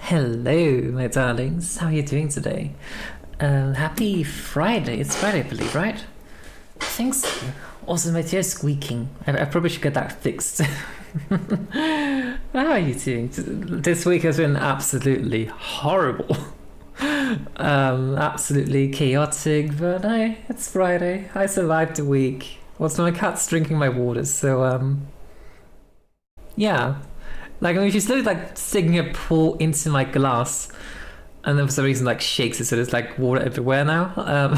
Hello, my darlings. How are you doing today? Happy Friday. It's Friday, I believe, right? I think so. Also, my chair's squeaking. I probably should get that fixed. How are you doing? This week has been absolutely horrible. Absolutely chaotic, but hey, it's Friday. I survived the week. Also, my cat's drinking my water, so, yeah. Like, I mean, she's literally like sticking her paw into my glass, and then for some reason, like, shakes it, so there's like water everywhere now.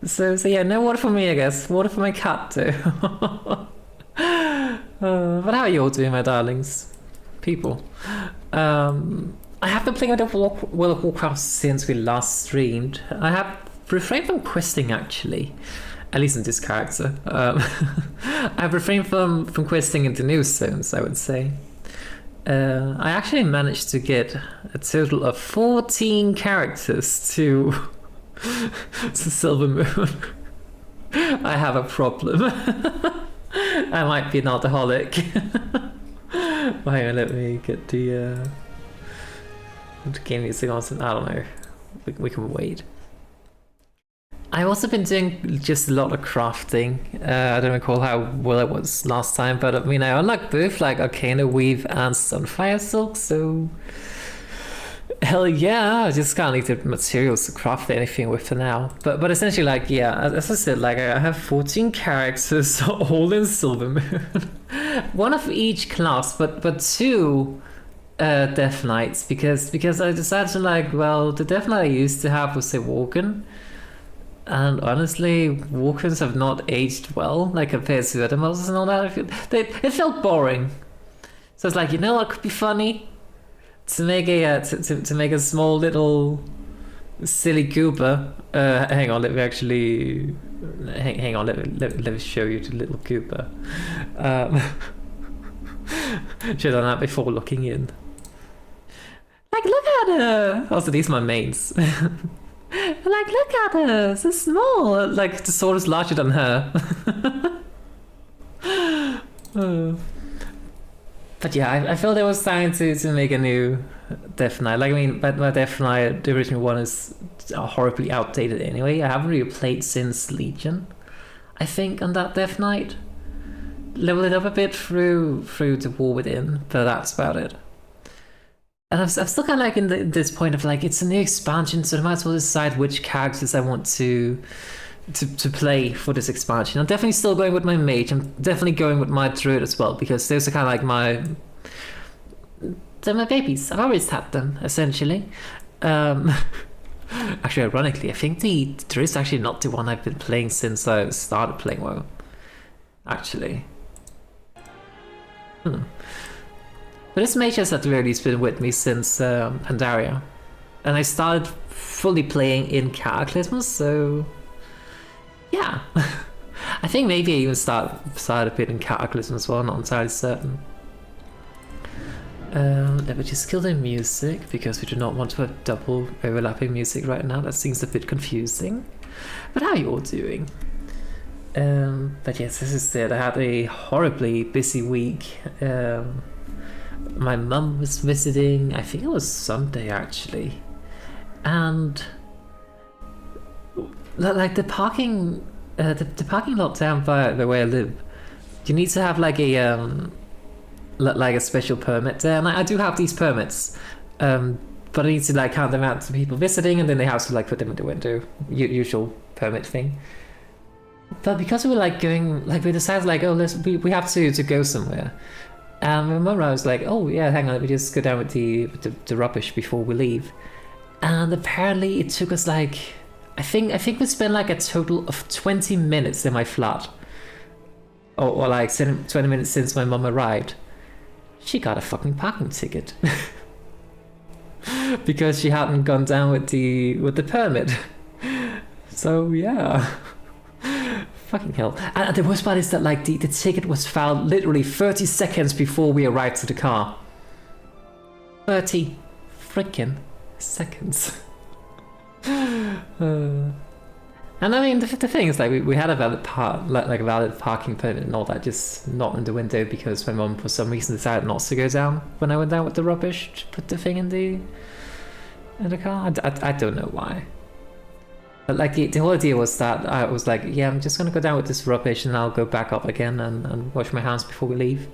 So yeah, no water for me, I guess. Water for my cat too. But how are you all doing, my darlings? People. I have been playing a World of Warcraft since we last streamed. I have refrained from questing, actually. At least in this character. I've refrained from questing into new zones, I would say. I actually managed to get a total of 14 characters to Silver Moon. I have a problem. I might be an alcoholic. Hang on, let me get the game music on. I don't know. We can wait. I've also been doing just a lot of crafting. I don't recall how well it was last time, but I mean, I unlocked both like Arcana Weave and Sunfire Silk, so hell yeah, I just can't need the materials to craft anything with for now. But essentially, like, yeah, as I said, like, I have 14 characters all in Silver Moon. One of each class, but two Death Knights, because I decided to, like, well, the Death Knight I used to have was a Walken. And honestly, Walkers have not aged well, like compared to other models and all that. It felt boring. So it's like, you know what could be funny? To make a to make a small little silly goober. Hang on, let me actually hang on. Let me show you the little goober. Should have done that before looking in. Like, look at her. Also, these are my mains. Like, look at her, so small. Like, the sword is larger than her. But yeah, I felt it was time to make a new Death Knight. Like, I mean, but my Death Knight, the original one, is horribly outdated anyway. I haven't really played since Legion, I think, on that Death Knight. Leveled it up a bit through the War Within, but that's about it. And I'm still kind of like in this point of like, it's a new expansion, so I might as well decide which characters I want to play for this expansion. I'm definitely still going with my mage. I'm definitely going with my druid as well, because those are kind of like they're my babies. I've always had them, essentially. Actually, ironically, I think the druid's actually not the one I've been playing since I started playing WoW. Actually. But this mage has at the very least been with me since Pandaria. And I started fully playing in Cataclysm, so yeah. I think maybe I even started a bit in Cataclysm as well, not entirely certain. Let me just kill the music, because we do not want to have double overlapping music right now. That seems a bit confusing. But how are you all doing? But yes, this is it. I had a horribly busy week. My mum was visiting, I think it was Sunday actually, and like the parking lot down by the way I live, you need to have like a special permit there, and I do have these permits, but I need to like count them out to people visiting, and then they have to like put them in the window, usual permit thing. But because we were like going, like we decided like, oh, we have to go somewhere. And my mum was like, oh yeah, hang on, let me just go down with the rubbish before we leave. And apparently it took us like, I think we spent like a total of 20 minutes in my flat. Or like 20 minutes since my mum arrived. She got a fucking parking ticket. Because she hadn't gone down with the permit. So yeah. Fucking hell. And the worst part is that like the ticket was filed literally 30 seconds before we arrived to the car. 30 freaking seconds. And I mean, the thing is, like, we had a valid like a valid parking permit and all that, just not in the window because my mum, for some reason, decided not to go down when I went down with the rubbish to put the thing in the car. I don't know why. But like the whole idea was that I was like, yeah, I'm just gonna go down with this rubbish and I'll go back up again and wash my hands before we leave.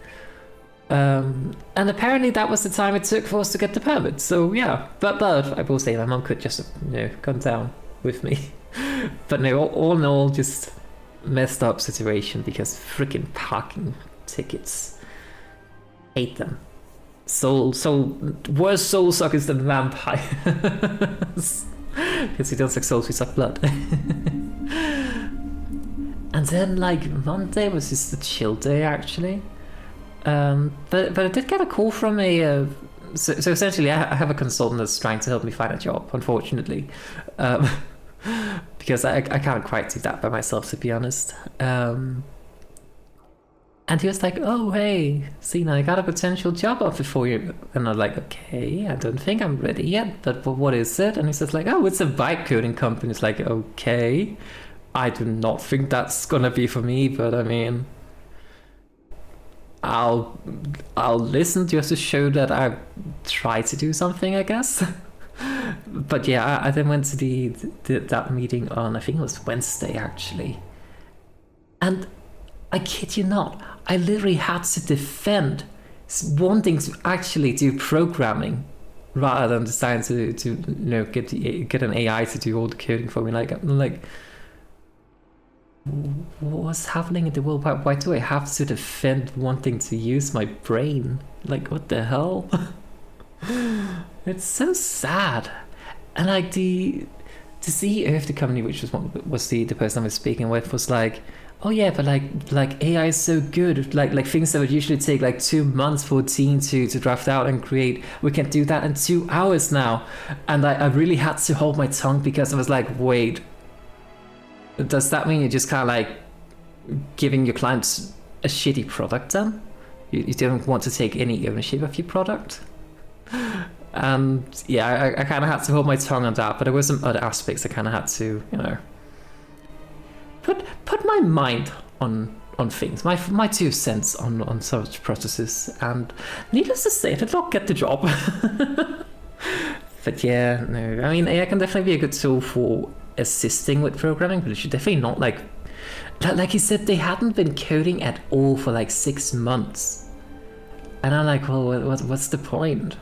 And apparently that was the time it took for us to get the permit. So yeah, but I will say my mum could just come down with me. But no, all in all, just messed up situation because freaking parking tickets. Hate them. So worse soul suckers than vampires. Because we don't suck souls, we suck blood. And then like Monday was just a chill day actually. But I did get a call from a so essentially I have a consultant that's trying to help me find a job, unfortunately. Because I can't quite do that by myself, to be honest. And he was like, oh hey Sina, I got a potential job offer for you. And I'm like, okay, I don't think I'm ready yet, but what is it? And he says like, oh, it's a vibe coding company. It's like, okay, I do not think that's gonna be for me, but I mean, I'll listen just to show that I try to do something, I guess. But yeah, I then went to that meeting on, I think it was Wednesday actually, and I kid you not, I literally had to defend wanting to actually do programming rather than deciding to get an AI to do all the coding for me. Like I'm like, what's happening in the world? Why do I have to defend wanting to use my brain? Like, what the hell? It's so sad. And like the CEO of the company, which was the person I was speaking with, was like, oh yeah, but like AI is so good. Like things that would usually take like 2 months for a team to draft out and create, we can do that in 2 hours now. And I really had to hold my tongue because I was like, wait, does that mean you're just kind of like giving your clients a shitty product then? You don't want to take any ownership of your product? And yeah, I kind of had to hold my tongue on that, but there were some other aspects I kind of had to, put my mind on things, my 2 cents on such processes, and needless to say, I did not get the job. But yeah, no, I mean, AI can definitely be a good tool for assisting with programming, but it should definitely not like you said, they hadn't been coding at all for like 6 months, and I'm like, well, what's the point?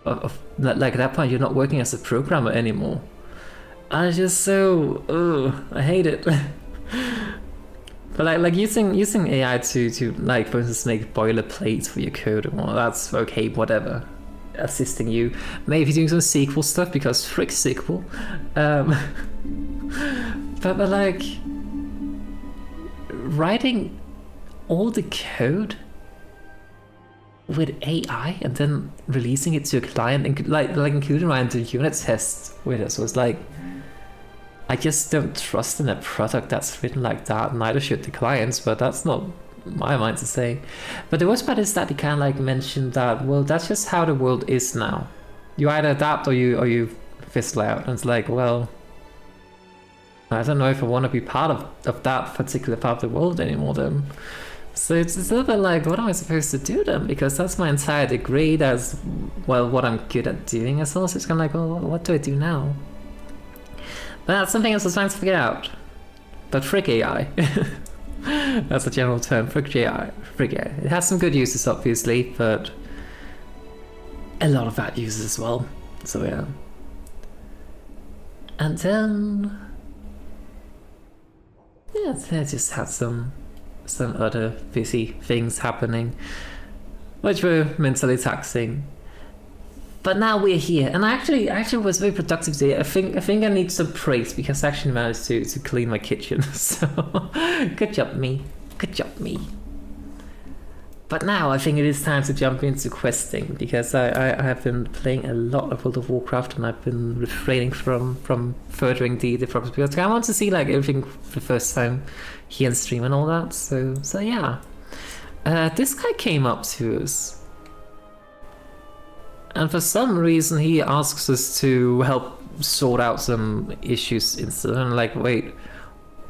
Of like at that point you're not working as a programmer anymore. I just I hate it. But like using AI to like, for instance, make boilerplates for your code, well, that's okay, whatever, assisting you. Maybe doing some SQL stuff because frick SQL. But like writing all the code with AI and then releasing it to a client and like including writing the unit tests with it. So it's like, I just don't trust in a product that's written like that. Neither should the clients, but that's not my mind to say. But the worst part is that he kind of like mentioned that, well, that's just how the world is now. You either adapt or you fizzle out. And it's like, well, I don't know if I want to be part of that particular part of the world anymore then. So it's a little bit like, what am I supposed to do then? Because that's my entire degree, that's, well, what I'm good at doing as well. So it's kind of like, well, what do I do now? But that's something else I was trying to figure out. But frick AI. That's a general term, frick AI. Frick AI. It has some good uses, obviously, but a lot of bad uses as well. So yeah. And then, yeah, I just had some other busy things happening, which were mentally taxing. But now we're here, and I actually was very productive today. I think I need some praise because I actually managed to clean my kitchen. So good job me. But now I think it is time to jump into questing, because I have been playing a lot of World of Warcraft and I've been refraining from furthering the progress because I want to see like everything for the first time here in stream and all that. So yeah. This guy came up to us, and for some reason he asks us to help sort out some issues instead. And like, wait,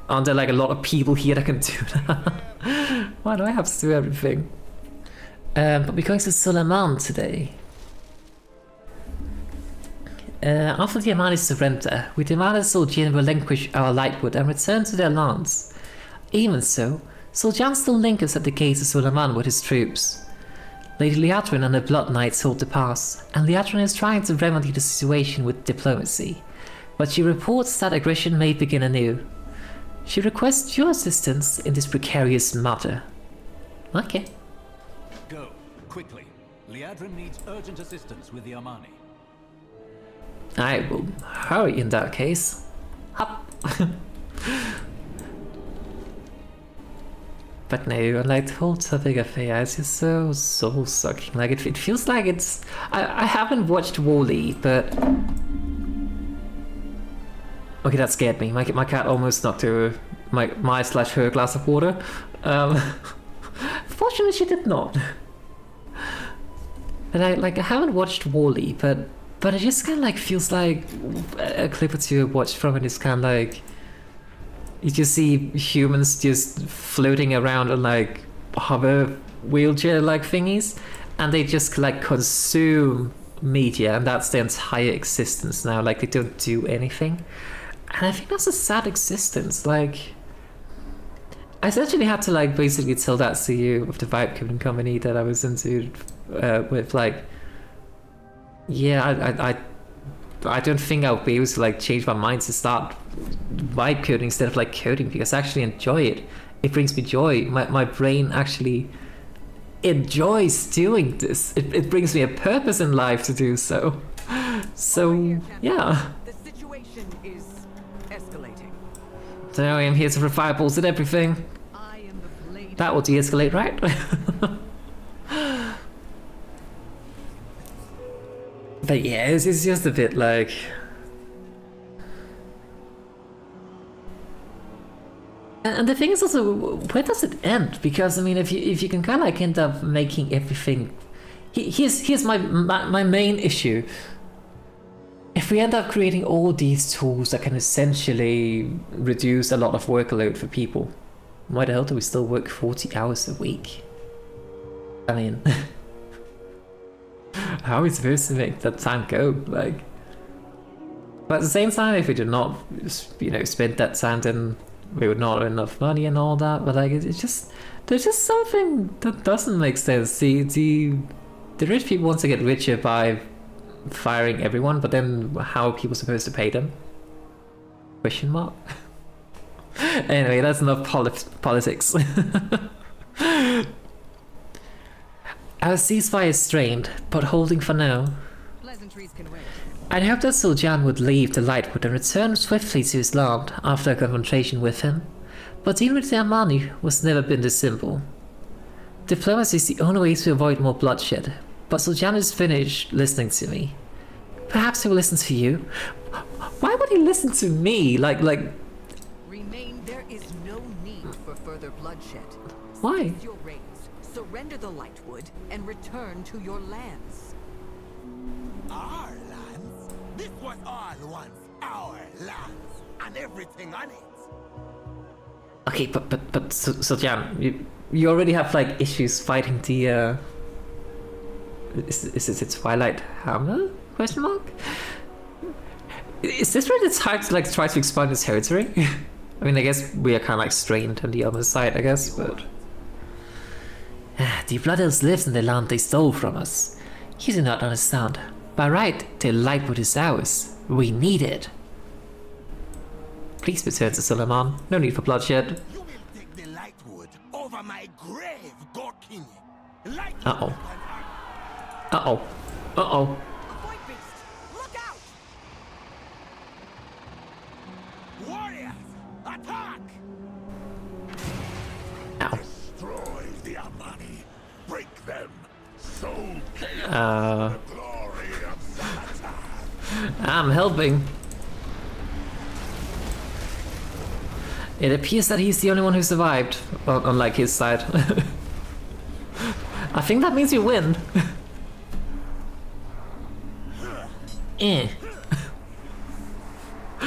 aren't there like a lot of people here that can do that? Why do I have to do everything? But we're going to Zul'Aman today. After the Amani surrender, we demanded Zul'Jan relinquish our Lightwood and return to their lands. Even so, Zul'Jan still lingers at the gates of Zul'Aman with his troops. Lady Liadrin and the Blood Knights hold the pass, and Liadrin is trying to remedy the situation with diplomacy, but she reports that aggression may begin anew. She requests your assistance in this precarious matter. Okay. Go, quickly. Liadrin needs urgent assistance with the Amani. I will hurry in that case. Hop. But no, like the whole topic of AI is just so soul-sucking. Like it feels like it's. I haven't watched Wall-E, but okay, that scared me. My cat almost knocked over my/her glass of water. Fortunately, she did not. And I haven't watched Wall-E, but it just kind of like feels like a clip or two I watched from it is kind of like you just see humans just floating around on like hover wheelchair like thingies, and they just like consume media, and that's their entire existence now. Like they don't do anything, and I think that's a sad existence. Like I essentially had to like basically tell that CEO of the vibe coding company that I was into with like, yeah, I don't think I'll be able to like change my mind to start vibe coding instead of like coding, because I actually enjoy it. It brings me joy. My brain actually enjoys doing this. It brings me a purpose in life to do so. So yeah. The situation is escalating. So I am here to provide fireballs and everything. I am the blade. That will de-escalate, right? But yeah, it's just a bit like. And the thing is also, where does it end? Because I mean, if you can kind of like end up making everything, here's my main issue. If we end up creating all these tools that can essentially reduce a lot of workload for people, why the hell do we still work 40 hours a week? I mean, how are we supposed to make that time go? Like, but at the same time, if we did not, spend that time, then we would not have enough money and all that. But like, it's just there's just something that doesn't make sense. The rich people want to get richer by firing everyone, but then how are people supposed to pay them? Question mark. Anyway, that's enough politics. Our ceasefire is strained, but holding for now. Pleasantries can wait. I'd hoped that Zul'Jan would leave the Lightwood and return swiftly to his land after a confrontation with him, but dealing with the Amani was never been this simple. Diplomacy is the only way to avoid more bloodshed, but Zul'Jan is finished listening to me. Perhaps he will listen to you. Why would he listen to me? Like... Remain. There is no need for further bloodshed. Why? Cease your raids, surrender the Lightwood, and return to your lands. Our lands? This was all once our lands, and everything on it. Okay, but Zul'Jan, you already have like issues fighting the is it Twilight Hammer? Question mark? Is this really the time to like try to expand this territory? I mean, I guess we are kind of like strained on the other side, I guess, but the Blood Elves lives in the land they stole from us. You do not understand. By right, the Lightwood is ours. We need it. Please return to Zul'Aman. No need for bloodshed. You will take the Lightwood over my grave, Gorkini. Uh-oh. Uh-oh. Uh-oh. Avoid beast! Look out! Warriors, attack! Ow. Destroy the Amani. Break them. So chaos the glory of Zalatan. I'm helping. It appears that he's the only one who survived, on like his side. I think that means you win.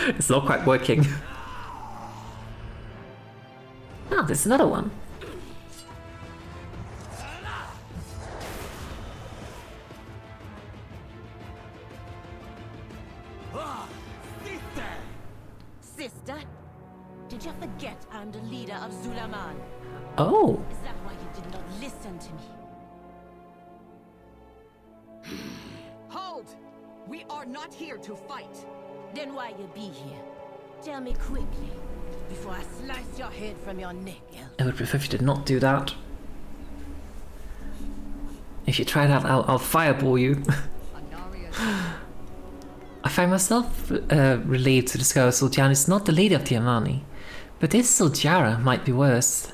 It's not quite working. Ah, there's another one. Sister, did you forget I'm the leader of Zul'Aman? Oh. Is that why you did not listen to me? Hold! We are not here to fight. Then why you be here? Tell me quickly, before I slice your head from your neck, Elf. I would prefer if you did not do that. If you try that, I'll fireball you. I find myself relieved to discover Zul'Aman is not the leader of the Amani, but this Zul'Jara might be worse.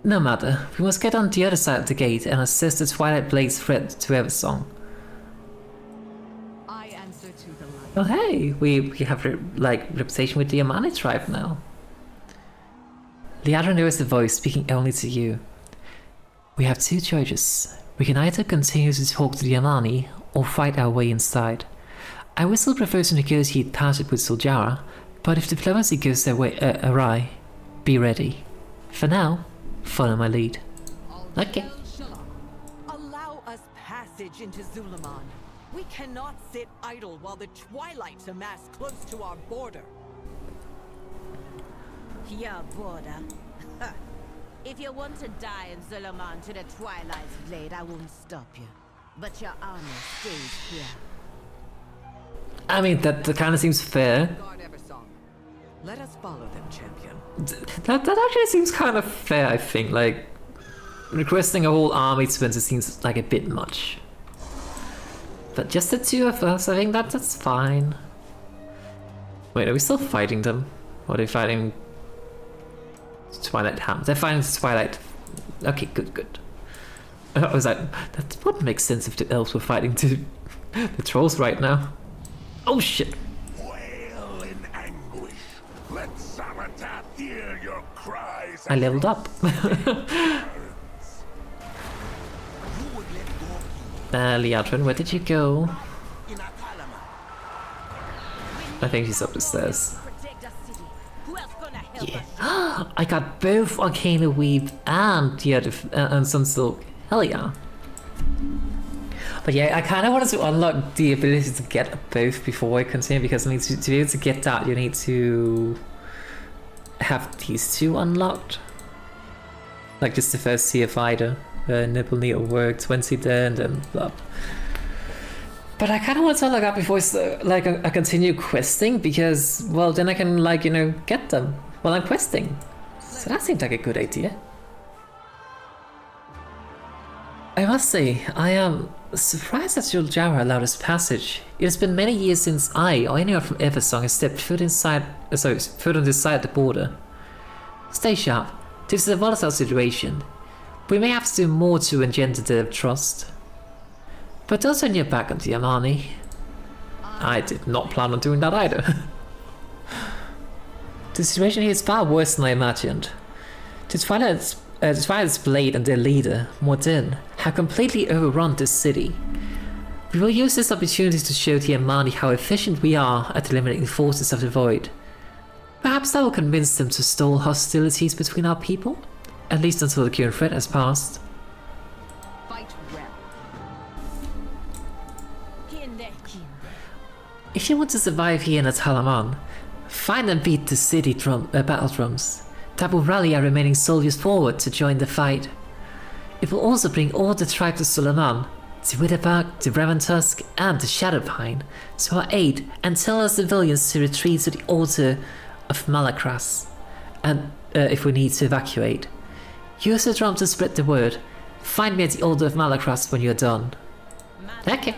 No matter, we must get on the other side of the gate and assist the Twilight Blade's threat to Eversong. I answer to the light. Oh hey, we have reputation with the Amani tribe now. Liadra knows the voice speaking only to you. We have two choices. We can either continue to talk to the Amani or fight our way inside. I would still prefer to negotiate partnership with Zul'Jara, but if diplomacy goes their way awry, be ready. For now, follow my lead. Okay. Allow us passage into Zul'Aman. We cannot sit idle while the Twilights amass close to our border. Your border? If you want to die in Zul'Aman to the Twilight's Blade, I won't stop you. But your honor stays here. I mean, that kind of seems fair. Guard Eversong. Let us follow them, champion. That actually seems kind of fair, I think. Like, requesting a whole army to enter seems like a bit much. But just the two of us, I think that's fine. Wait, are we still fighting them? Or are they fighting Twilight Ham? They're fighting Twilight. Okay, good. I was like, that would make sense if the elves were fighting the trolls right now. Oh shit. Wail in anguish. Let Saratath hear your cries. I leveled up. Liadrin, where did you go? I think she's up the stairs. Yeah. I got both Arcana Weave and the other and Sunsilk. Hell yeah. But yeah, I kind of wanted to unlock the ability to get both before I continue, because I mean, to be able to get that, you need to have these two unlocked. Like just the first tier fighter, Nibble Needle Work, 20 there, and then blah. But I kind of want to unlock that before it's like I continue questing, because, well, then I can, like, you know, get them while I'm questing. So that seems like a good idea. I must say, I am surprised that Zul'Jara allowed us passage. It has been many years since I, or anyone from Eversong, has stepped foot on this side of the border. Stay sharp. This is a volatile situation. We may have to do more to engender their trust. But don't turn your back on the Amani. I did not plan on doing that either. The situation here is far worse than I imagined. The Twilight's Blade and their leader, Mordin, have completely overrun this city. We will use this opportunity to show the Amani how efficient we are at eliminating the forces of the Void. Perhaps that will convince them to stall hostilities between our people, at least until the current threat has passed. Fight well. If you want to survive here in Zul'Aman, find and beat the city battle drums. That will rally our remaining soldiers forward to join the fight. It will also bring all the tribes of Zul'Aman, the Witherbark, the Revantusk, and the Shadowpine, to our aid and tell our civilians to retreat to the altar of Malakras, and if we need to evacuate. Use the drum to spread the word. Find me at the altar of Malakras when you're done. Okay.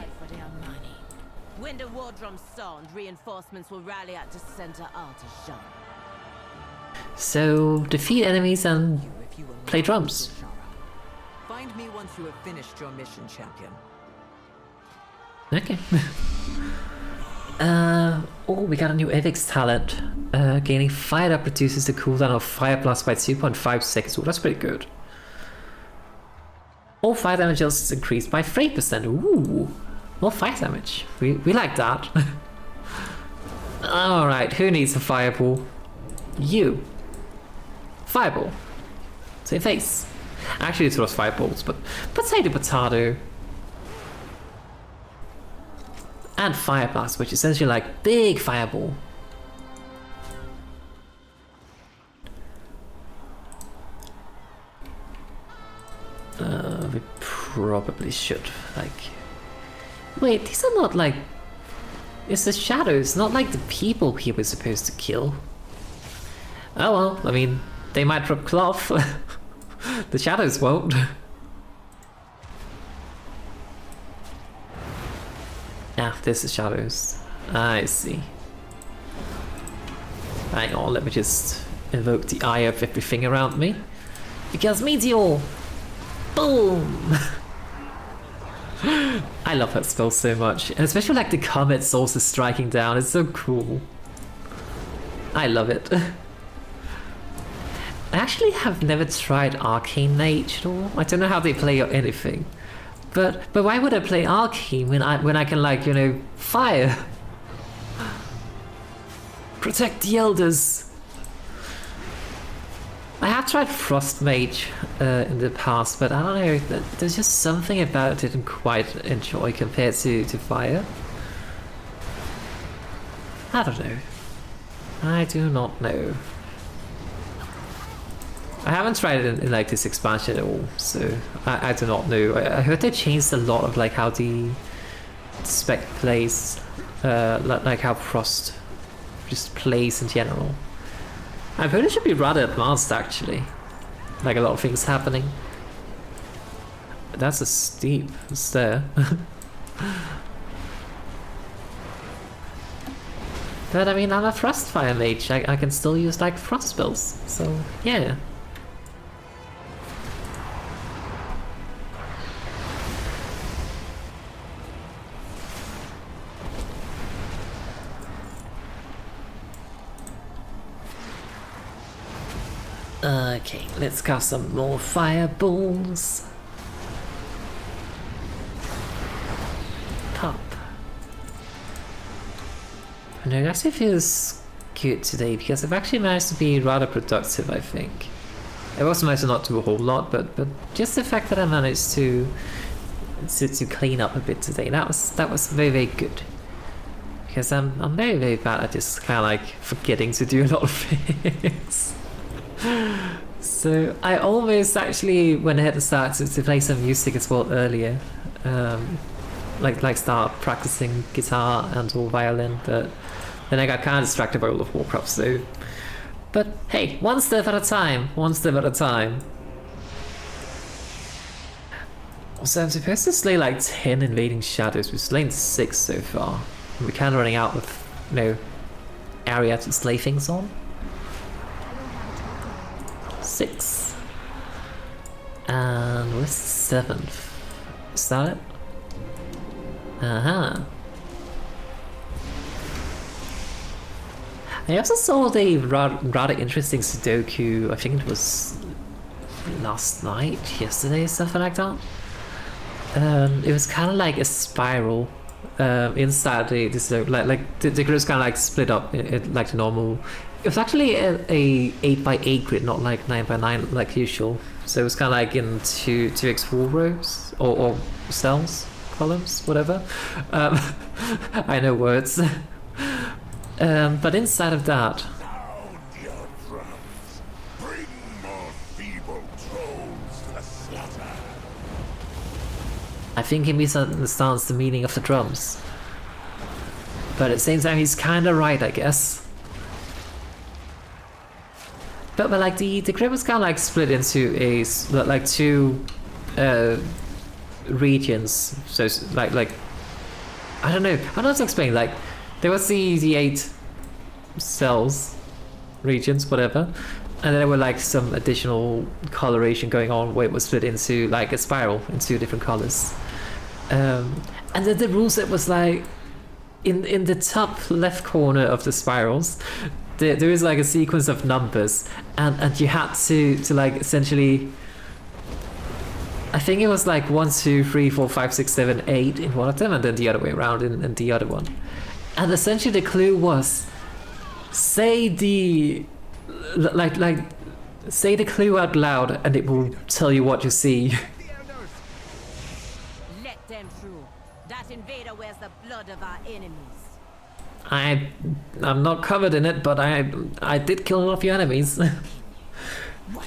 When the war drums sound, reinforcements will rally at the center Artisan. So, defeat enemies and If you will play drums. find me once you have finished your mission, champion. Okay. Oh, we got a new Evix talent. Gaining fire that reduces the cooldown of Fire Blast by 2.5 seconds. Oh, that's pretty good. All fire damage else is increased by 3%. Ooh, more fire damage. We like that. Alright, who needs a fireball? You. Fireball. To your face. Actually, it was fireballs, but potato. And fire blast, which is essentially like big fireball. We probably should, like... Wait, these are not like... It's the shadows, not like the people he was supposed to kill. Oh well, I mean, they might drop cloth. The shadows won't. Ah, this is shadows. I see. Hang on, let me just invoke the eye of everything around me. Because meteor! Boom! I love that spell so much, and especially like the comets also striking down, it's so cool. I love it. I actually have never tried Arcane Mage at all. I don't know how they play or anything. But why would I play Arcane when I can, like, you know, fire? Protect the elders. I have tried Frost Mage in the past, but I don't know, there's just something about it I didn't quite enjoy compared to fire. I don't know. I do not know. I haven't tried it in like this expansion at all, so I do not know. I heard they changed a lot of like how the spec plays, like how Frost just plays in general. I've heard it should be rather advanced actually, like a lot of things happening. That's a steep stair. But I mean, I'm a Frost Fire Mage, I can still use like Frost spells, so yeah. Okay, let's cast some more fireballs. Pop. No, it actually feels good today because I've actually managed to be rather productive, I think. I also managed to not do a whole lot, but just the fact that I managed to clean up a bit today, that was very, very good. Because I'm very, very bad at just kind of like forgetting to do a lot of things. So I almost actually went ahead and started to play some music as well earlier, like start practicing guitar and or violin, but then I got kind of distracted by World of Warcraft. So, but hey, one step at a time, one step at a time. So I'm supposed to slay like 10 invading shadows. We've slain 6 so far. We're kind of running out of, you know, area to slay things on. 6. And where's the 7th? Is that it? Uh-huh. I also saw the rather interesting Sudoku, I think it was last night, yesterday, something like that. It was kind of like a spiral inside the Sudoku, like the grid's kind of like split up like the normal. It was actually a 8x8 grid, not like 9x9 like usual. So it was kind of like in 2x4 rows or cells, columns, whatever. I know words. But inside of that, Sound your drums. Bring more feeble trolls to the slaughter. I think he misunderstands the meaning of the drums. But at the same time, he's kind of right, I guess. But like the grid was kind of like split into like 2 regions. So it's like I don't know how to explain. Like there was the 8 cells, regions, whatever, and then there were like some additional coloration going on where it was split into like a spiral in 2 different colors. And then the rule set was like in the top left corner of the spirals. There is like a sequence of numbers, and you had to like essentially, I think it was like 1, 2, 3, 4, 5, 6, 7, 8 in one of them, and then the other way around in the other one. And essentially the clue was say the say the clue out loud, and it will tell you what you see. Let them through. That invader wears the blood of our enemies. I'm not covered in it, but I did kill a lot of your enemies.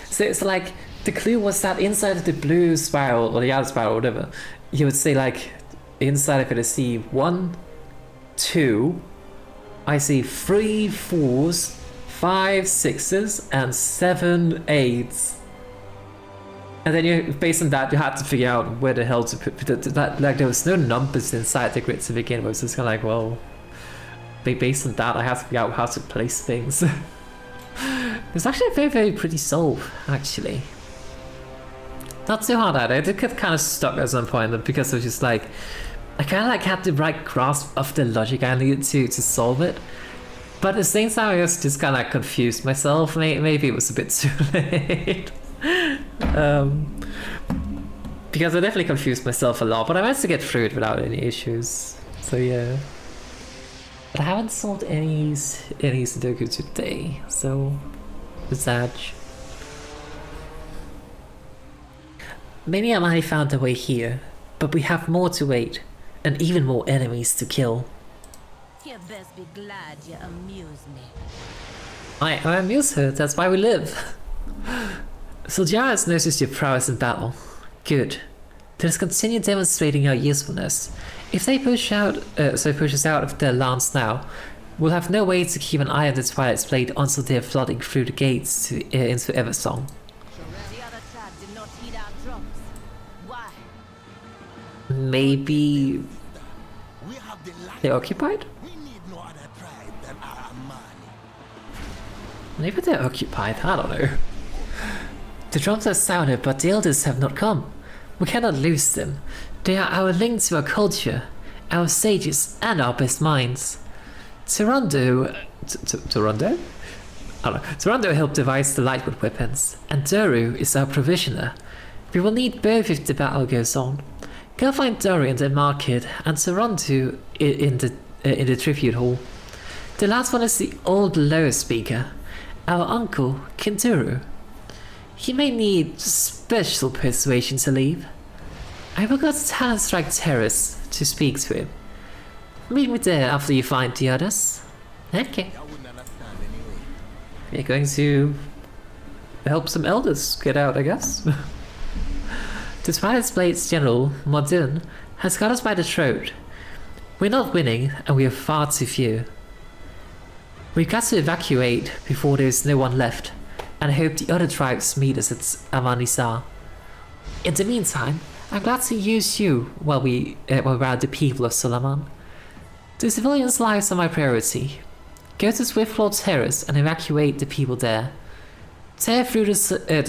So it's like the clue was that inside of the blue spiral or the outer spiral or whatever, you would say like inside of it I see 1, 2, I see 3 4s, 5 6s, and 7 8s. And then you, based on that, you had to figure out where the hell to put that. Like there was no numbers inside the grid to begin with, so it's kind of like, well, based on that, I have to figure out how to place things. It's actually a very, very pretty solve, actually. Not too hard at it. It got kind of stuck at some point because it was just like, I kind of like had the right grasp of the logic I needed to solve it. But at the same time, I was just kind of like confused myself. Maybe it was a bit too late. Because I definitely confused myself a lot, but I managed to get through it without any issues. So yeah. But I haven't solved any Sudoku today, so it's edge. Maybe Amani found a way here, but we have more to wait, and even more enemies to kill. You best be glad you amuse me. I amuse her, that's why we live. Zul'Aman has noticed your prowess in battle. Good. Let us continue demonstrating our usefulness. If they push us out of their lands now, we'll have no way to keep an eye on the Twilight's Blade until they're flooding through the gates into Eversong. The other tribe did not heed our drums. Why? Maybe We have the light. they're occupied? We need no other tribe than our Amani. Maybe they're occupied, I don't know. The drums have sounded, but the elders have not come. We cannot lose them. They are our link to our culture, our sages, and our best minds. Toronto helped devise the lightwood weapons, and Doru is our provisioner. We will need both if the battle goes on. Go find Doru in the market, and Toronto in the tribute hall. The last one is the old lower speaker, our uncle, Kinturu. He may need special persuasion to leave. I will go to Talonstrike Terrace to speak to him. Meet me there after you find the others. Okay. I wouldn't understand anyway. We're going to help some elders get out, I guess. The Twilight's Blade's general, Modun, has got us by the throat. We're not winning, and we are far too few. We've got to evacuate before there is no one left, and I hope the other tribes meet us at Amani. In the meantime, I'm glad to use you while we're the people of Zul'Aman. The civilians' lives are my priority. Go to Swiftfloor Terrace and evacuate the people there. Tear through the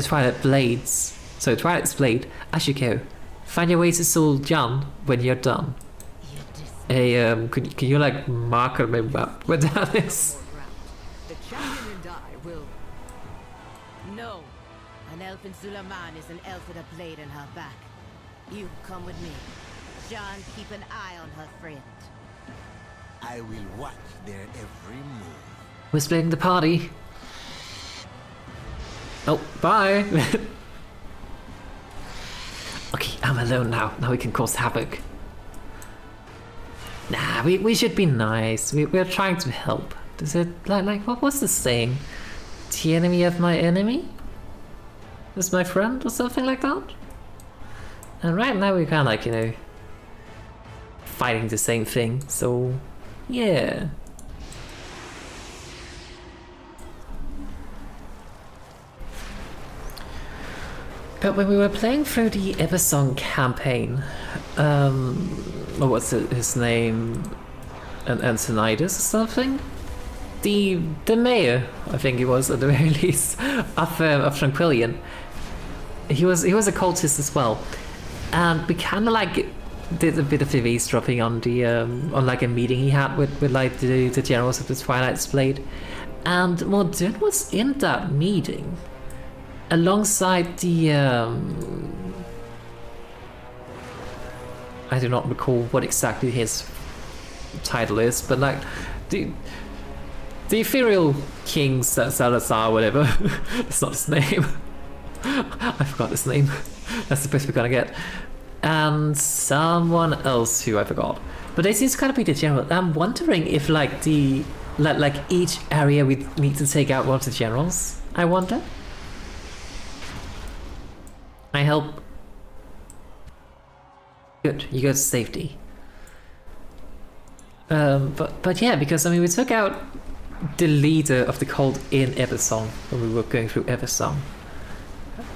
Twilight's Blade as you go. Find your way to Zul'Aman when you're done. Hey, can you like mark on my map where that is? The champion and I will. No. An elf in Zul'Aman is an elf with a blade in her back. You come with me. John, keep an eye on her friend. I will watch their every move. We're splitting the party. Oh, bye. Okay, I'm alone now. Now we can cause havoc. Nah, we should be nice. We're trying to help. Is it like what was the saying? The enemy of my enemy is my friend or something like that? And right now we're kind of like, you know, fighting the same thing. So, yeah. But when we were playing through the Eversong campaign, what was his name? Antonidas or something? The mayor, I think he was at the very least, of Tranquillion. He was a cultist as well, and we kind of like did a bit of eavesdropping on the on like a meeting he had with like the generals of the Twilight's Blade, and Modun was in that meeting alongside the I do not recall what exactly his title is, but like the The Ethereal King Salazar, whatever. That's not his name. I forgot his name. That's the best we're gonna get. And someone else who I forgot. But they seem to kind of be the general. I'm wondering if like the like each area we need to take out one of the generals. I wonder. I help. Good, you go to safety. But yeah, because I mean we took out the leader of the cult in Eversong when we were going through Eversong.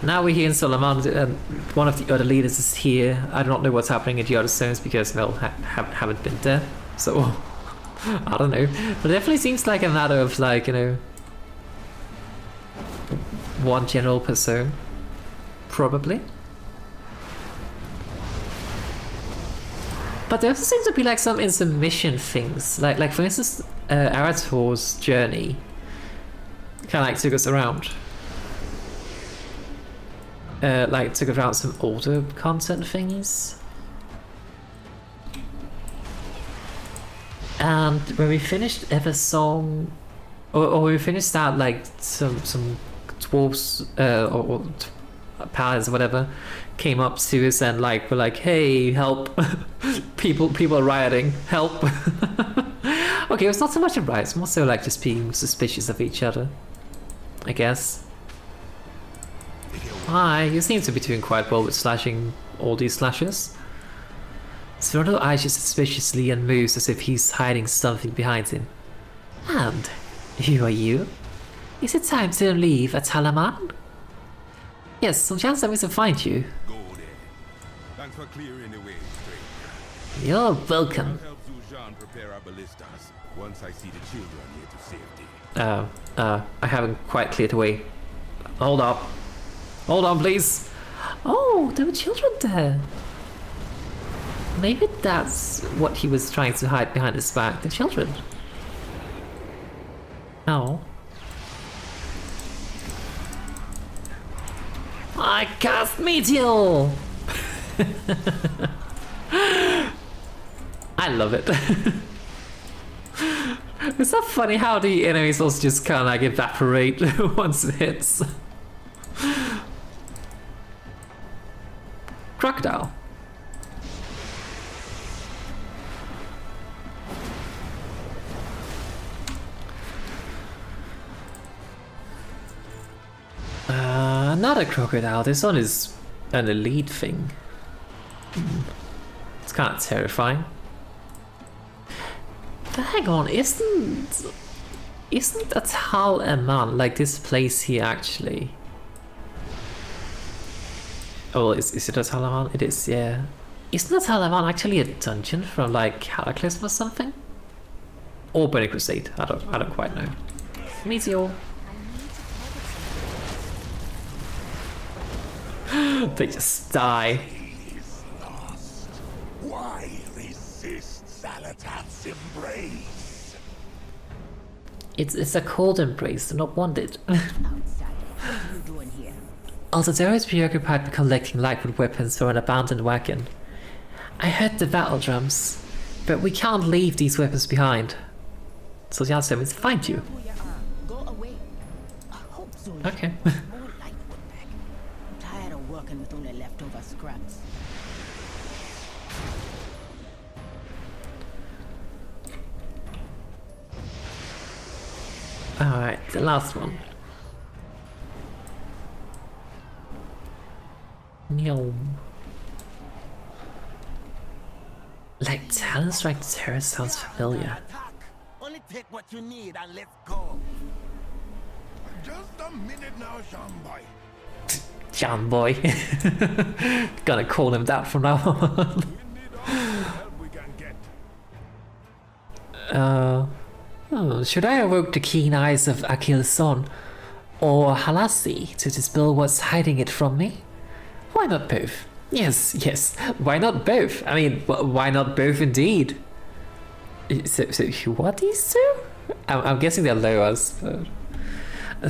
Now we're here in Zul'Aman, and one of the other leaders is here. I do not know what's happening in the other zones because, well, haven't been there. So, I don't know. But it definitely seems like a matter of, like, you know, one general per zone. Probably. But there also seems to be, like, some intermission things. Like for instance, Arator's journey kind of, like, took us around. Like took around some older content thingies. And when we finished Eversong, or we finished that, like some dwarves or paladins or whatever came up to us and like were like, hey, help. people are rioting, help. Okay, it's not so much a riot, it's more so like just being suspicious of each other, I guess. Hi, you seem to be doing quite well with slashing all these slashes. Sorondo eyes you suspiciously and moves as if he's hiding something behind him. And who are you? Is it time to leave Atalaman? Yes, some chance that we can find you. Go there. Thanks for clearing the way, stranger. You're welcome. I'll help Zul'Aman prepare our ballistas once I see the children here to safety. I haven't quite cleared the way. Hold up. Hold on, please. Oh, there were children there. Maybe that's what he was trying to hide behind his back. The children. Oh. I cast Meteor! I love it. It's so funny how the enemies also just kind of like evaporate once it hits. Crocodile. Another crocodile. This one is an elite thing. It's kind of terrifying. But hang on, isn't Zul'Aman like this place here actually? Oh, is it Zul'Aman? It is, yeah. Isn't Zul'Aman actually a dungeon from like Cataclysm or something? Or Burning Crusade? I don't quite know. Meteor. They just die. Is lost. Why resist Zalatath's embrace? It's a cold embrace, they're not wanted. Outside. What are you doing here? Altadero is preoccupied with collecting lightwood weapons from an abandoned wagon. I heard the battle drums, but we can't leave these weapons behind. So the answer is find you. Who you are? Go away. I hope soon. Okay. More lightwood back. I'm tired of working with only leftover scraps. Alright, the last one. Nyom. Like Talon Strike Terror sounds familiar. Attack. Only take what you need and let's go. Just a minute now, Shamboy. John boy. Gonna call him that from now on. We need all the help we can get. Should I evoke the keen eyes of Akil'Zon or Halazzi to dispel what's hiding it from me? Why not both? Yes, why not both? I mean, why not both indeed? So who are these two? I'm guessing they're Loas, but...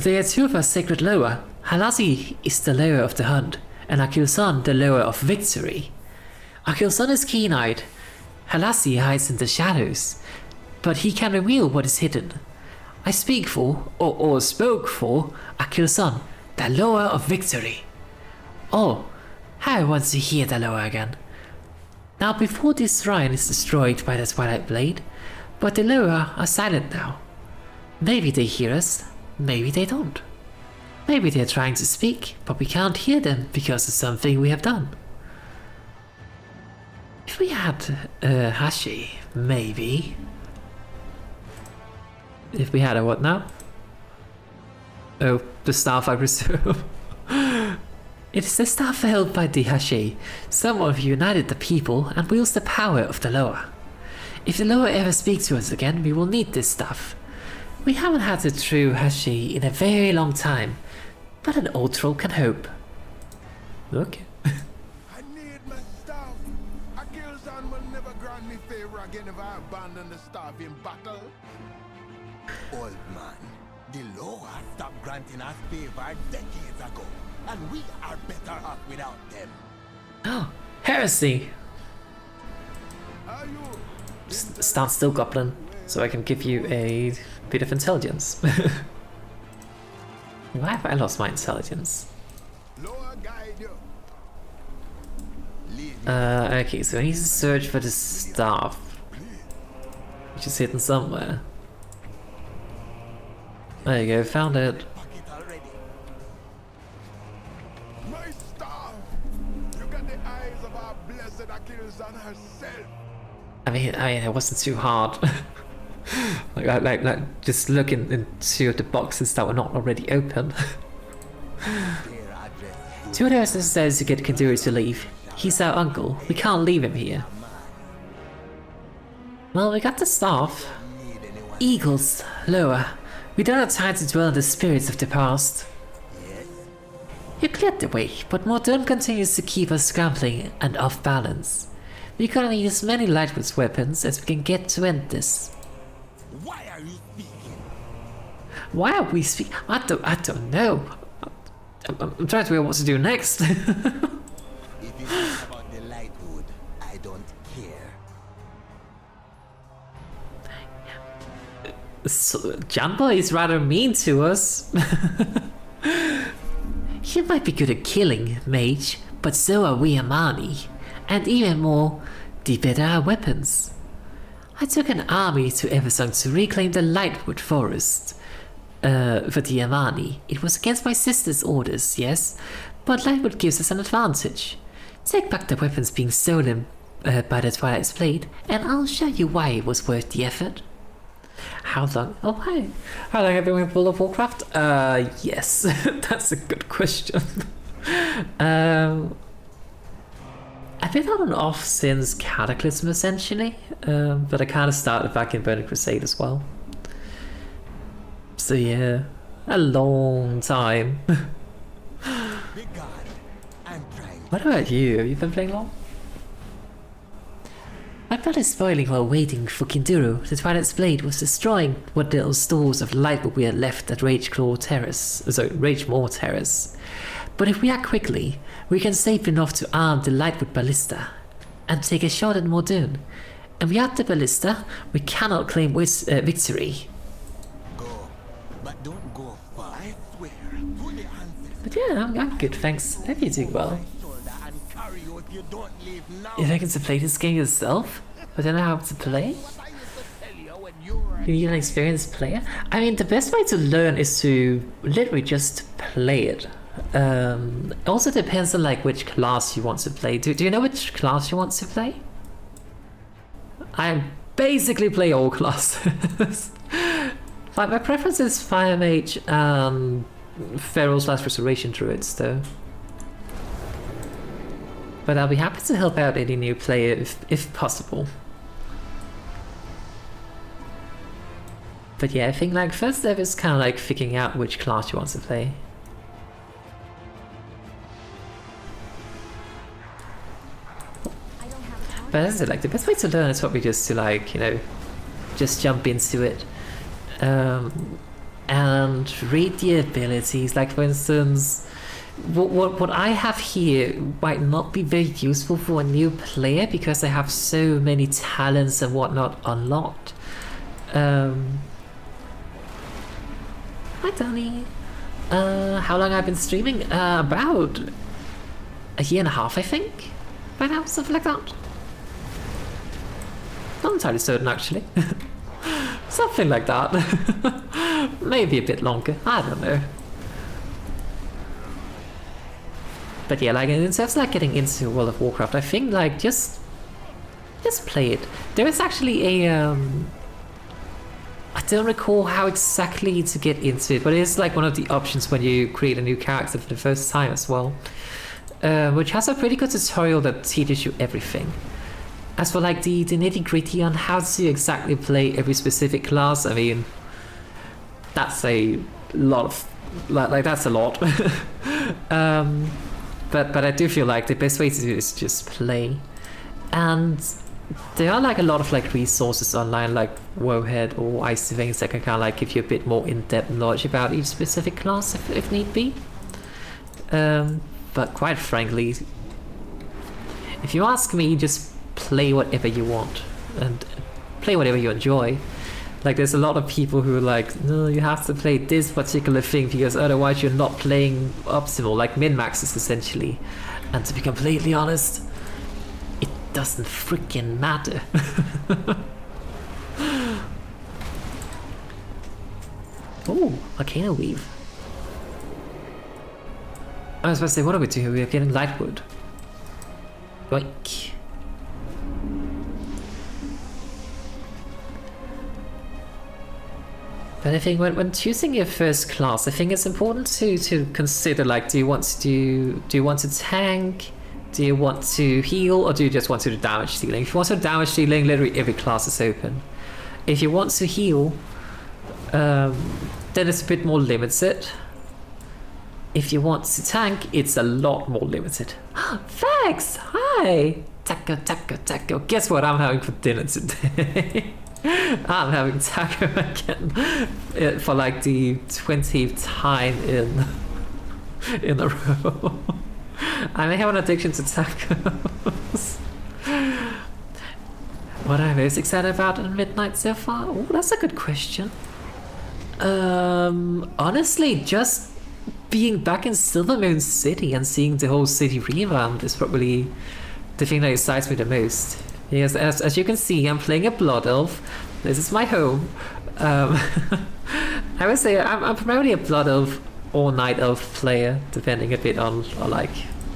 They are two of our sacred Loa. Halazzi is the Loa of the hunt, and Akil'Zon the Loa of victory. Akil'Zon is keen-eyed. Halazzi hides in the shadows, but he can reveal what is hidden. I speak for, or spoke for, Akil'Zon, the Loa of Victory. Oh, how I want to hear the Loa again. Now before this shrine is destroyed by the Twilight Blade, but the Loa are silent now. Maybe they hear us, maybe they don't. Maybe they're trying to speak, but we can't hear them because of something we have done. If we had Hashi, maybe. If we had a what now? Oh, the staff I presume. It is the staff held by the Hashi. Someone who united the people and wields the power of the Loa. If the Loa ever speaks to us again, we will need this staff. We haven't had a true Hashi in a very long time, but an old troll can hope. Okay. I need my staff. Akil'Zon will never grant me favor again if I abandon the staff in battle. Old man, the Loa stopped granting us favor decades ago, and we are better off without them. Oh, heresy! Are you? Stand still, Goblin, so I can give you a bit of intelligence. Why have I lost my intelligence? Loa guide you. Leave Okay, so I need to search for the staff, which is hidden somewhere. There you go, found it. pocket already. My staff! You got the eyes of our blessed Akil'Zon herself. I mean, it wasn't too hard. like, just looking into the boxes that were not already open. Their address. Two others says to get Kanduri to leave. He's our uncle. We can't leave him here. Well, we got the staff. Need anyone? Eagles, lower. We don't have time to dwell on the spirits of the past. Yes. You cleared the way, but Morton continues to keep us scrambling and off balance. We're gonna need as many lightweight weapons as we can get to end this. Why are you speaking? Why are we speaking? I don't know. I'm trying to figure out what to do next. If you think about the Lightwood, I don't care. So, Jumbo is rather mean to us. You might be good at killing, mage, but so are we Amani. And even more, the better our weapons. I took an army to Eversong to reclaim the Lightwood Forest. For the Amani. It was against my sister's orders, yes, but Lightwood gives us an advantage. Take back the weapons being stolen by the Twilight's Blade, and I'll show you why it was worth the effort. How long? Oh, hi. How long have you been with World of Warcraft? Yes. That's a good question. I've been on and off since Cataclysm, essentially. But I kind of started back in Burning Crusade as well. So yeah, a long time. Be God. I'm trying. What about you? Have you been playing long? My blood is spoiling while waiting for Kinduru. The Twilight's Blade was destroying what little stores of light we had left at Ragemaw Terrace. But if we act quickly, we can save enough to arm the Lightwood Ballista and take a shot at Mordoon. And without the Ballista, we cannot claim victory. Go. But don't go far. I swear. To the ancestors. But yeah, I'm good, thanks. Hope you're doing well. Shoulder and carry you if you don't leave now. You're looking to play this game yourself? I don't know how to play? What I used to tell you when you were You need an experienced player? I mean, the best way to learn is to literally just play it. It also depends on like which class you want to play. Do you know which class you want to play? I basically play all classes. Like, my preference is Fire Mage and Feral / Restoration Druids though. But I'll be happy to help out any new player if possible. But yeah, I think like first step is kind of like figuring out which class you want to play. But as I said, like the best way to learn is probably just to like, you know, just jump into it. And read the abilities. Like for instance, what I have here might not be very useful for a new player because I have so many talents and whatnot unlocked. Hi, Danny. How long I've been streaming? About a year and a half, I think. By now, something like that. Not entirely certain, actually. Something like that. Maybe a bit longer. I don't know. But yeah, like in terms of like getting into World of Warcraft, I think like just play it. There is actually a I don't recall how exactly to get into it, but it is like one of the options when you create a new character for the first time as well, which has a pretty good tutorial that teaches you everything. As for like the nitty-gritty on how to exactly play every specific class, I mean, that's a lot of like that's a lot. But I do feel like the best way to do it is just play. And there are like a lot of like resources online, like Wowhead or Icy Veins, that can kind of like give you a bit more in-depth knowledge about each specific class if need be. But quite frankly, if you ask me, just play whatever you want and play whatever you enjoy. Like there's a lot of people who are like, no, you have to play this particular thing because otherwise you're not playing optimal, like min-maxes essentially. And to be completely honest, it doesn't freaking matter. Oh, Arcana Weave. I was about to say, what are we doing? We are getting Lightwood. Yoink. But I think when choosing your first class, I think it's important to consider like, do you want to tank, do you want to heal, or do you just want to do damage dealing? If you want to do damage dealing, literally every class is open. If you want to heal, then it's a bit more limited. If you want to tank, it's a lot more limited. Thanks! Hi! Taco. Guess what I'm having for dinner today? I'm having taco again for like the 20th time in a row. I may have an addiction to tacos. What am I most excited about in Midnight so far? Oh, that's a good question. Honestly, just being back in Silvermoon City and seeing the whole city revamped is probably the thing that excites me the most. Yes, as you can see, I'm playing a Blood Elf. This is my home. I would say I'm primarily a Blood Elf or Night Elf player, depending a bit on like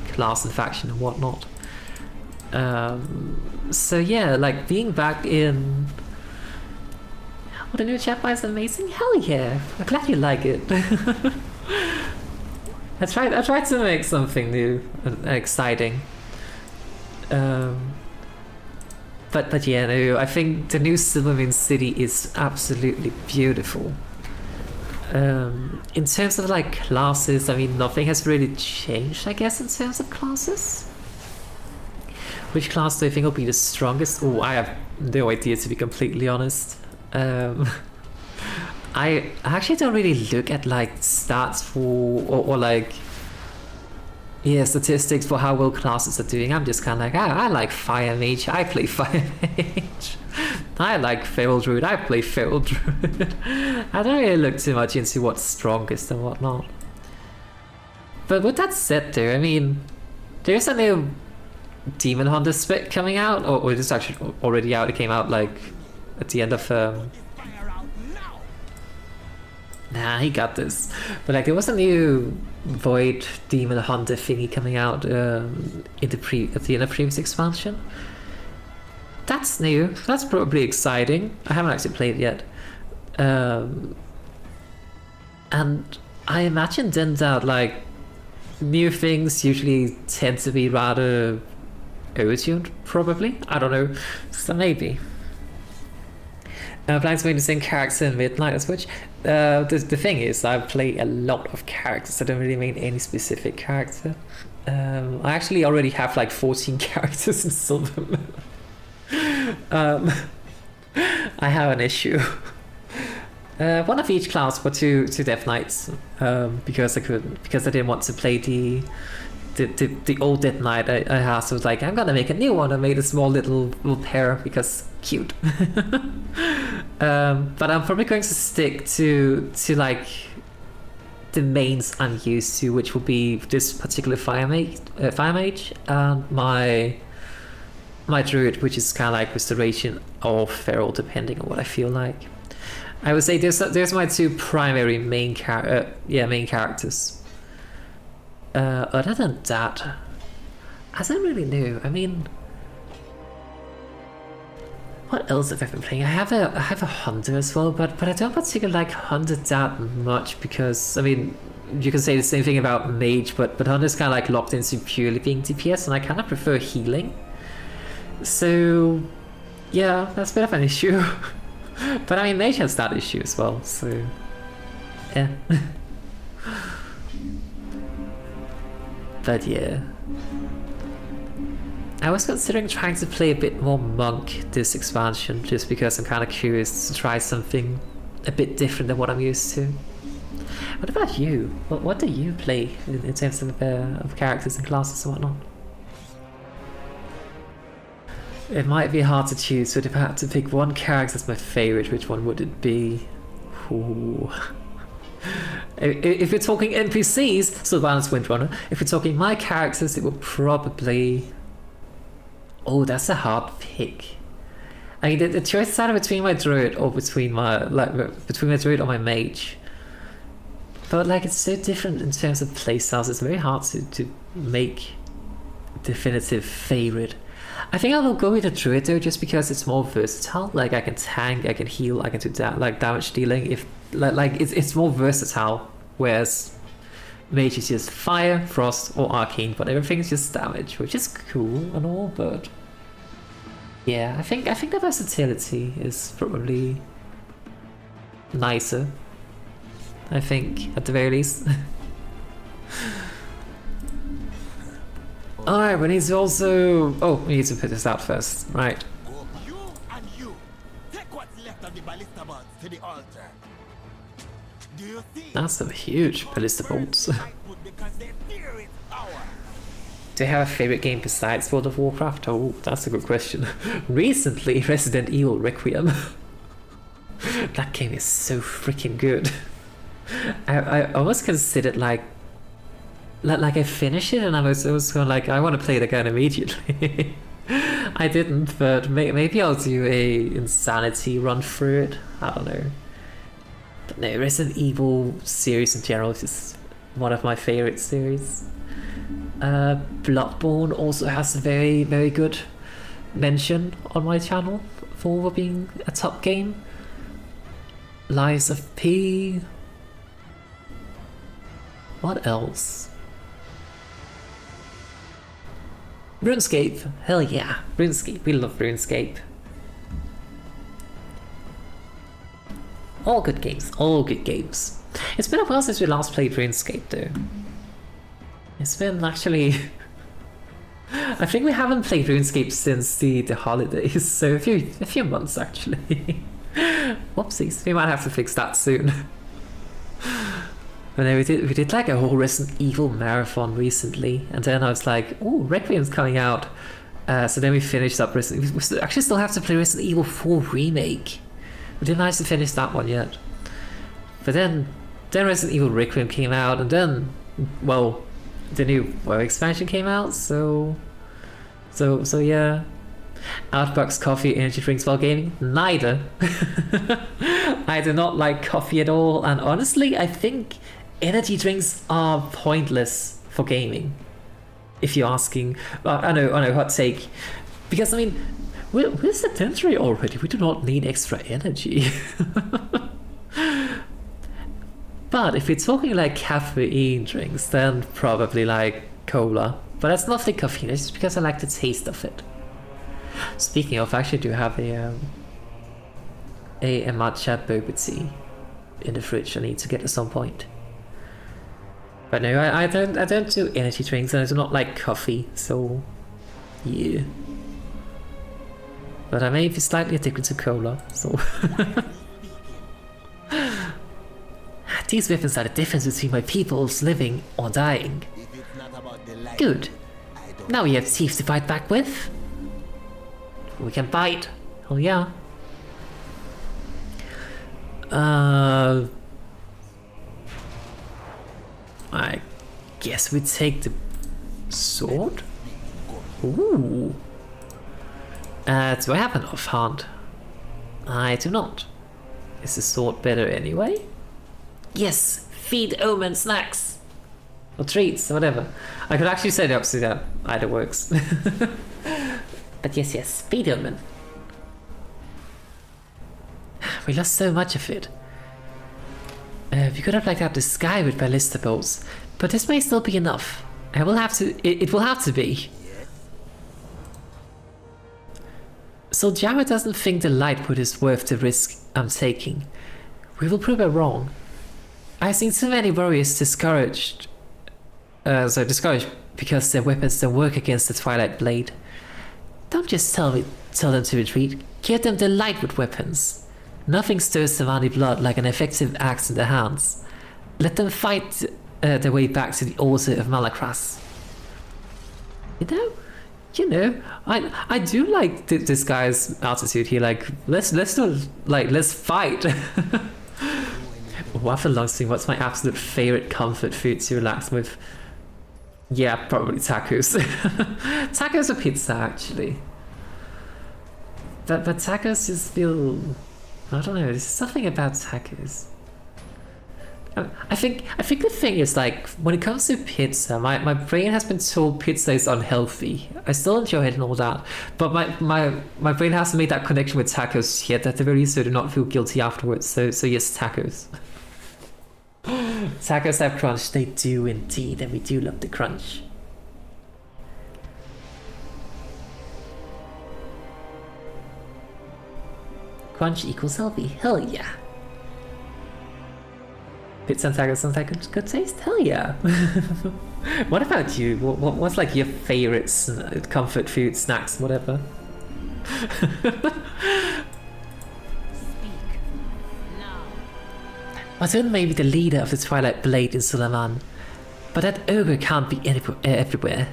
class and faction and whatnot. So yeah, like being back in... What, a new chapter is amazing? Hell yeah! I'm glad you like it. I tried to make something new and exciting. But yeah, no, I think the new Silvermoon City is absolutely beautiful. In terms of like classes, I mean, nothing has really changed, I guess, in terms of classes. Which class do I think will be the strongest? Oh, I have no idea, to be completely honest. I actually don't really look at like stats for or like statistics for how well classes are doing. I'm just kind of like, I like Fire Mage, I play Fire Mage. I like Feral Druid, I play Feral Druid. I don't really look too much into what's strongest and whatnot. But with that said though, I mean, there's a new Demon Hunter spec coming out, or it is actually already out. It came out like at the end of Nah, he got this. But like, there was a new Void Demon Hunter thingy coming out at the end of previous expansion. That's new. That's probably exciting. I haven't actually played it yet. And I imagine then that like new things usually tend to be rather overtuned, probably. I don't know. So maybe. Planning to make the same character in Midnight as Witch. The thing is, I play a lot of characters. I don't really mean any specific character. I actually already have like 14 characters in Silvermoon. I have an issue. One of each class for two Death Knights, because I didn't want to play the old Death Knight. I was like, I'm gonna make a new one. I made a small little pair because cute. But I'm probably going to stick to like the mains I'm used to, which will be this particular fire mage, and my druid, which is kind of like restoration or feral, depending on what I feel like. I would say there's my two primary main characters. Other than that, I don't really know. I mean, what else have I been playing? I have a hunter as well, but I don't particularly like hunter that much because, I mean, you can say the same thing about mage, but hunter's kind of like locked into purely being DPS, and I kind of prefer healing. So yeah, that's a bit of an issue. But I mean, mage has that issue as well, so yeah. But yeah, I was considering trying to play a bit more monk this expansion, just because I'm kind of curious to try something a bit different than what I'm used to. What about you? What do you play in terms of characters and classes and whatnot? It might be hard to choose, but if I had to pick one character as my favorite, which one would it be? Ooh. If we're talking NPCs, Sylvanas Windrunner. If we're talking my characters, it would probably... Oh, that's a hard pick. I mean, the choice is either between my druid or between my druid or my mage. But like, it's so different in terms of playstyles. It's very hard to make definitive favorite. I think I will go with a druid though, just because it's more versatile. Like, I can tank, I can heal, I can do damage dealing. If it's more versatile, whereas mage is just fire, frost, or arcane, but everything is just damage, which is cool and all. But yeah, I think the versatility is probably nicer. I think, at the very least. Alright, we need to also... Oh, we need to put this out first, right. You and you, take what's left of the ballista bolts to the altar. Do you see? That's some huge ballista bolts. Because they fear its power. Do you have a favorite game besides World of Warcraft? Oh, that's a good question. Recently, Resident Evil Requiem. That game is so freaking good. I almost considered like I finished it and I was kind of like, I want to play it again immediately. I didn't, but maybe I'll do a insanity run through it. I don't know. But no, Resident Evil series in general is just one of my favorite series. Bloodborne also has a very, very good mention on my channel for being a top game. Lies of P. What else? RuneScape. Hell yeah, RuneScape. We love RuneScape. All good games. All good games. It's been a while since we last played RuneScape though. It's been actually... I think we haven't played RuneScape since the holidays, so a few months actually. Whoopsies, we might have to fix that soon. But no, we did like a whole Resident Evil marathon recently, and then I was like, oh, Requiem's coming out. So then we finished up Resident Evil. We actually still have to play Resident Evil 4 Remake. We didn't manage to finish that one yet. But then Resident Evil Requiem came out, and then, well, the new WoW expansion came out, so yeah. Outbucks coffee, energy drinks while gaming? Neither. I do not like coffee at all, and honestly, I think energy drinks are pointless for gaming. If you're asking, I know, hot take. Because I mean, we're sedentary already. We do not need extra energy. But if you're talking like caffeine drinks, then probably like cola. But that's not the caffeine. It's just because I like the taste of it. Speaking of, I actually do have a matcha boba tea in the fridge I need to get at some point. But no, I don't do energy drinks, and I do not like coffee, so yeah. But I may be slightly addicted to cola, so these weapons are the difference between my peoples living or dying. Good. Now we have thieves to fight back with. We can bite. Oh yeah. I guess we take the sword? Ooh. Do I have an offhand? I do not. Is the sword better anyway? Yes! Feed Omen snacks! Or treats, or whatever. I could actually say the opposite, that either works. But yes, feed Omen. We lost so much of it. We could have blacked out the sky with ballista bolts, but this may still be enough. It will have to be. So Java doesn't think the Lightwood is worth the risk I'm taking. We will prove her wrong. I've seen so many warriors discouraged because their weapons don't work against the Twilight Blade. Don't just tell them to retreat. Give them the Lightwood weapons. Nothing stirs the Amani blood like an effective axe in their hands. Let them fight their way back to the altar of Malakras. You know, I do like this guy's attitude here. Like, let's fight. After long stream, what's my absolute favorite comfort food to relax with? Yeah, probably tacos. Tacos or pizza, actually. But tacos just feel, I don't know. There's something about tacos. I think the thing is, like, when it comes to pizza, my brain has been told pizza is unhealthy. I still enjoy it and all that, but my brain hasn't made that connection with tacos yet. At the very least, I do not feel guilty afterwards. So yes, tacos. Tacos have crunch. They do indeed, and we do love the crunch. Crunch equals healthy. Hell yeah. Pizza and tacos sounds like good taste? Hell yeah. What about you? What's like your favorites, comfort food, snacks, whatever? Mazun may be the leader of the Twilight Blade in Zul'Aman, but that ogre can't be everywhere.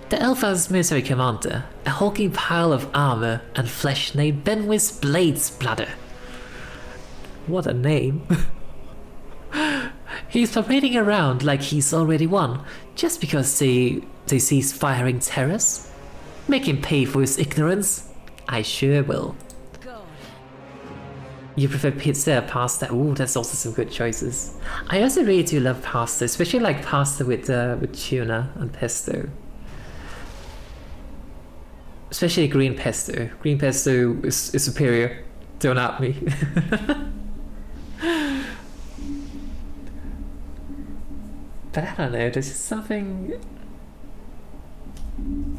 The Elves military commander, a hulking pile of armor and flesh named Benwis Bladesbladder. What a name. He's parading around like he's already won, just because they cease firing terrors. Make him pay for his ignorance. I sure will. You prefer pizza or pasta? Ooh, that's also some good choices. I also really do love pasta, especially like pasta with tuna and pesto. Especially green pesto. Green pesto is superior. Don't at me. But I don't know, there's just something...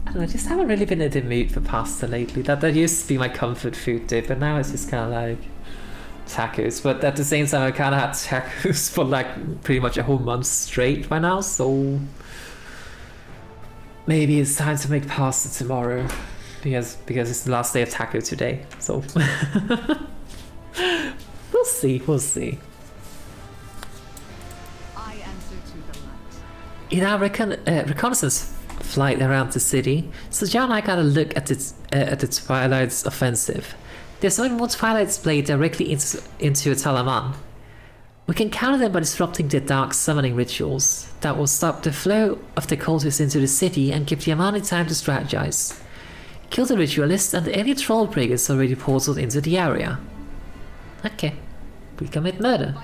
I don't know, I just haven't really been in the mood for pasta lately. That used to be my comfort food dip, but now it's just kind of like tacos. But at the same time, I kind of had tacos for like pretty much a whole month straight by now, so... Maybe it's time to make pasta tomorrow, because it's the last day of taco today, so... We'll see. In our reconnaissance flight around the city, so John and I got a look at the Twilight's offensive. There's only more Twilight's Blade directly into Zul'Aman. We can counter them by disrupting their dark summoning rituals. That will stop the flow of the cultists into the city and give the Amani time to strategize. Kill the ritualist and any troll brigands already portaled into the area. Okay, we commit murder.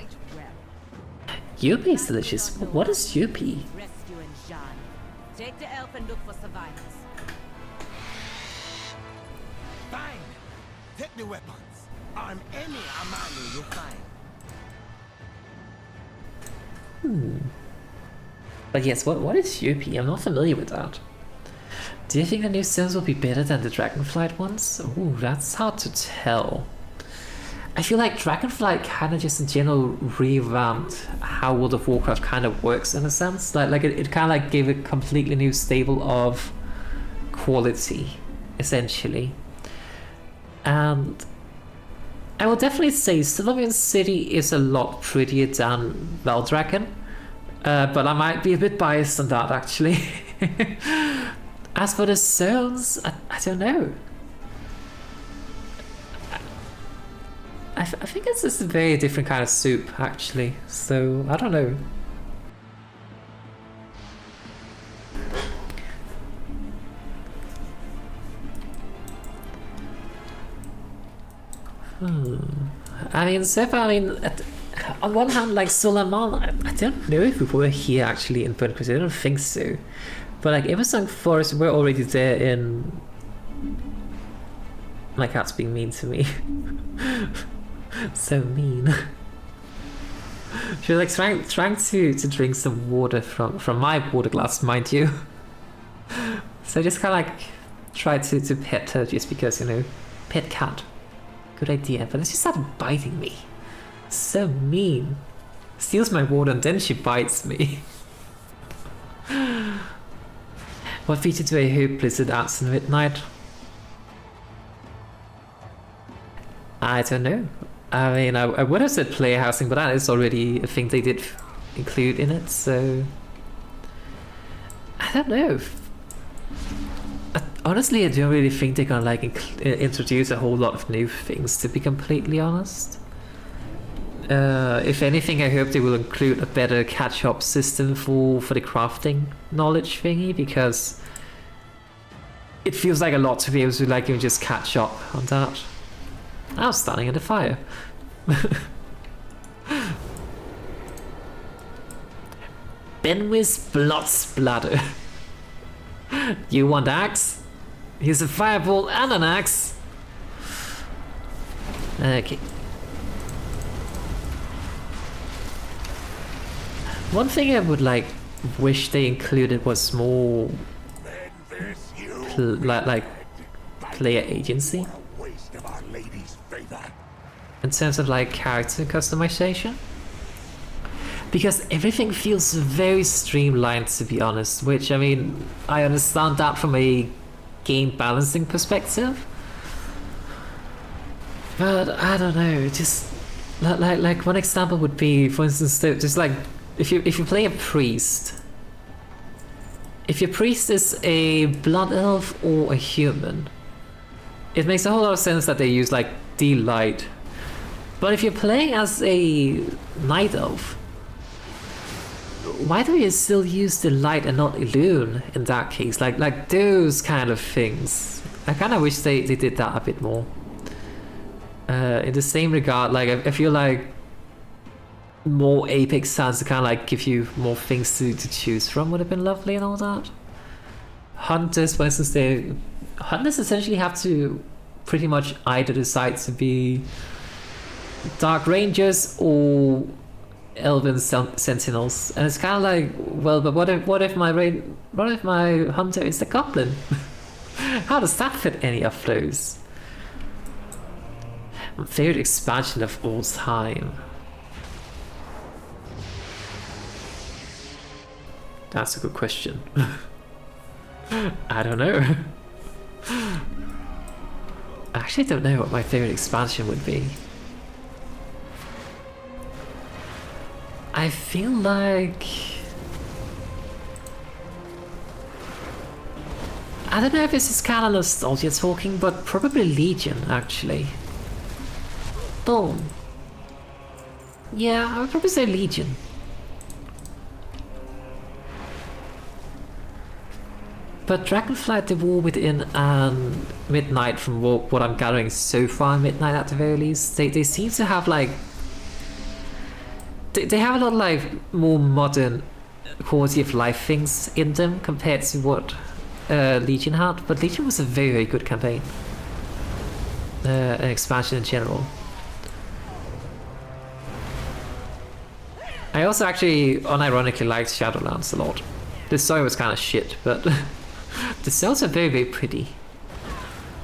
Yuppie is delicious. What is Yuppie? Take the elf and look for survivors. Fine. Take the weapons. Arm any Amani you find. But yes, what is Yuppie? I'm not familiar with that. Do you think the new stones will be better than the Dragonflight ones? Ooh, that's hard to tell. I feel like Dragonflight kind of just in general revamped how World of Warcraft kind of works in a sense. Like it kind of like gave a completely new stable of quality, essentially. And I will definitely say Zul'Aman City is a lot prettier than Valdragon, but I might be a bit biased on that actually. As for the zones, I don't know. I think it's just a very different kind of soup, actually. So, I don't know. I mean, so far, I mean, on one hand, like Zul'Aman, I don't know if we were here actually in Burnt Crusade. I don't think so. But like Eversong Forest, we're already there in. My cat's being mean to me. So mean. She was like trying to drink some water from my water glass, mind you. So I just kind of like tried to pet her just because, you know, pet cat. Good idea. But then she started biting me. So mean. Steals my water and then she bites me. What feature do I hope Blizzard adds in Midnight? I don't know. I mean, I would have said player housing, but that is already a thing they did include in it, so... I don't know. Honestly, I don't really think they're gonna like introduce a whole lot of new things, to be completely honest. If anything, I hope they will include a better catch-up system for the crafting knowledge thingy, because it feels like a lot to be able to like even just catch up on that. I was standing in the fire. Benwis blood splatter. You want axe? Here's a fireball and an axe. Okay. One thing I would like wish they included was more like player agency in terms of like character customization, because everything feels very streamlined, to be honest, which I mean I understand that from a game balancing perspective, but I don't know, just like one example would be, for instance, just like if you play a priest, if your priest is a blood elf or a human, it makes a whole lot of sense that they use like D-Light. But if you're playing as a night elf, why do you still use the light and not Elune in that case? Like those kind of things. I kind of wish they did that a bit more. In the same regard, like I feel like more Apex sounds to kind of like give you more things to choose from would have been lovely and all that. Hunters, for instance, hunters essentially have to pretty much either decide to be Dark Rangers or Elven Sentinels, and it's kind of like, well, but what if my hunter is the goblin? How does that fit any of those? My favorite expansion of all time. That's a good question. I don't know. I actually don't know what my favorite expansion would be. I feel like... I don't know if this is kind of nostalgia talking, but probably Legion, actually. Boom. Yeah, I would probably say Legion. But Dragonflight, the War Within, and Midnight, from what I'm gathering so far, Midnight at the very least, they seem to have like... They have a lot of like more modern quality of life things in them compared to what Legion had, but Legion was a very, very good campaign. An expansion in general. I also actually unironically liked Shadowlands a lot. The story was kind of shit, but the cells are very, very pretty.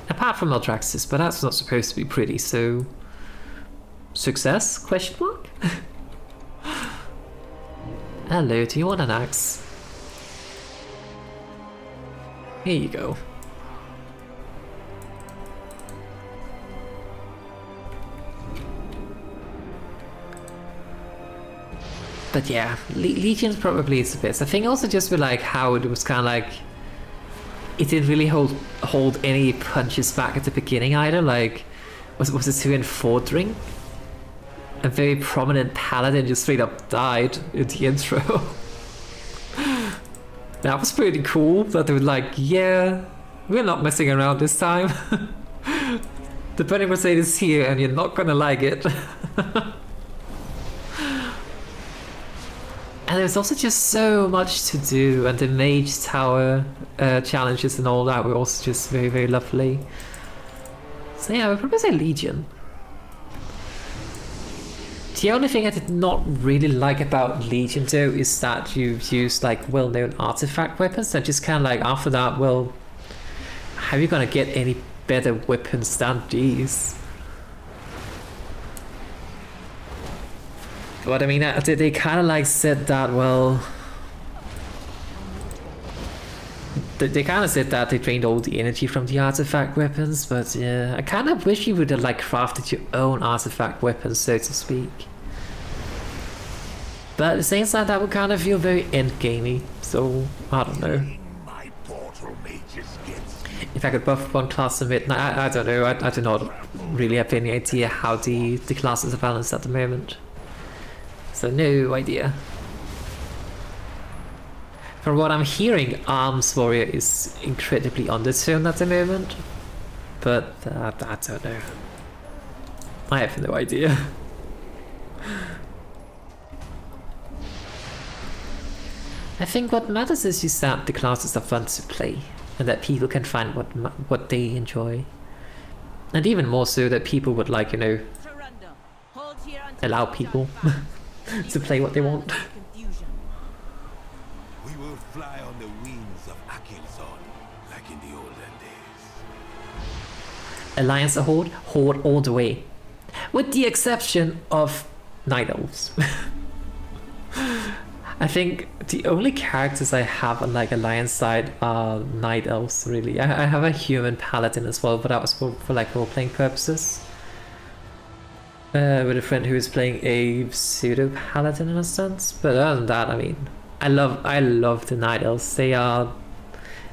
Apart from Eldraxis, but that's not supposed to be pretty, so... Success? Question mark? Hello, do you want an axe? Here you go. But yeah, Legion probably is the best. I think also just with like how it was kind of like... It didn't really hold any punches back at the beginning either, like... Was it 2 and 4 drink? A very prominent paladin just straight up died in the intro. That was pretty cool, that they were like, yeah, we're not messing around this time. The Burning Crusade is here and you're not gonna like it. And there's also just so much to do, and the Mage Tower challenges and all that were also just very, very lovely. So yeah, I would probably say Legion. The only thing I did not really like about Legion though is that you've used like well-known artifact weapons, and just kind of like after that, well, how are you gonna get any better weapons than these? But I mean, they kind of like said that, well, they kind of said that they drained all the energy from the artifact weapons, but yeah, I kind of wish you would have like crafted your own artifact weapons, so to speak. But at the same time, that would kind of feel very endgamey, so I don't know. If I could buff one class of it, I don't know, I do not really have any idea how the classes are balanced at the moment. So no idea. From what I'm hearing, Arms Warrior is incredibly undertoned at the moment, but I don't know. I have no idea. I think what matters is just that the classes are fun to play, and that people can find what they enjoy, and even more so that people would like, you know, allow people to play what they want. We will fly on the wings of Akil'Zon, like in the olden days. Alliance or Horde? Horde all the way. With the exception of Night Elves. I think the only characters I have on like Alliance side are Night Elves, really. I have a human paladin as well, but that was for like role-playing purposes. With a friend who is playing a pseudo paladin in a sense, but other than that, I mean, I love the Night Elves. They're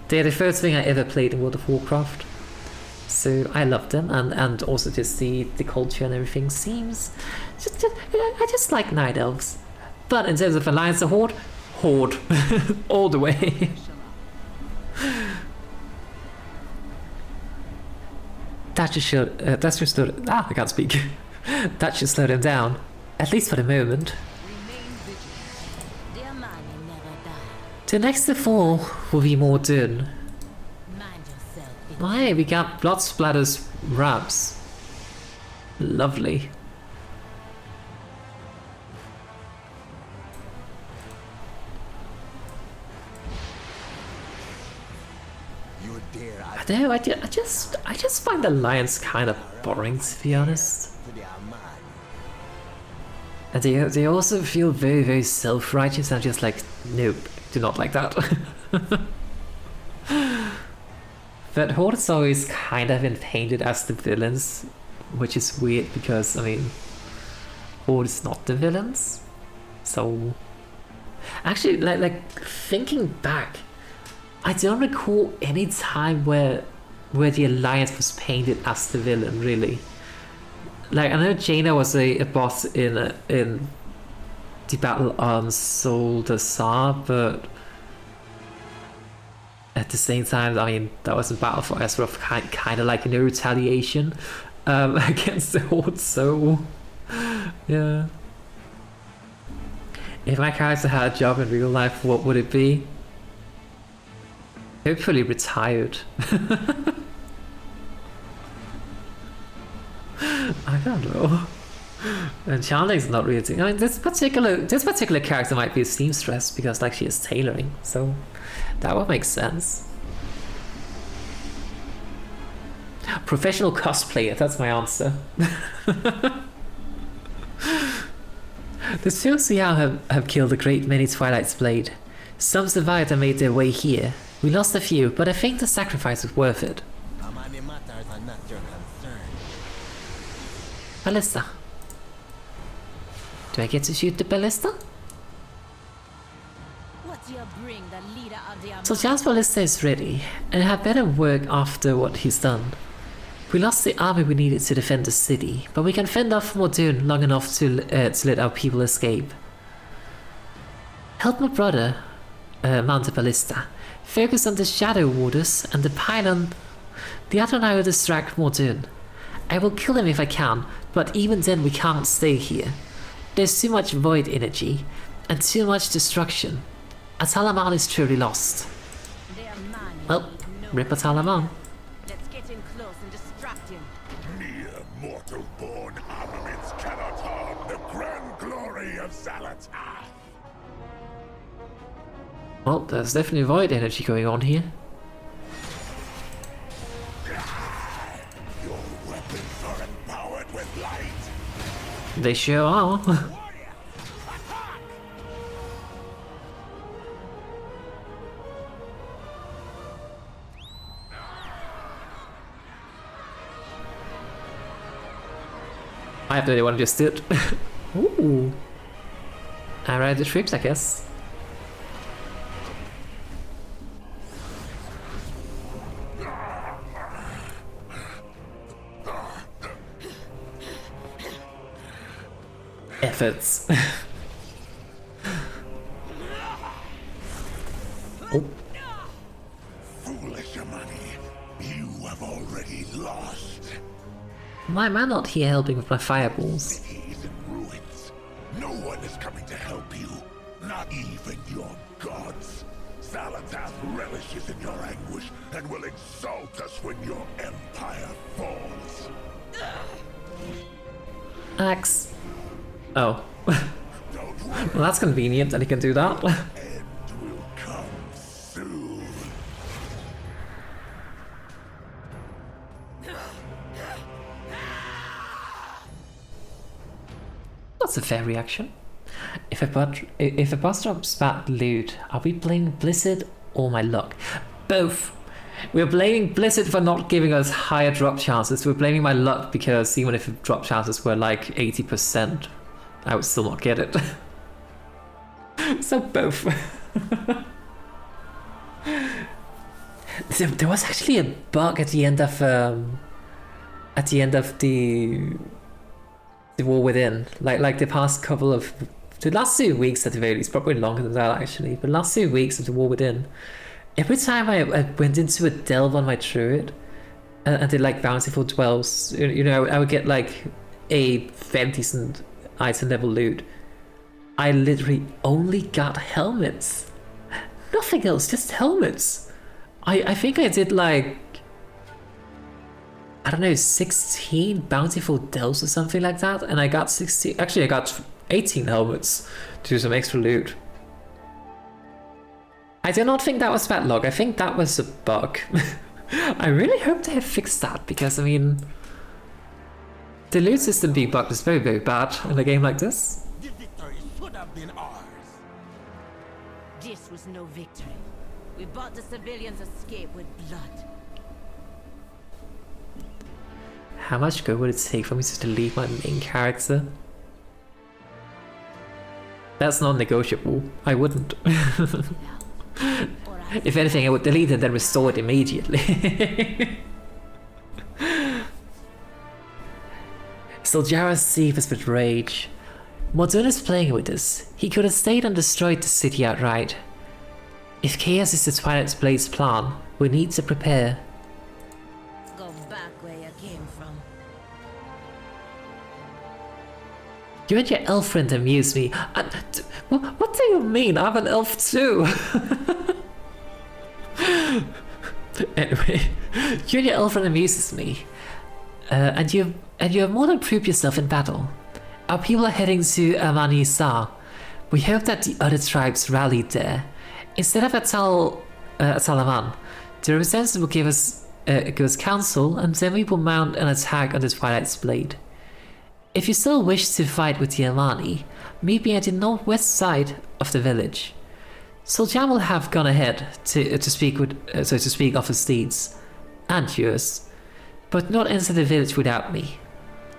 the first thing I ever played in World of Warcraft, so I love them, and also just the culture and everything seems I just like Night Elves. But in terms of Alliance or Horde, Horde all the way. That just should I can't speak. That should slow them down, at least for the moment. The Amani never die. The next to fall will be more done. Mind yourself. Hey, we got blood splatters wraps. Lovely. You dare I don't know, I just find Alliance kind of boring, to be honest. to the Amani. And they also feel very, very self-righteous. I'm just like, nope, do not like that. But Horde is always kind of been painted as the villains, which is weird because, I mean, Horde is not the villains. So, actually, like thinking back, I don't recall any time where the Alliance was painted as the villain, really. Like, I know Jaina was a boss in the battle on Zul'Aman, but at the same time, I mean, that was a battle for Azeroth, kind of like, you know, retaliation against the Horde, so yeah. If my character had a job in real life, what would it be? Hopefully retired. I don't know. And Charling's not really. I mean, this particular character might be a seamstress because like she is tailoring, so that would make sense. Professional cosplayer. That's my answer. The Zul'Aman have killed a great many Twilight's Blade. Some survived and made their way here. We lost a few, but I think the sacrifice was worth it. Amani matters are not your concern. Ballista. Do I get to shoot the ballista? What do you bring, the leader of the Amani? So Jan's ballista is ready, and had better work after what he's done. We lost the army we needed to defend the city, but we can fend off Mordoon long enough to let our people escape. Help my brother mount a ballista. Focus on the Shadow Warders and the pylon. The other one I will distract Mordoon. I will kill him if I can, but even then we can't stay here. There's too much void energy, and too much destruction. Zul'Aman is truly lost. Well, rip Zul'Aman. Let's get in close and distract him. Mere mortal-born armaments cannot harm the grand glory of Zalatath. Well, there's definitely void energy going on here. Your weapons are empowered with light. They sure are. I have no idea what I just did. Ooh. I ride the troops, I guess. Efforts. Oh. Foolish Amani, you have already lost. Why am I not here helping with my fireballs? He is in ruins. No one is coming to help you. Not even your gods. Zalatath relishes in your anguish and will exalt us when your empire falls. Axe. Oh. Don't worry, Well, that's convenient that he can do that. end will come soon. That's a fair reaction. If a boss drops bad loot, are we blaming Blizzard or my luck? Both. We're blaming Blizzard for not giving us higher drop chances. We're blaming my luck because even if the drop chances were like 80%, I would still not get it. So both. There was actually a bug at the end of the War Within, like the past couple of the last 2 weeks at the very least, probably longer than that actually, but last 2 weeks of the War Within, every time I went into a delve on my druid and did like bountiful dwells, you know, I would get like a fairly decent item level loot. I literally only got helmets, nothing else, just helmets. I think I did like, I don't know, 16 bountiful delves or something like that, and I got 16, actually I got 18 helmets to do some extra loot. I do not think that was bad luck, I think that was a bug. I really hope they have fixed that, because I mean, the loot system being bugged is very, very bad in a game like this. The victory should have been ours. This was no victory. We bought the civilians' escape with blood. How much gold would it take for me to delete my main character? That's not negotiable. I wouldn't. If anything, I would delete it and then restore it immediately. Zul'Jara seethes with rage. Modern is playing with us. He could have stayed and destroyed the city outright. If chaos is the Twilight Blade's plan, we need to prepare. Go back where you came from. You and your elf friend amuse me. What do you mean? I'm an elf too. Anyway, you and your elf friend amuses me, and you have more than proved yourself in battle. Our people are heading to Amani. We hope that the other tribes rallied there. Instead of Zul'Aman, the representatives will give us counsel, and then we will mount an attack on the Twilight's Blade. If you still wish to fight with the Amani, meet me at the northwest side of the village. Zul'Jara will have gone ahead to speak of his deeds and yours, but not enter the village without me.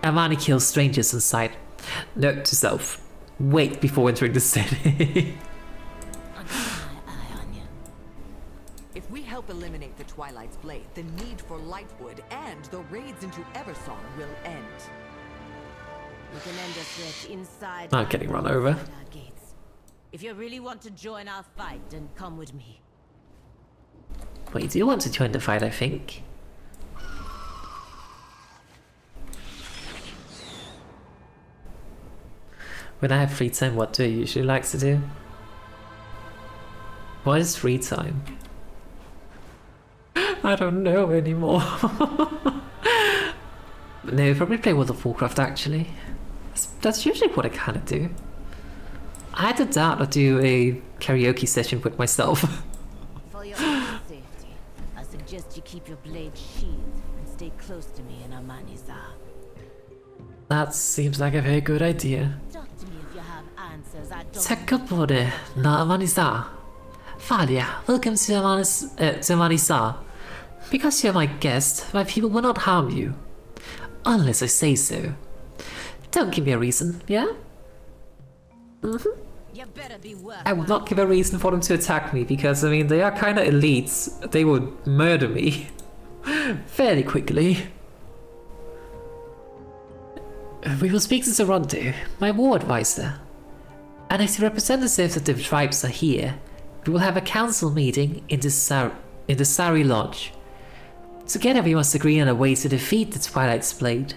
Amani kills strangers in sight. Note to self: wait before entering the city. If we help eliminate the Twilight's Blade, the need for Lightwood and the raids into Eversong will end. We can end us with inside. I'm getting run over. our gates. If you really want to join our fight, then come with me. Well, you do want to join the fight, I think. When I have free time, what do I usually like to do? What is free time? I don't know anymore. No, probably play World of Warcraft actually. That's usually what I kind of do. Either that or do a karaoke session with myself. For your own safety, I suggest you keep your blade sheathed and stay close to me in Amani's. That seems like a very good idea. Talk to me if you have answers I don't. Tacka på det, Namanisa. Falia, welcome to Amanisa. Because you're my guest, my people will not harm you. Unless I say so. Don't give me a reason, yeah? You better be worth. I will not give a reason for them to attack me because, I mean, they are kind of elites. They would murder me fairly quickly. We will speak to Zoronto, my war advisor. And if the representatives of the tribes are here, we will have a council meeting in the Sari Lodge. Together we must agree on a way to defeat the Twilight's Blade.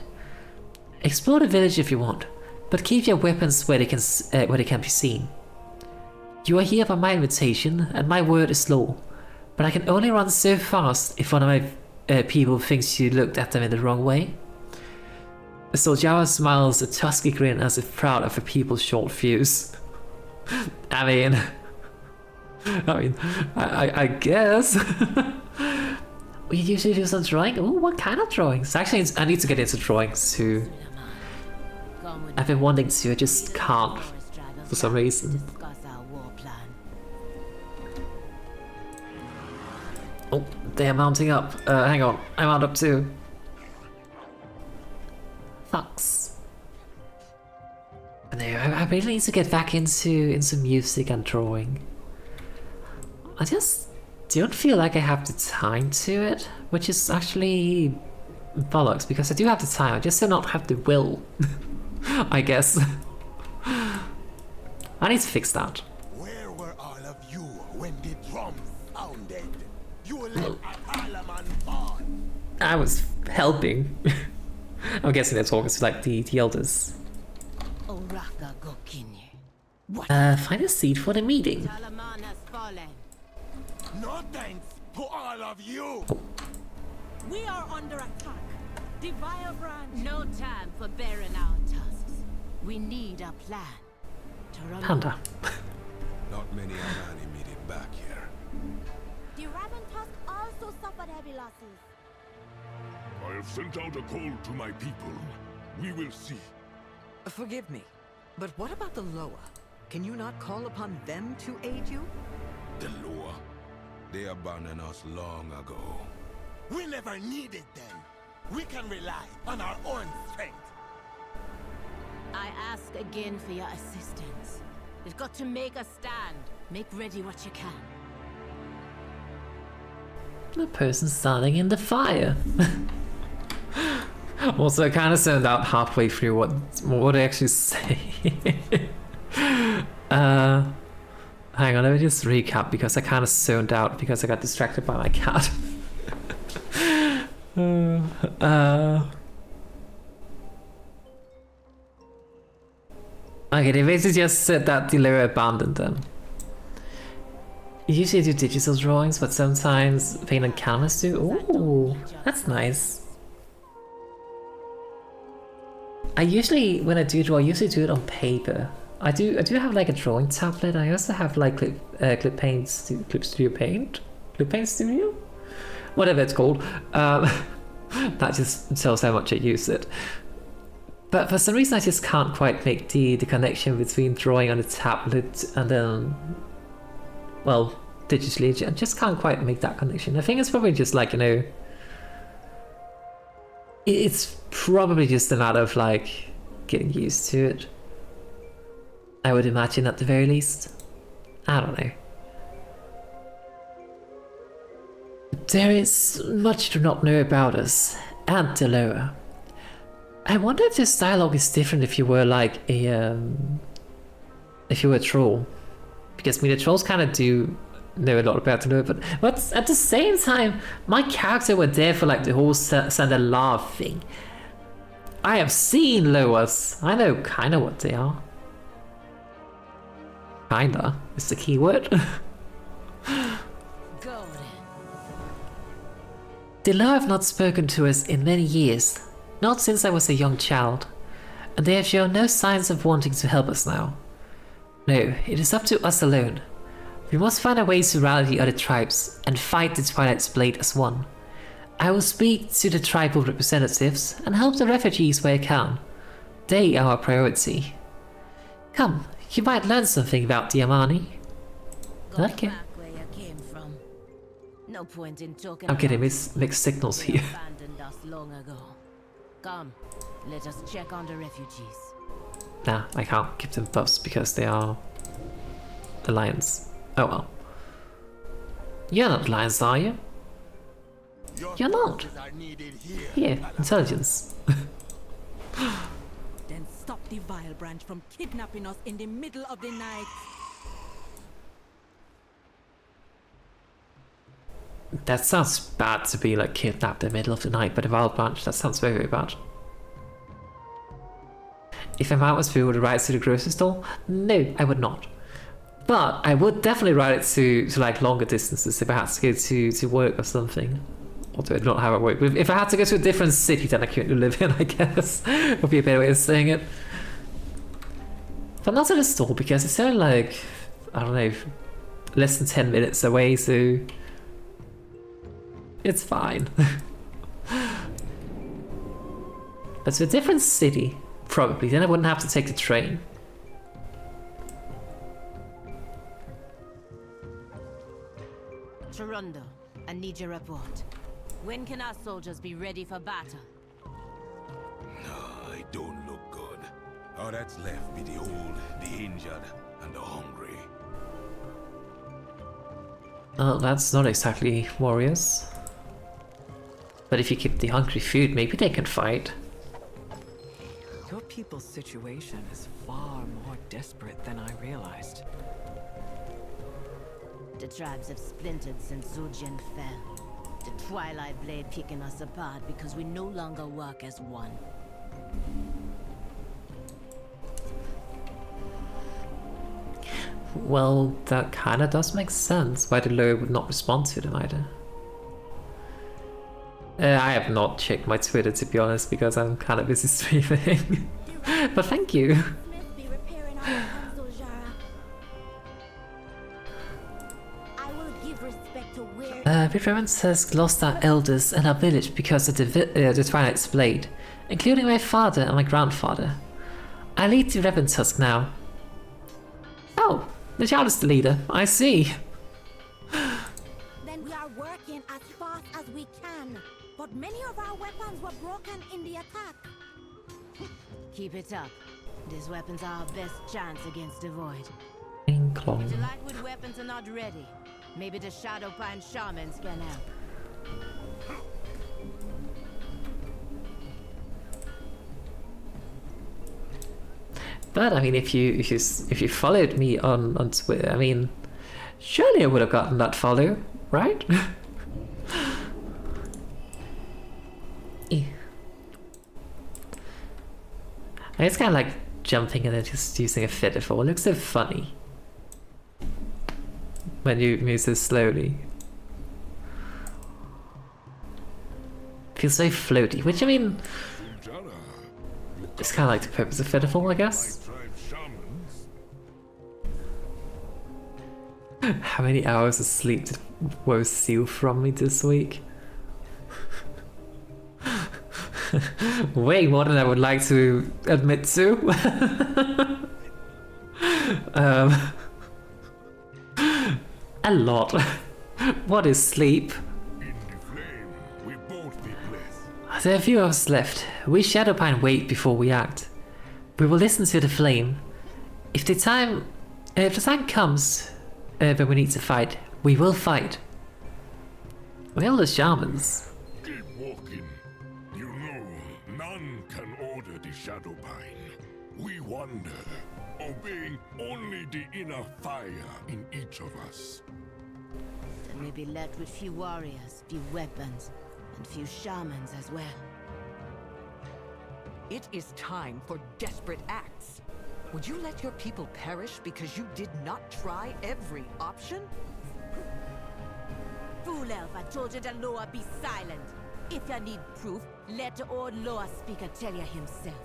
Explore the village if you want, but keep your weapons where they can be seen. You are here by my invitation, and my word is law, but I can only run so fast if one of my people thinks you looked at them in the wrong way. Soljawa smiles a tusky grin as if proud of her people's short fuse. I mean, I guess. We usually do some drawing. Ooh, what kind of drawings? Actually, I need to get into drawings too. I've been wanting to, I just can't for some reason. Oh, they're mounting up. Hang on, I mount up too. Fucks. No, I really need to get back into music and drawing. I just don't feel like I have the time to it, which is actually bollocks because I do have the time, I just do not have the will. I guess. I need to fix that. Where were all of you when the drums sounded? You let Zul'Aman fall. I was helping. I'm guessing they're talking to like the elders. Find a seat for the meeting. Zul'Aman has fallen. No thanks to all of you. We are under attack. The Vile Brand. No time for bearing our tusks. We need a plan. To run Panda. Not many Amani made it back here. The Raven Tusk also suffered heavy losses. I have sent out a call to my people. We will see. Forgive me, but what about the Loa? Can you not call upon them to aid you? The Loa. They abandoned us long ago. We never needed them. We can rely on our own strength. I ask again for your assistance. We've got to make a stand. Make ready what you can. The person standing in the fire. Also, I kind of zoned out halfway through what they actually say. Hang on, let me just recap because I kind of zoned out because I got distracted by my cat. Okay, they basically just said that the Lyra abandoned them. You usually do digital drawings, but sometimes paint on canvas too. Ooh, that's nice. I usually, when I do draw, I usually do it on paper. I do have like a drawing tablet. I also have like Clip Studio Paint, whatever it's called. That just tells how much I use it. But for some reason, I just can't quite make the connection between drawing on a tablet and then, well, digitally. I just can't quite make that connection. I think it's probably just like, you know, it's probably just a matter of like getting used to it. I would imagine at the very least. I don't know. There is much to not know about us and Delora. I wonder if this dialogue is different if you were like a if you were a troll, because I mean the trolls kind of do know a lot about Delora, but at the same time, my character were there for like the whole Sandalar thing. I have seen Loas. I know kind of what they are. Kinda is the key word. Go then. The law have not spoken to us in many years, not since I was a young child, and they have shown no signs of wanting to help us now. No, it is up to us alone. We must find a way to rally the other tribes and fight the Twilight's Blade as one. I will speak to the tribal representatives and help the refugees where I can. They are our priority. Come, you might learn something about the Amani. Go Okay. back where you came from. No point in talking I'm getting about mixed signals they here. abandoned us long ago. Come, let us check on the refugees. Nah, I can't give them buffs because they are the lions. Oh well. You're not lions, are you? You're not. forces are needed here. Here, intelligence. Then stop the vile branch from kidnapping us in the middle of the night. That sounds bad to be like kidnapped in the middle of the night by the wild branch. That sounds very, very bad. If a man was free, would ride to the grocery store? No, I would not. But I would definitely ride it to like longer distances if I had to go to work or something. Although I don't know how it works. If I had to go to a different city than I currently live in, I guess would be a better way of saying it. But not to the store because it's only like, I don't know, less than 10 minutes away, so it's fine. But to a different city, probably, then I wouldn't have to take the train. Toronto, I need your report. When can our soldiers be ready for battle? I don't look good. All that's left be the old, the injured, and the hungry. That's not exactly warriors. But if you keep the hungry food, maybe they can fight. Your people's situation is far more desperate than I realized. The tribes have splintered since Zul'Aman fell. The Twilight Blade picking us apart because we no longer work as one. Well, that kinda does make sense why the lawyer would not respond to them either. I have not checked my Twitter to be honest because I'm kind of busy streaming. But thank you. Smith be repairing our console, Jara. I will give respect to where We parents has lost our elders and our village because of the Twilight's Blade, including my father and my grandfather. I lead the Revan Tusk now. Oh, the child is the leader. I see. then we are working as fast as we can. But many of our weapons were broken in the attack. Keep it up. These weapons are our best chance against the Void. Ding If clong. the Lightwood weapons are not ready, maybe the Shadowpine Shamans can help. But I mean, if you followed me on Twitter, I mean, surely I would have gotten that follow, right? It's kind of like jumping and then just using a featherfall. It looks so funny when you move so slowly. Feels very floaty, which I mean, it's kind of like the purpose of featherfall, I guess. How many hours of sleep did Woe steal from me this week? Way more than I would like to admit to. A lot. What is sleep? In the flame, we both be blessed. There are few of us left. We Shadowpine wait before we act. We will listen to the flame. If the time comes when we need to fight, we will fight. We are the shamans. Keep walking. You know, none can order the Shadowpine. We wander, obeying only the inner fire in each of us. Then we'll be left with few warriors, few weapons, and few shamans as well. It is time for desperate acts. Would you let your people perish because you did not try every option? Fool elf, I told you to Loa be silent. If you need proof, let the old Loa speaker tell you himself.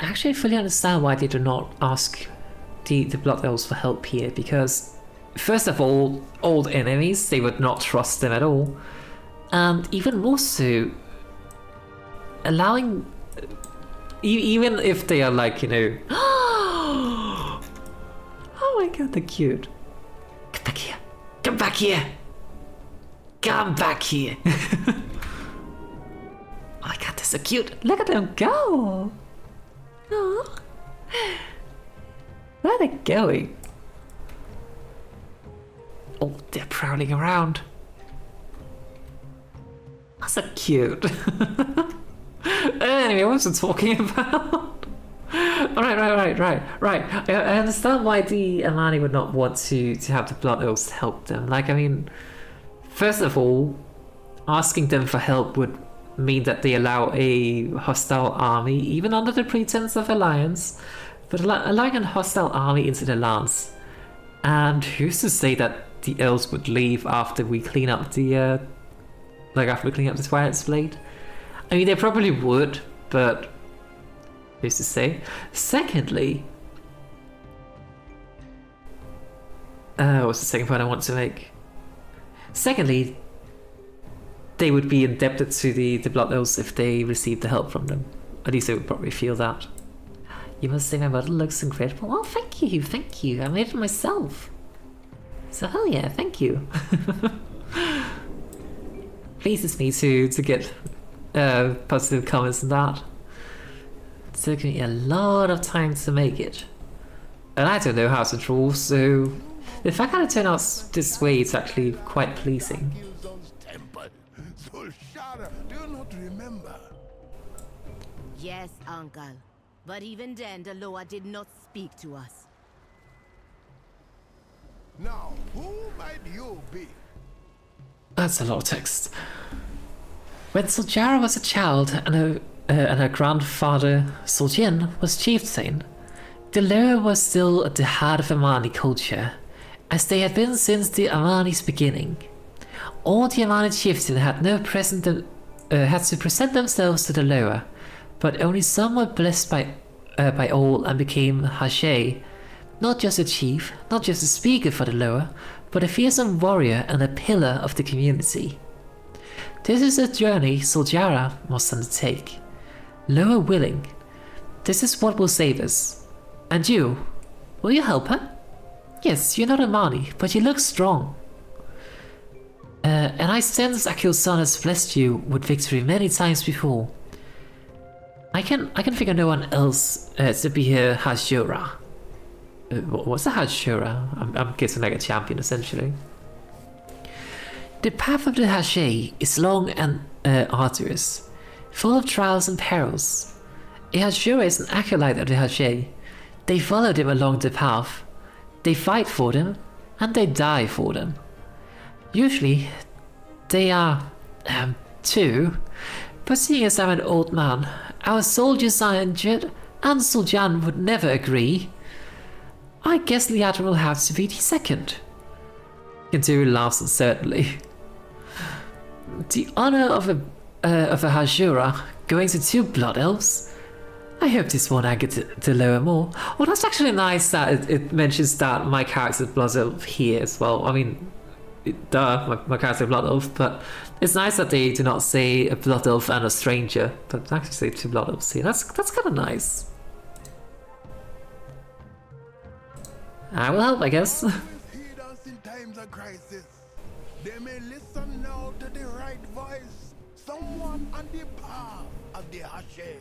I actually fully understand why they do not ask the Blood Elves for help here, because first of all, old enemies, they would not trust them at all. And even more so, allowing... even if they are like, you know... oh my god, they're cute. Come back here. Come back here. Come back here. Oh my god, they're so cute. Look at them go. Aww. Where are they going? Oh, they're prowling around. That's so cute. Anyway, what was I talking about? Right. I understand why the Amani would not want to have the Blood Elves help them. Like, I mean, first of all, asking them for help would mean that they allow a hostile army, even under the pretense of alliance, but allowing a hostile army into the lands. And who's to say that the elves would leave after we clean up the the Twilight's Blade? I mean, they probably would, but who's to say? Secondly, what's the second point I want to make? Secondly, they would be indebted to the Blood Elves if they received the help from them. At least they would probably feel that. You must say my model looks incredible. Oh, thank you. I made it myself. So hell yeah, thank you. Pleases me to get positive comments on that. It took me a lot of time to make it. And I don't know how to draw, so the fact that it turned out this way is actually quite pleasing. Akil'Zon's temple. Zul'Aman, do you not remember? Yes, uncle. But even then, the Loa did not speak to us. Now, who might you be? That's a lot of text. When Zul'Jara was a child and her grandfather Zul'Jin was chieftain, the Loa was still at the heart of Amani culture, as they had been since the Amani's beginning. All the Amani chieftains had to present themselves to the Loa, but only some were blessed by all and became Hashay, not just a chief, not just a speaker for the Loa, but a fearsome warrior and a pillar of the community. This is a journey Zul'Jara must undertake. Loa willing, this is what will save us. And you, will you help her? Yes, you're not Amani, but you look strong. And I sense Akil'Zon has blessed you with victory many times before. I can figure no one else to be here Hashura. What's a Hashura? I'm guessing like a champion, essentially. The path of the Hashay is long and arduous, full of trials and perils. A Hashura is an acolyte of the Hashay. They follow them along the path. They fight for them, and they die for them. Usually, they are, two. But seeing as I'm an old man, our soldiers are injured, and Zul'Jan would never agree. I guess Liadrin will have to be the second. Kinturu laughs uncertainly. The honor of a Hashura going to two Blood Elves? I hope this won't anger to lower more. Well, that's actually nice that it mentions that my character's Blood Elf here as well. I mean, my character's Blood Elf, but it's nice that they do not say a Blood Elf and a stranger, but actually say two Blood Elves here. That's kind of nice. I will help, I guess. Heed us in times of crisis. They may listen now to the right voice. Someone on the path of the Hashay.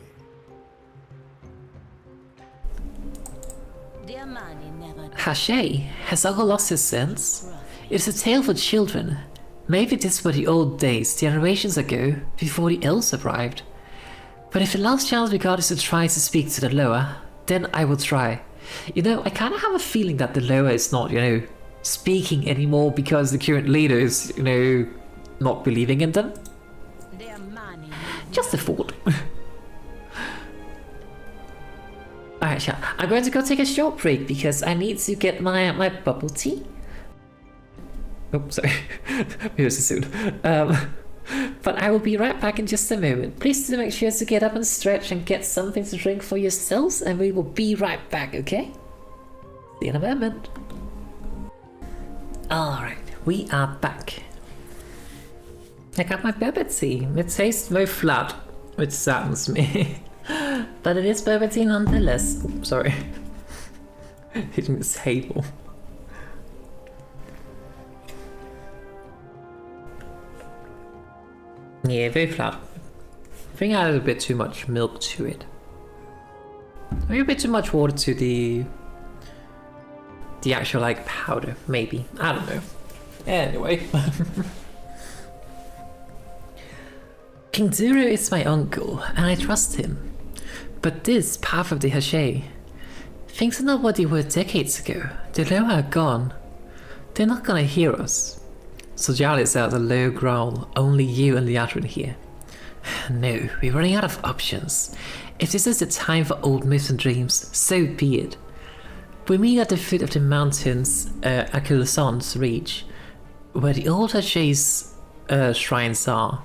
The Amani never... Hashay, has Uncle lost his sense? It's a tale for children. Maybe this were the old days, generations ago, before the elves arrived. But if the last chance we got is to try to speak to the Loa, then I will try. You know, I kind of have a feeling that the Loa is not, speaking anymore because the current leader is, not believing in them. Just a thought. I Alright, I'm going to go take a short break because I need to get my bubble tea. Oh, sorry. Maybe it's too soon. But I will be right back in just a moment. Please do make sure to get up and stretch and get something to drink for yourselves, and we will be right back, okay? See you in a moment. Alright, we are back. I got my boba tea. It tastes very flat, which saddens me. But it is boba tea nonetheless. Oops, sorry. Hitting this table. Yeah, very flat. I think I added a bit too much milk to it. Maybe a bit too much water to the actual like powder, maybe. I don't know. Anyway. King Zuru is my uncle, and I trust him. But this path of the Hache, things are not what they were decades ago. The Loa are gone. They're not gonna hear us. So Jarl out a low growl, only you and Liadrin here. No, we're running out of options. If this is the time for old myths and dreams, so be it. We meet at the foot of the mountains, Akil'Zon's reach, where the old Hache's shrines are.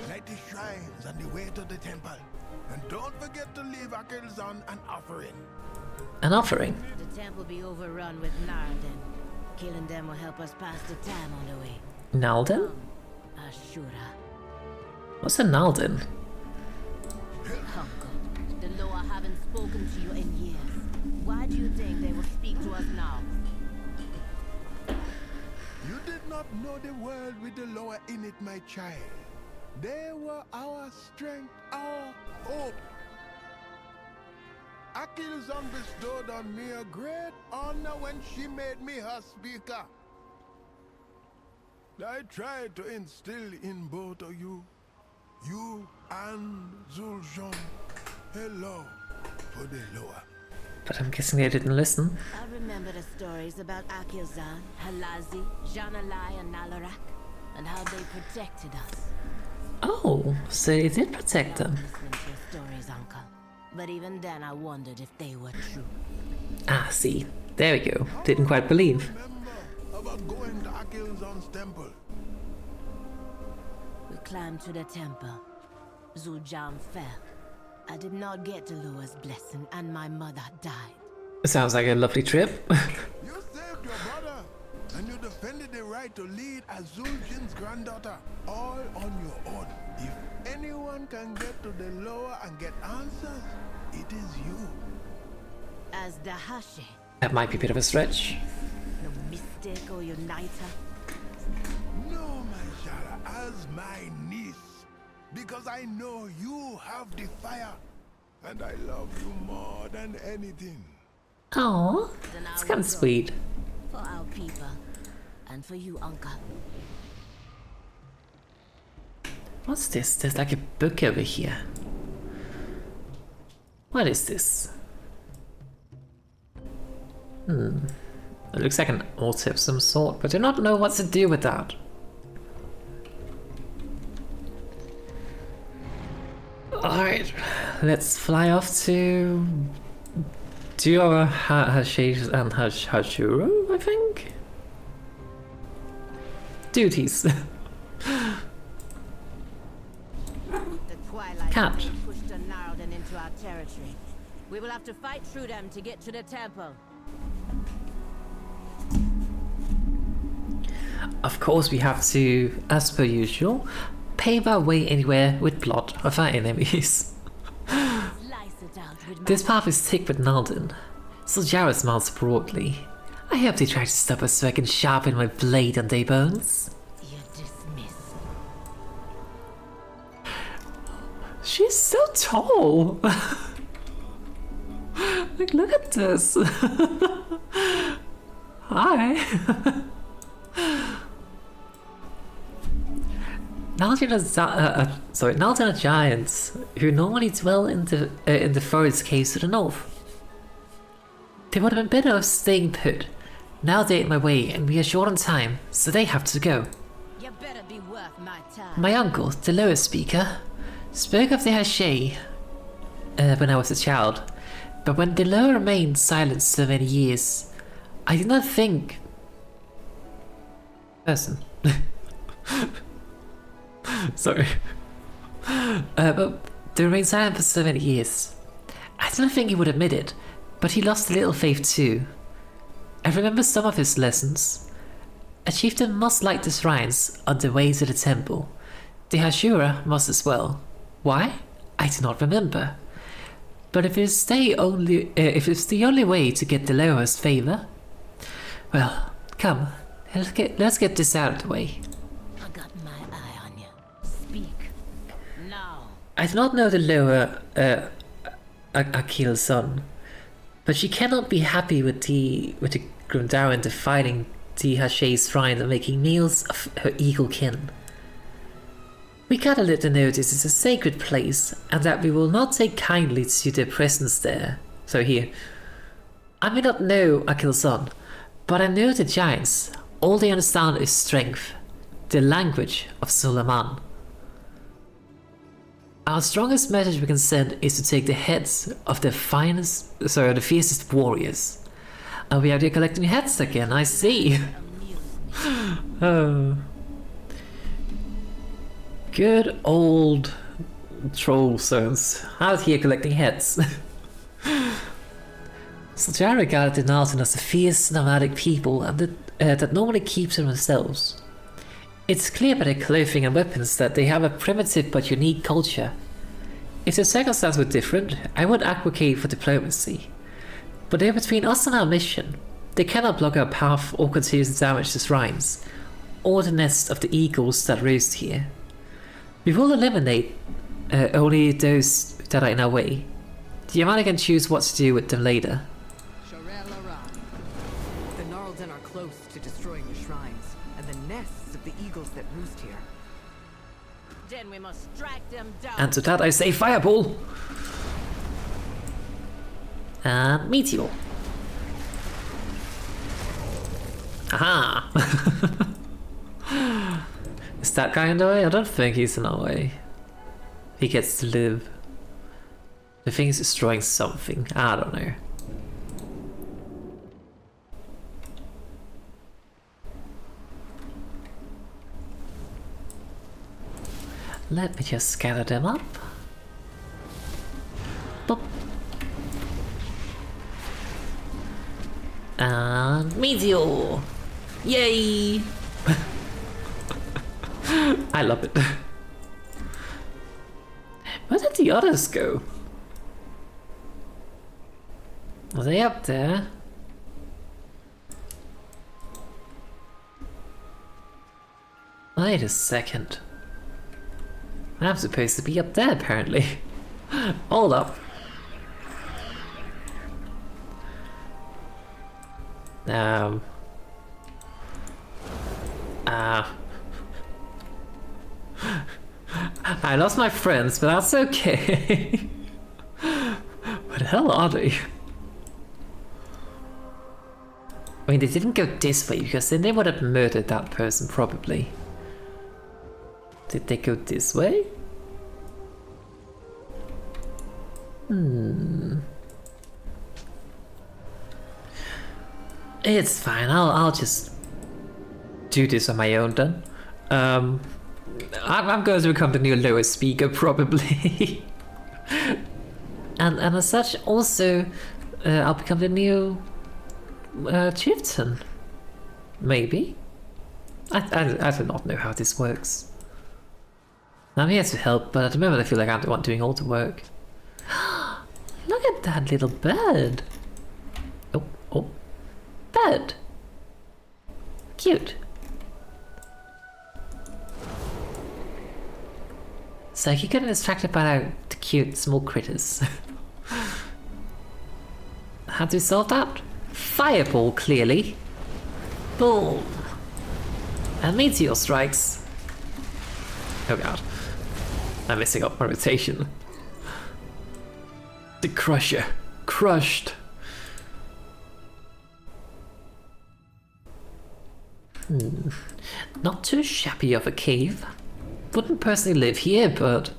Light the shrines on the way to the temple. And don't forget to leave Akil'Zon an offering. An offering? The temple be overrun with narrated. Killing them will help us pass the time on the way. Nalden? Ashura. What's a Nalden? Uncle, the Loa haven't spoken to you in years. Why do you think they will speak to us now? You did not know the world with the Loa in it, my child. They were our strength, our hope. Akil'Zon bestowed on me a great honor when she made me her speaker. I tried to instill in both of you and Zul'Aman, a love for the Loa. But I'm guessing they didn't listen. I remember the stories about Akil'Zon, Halazzi, Janalai, and Nalorakk, and how they protected us. Oh, so they did protect them. Listening to your stories, Uncle. But even then, I wondered if they were true. Ah, see. There we go. Didn't quite believe. Remember about going to Akil'Zon's temple? We climbed to the temple. Zul'Aman fell. I did not get the Loa's blessing, and my mother died. Sounds like a lovely trip. You saved your brother, and you defended the right to lead as Zul'Jan's granddaughter, all on your own. If anyone can get to the Loa and get answers, it is you. As the Hache, That might be a bit of a stretch. no mystic or uniter. No, my Shara, as my niece, because I know you have the fire, and I love you more than anything. Aww, Then it's I kind will of go. sweet. For our people, and for you, Uncle. What's this? There's like a book over here. What is this? It looks like an altar of some sort, but I do not know what to do with that. Alright, let's fly off to our Hashish and Hashuru, I think? Duties. The Twilight Cat. Blade pushed a Narden into our territory. We will have to fight through them to get to the temple. Of course, we have to, as per usual, pave our way anywhere with blood of our enemies. Slice it out with my This path is thick with Nalden, so Jarrah smiles broadly. I hope they try to stop us so I can sharpen my blade on their bones. You dismiss. She's so tall! Like, look at this! Hi! Nalden are giants who normally dwell in the forest caves to the north. They would have been better off staying put. Now they're in my way and we are short on time, so they have to go. You better be worth my time. My uncle, the lower speaker, spoke of the Hache when I was a child. But when the law remained silent so many years, I did not think... Person. Sorry. But they remained silent for so many years. I did not think he would admit it, but he lost a little faith too. I remember some of his lessons. A chieftain must light the shrines on the way to the temple. The Hashira must as well. Why? I do not remember. But if it's the only way to get the Loa's favor, well, come, let's get this out of the way. I got my eye on you. Speak now. I do not know the Loa Akil'Zon, but she cannot be happy with the Grundarin defiling the Hashe's shrine and making meals of her eagle kin. We gotta let her know this is a sacred place and that we will not take kindly to their presence there. So here, I may not know Akil'Zon, but I know the giants. All they understand is strength, the language of Zul'Aman. Our strongest message we can send is to take the heads of the fiercest warriors. And we are there collecting heads again, I see. Oh. Good old troll sons out here collecting heads. Soldier regarded the Nalton as a fierce nomadic people and that normally keeps to themselves. It's clear by their clothing and weapons that they have a primitive but unique culture. If the circumstances were different, I would advocate for diplomacy. But they're between us and our mission. They cannot block our path or continue to damage the shrines, or the nest of the eagles that roost here. We will eliminate only those that are in our way. The Amani can choose what to do with them later. The Gnarlden are close to destroying the shrines and the nests of the eagles that roost here. Then we must strike them down. And to that I say fireball! And meteor. Aha! Is that guy in the way? I don't think he's in our way. He gets to live. The thing is destroying something. I don't know. Let me just scatter them up. Boop. And meteor! Yay! I love it. Where did the others go? Are they up there? Wait a second. I'm supposed to be up there apparently. Hold up. I lost my friends, but that's okay. Where the hell are they? I mean, they didn't go this way because then they would have murdered that person probably. Did they go this way? It's fine. I'll just do this on my own then. I'm going to become the new lowest speaker probably. and as such also I'll become the new chieftain. Maybe. I do not know how this works. I'm here to help, but at the moment I feel like I'm the one doing all the work. Look at that little bird. Oh. Bird. Cute. So you get distracted by the cute small critters. How do we solve that? Fireball, clearly. Boom. And meteor strikes. Oh god. I'm messing up my rotation. The Crusher. Crushed. Not too shabby of a cave. Wouldn't personally live here, but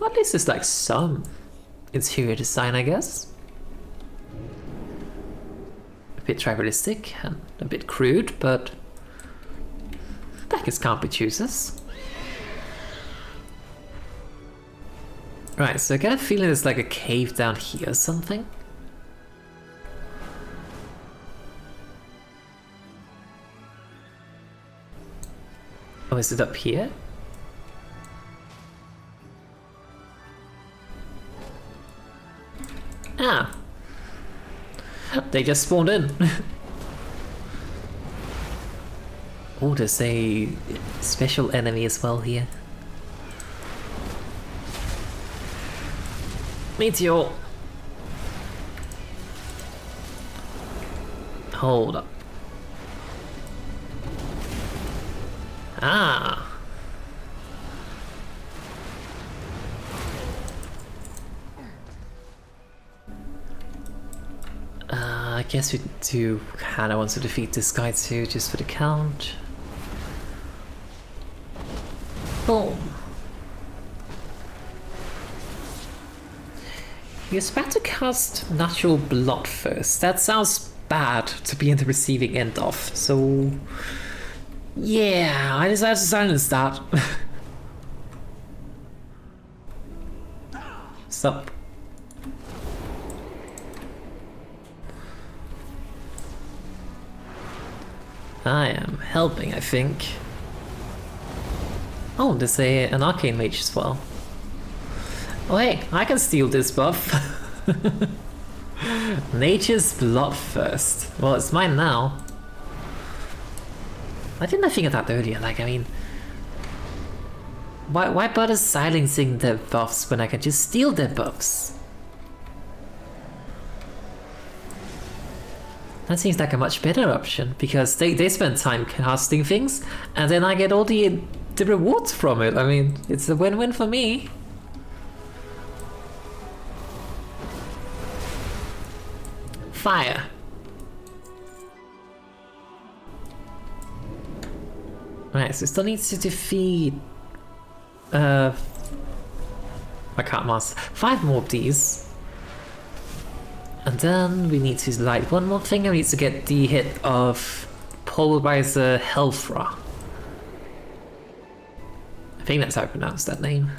at least there's like some interior design, I guess. A bit tribalistic and a bit crude, but beggars can't be choosers. Right, so I get a feeling there's like a cave down here or something. Oh, is it up here? Ah! They just spawned in. Oh, there's a special enemy as well here. Meteor! Hold up. Ah! I guess we do kinda want to defeat this guy too, just for the count. Boom! You're about to cast Natural Blood first. That sounds bad to be in the receiving end of, so... yeah, I decided to silence that. Stop. I am helping, I think. Oh, there's an arcane mage as well. Oh hey, I can steal this buff. Nature's Bloodthirst. Well, it's mine now. Why didn't I think of that earlier? Like, I mean... Why bother silencing their buffs when I can just steal their buffs? That seems like a much better option, because they spend time casting things, and then I get all the rewards from it. I mean, it's a win-win for me. Fire. Right, so still needs to defeat... I can't master 5 more of these. And then we need to light one more thing, and we need to get the hit of Pulverizer Helfra. I think that's how I pronounce that name.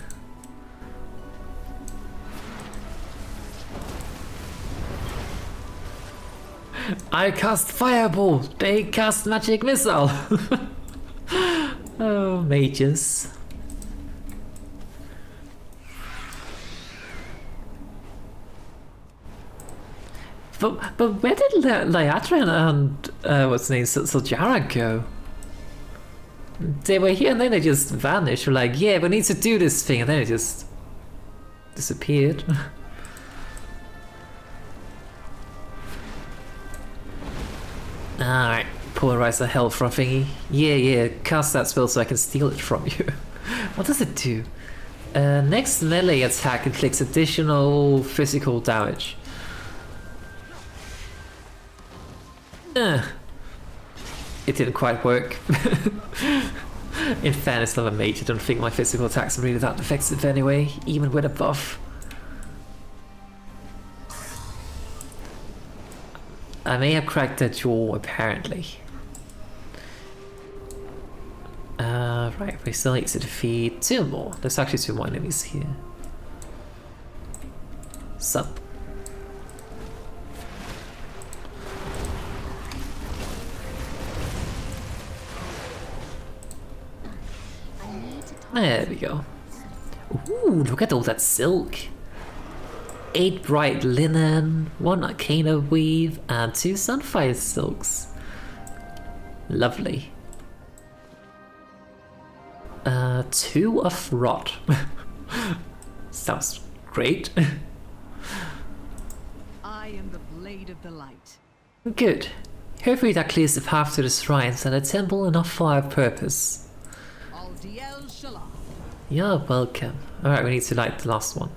I cast Fireball! They cast Magic Missile! Oh, mages. But where did Liadrin and what's his name, Zul'Aman go? They were here and then they just vanished. We're like, yeah, we need to do this thing, and then it just disappeared. Alright, polarize the hell from thingy. Yeah, cast that spell so I can steal it from you. What does it do? Next melee attack inflicts additional physical damage. It didn't quite work. In fairness, I'm a mage. I don't think my physical attacks are really that effective anyway, even with a buff. I may have cracked a jaw, apparently. Right, we still need to defeat 2 more. There's actually 2 more enemies here. Sup? There we go. Ooh, look at all that silk. 8 bright linen, 1 arcana weave, and 2 sunfire silks. Lovely. 2 of rot. Sounds great. I am the blade of the light. Good. Hopefully that clears the path to the shrines and a temple enough for our purpose. You're welcome. Alright, we need to light the last one.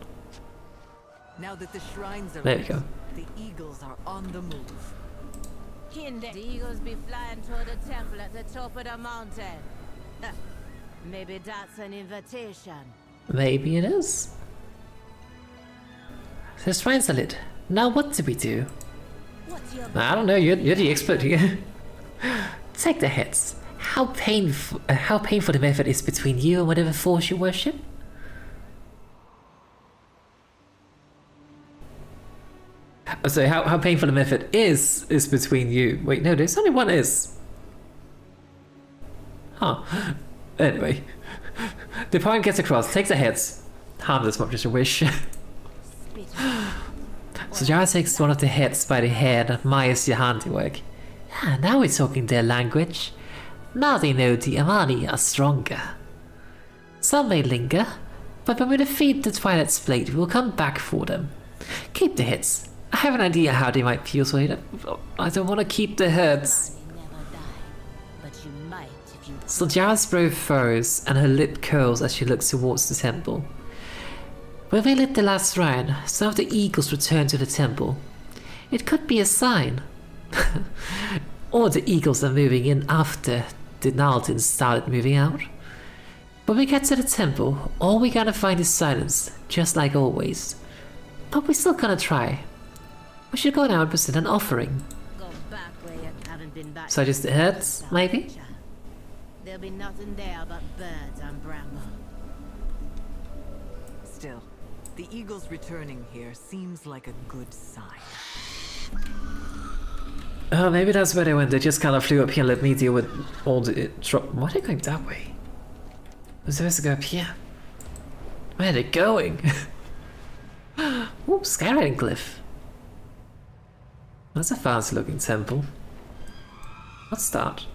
Now that the shrines are there we go. The eagles are on the move. The eagles be flying toward the temple at the top of the mountain. Maybe that's an invitation. Maybe it is. The shrine's are lit. Now what do we do? What's your I don't know, you're the expert here. Take the heads. How painful the method is between you and whatever force you worship? Oh, so how painful the method is between you. Wait, no, there's only one is. Huh. Anyway. The point gets across. Take the heads. Harm as much as you wish. So Jara takes one of the heads by the head and admires your handiwork. Yeah, now we're talking their language. Now they know the Amani are stronger. Some may linger, but when we defeat the Twilight's Blade, we will come back for them. Keep the heads. I have an idea how they might feel, so I don't want to keep the heads. So Jara's brow furrows and her lip curls as she looks towards the temple. When we lit the last shrine, some of the eagles returned to the temple. It could be a sign. Or the eagles are moving in after the Naldins started moving out. When we get to the temple, all we gotta find is silence, just like always. But we're still gonna try. We should go now and present an offering. Go back where you haven't been back. So just the heads, maybe? There'll be nothing there but birds and bramble. Still, the eagles returning here seems like a good sign. Oh, maybe that's where they went. They just kind of flew up here and let me deal with all the drop. Why are they going that way? We're supposed to go up here. Where are they going? Ooh, skywriting glyph. That's a fancy looking temple. What's that?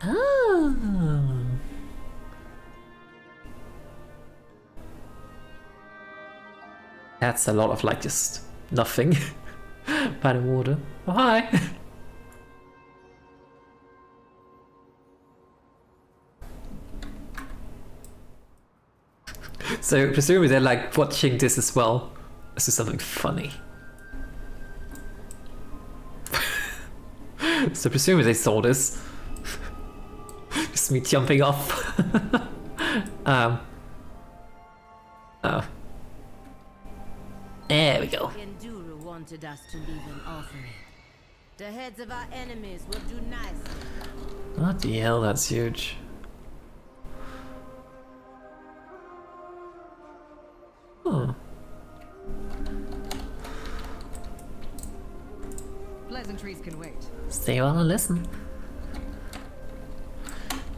Ah. That's a lot of like just nothing by the water. Oh, hi. So presumably they're like watching this as well. This is something funny. So presumably they saw this. Just me jumping off. Oh. There we go. Enduru wanted us to leave an offering. The heads of our enemies will do nicely. What the hell, that's huge. Oh. Pleasantries can wait. Stay on and listen.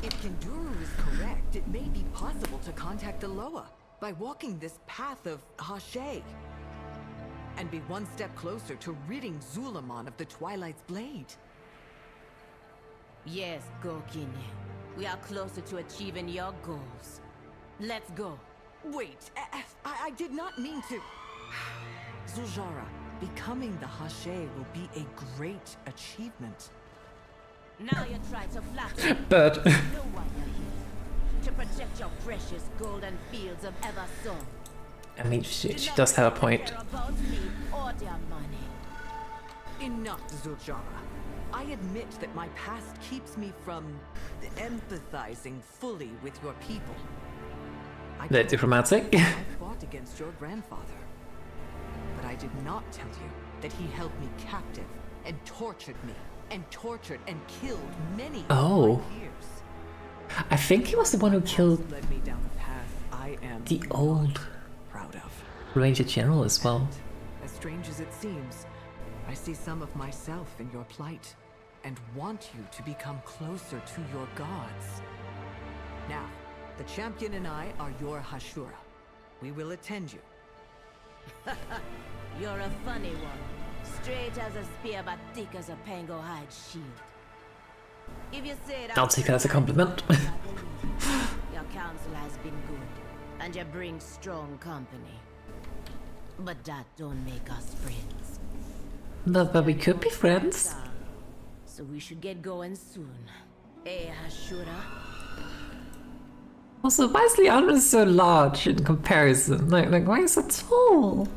If Kenduru is correct, it may be possible to contact Aloha by walking this path of Hashay. And be one step closer to ridding Zul'Aman of the Twilight's Blade. Yes, Gokine. We are closer to achieving your goals. Let's go. Wait, I did not mean to... Zul'Jara, becoming the Hashay will be a great achievement. Now you try to flatter. But No one you're here. To protect your precious golden fields of Eversong. I mean, she does have a point. Enough, Zul'Jara. I admit that my past keeps me from empathizing fully with your people. They're diplomatic. I fought against your grandfather. But I did not tell you that he held me captive and tortured me and tortured and killed many Oh. of my peers. I think he was the one who killed Led me down a path I am the old proud of. Ranger General as well. As strange as it seems, I see some of myself in your plight and want you to become closer to your gods. Now, the champion and I are your Hashura. We will attend you. You're a funny one. Straight as a spear but thick as a pango hide shield. If you say it, I'll take that as a compliment. Your counsel has been good, and you bring strong company. But that don't make us friends. But we could be friends. So we should get going soon. Eh, Hashura? Also, why is Leandra so large in comparison? Like why is it tall?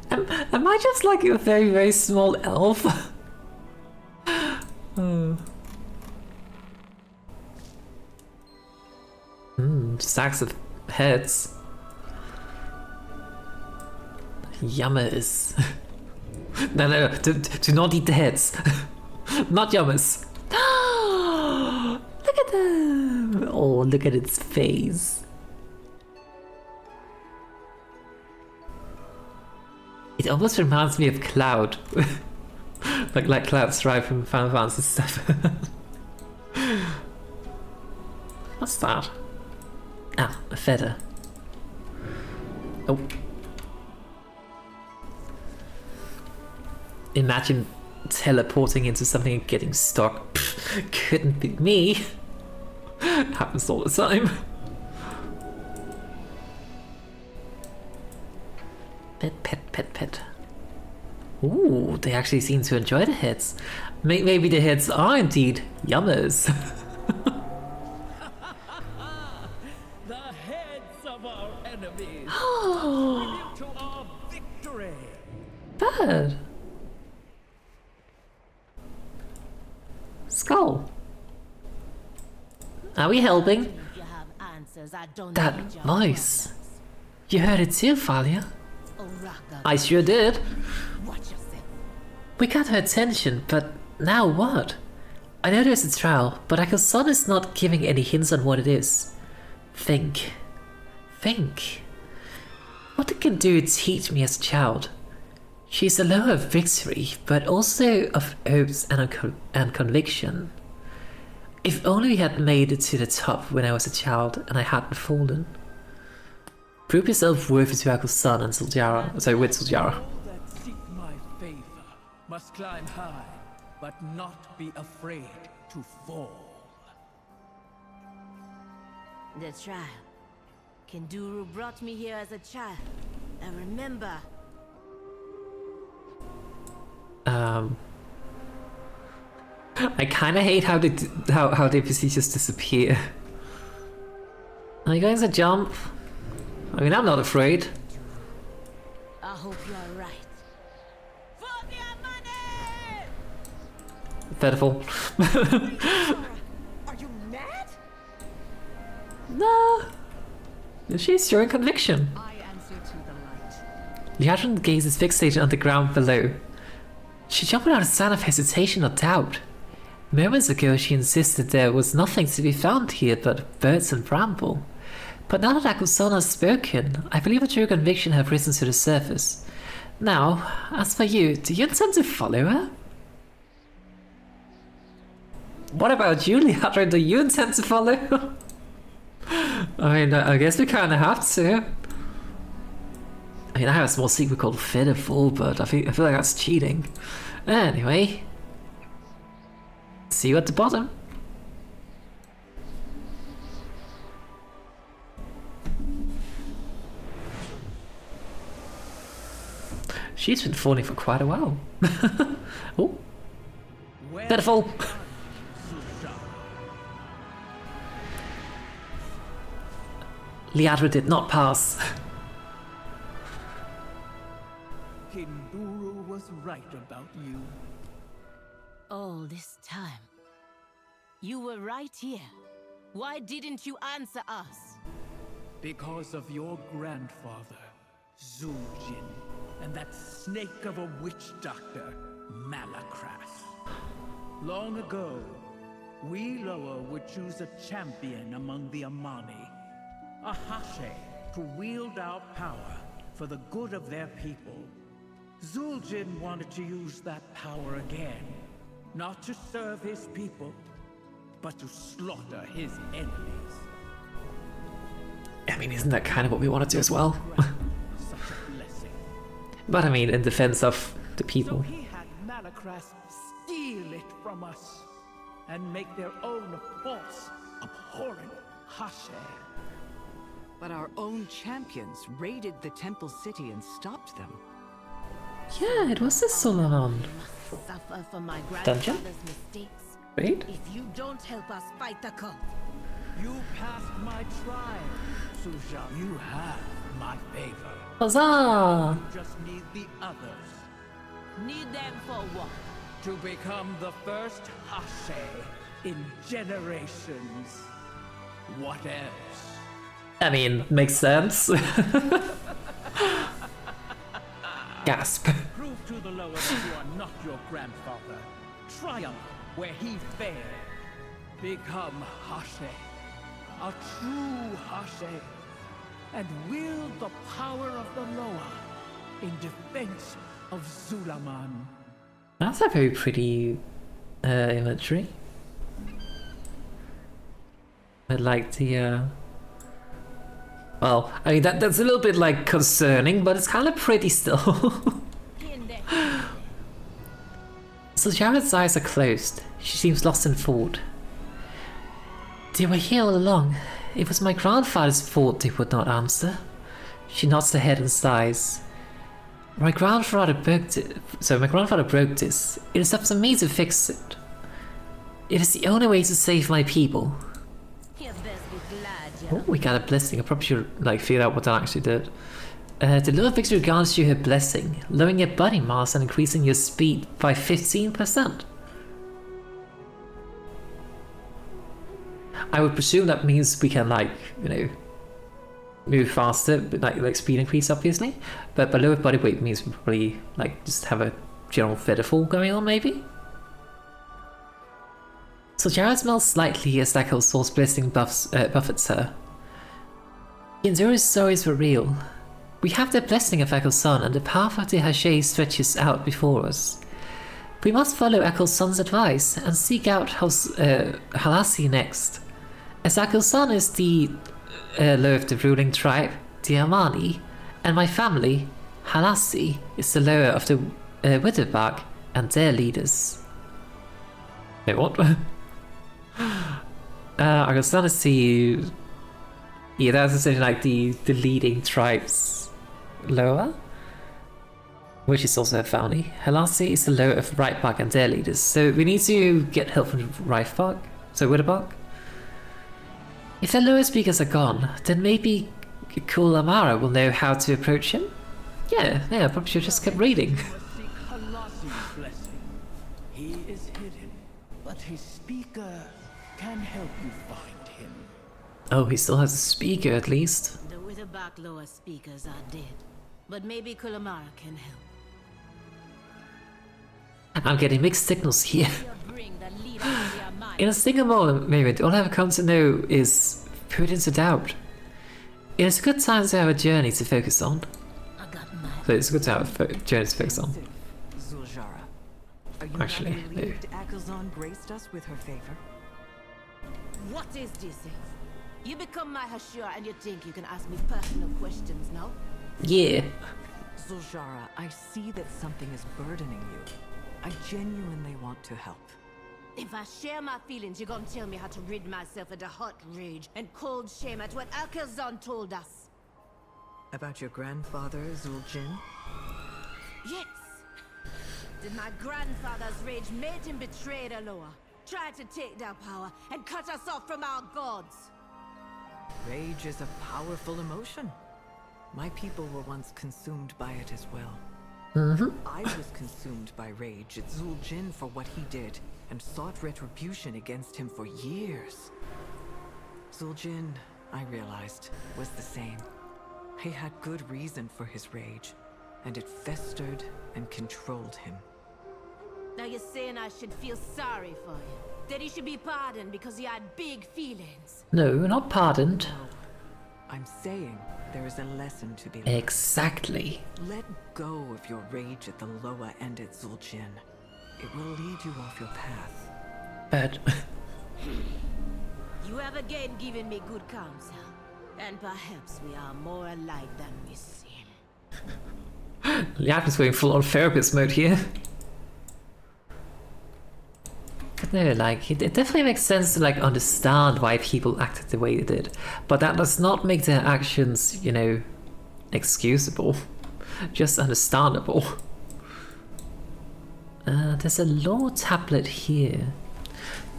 Am I just like a very, very small elf? Stacks of heads. Yummers. No, do not eat the heads. Not yummers. Look at them. Oh, look at its face. It almost reminds me of Cloud. like Cloud Strife from Final Fantasy VII. What's that? Ah, a feather. Oh. Imagine teleporting into something and getting stuck. Pfft, couldn't be me. Happens all the time. Pet. Ooh, they actually seem to enjoy the hits. Maybe the hits are indeed yummers. The heads of our enemies. Oh, To our victory. bird. Skull. Are we helping? If you have answers, I don't That need your voice. problems. You heard it too, Thalia. Oh, Raka, I sure did. watch yourself. We got her attention, but now what? I know there's a trial, but Akil'Zon is not giving any hints on what it is. Think. What it can do teach me as a child. She's a lure of victory, but also of hopes and conviction. If only we had made it to the top when I was a child and I hadn't fallen. Prove yourself worthy to Akil'Zon and Zul'Jara. Sorry, with Zul'Jara. All that seek my favor must climb high, but not be afraid to fall. The trial. Kinduru brought me here as a child. I remember. I kind of hate how the NPCs just disappear. Are you going to jump? I mean, I'm not afraid. I hope you're right. For the Amani! Pitiful. Are you mad? No. She's showing conviction. I answer to the light. Liadrin gazes fixated on the ground below. She jumped without a sign of hesitation or doubt. Moments ago she insisted there was nothing to be found here but birds and bramble. But now that Akil'Zon has spoken, I believe her true conviction have risen to the surface. Now, as for you, do you intend to follow her? What about you, Liadrin? Do you intend to follow? I mean, I guess we kind of have to. I mean, I have a small secret called Featherfall, but I feel like that's cheating. Anyway, see you at the bottom. She's been falling for quite a while. Oh, Featherfall. Liadrin did not pass. Kinduru was right about you. All this time. You were right here. Why didn't you answer us? Because of your grandfather, Zul'Jin, and that snake of a witch doctor, Nalorakk. Long ago, we Loa would choose a champion among the Amani, a Hashe, to wield our power for the good of their people. Zul'Jin wanted to use that power again, not to serve his people, but to slaughter his enemies. I mean, isn't that kind of what we want to do as well? Such a blessing. But I mean, in defense of the So people. he had Nalorakk steal it from us and make their own false, abhorrent Hashe. But our own champions raided the temple city and stopped them. Yeah, it was this Zul'Aman. Suffer for my Dungeon? grandfather's mistakes. Right? If you don't help us fight the cult, You passed my trial, Suja. You have my favor. Huzzah! You just need the others need them for what? to become the first Hashe in generations. What else? I mean, makes sense. Gasp. Prove to the lower that you are not your grandfather. Triumph where he failed. Become Hashe, a true Hashe, and wield the power of the Loa in defense of Zul'Aman. That's a very pretty imagery. I like the well, I mean that's a little bit like concerning, but it's kind of pretty still. So Jared's eyes are closed. She seems lost in thought. They were here all along. It was my grandfather's fault they would not answer. She nods her head and sighs. My grandfather broke this. It is up to me to fix it. It is the only way to save my people. Oh, we got a blessing. I probably should like figure out what that actually did. The Lua fixture grants you her blessing, lowering your body mass and increasing your speed by 15%. I would presume that means we can like, you know, move faster, but like speed increase obviously. But lower body weight means we probably like just have a general featherfall going on maybe. So Jared smells slightly as Akil'Zon's blessing buffets her. Kinzura's stories were real. We have the blessing of Akil'Zon and the path of the Hashe stretches out before us. We must follow Akil'Zon's advice and seek out Halazzi next. As Akil'Zon is the Loa of the ruling tribe, the Amani, and my family, Halazzi is the Loa of the Witherbark and their leaders. Wait, what? Akil'Zon is the... Yeah, that's essentially like the leading tribe's Loa, which is also a family. Halazzi is the Loa of Wrightbark and their leaders, so we need to get help from Wrightbark, so Witherbark. If the Loa speakers are gone, then maybe Kulamara will know how to approach him? Yeah, probably should just keep reading. Seek Halazzi's blessing. He is hidden, but his speaker can help you find him. Oh, he still has a speaker at least. The Witherbark Loa speakers are dead, but maybe Kulamara can help. I'm getting mixed signals here. Bring the leader of the Amani. In a single moment, all I've come to know is put into doubt. It is a good time to have a journey to focus on. I got my So it's good to have a journey to focus on. Zul'Jara, are you Actually, not relieved Akil'Zon graced us with her favor? What is this? You become my Hashira and you think you can ask me personal questions now? Yeah. Zul'Jara, I see that something is burdening you. I genuinely want to help. If I share my feelings, you're gonna tell me how to rid myself of the hot rage and cold shame at what Akil'Zon told us. About your grandfather, Zul'Jin? Yes. Did my grandfather's rage made him betray the Loa, try to take their power, and cut us off from our gods? Rage is a powerful emotion. My people were once consumed by it as well. I was consumed by rage at Zul'Jin for what he did, and sought retribution against him for years. Zul'Jin, I realized, was the same. He had good reason for his rage, and it festered and controlled him. Now you're saying I should feel sorry for him? That he should be pardoned because he had big feelings? No, not pardoned. I'm saying there is a lesson to be learned. Exactly. Let go of your rage at the Loa and at Zul'Jin. It will lead you off your path. But You have again given me good counsel. And perhaps we are more alike than we seem. Liap is going full on therapist mode here. But no, like, it definitely makes sense to, like, understand why people acted the way they did. But that does not make their actions, you know, excusable. Just understandable. There's a law tablet here.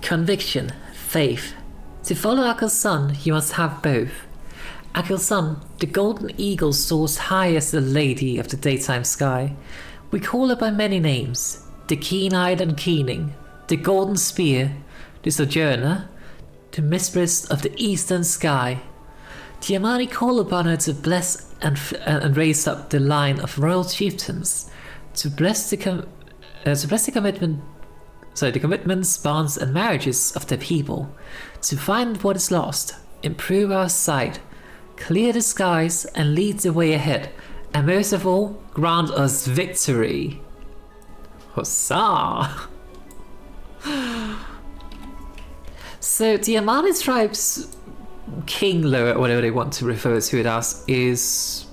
Conviction, faith. To follow Akil'Zon, you must have both. Akil'Zon, the golden eagle soars high as the lady of the daytime sky. We call her by many names. The keen-eyed and keening. The golden spear, the sojourner, the mistress of the eastern sky, The Amani call upon her to bless and raise up the line of royal chieftains, to bless the commitments, bonds, and marriages of the people, to find what is lost, improve our sight, clear the skies, and lead the way ahead, and most of all, grant us victory. Huzzah! So the Amani tribe's king, or whatever they want to refer to it as, is...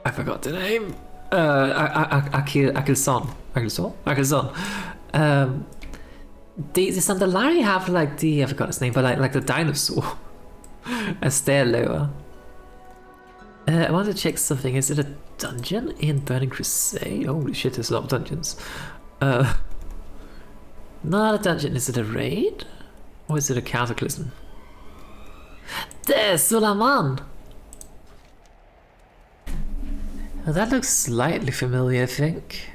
I forgot the name. Akil'Zon. Akil'Zon. The Sandalari have like the, I forgot his name, but like the dinosaur as their lower. I want to check something. Is it a dungeon in Burning Crusade? Holy shit, there's a lot of dungeons. Not a dungeon. Is it a raid? Or is it a cataclysm? There's Zul'Aman! Well, that looks slightly familiar, I think.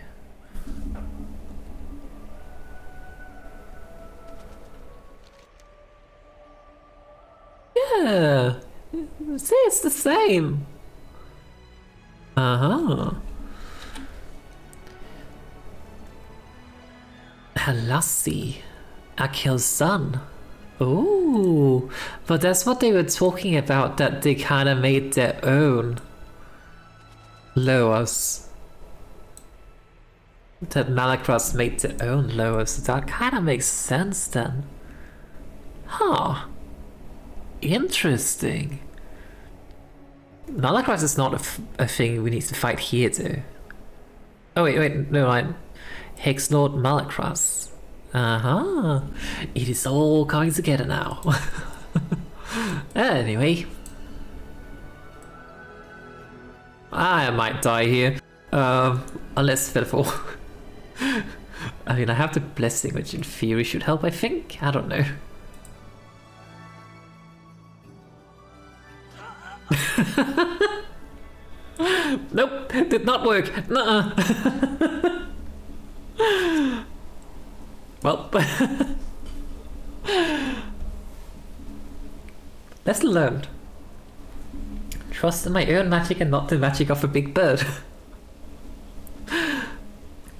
Yeah! See, it's the same! Uh-huh. Halazzi. Akil'Zon. Ooh, but that's what they were talking about, that they kind of made their own lowers. That Nalorakk made their own lowers, so that kind of makes sense then. Huh. Interesting. Nalorakk is not a thing we need to fight here though. Oh wait, no, I'm Hexlord Nalorakk. Uh-huh. It is all coming together now. Anyway. I might die here. Unless Featherfall. I mean, I have the blessing, which in theory should help, I think. I don't know. Nope, did not work. Nuh-uh. Well, lesson learned. Trust in my own magic and not the magic of a big bird.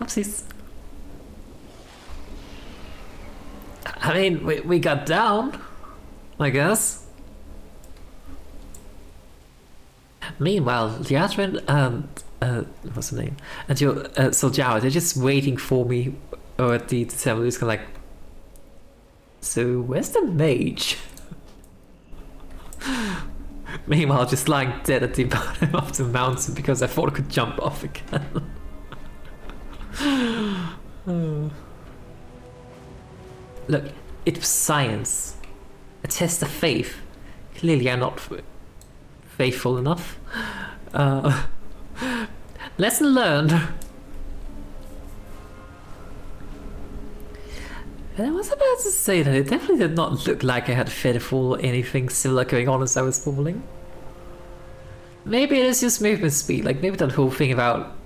Oopsies. I mean, we got down, I guess. Meanwhile, Yatrin and what's her name? And your Zul'Aman, they're just waiting for me. Or at the table, he's kind of like, so where's the mage? Meanwhile, just lying dead at the bottom of the mountain because I thought I could jump off again. Look, it was science. A test of faith. Clearly I'm not faithful enough. Lesson learned. And I was about to say that it definitely did not look like I had Featherfall or anything similar going on as I was falling. Maybe it is just movement speed, like maybe that whole thing about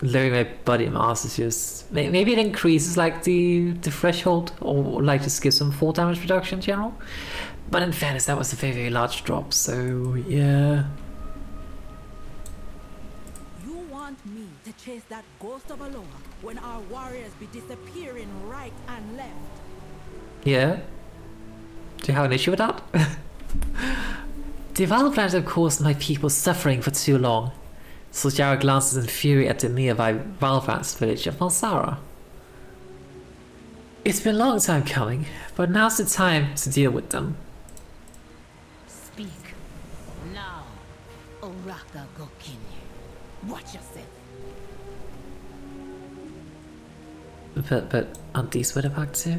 lowering my body mass is just... Maybe it increases like the threshold, or like just gives some fall damage reduction in general. But in fairness, that was a very, very large drop, so yeah. You want me to chase that ghost of Aloha when our warriors be disappearing right and left? Yeah? Do you have an issue with that? The Valbrand have caused my people suffering for too long. Zul'Aman glances in fury at the nearby Valbrand's village of Malsara. It's been a long time coming, but now's the time to deal with them. Speak. Now. Oraka go kill you. Watch yourself. But aren't these what back too?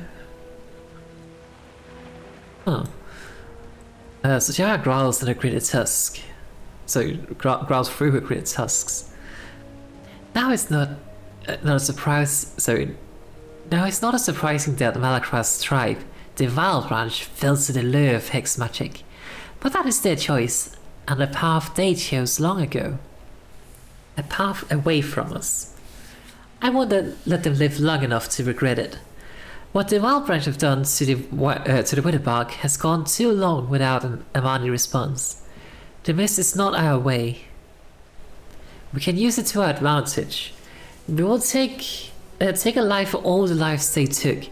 Oh. Zul'Aman growls in her gritted tusk. So growls through her gritted tusks. Now it's not a surprise. Now it's not a surprising that Nalorakk's tribe, the Vile branch, fell to the lure of hex magic, but that is their choice and a path they chose long ago. A path away from us. I won't let them live long enough to regret it. What the Wild Branch have done to the Witherbark has gone too long without an Amani response. The mist is not our way. We can use it to our advantage. We will take a life for all the lives they took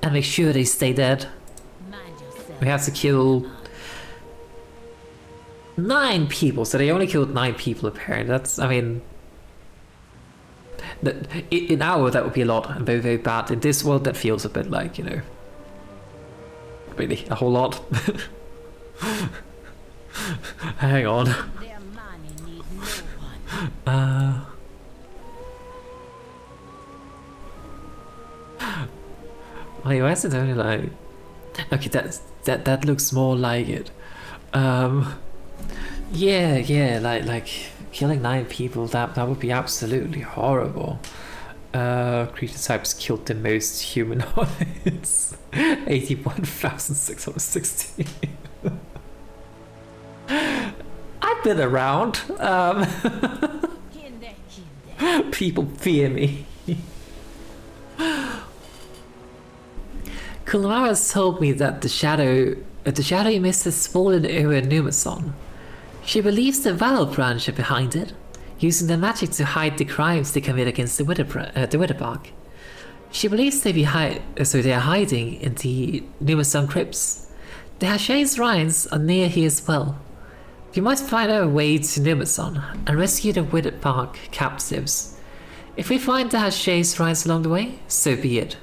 and make sure they stay dead. We have to kill 9 people, so they only killed 9 people apparently. That's, I mean, in our world that would be a lot and very, very bad. In this world that feels a bit like, you know, really a whole lot. Hang on. Wait, why is it only like... Okay, that looks more like it. Yeah, like killing 9 people, that would be absolutely horrible. Creature types killed the most humanoids. 81,660. I've been around. People fear me. Kulmara has told me that the shadowy mist has fallen over Numason. She believes the Valor branch are behind it, using their magic to hide the crimes they commit against the Witherbark. She believes they are hiding in the Numason crypts. The Hashay's shrines are near here as well. We must find our way to Numason and rescue the Witherbark captives. If we find the Hashay's shrines along the way, so be it.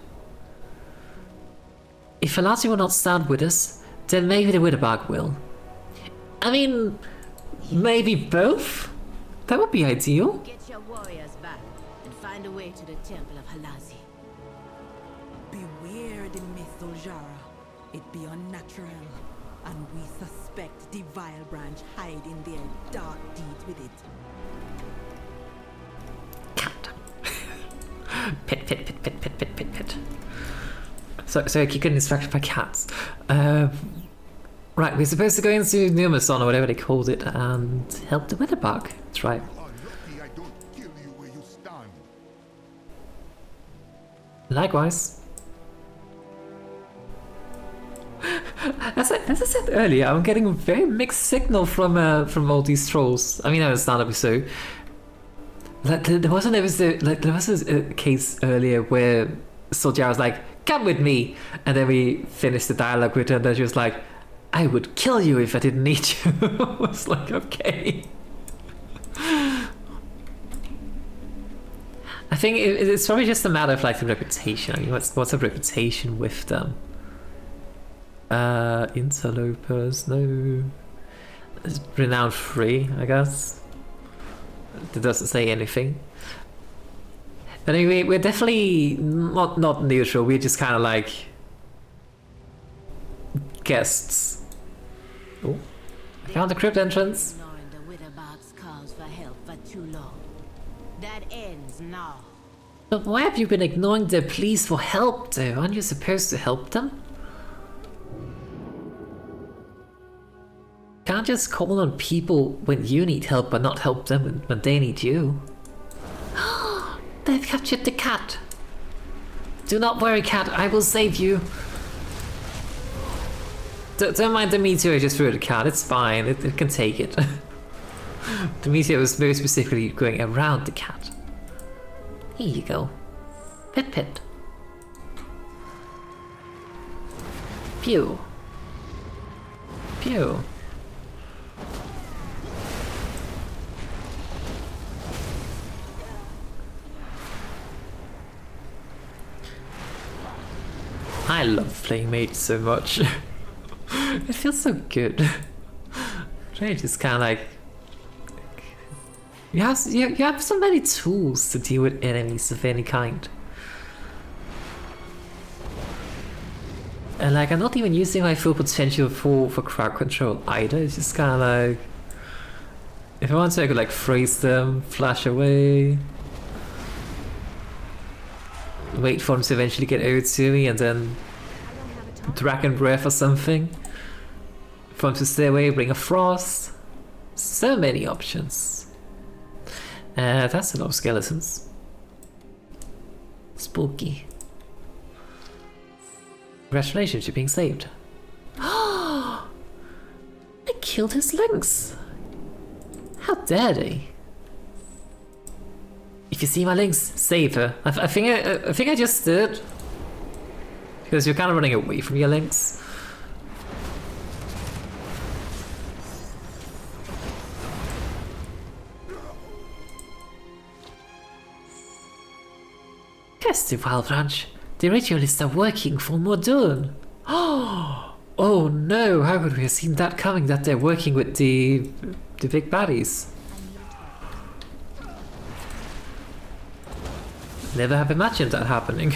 If Halazzi will not stand with us, then maybe the Witherbark will. I mean, maybe both? That would be ideal. Get your warriors back and find a way to the temple of Halazzi. Beware the myth, Zul'Jara. It be unnatural, and we suspect the Vile Branch hide in their dark deeds with it. Cat. Pit. So I keep getting distracted by cats. Right, we're supposed to go into Numason or whatever they called it and help the Witherbark. That's right. Likewise. As I said earlier, I'm getting a very mixed signal from all these trolls. I mean, I understand so. Like there was a case earlier where Zul'Jara was like, "Come with me," and then we finished the dialogue with her, and then she was like, "I would kill you if I didn't need you." I was like, okay. I think it's probably just a matter of like the reputation. I mean, what's a reputation with them? Interlopers, no. It's renowned free, I guess. It doesn't say anything. But anyway, we're definitely not neutral. We're just kind of like guests. Oh, I found the crypt entrance. Ignoring the Witherbark's calls for help for too long. That ends now. But why have you been ignoring their pleas for help, though? Aren't you supposed to help them? Can't just call on people when you need help, but not help them when they need you. They've captured the cat. Do not worry, cat. I will save you. Don't mind the meteor I just threw at the cat. It's fine. It can take it. The meteor was very specifically going around the cat. Here you go. Pit. Pew. I love playing mage so much. It feels so good. Mage is kind of like you have so many tools to deal with enemies of any kind, and like I'm not even using my full potential for crowd control either. It's just kind of like if I want to, I could like freeze them, flash away. Wait for them to eventually get over to me and then Dragon Breath or something. For them to stay away, Ring of Frost. So many options. That's a lot of skeletons. Spooky. Congratulations, you're being saved. I killed his lynx. How dare they? If you see my lynx, save her. I think I just did. Because you're kind of running away from your lynx. Yes, the Wild Ranch. The ritualists are working for Modern. Oh no, how could we have seen that coming, that they're working with the big baddies? Never have imagined that happening.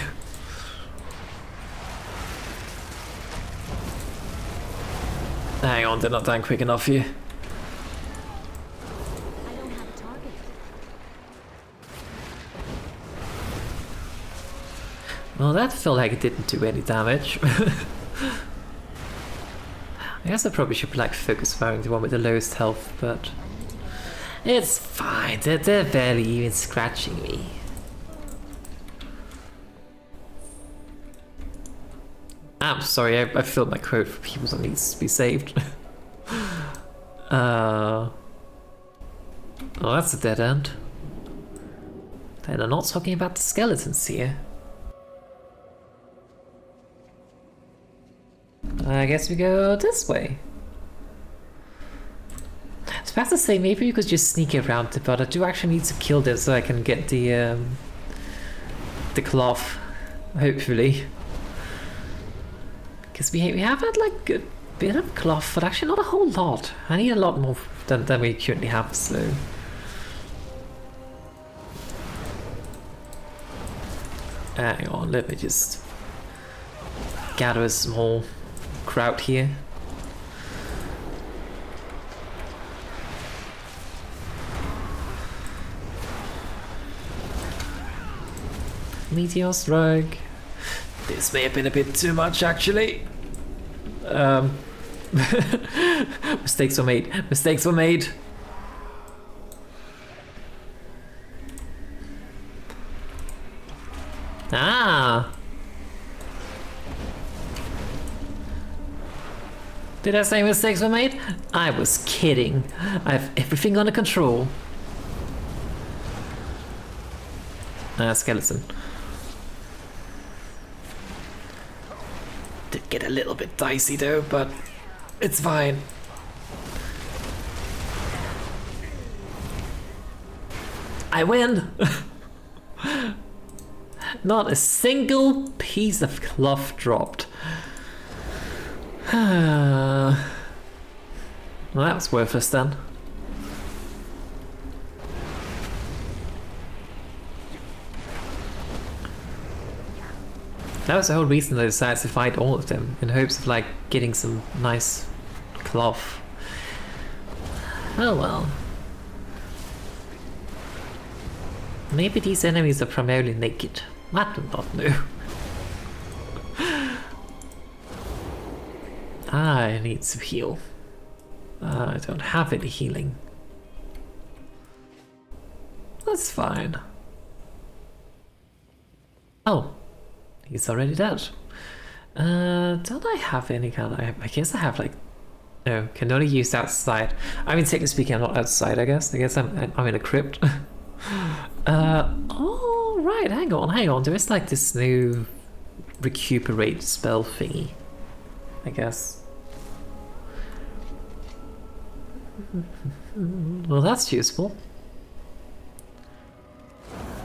Hang on, they're not dying quick enough here. I don't have a target. Well, that felt like it didn't do any damage. I guess I probably should like focus firing the one with the lowest health, but it's fine. They're barely even scratching me. I'm sorry, I filled my quote for people that needs to be saved. Oh, that's a dead end. They're not talking about the skeletons here. I guess we go this way. I was about to say maybe we could just sneak around it, but I do actually need to kill this so I can get the cloth, hopefully. Because we have had like a bit of cloth, but actually not a whole lot. I need a lot more than we currently have, so. Hang on, let me just gather a small crowd here. Meteor strike. This may have been a bit too much, actually. Mistakes were made. Mistakes were made. Ah. Did I say mistakes were made? I was kidding. I have everything under control. Skeleton. Did get a little bit dicey though, but it's fine. I win! Not a single piece of cloth dropped. Well, that was worthless then. That was the whole reason I decided to fight all of them, in hopes of like getting some nice cloth. Oh well. Maybe these enemies are primarily naked. I do not know. I need to heal. I don't have any healing. That's fine. Oh. He's already dead. Don't I have any kind of... I guess I have like... No, can only use outside. I mean, technically speaking, I'm not outside, I guess. I guess I'm in a crypt. Oh, right, hang on. There is like this new recuperate spell thingy, I guess. Well, that's useful.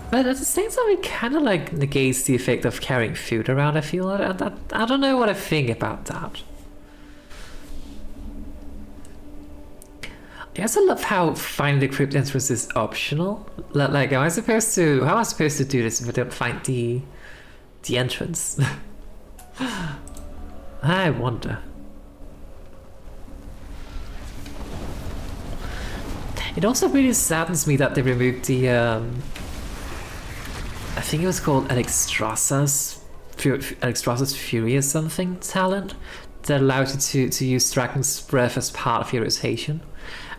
But at the same time, it kind of like negates the effect of carrying food around, I feel. I don't know what I think about that. I guess I love how finding the crypt entrance is optional. Like, how am I supposed to do this if I don't find the entrance? I wonder. It also really saddens me that they removed the I think it was called Alexstrasza's Fury or something talent that allows you to use Dragon's Breath as part of your rotation.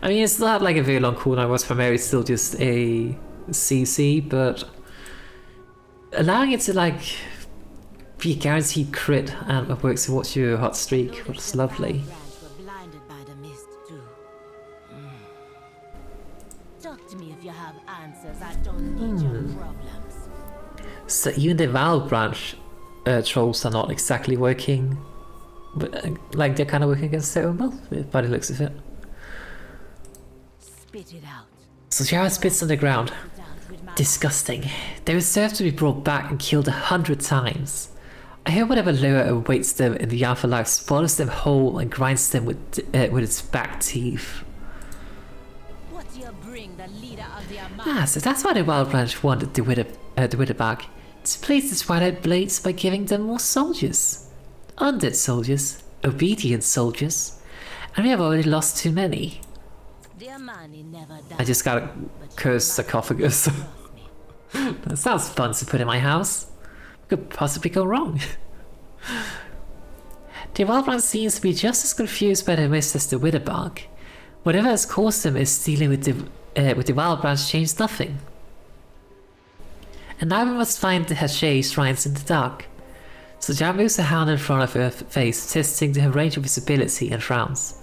I mean, it's not like a very long cooldown, it was primarily still just a CC, but allowing it to like be a guaranteed crit and it works towards your hot streak, which is lovely. Talk to me if you have answers. I don't need your problems. So even the Wild Branch trolls are not exactly working, but like they're kind of working against their own will, by the looks of it. Spit it out. So Jara spits on the ground. Disgusting. They deserve to be brought back and killed 100 times. I hope whatever lure awaits them in the afterlife swallows them whole and grinds them with its back teeth. What do you bring, the leader of the Amani? So that's why the Wild Branch wanted the Widow back. To place the Twilight Blades by giving them more soldiers. Undead soldiers, obedient soldiers, and we have already lost too many. The Amani never died. I just got a cursed sarcophagus. That sounds fun to put in my house. What could possibly go wrong? The Wild Branch seems to be just as confused by the mist as the Witherbark. Whatever has caused them is dealing with the Wild Branch changed nothing. And now we must find the Hache shrines in the dark. So Jan moves a hand in front of her face, testing the range of visibility and frowns.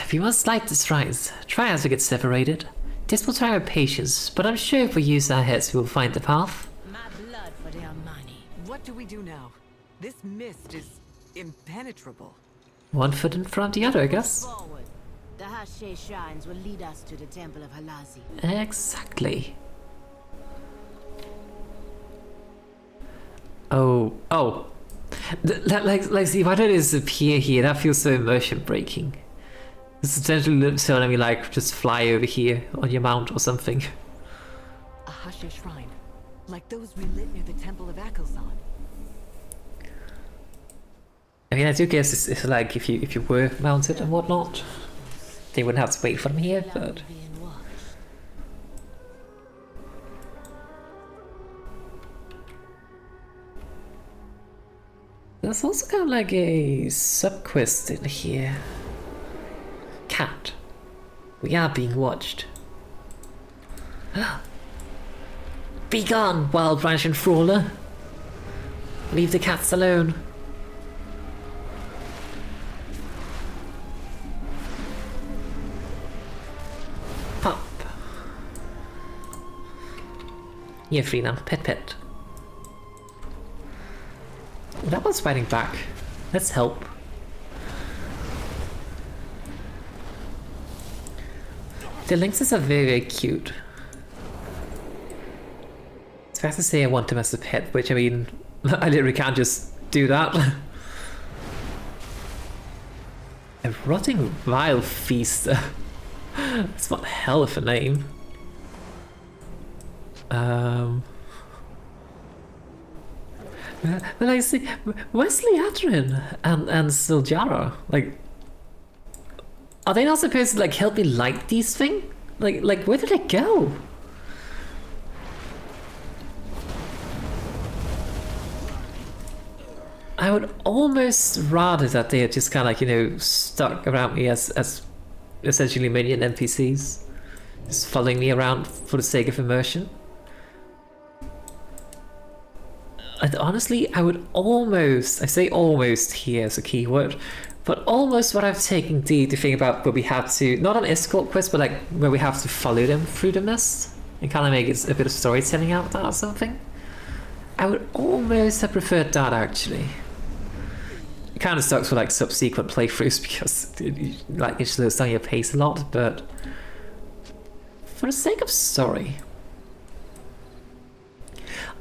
If you must light the shrines, try as we get separated. This will try our patience, but I'm sure if we use our heads we will find the path. My blood for the Amani. What do we do now? This mist is impenetrable. One foot in front of the other, I guess. Forward. The Hache shrines will lead us to the temple of Halazzi. Exactly. Oh. Like see, why don't it disappear here? That feels so immersion breaking. It's essentially telling me like just fly over here on your mount or something. A Hache shrine, like those we lit near the temple of Akil'Zon. I mean, I do guess it's like if you were mounted and whatnot, they wouldn't have to wait for them here, but. There's also kind of like a sub-quest in here. Cat. We are being watched. Be gone, Wild Branch and Frawler. Leave the cats alone. Pop. You're free now, pet. That one's fighting back. Let's help. The lynxes are very cute. It's fair to say I want them as a pet, which I mean, I literally can't just do that. A rotting vile feaster. That's one hell of a name. But I see Wesley Adrian and Ziljara, like, are they not supposed to like help me light these things? Like where did they go? I would almost rather that they are just kind of like, you know, stuck around me as essentially minion NPCs, just following me around for the sake of immersion. And honestly, I would almost, I say almost here as a keyword, but almost what I've taken the thing about where we have to, not an escort quest, but like where we have to follow them through the mist and kind of make it a bit of storytelling out of that or something. I would almost have preferred that actually. It kind of sucks for like subsequent playthroughs because it slows down your pace a lot, but for the sake of story,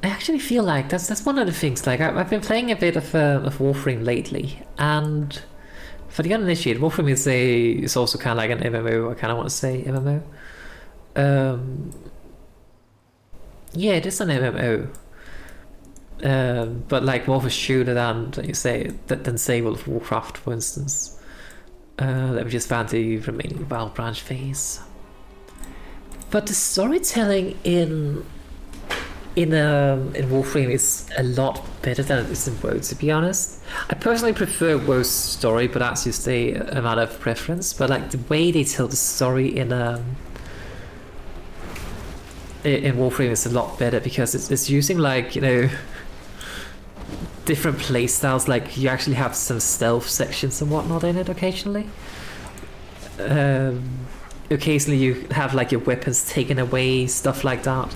I actually feel like that's one of the things. Like I've been playing a bit of Warframe lately, and for the uninitiated, Warframe is also kind of like an MMO. I kind of want to say MMO. Yeah, it is an MMO, but like more of a shooter than say World of Warcraft, for instance. Let me just find the remaining Wild Branch phase. But the storytelling in Warframe is a lot better than it is in WoW, to be honest. I personally prefer WoW's story, but that's just a matter of preference. But like the way they tell the story in Warframe is a lot better because it's using like, you know, different playstyles. Like you actually have some stealth sections and whatnot in it occasionally. Occasionally you have like your weapons taken away, stuff like that.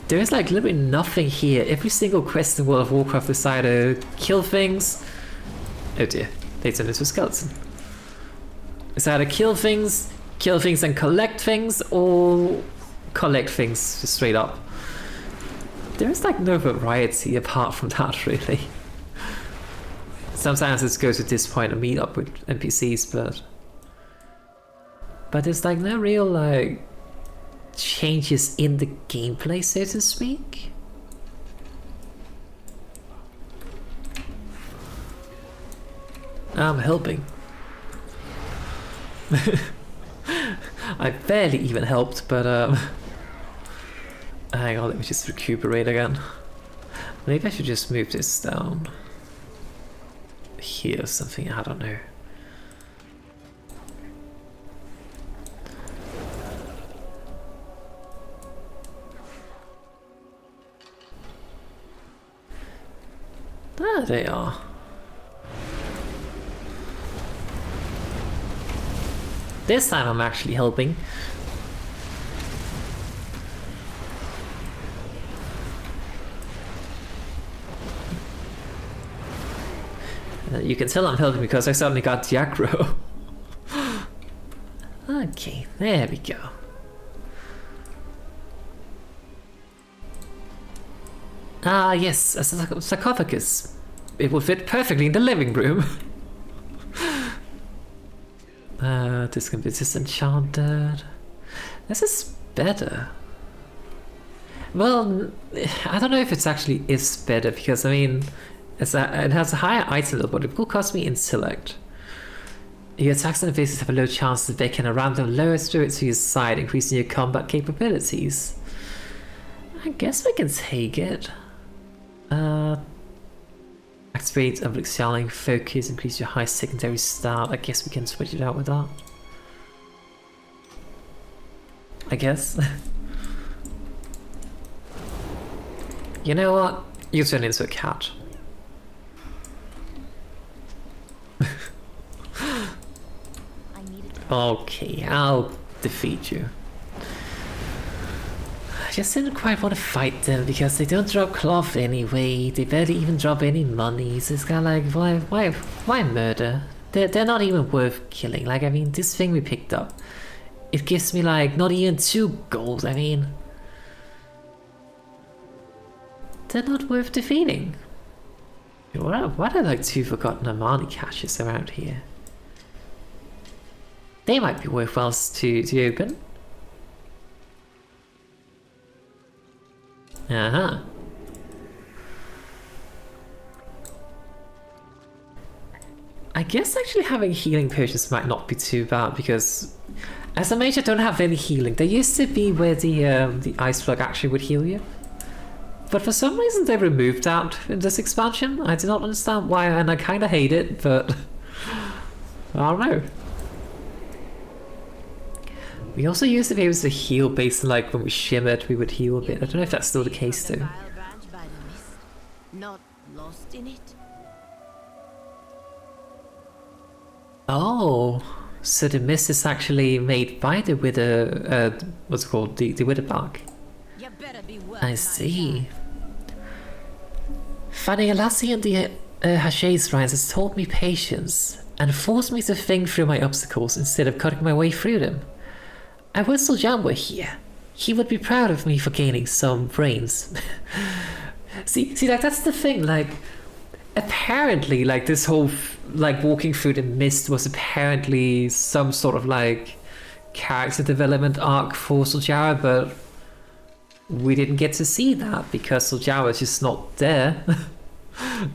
There is like literally nothing here. Every single quest in World of Warcraft is either kill things. Oh dear, they turned into a skeleton. It's either kill things and collect things, or collect things just straight up. There is like no variety apart from that, really. Sometimes it's good to this point and meet up with NPCs, but there's like no real like changes in the gameplay, so to speak. I'm helping. I barely even helped, but hang on, let me just recuperate again. Maybe I should just move this down here or something, I don't know. There they are. This time I'm actually helping. You can tell I'm helping because I suddenly got the aggro. Okay, there we go. Ah yes, a sarcophagus. It will fit perfectly in the living room. This can be disenchanted. This is better. Well, I don't know if it's actually is better because I mean, it has a higher item level, but it will cost me intellect. Your attacks and faces have a low chance to beckon a random lower spirit to your side, increasing your combat capabilities. I guess we can take it. Activate excelling focus, increase your high secondary stat. I guess we can switch it out with that. I guess. You know what? You turn into a cat. Okay, I'll defeat you. I just didn't quite want to fight them because they don't drop cloth anyway. They barely even drop any money. So it's kind of like, why murder? They're not even worth killing. Like, I mean, this thing we picked up, it gives me like not even 2 gold. I mean, they're not worth defeating. What are like 2 forgotten Amani caches around here? They might be worthwhile to open. Uh-huh. I guess actually having healing potions might not be too bad because as a mage I don't have any healing. There used to be where the ice plug actually would heal you. But for some reason they removed that in this expansion. I do not understand why, and I kinda hate it, but I don't know. We also used to be able to heal based on like when we shimmered, we would heal a bit. I don't know if that's still the case though. Not lost in it. Oh, so the mist is actually made by the wither, what's it called? The wither bark. You better be I see. Finding Halazzi in the Hashay's shrines has taught me patience and forced me to think through my obstacles instead of cutting my way through them. I wish Zul'Aman were here. He would be proud of me for gaining some brains. see, like that's the thing. Like, apparently, like this whole like walking through the mist was apparently some sort of like character development arc for Zul'Aman, but we didn't get to see that because Zul'Aman was just not there.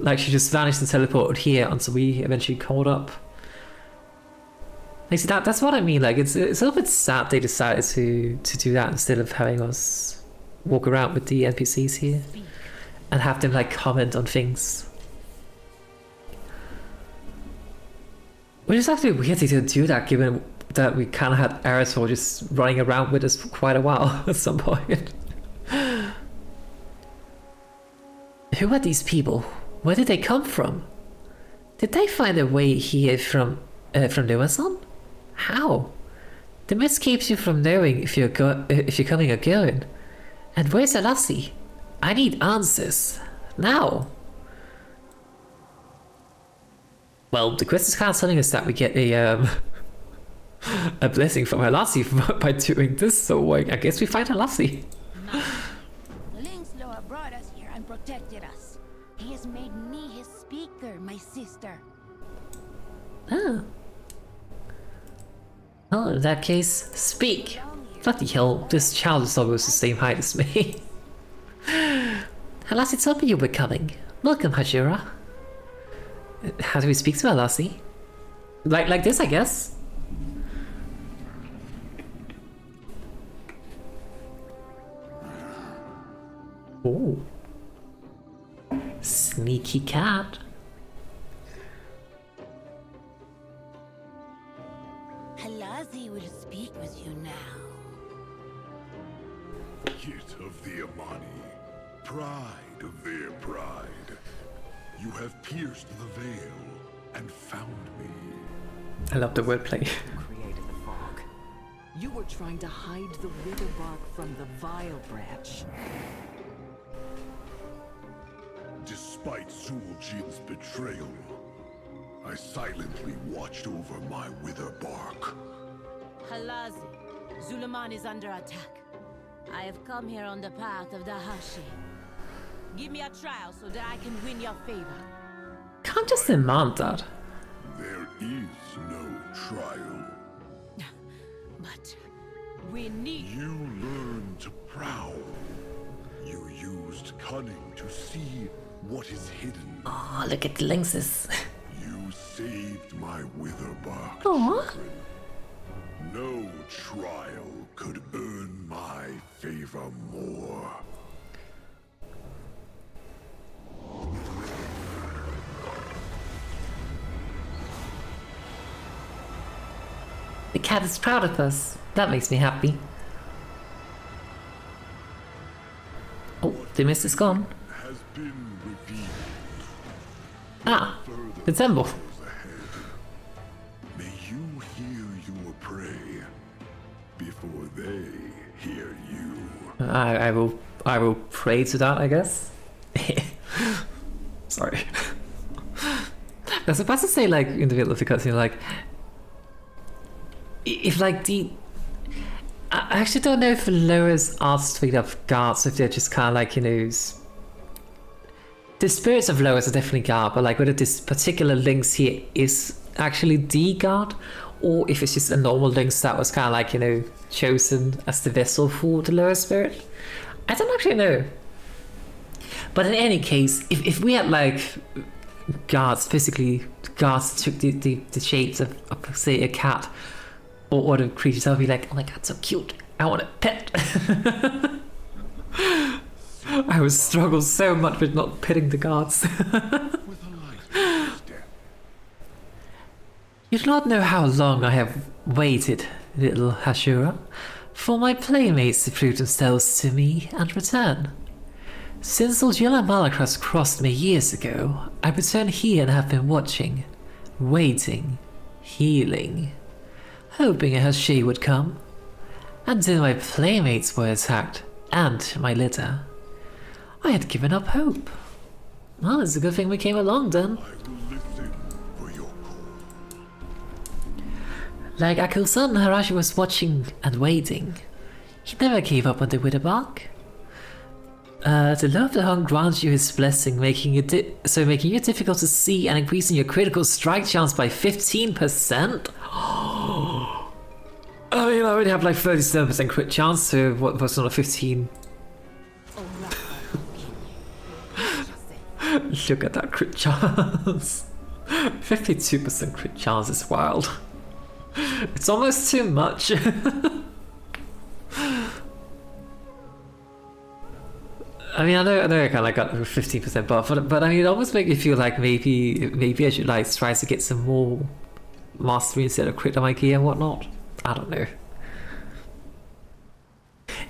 Like she just vanished and teleported here until we eventually caught up. Like, see, that's what I mean. Like, it's a little bit sad they decided to do that instead of having us walk around with the NPCs here and have them like comment on things. Which is actually weird they didn't do that, given that we kind of had Arazeena just running around with us for quite a while at some point. Who are these people? Where did they come from? Did they find a way here from Nuazon? How? The mist keeps you from knowing if you're coming or going. And where's Halazzi? I need answers. Now. Well, the quest is kind of telling us that we get a blessing from Halazzi by doing this, so I guess we find Halazzi. Lingslower brought us here and protected us. He has made me his speaker, my sister. Ah. Well, in that case, speak. Bloody hell, this child is almost the same height as me. Halazzi told me you were coming. Welcome, Hajira. How do we speak to Halazzi? Like this, I guess. Oh. Sneaky cat. Halazzi will speak with you now. Kit of the Amani, pride of their pride. You have pierced the veil and found me. I love the wordplay. Created the fog. You were trying to hide the wither bark from the vile branch. Despite Zul'Jin's betrayal, I silently watched over my wither bark. Halazzi, Zul'Aman is under attack. I have come here on the path of the Hashi. Give me a trial so that I can win your favor. Can't just demand that. There is no trial. But we need... You learned to prowl. You used cunning to see what is hidden. Oh, look at the lynxes. You saved my witherbark. Aww. Children. No trial could earn my favor more. The cat is proud of us. That makes me happy. Oh, the mist is gone. Has been revealed. Ah, the temple. May you hear your prey before they hear you. I will pray to that, I guess. Sorry. I was about to say, like, in the middle of the cutscene, like, if like I actually don't know if the lowers are straight up guards, or if they're just kind of like, you know, the spirits of lowers are definitely guard, but like whether this particular lynx here is actually the guard, or if it's just a normal lynx that was kind of like, you know, chosen as the vessel for the lower spirit. I don't actually know. But in any case, if we had like guards, physically guards took the shapes of say a cat or the creatures, I'll be like, oh my god, so cute, I want a pet. I would struggle so much with not petting the guards. You do not know how long I have waited, little Hashura, for my playmates to prove themselves to me and return. Since Zul'Jin Malakras crossed me years ago, I returned here and have been watching, waiting, healing, hoping a Hashi would come. Until my playmates were attacked, and my litter. I had given up hope. Well, it's a good thing we came along then. I will listen for your call. Like Akil'Zon, Harashi was watching and waiting. He never gave up on the Witherbark. The love the hunt grants you his blessing, making it difficult to see and increasing your critical strike chance by 15%. I mean, I already have like 37% crit chance, so what was on a 15? Look at that crit chance. 52% crit chance is wild. It's almost too much. I mean, I know I kind of like got a 15% buff, but I mean, it almost makes me feel like maybe I should like try to get some more mastery instead of crit on my gear and whatnot. I don't know.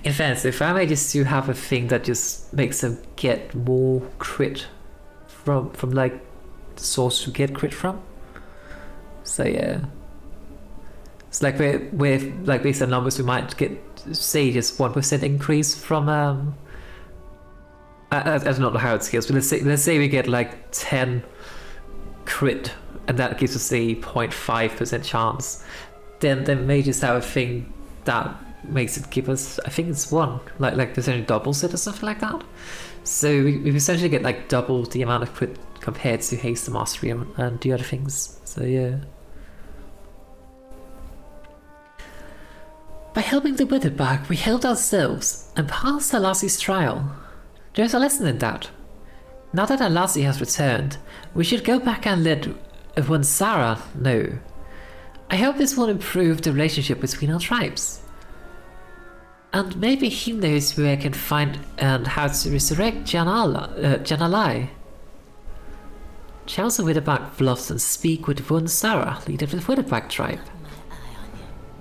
In fact, if I may just to have a thing that just makes them get more crit from like the source we get crit from. So yeah, it's like with like based on numbers, we might get say just 1% increase from I don't know how it scales, but let's say we get like 10 crit, and that gives us a 0.5% chance. Then may just have a thing that makes it give us, I think it's 1, like percentage doubles it or something like that. So we essentially get like double the amount of crit compared to haste, mastery, and the other things. So yeah. By helping the Witherbag, we helped ourselves and passed Halazzi's trial. There's a lesson in that. Now that Halazzi has returned, we should go back and let Wunsara know. I hope this will improve the relationship between our tribes. And maybe he knows where I can find and how to resurrect Janalai. Charles the Witherbag bluffs and speak with Wunsara, leader of the Witherbag tribe.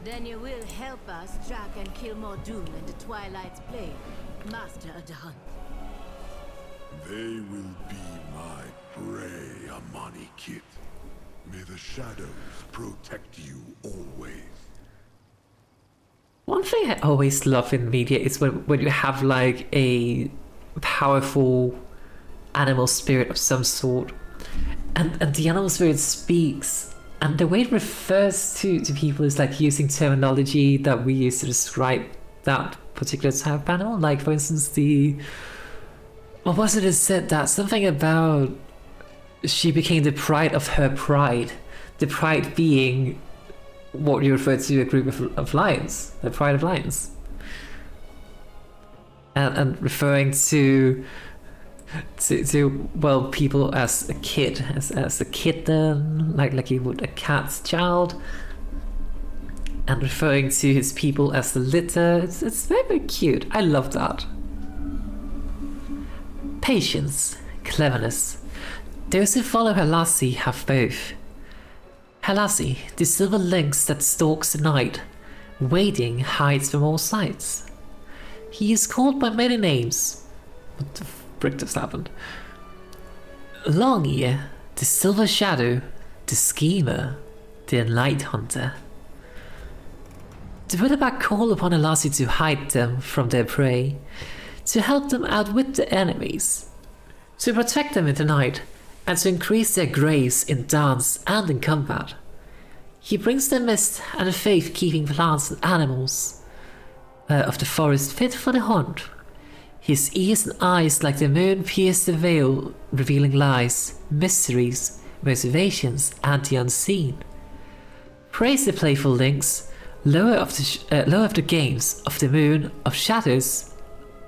Then you will help us track and kill more Doom in the Twilight's Blade, master of the hunt. They will be my prey, Amani Kid. May the shadows protect you always. One thing I always love in media is when you have like a powerful animal spirit of some sort, and the animal spirit speaks, and the way it refers to people is like using terminology that we use to describe that particular type of animal. Like for instance, what was it said that something about she became the pride of her pride, the pride being what you refer to a group of lions, the pride of lions, and referring to well, people as a kid, as a kitten, like you would a cat's child, and referring to his people as the litter. It's very, very cute. I love that. Patience, cleverness. Those who follow Halazzi have both. Halazzi, the silver lynx that stalks the night, waiting hides from all sights. He is called by many names. What the frick just happened? Long-ear, the silver shadow, the schemer, the night hunter. The Witherbag call upon Halazzi to hide them from their prey, to help them outwit the enemies, to protect them in the night, and to increase their grace in dance and in combat. He brings the mist and the faith-keeping plants and animals of the forest fit for the hunt. His ears and eyes like the moon pierce the veil, revealing lies, mysteries, motivations, and the unseen. Praise the playful lynx, lower of the games, of the moon, of shadows,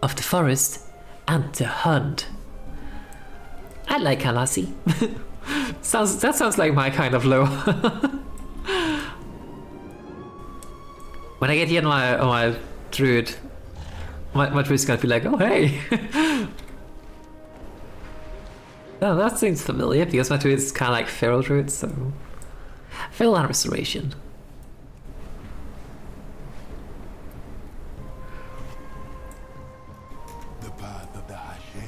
of the forest, and the hunt. I like Halazzi. That sounds like my kind of lore. When I get here on my druid, my druid's gonna be like, oh hey. Oh, that seems familiar because my druid's kind of like feral druid, so feral and restoration. The path of the Hashe.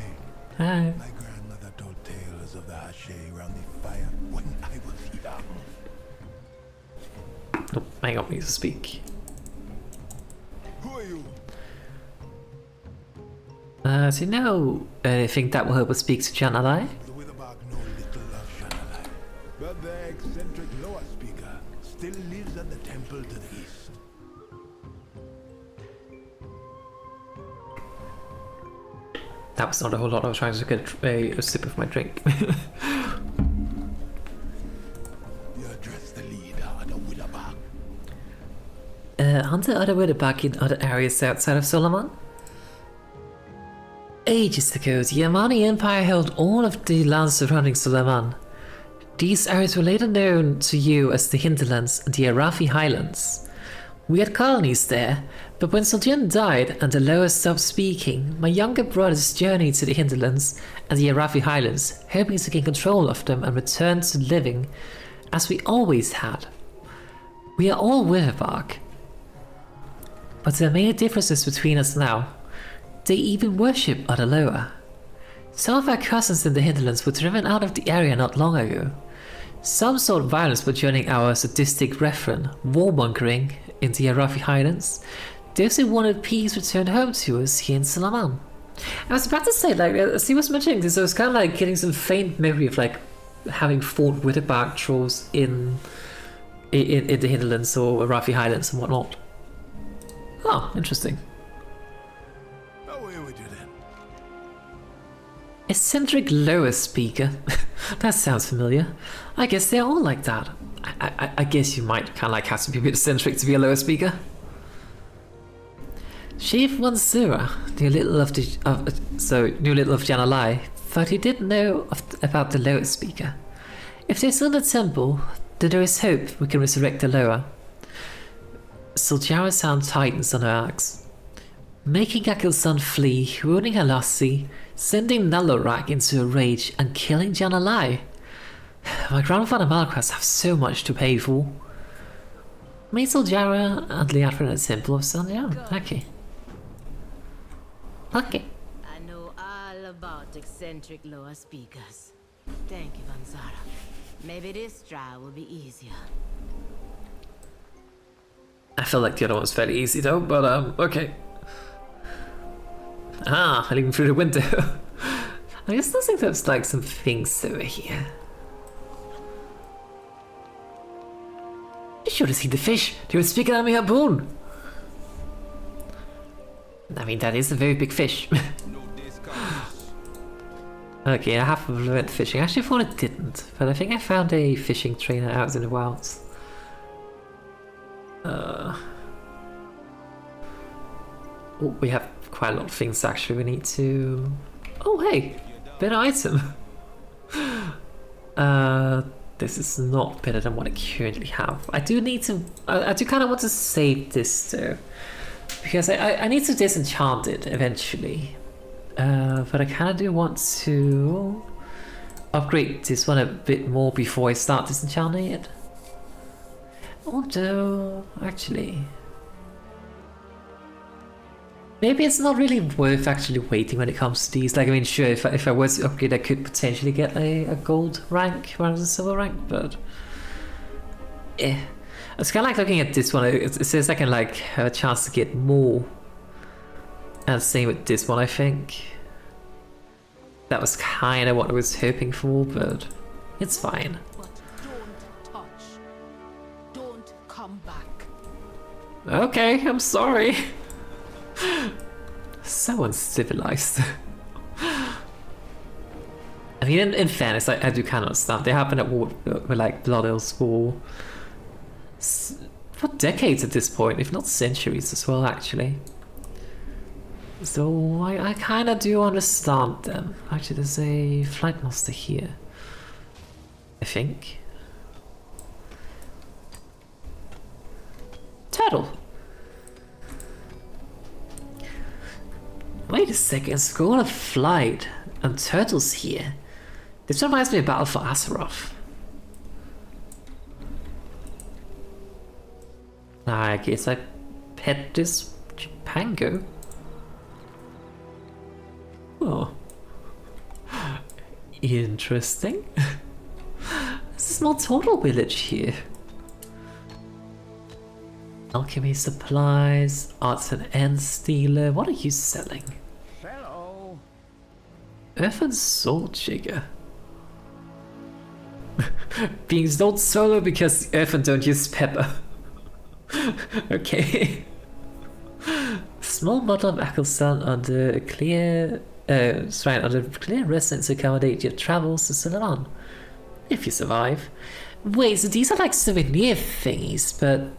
Hi. My grandmother told tales of the Hashe around the fire when I was young. Oh, hang on, me to speak. Who are you? Do you know anything that will help us speak to Janalai? The Witherbag know little of Shanalai, but the eccentric Loa speaker still lives at the temple to the east. That was not a whole lot. I was trying to get a sip of my drink. You address the leader of the Witherbag. Aren't there other Witherbag in other areas outside of Zul'Aman? Ages ago, the Amani Empire held all of the lands surrounding Zul'Aman. These areas were later known to you as the Hinterlands and the Arafi Highlands. We had colonies there, but when Zul'Jin died and the Loa stopped speaking, my younger brothers journeyed to the Hinterlands and the Arafi Highlands, hoping to gain control of them and return to living as we always had. We are all Witherbag. But there are many differences between us now. They even worship other Loa. Some of our cousins in the hinterlands were driven out of the area not long ago. Some sought violence by joining our sadistic brethren, warmongering in the Arafi Highlands. Those who wanted peace returned home to us here in Zul'Aman. I was about to say, like, as he was mentioning this, I was kind of like getting some faint memory of like having fought with the bark trolls in the hinterlands or Arafi Highlands and whatnot. Oh, interesting. Away with you then. Eccentric lower speaker. That sounds familiar. I guess they're all like that. I guess you might kind of like have to be a bit eccentric to be a lower speaker. Chief Wansura, knew little of Jan'alai, but he did know about the lower speaker. If they're still in the temple, then there is hope we can resurrect the lower. Zul'Jara's hand tightens on her axe. Making Akil'Zon flee, ruining Halazzi, sending Nalorakk into a rage, and killing Jan'alai. My grandfather Malakras have so much to pay for. Meet Zul'Jara and Liatra in the temple of Zul'Jara. Okay. Okay. I know all about eccentric lower speakers. Thank you, Vansara. Maybe this trial will be easier. I feel like the other one was fairly easy though, but okay. Ah, leaving through the window. I guess I think there's like some things over here. You should have seen the fish. They were speaking at me harpoon. I mean, that is a very big fish. Okay, I have learned fishing. I actually thought it didn't, but I think I found a fishing trainer out in the wilds. Oh, we have quite a lot of things actually we need to... Oh hey, better item. This is not better than what I currently have. I do need to... I do kind of want to save this though, because I need to disenchant it eventually. But I kind of do want to upgrade this one a bit more before I start disenchanting it. Although, actually, maybe it's not really worth actually waiting when it comes to these. Like, I mean, sure, if I was to upgrade, I could potentially get a gold rank rather than a silver rank, but yeah. It's kind of like looking at this one. It says I can like have a chance to get more. And same with this one, I think. That was kind of what I was hoping for, but it's fine. But don't touch. Don't come back. Okay, I'm sorry. So uncivilized. I mean, in fairness, I do kind of understand. They happen at war with like Blood Elves for decades at this point, if not centuries as well, actually. So I kind of do understand them. Actually, there's a flight master here, I think. Turtle. Wait a second, School of Flight and Turtle's here. This reminds me of Battle for Azeroth. I guess I pet this Pango. Oh. Interesting. There's a small turtle village here. Alchemy supplies, arts and ends dealer. What are you selling? Hello. Earthen sword jigger. Being sold solo because Earthen don't use pepper. Okay. Small model of Akil'Zon under a clear under clear residence to accommodate your travels to Zul'Aman. If you survive. Wait, so these are like souvenir thingies, but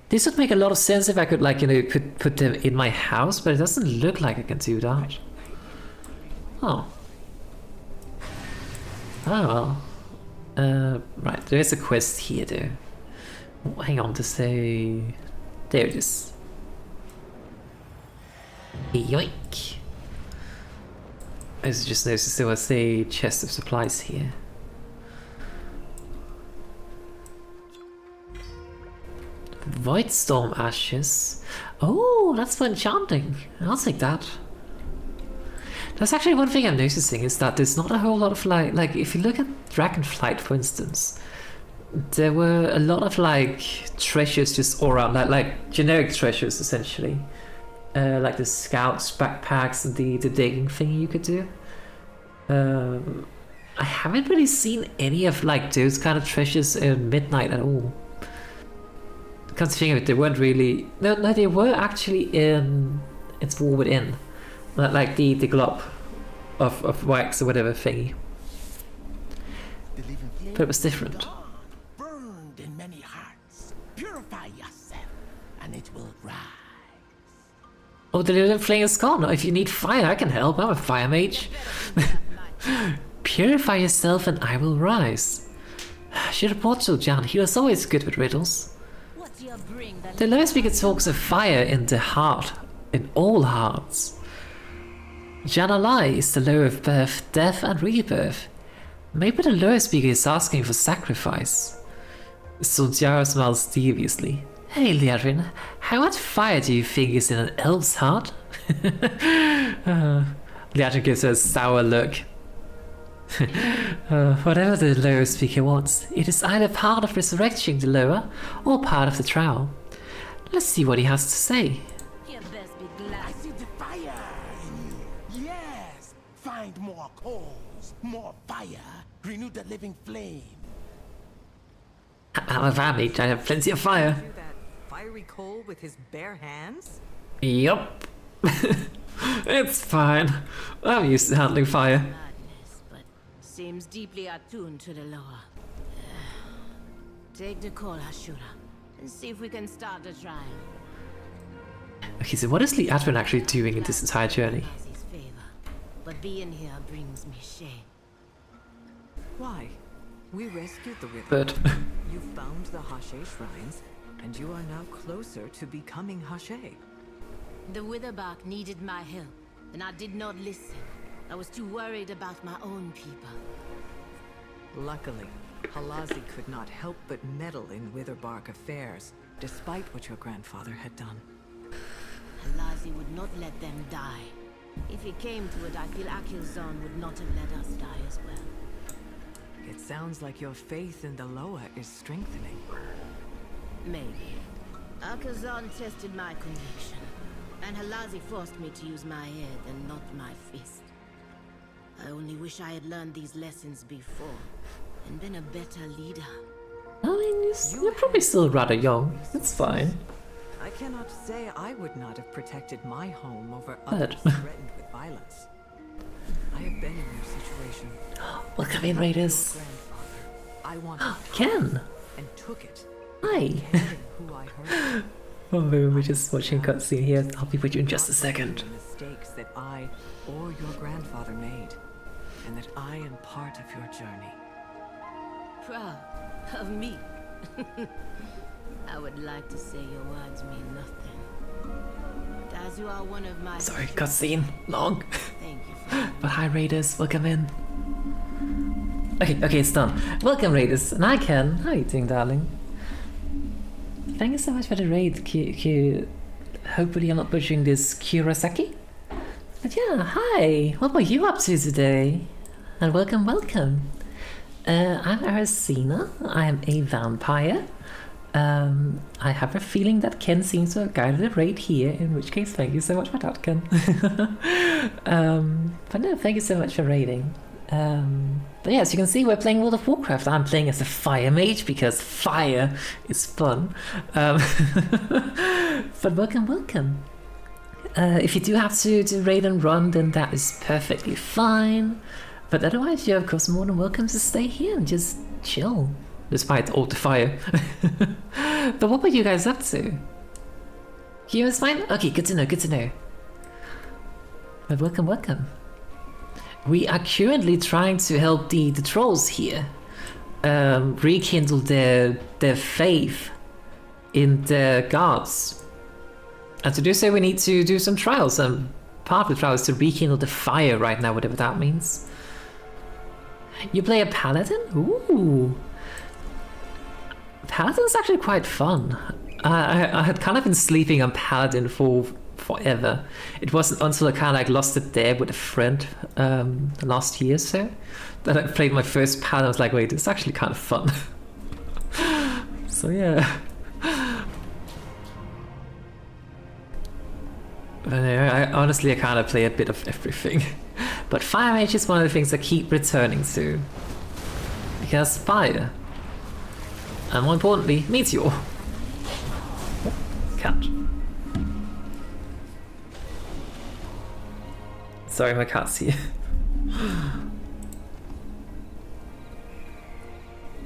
this would make a lot of sense if I could, like, you know, could put them in my house, but it doesn't look like I can do that. Oh. Oh well. Right, there is a quest here though. Oh, hang on to say... There it is. Yoink. I just noticed there was a chest of supplies here. Void Storm Ashes. Oh, that's for enchanting. I'll take that. That's actually one thing I'm noticing is that there's not a whole lot of like if you look at Dragonflight, for instance, there were a lot of like treasures just all around, like generic treasures essentially, like the scouts backpacks and the digging thing you could do. I haven't really seen any of like those kind of treasures in Midnight at all. Come to think of it, they weren't really. No, they were actually in It's War Within, like the glob of wax or whatever thingy. But it was different. Burned in many hearts. Purify yourself, and it will rise. Oh, the little flame is gone. If you need fire, I can help. I'm a fire mage. Purify yourself, and I will rise. Should have brought Zul'Aman. He was always good with riddles. The lower speaker talks of fire in the heart, in all hearts. Janalai is the lower of birth, death, and rebirth. Maybe the lower speaker is asking for sacrifice. Zul'Aman smiles deviously. Hey, Liadrin, how much fire do you think is in an elf's heart? Liadrin gives her a sour look. Whatever the lower speaker wants, it is either part of resurrecting the lower or part of the trial. Let's see what he has to say. You best be glad. I see the fire in you. Yes. Find more coals, more fire. Renew the living flame. I'm a family, I have plenty of fire. Do that fiery coal with his bare hands? Yup. It's fine. I'm used to handling fire. Madness, but seems deeply attuned to the lower. Take the call, Ashura, and see if we can start the trial. Okay, so what is Lee Advin actually doing in this entire journey? His favor, but being here brings me shame. Why? We rescued the Wither. But You found the Hashe shrines, and you are now closer to becoming Hashe. The Witherbark needed my help, and I did not listen. I was too worried about my own people. Luckily, Halazzi could not help but meddle in Witherbark affairs, despite what your grandfather had done. Halazzi would not let them die. If it came to it, I feel Akil'Zon would not have let us die as well. It sounds like your faith in the Loa is strengthening. Maybe. Akil'Zon tested my conviction, and Halazzi forced me to use my head and not my fist. I only wish I had learned these lessons before, and been a better leader. I mean, you're probably still rather young. It's fine. I cannot say I would not have protected my home over But- others threatened with violence. I have been in your situation. Welcome in, Raiders. Your grandfather. I wanted Ken! and took it. Hi! Caring who I hurt. Oh, maybe we're just watching a cutscene here. I'll be with you in just a Not second. the mistakes that I or your grandfather made, and that I am part of your journey. Proud of me. I would like to say your words mean nothing. But as you are one of my Sorry, cutscene. Long. thank you for But hi, Raiders. Welcome in. Okay, it's done. Welcome, Raiders. And I Ken. How are you doing, darling? Thank you so much for the raid, hopefully I'm not butchering this Kurosaki. But yeah, hi! What were you up to today? And welcome. I'm Arazeena. I am a vampire. I have a feeling that Ken seems to have guided a raid here, in which case thank you so much for that, Ken. But no, thank you so much for raiding. But yeah, as you can see, we're playing World of Warcraft. I'm playing as a fire mage because fire is fun. But welcome. If you do have to raid and run, then that is perfectly fine. But otherwise, you're of course more than welcome to stay here and just chill, despite all the fire. But what were you guys up to? You guys fine? Okay, good to know. But welcome. We are currently trying to help the trolls here rekindle their faith in their gods. And to do so, we need to do some trials. Part of the trial is to rekindle the fire right now, whatever that means. You play a paladin? Ooh. Paladin's actually quite fun. I had kind of been sleeping on paladin for forever. It wasn't until I kind of like lost it there with a friend the last year or so that I played my first pad. I was like, wait, it's actually kind of fun. So yeah. But I honestly kind of play a bit of everything. But Fire Mage is one of the things I keep returning to. Because fire. And more importantly, Meteor. Cat. Sorry, my cat's here.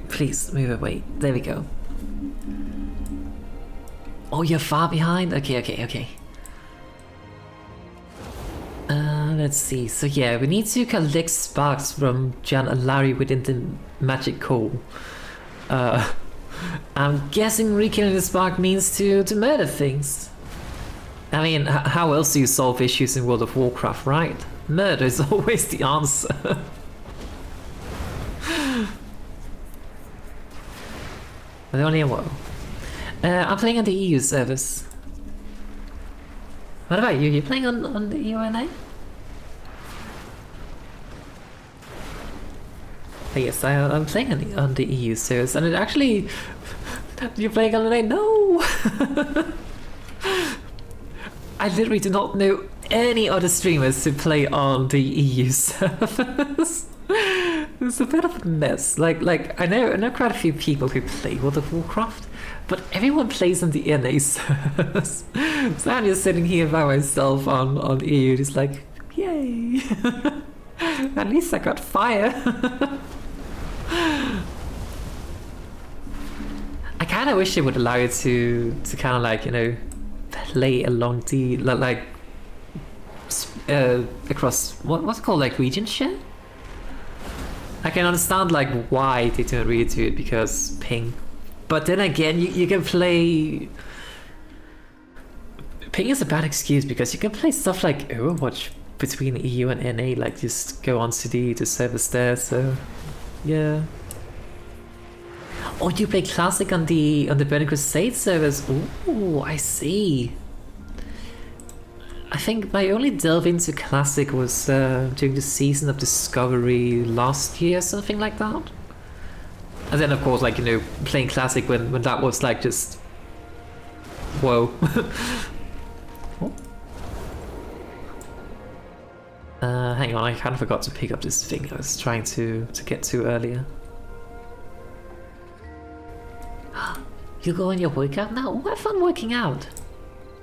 Please, move away. There we go. Oh, you're far behind? Okay. Let's see. So yeah, we need to collect sparks from Jan and Larry within the magic core. I'm guessing rekilling the spark means to murder things. I mean, how else do you solve issues in World of Warcraft, right? Murder is always the answer. But only a while. I'm playing on the EU service. What about you? You playing on the EUNA? Yes, I'm playing on the EU service, and it actually... You're playing on the... No! I literally do not know any other streamers who play on the EU servers. It's a bit of a mess. Like I know quite a few people who play World of Warcraft, but everyone plays on the NA servers. So I'm just sitting here by myself on EU, just like, yay! At least I got fire. I kind of wish they would allow you to kind of like, you know, play along the like across what's it called, like region share. I can understand like why they don't really do it because ping, but then again you can play. Ping is a bad excuse because you can play stuff like Overwatch between EU and NA, like just go onto the servers there. So yeah. Oh, you play Classic on the Burning Crusade servers? Ooh, I see. I think my only delve into Classic was during the season of Discovery last year, something like that. And then of course, like, you know, playing Classic when that was like just... Whoa. Oh. Hang on, I kind of forgot to pick up this thing I was trying to get to earlier. You go on your workout now? Oh, have fun working out.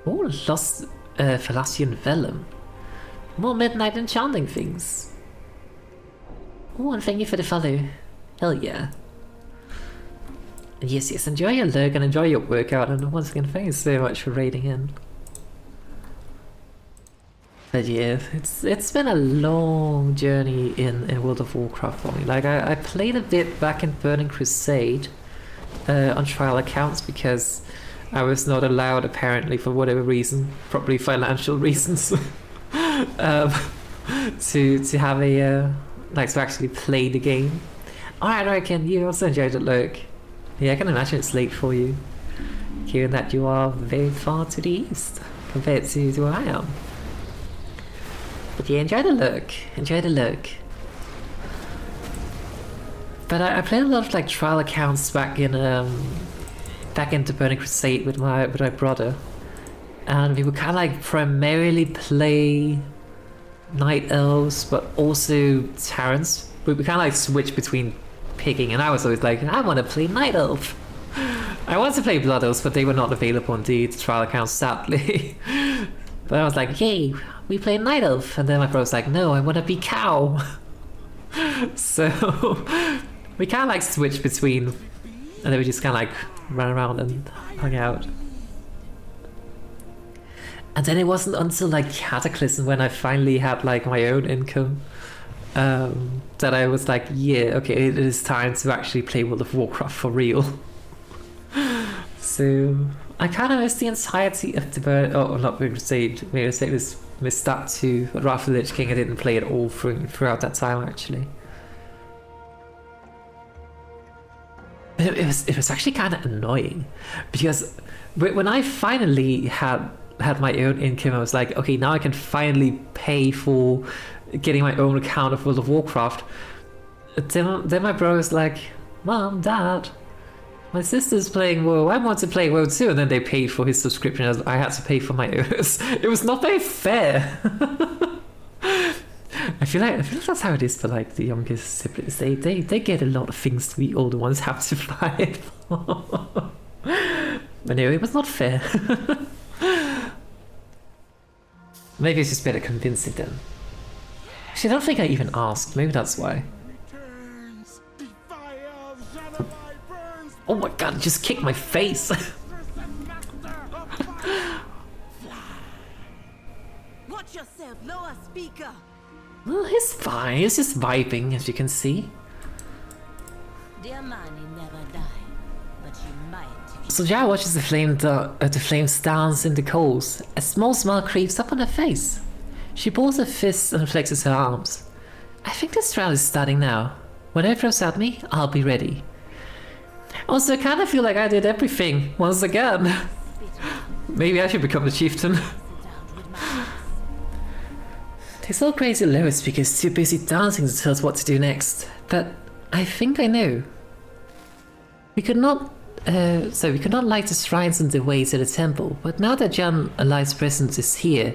Oh, lost Thalassian Vellum. More midnight enchanting things. Oh, and thank you for the follow. Hell yeah. And yes, enjoy your lurk and enjoy your workout, and once again, thank you so much for raiding in. But yeah, it's been a long journey in World of Warcraft for me. Like, I played a bit back in Burning Crusade. On trial accounts because I was not allowed, apparently, for whatever reason, probably financial reasons, to have a like to actually play the game. Alright, I reckon you also enjoyed it, look. Yeah, I can imagine it's late for you, given that you are very far to the east compared to where I am. But yeah, enjoy the look. Enjoy the look. But I played a lot of like trial accounts back into Burning Crusade with my brother, and we would kind of like primarily play Night Elves, but also Terrans. We kind of like switch between picking, and I was always like, I want to play Night Elf. I wanted to play Blood Elves, but they were not available on the trial accounts, sadly. But I was like, yay, we play Night Elf, and then my brother was like, no, I want to be Cow. So we kind of like switched between, and then we just kind of like ran around and hung out. And then it wasn't until like Cataclysm, when I finally had like my own income, that I was like, yeah, okay, it is time to actually play World of Warcraft for real. So I kind of missed the entirety of the not Burning Crusade. Maybe I was missed that too. But Wrath of the Lich King, I didn't play it all throughout that time actually. It was actually kind of annoying because when I finally had had my own income, I was like, okay, now I can finally pay for getting my own account of World of Warcraft. Then my bro was like, Mom, Dad, my sister's playing WoW, I want to play WoW too. And then they paid for his subscription as I had to pay for my own. It was not very fair. I feel like that's how it is for like the youngest siblings. They get a lot of things the older ones have to fight for. But anyway, it was not fair. Maybe it's just better convincing them. Actually, I don't think I even asked. Maybe that's why. Oh my god, just kicked my face. Watch yourself, lower speaker. Well, he's fine. He's just vibing, as you can see. The Amani never die, but you might. So Jara watches the flames dance in the coals. A small smile creeps up on her face. She balls her fists and flexes her arms. I think this trial is starting now. When it throws at me, I'll be ready. Also, I kind of feel like I did everything once again. Maybe I should become the chieftain. This old crazy lower speaker is too busy dancing to tell us what to do next. But I think I know. We could not light the shrines on the way to the temple, but now that Jan Ali's presence is here,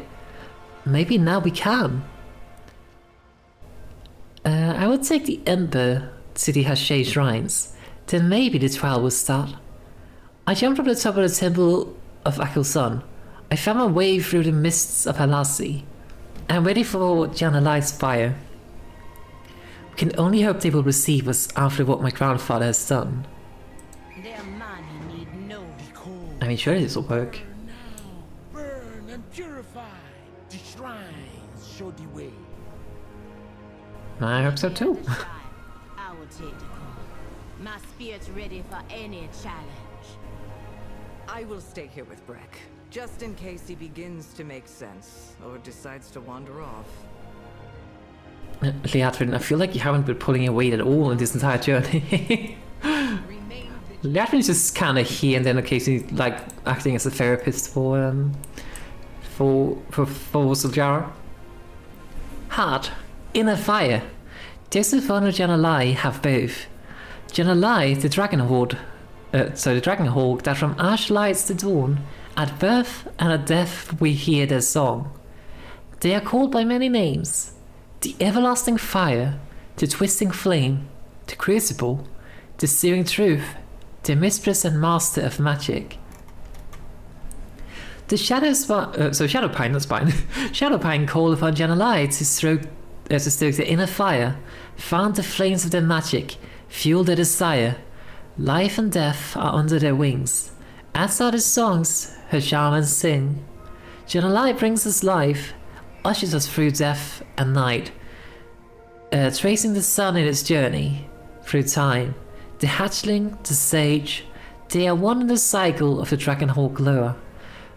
maybe now we can. I would take the Ember to the Hashay shrines, then maybe the trial will start. I jumped up the top of the temple of Akil'Zon. I found my way through the mists of Halazzi. I'm ready for Jan Ali's fire. We can only hope they will receive us after what my grandfather has done. I mean, sure, this will work. Burn and purify. The shrines show the way. I hope so too. I will take the call. My spirit's ready for any challenge. I will stay here with Breck, just in case he begins to make sense or decides to wander off. Liatrin, I feel like you haven't been pulling your weight at all in this entire journey. Liatrin's just kind of here and then occasionally like acting as a therapist for Zul'Jara. Heart, inner fire. Josephine and Jan'alai have both. Jan'alai, the dragon horde, the dragon hawk that from ash lights to dawn, at birth and at death we hear their song. They are called by many names: the everlasting fire, the twisting flame, the crucible, the searing truth, the mistress and master of magic. The Shadowpine, that's fine. Shadowpine called upon Jan'alai to stoke the inner fire, fan the flames of their magic, fuel their desire. Life and death are under their wings. As are the songs her shamans sing. Jan'alai brings us life, ushers us through death and night, tracing the sun in its journey through time. The hatchling, the sage, they are one in the cycle of the Dragonhawk lore.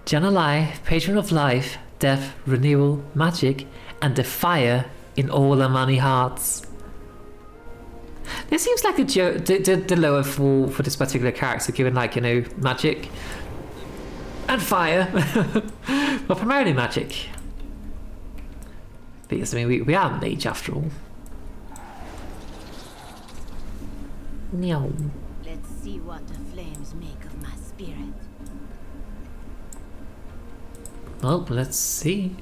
Jan'alai, patron of life, death, renewal, magic, and the fire in all Amani hearts. This seems like the lore for this particular character, given like, you know, magic and fire, but primarily magic. Because I mean, we are a mage after all. No. Let's see what the flames make of my spirit. Well, let's see.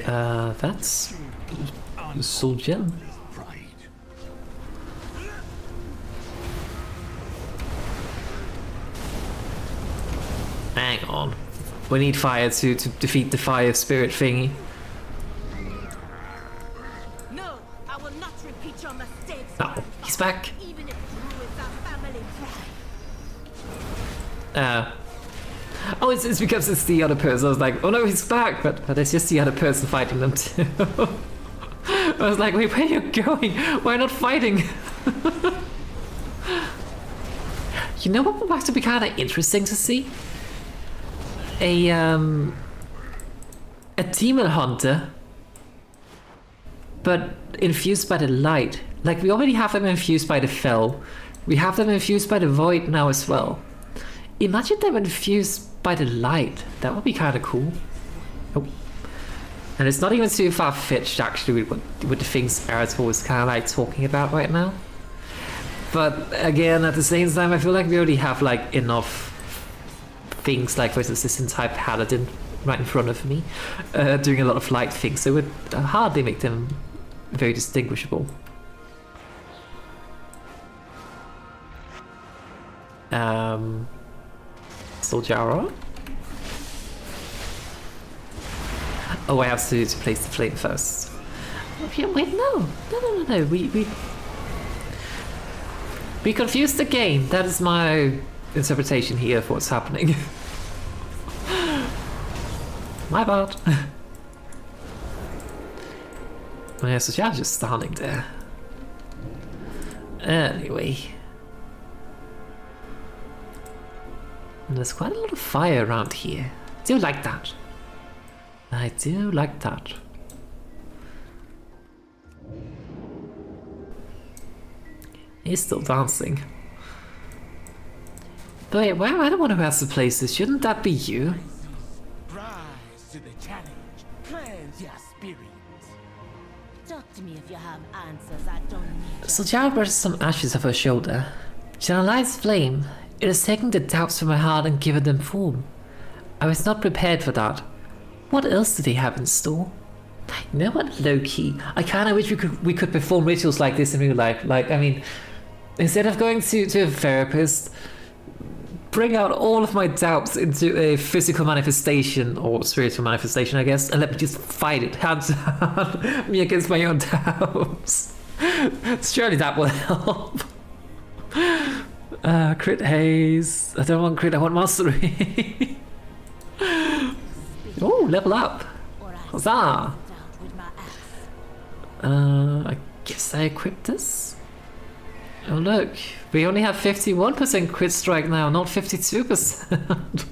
That's Zul'Jin. Hang on. We need fire to defeat the fire spirit thingy. No, I will not repeat your mistakes. Oh, he's back. Even if it ruins our family pride. Oh, it's because it's the other person. I was like, oh no, he's back, but it's just the other person fighting them too. I was like, wait, where are you going? Why not fighting? You know what would have to be kind of interesting to see? A demon hunter, but infused by the light. Like, we already have them infused by the Fel. We have them infused by the Void now as well. Imagine them infused by the light. That would be kind of cool. Oh. And it's not even too far-fetched actually with the things Arazeena is kind of like talking about right now. But again, at the same time, I feel like we already have like enough things, like for instance this entire paladin right in front of me, doing a lot of light things, so it would hardly make them very distinguishable. Zul'Aman? Oh, I have to place the flame first. Okay, wait, no. We confused the game. That is my interpretation here of what's happening. My bad. Oh, yeah, so Zul'Aman's just standing there. Anyway. And there's quite a lot of fire around here. I do like that. I do like that. He's still dancing. But wait, why am I the one who has to place this? Shouldn't that be you? Rise to the challenge. Cleanse your spirit. Talk to me if you have answers. I don't need. Zul'Aman brushes some ashes off her shoulder. Jan'alai's flame. It has taken the doubts from my heart and given them form. I was not prepared for that. What else do they have in store? You know what, low-key, I kinda wish we could perform rituals like this in real life. Like, I mean, instead of going to a therapist, bring out all of my doubts into a physical manifestation, or spiritual manifestation, I guess, and let me just fight it, hands down, me against my own doubts. Surely that will help. Crit haze. I don't want crit, I want mastery. Oh, level up. Huzzah! I guess I equipped this. Oh look, we only have 51% crit strike now, not 52%.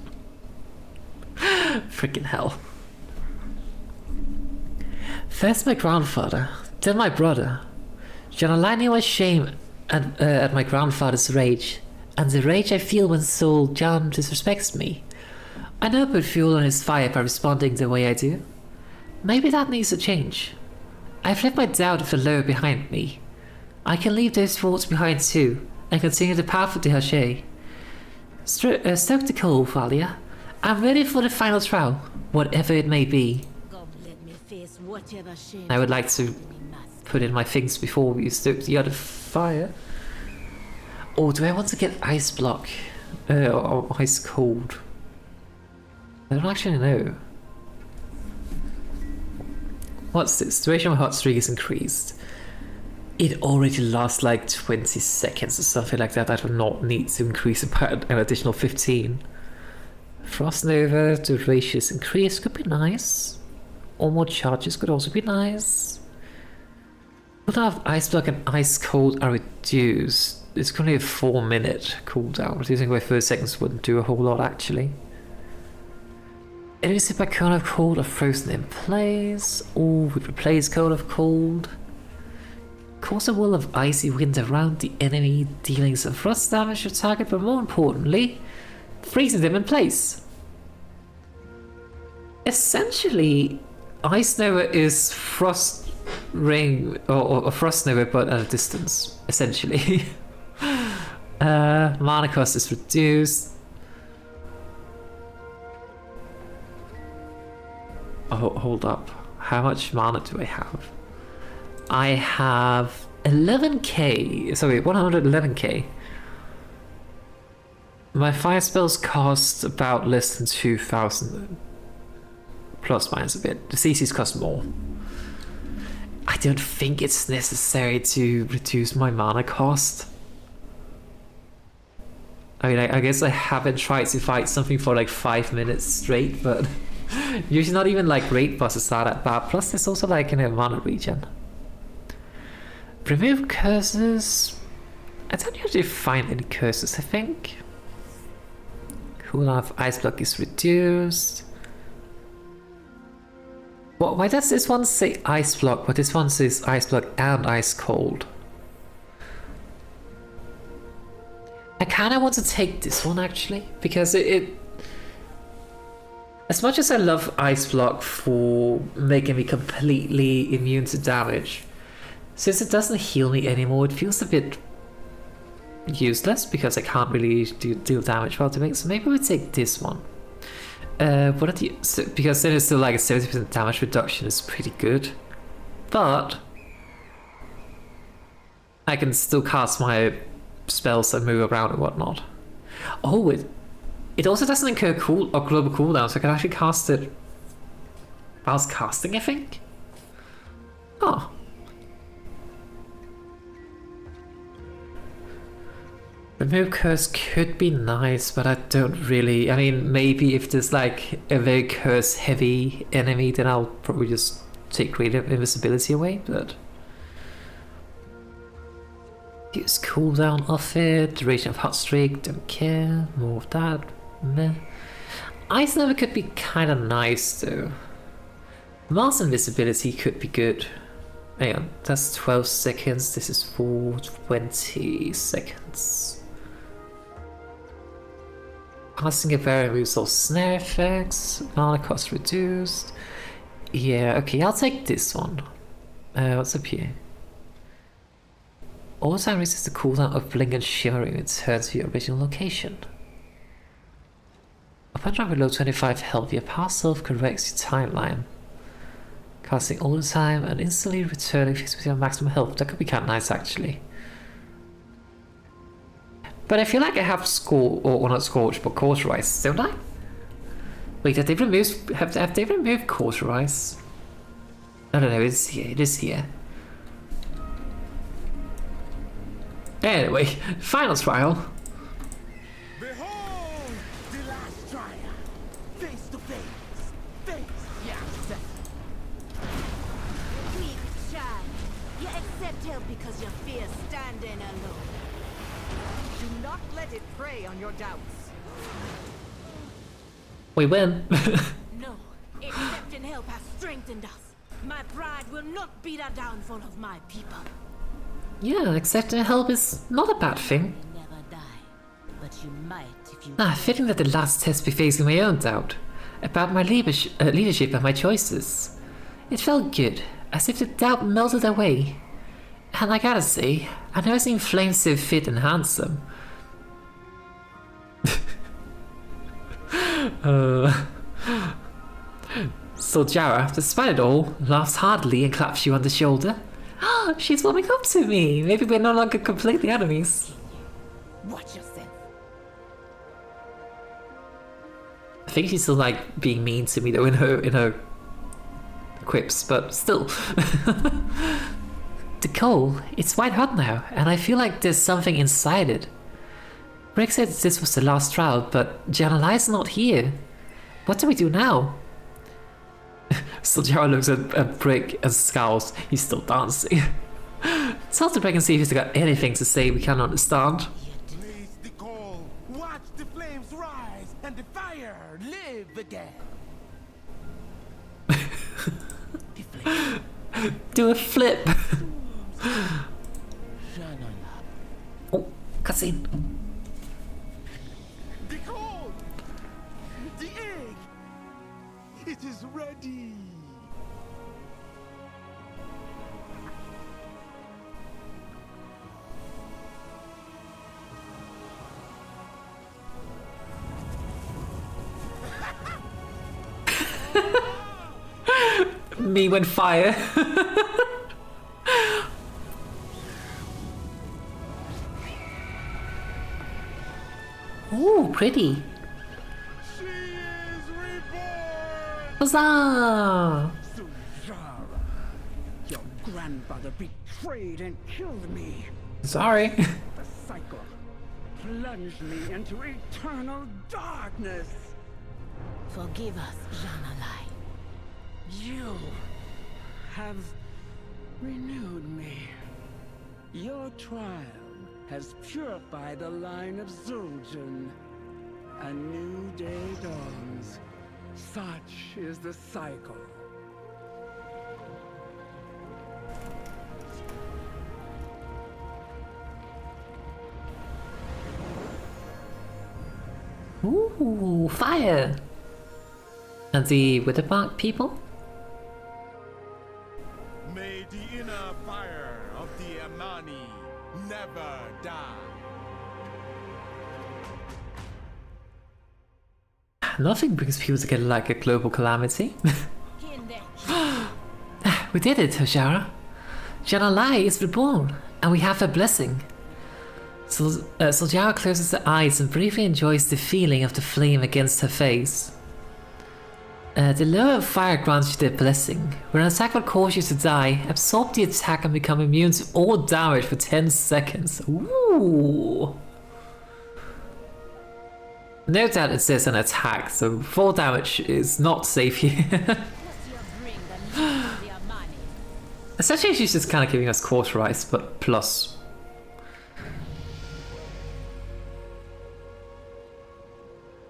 Freaking hell. First my grandfather, then my brother. Jan'alai knew my shame at my grandfather's rage, and the rage I feel when Zul'Aman disrespects me. I know I put fuel on his fire by responding the way I do. Maybe that needs to change. I've left my doubt of the lower behind me. I can leave those thoughts behind too, and continue the path of the Hache. Stoke the coal, Valia. I'm ready for the final trial, whatever it may be. I would like to put in my things before we stoke the other fire. Or do I want to get ice block? Or ice cold? I don't actually know. What's this? Duration of my hot streak is increased. It already lasts like 20 seconds or something like that. I do not need to increase it by an additional 15. Frost Nova, duration is increased, could be nice. Or more charges could also be nice. Cooldown of Ice Block and Ice Cold are reduced. It's currently a 4-minute cooldown. Reducing by 30 seconds wouldn't do a whole lot actually. Enemies hit by Cone of Cold are frozen in place. Or we replace Cone of Cold. Cause a wall of icy wind around the enemy, dealing some frost damage to target, but more importantly, freezing them in place. Essentially, Ice Nova is Frost Ring, or Frost Nova, but at a distance, essentially. Mana cost is reduced. Oh, hold up. How much mana do I have? I have 11k. Sorry, 111k. My fire spells cost about less than 2,000. Plus minus a bit. The CCs cost more. I don't think it's necessary to reduce my mana cost. I mean, I guess I haven't tried to fight something for like 5 minutes straight, but usually not even like raid bosses are that bad. Plus there's also like in a mana regen. Remove curses. I don't usually find any curses, I think. Cooldown of Ice Block is reduced. Well, why does this one say Ice Block, but this one says Ice Block and Ice Cold? I kind of want to take this one actually, because it as much as I love Ice Block for making me completely immune to damage, since it doesn't heal me anymore, it feels a bit useless because I can't really deal damage while doing it. So maybe we take this one. What are the because then it's still like a 70% damage reduction is pretty good, but I can still cast my spells and move around and whatnot. Oh, it also doesn't incur global cooldown, so I can actually cast it whilst casting, I think. Oh. Remove curse could be nice, but I don't really. I mean, maybe if there's like a very curse heavy enemy, then I'll probably just take greater invisibility away, but. Use cooldown off it, duration of hot streak, don't care, more of that, meh. Ice Level could be kinda nice though. Mass invisibility could be good. Hang on, that's 12 seconds, this is for 20 seconds. Casting a variant removes all snare effects, mana cost reduced. Yeah, okay, I'll take this one. What's up here? All time raises the cooldown of Blink and Shimmering and returns to your original location. Upon dropping below 25 health, your past self corrects your timeline. Casting all the time and instantly returning with your maximum health. That could be kind of nice actually. But I feel like I have not Scorch, but Cauterize, don't I? Wait, have they removed Cauterize? I don't know, it's here, it is here. Anyway, final trial. Behold the last trial. Face to face. Yes. Weak child. You accept help because you fear standing alone. Do not let it prey on your doubts. We win. No, accepting help has strengthened us. My pride will not be the downfall of my people. Yeah, accepting help is not a bad thing. You never die, but you might if you. Fitting that the last test be facing my own doubt about my leadership and my choices. It felt good, as if the doubt melted away. And I gotta say, I've never seen Flame so fit and handsome. So Jara, despite it all, laughs heartily and claps you on the shoulder. Ah, she's warming up to me. Maybe we're no longer completely enemies. Watch yourself. I think she's still like being mean to me though in her quips, but still. The coal, it's white hot now, and I feel like there's something inside it. Rick said this was the last trial, but Janalai's not here. What do we do now? So Jara looks at Brick and scowls. He's still dancing. Tell to Brick and see if he's got anything to say we can't understand. Blaze the coal. Watch the flames rise and the fire live again. The flame. Do a flip. Oh, cutscene. The coal. The egg. It is ready. Me when fire. Ooh, pretty. She is reborn. Huzzah! Zul'Aman, your grandfather betrayed and killed me. Sorry. The cycle plunged me into eternal darkness. Forgive us, Janalai. You have renewed me. Your trial has purified the line of Zul'Jin. A new day dawns. Such is the cycle. Ooh, fire! And the Witherbark people? May the inner fire of the Amani never die. Nothing brings people together like a global calamity. We did it, Hojara. Janalai is reborn, and we have her blessing. Zul'Jara closes her eyes and briefly enjoys the feeling of the flame against her face. The lower fire grants you their blessing. When an attack would cause you to die, absorb the attack and become immune to all damage for 10 seconds. Ooh! Note that it says an attack, so fall damage is not safe here. Essentially, she's just kind of giving us cauterize, but plus.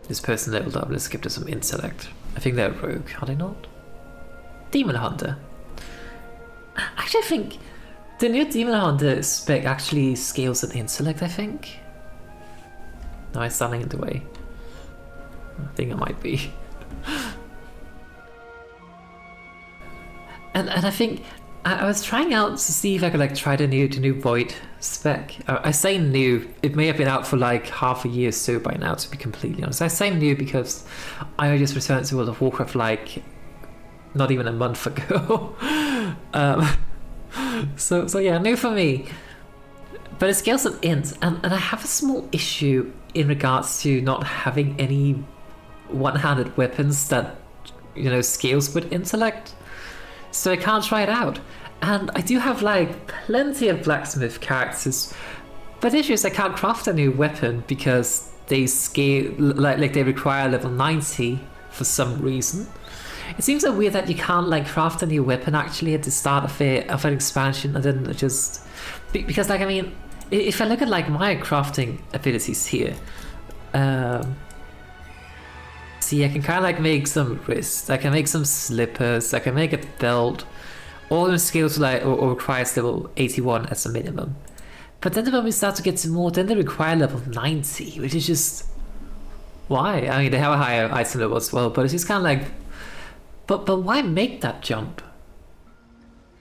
This person leveled up. Let's skip to some intellect. I think they're rogue, are they not? Demon Hunter. Actually, I think the new Demon Hunter spec actually scales an intellect, I think. No, I'm standing in the way. I think it might be. And I think I was trying out to see if I could like try the new Void spec. I say new, it may have been out for like half a year or so by now, to be completely honest. I say new because I just returned to World of Warcraft like not even a month ago. So yeah, new for me. But it scales an int, and I have a small issue in regards to not having any one-handed weapons that, you know, scales with intellect. So I can't try it out. And I do have like plenty of blacksmith characters, but the issue is I can't craft a new weapon because they scale like they require level 90 for some reason. It seems so weird that you can't like craft a new weapon actually at the start of an expansion, and then just because like I mean, if I look at like my crafting abilities here, see, I can kind of like make some wrists, I can make some slippers, I can make a belt. All of them skills like or requires level 81 as a minimum. But then when we start to get to more, then they require level 90, which is just why? I mean, they have a higher item level as well, but it's just kind of like, but why make that jump?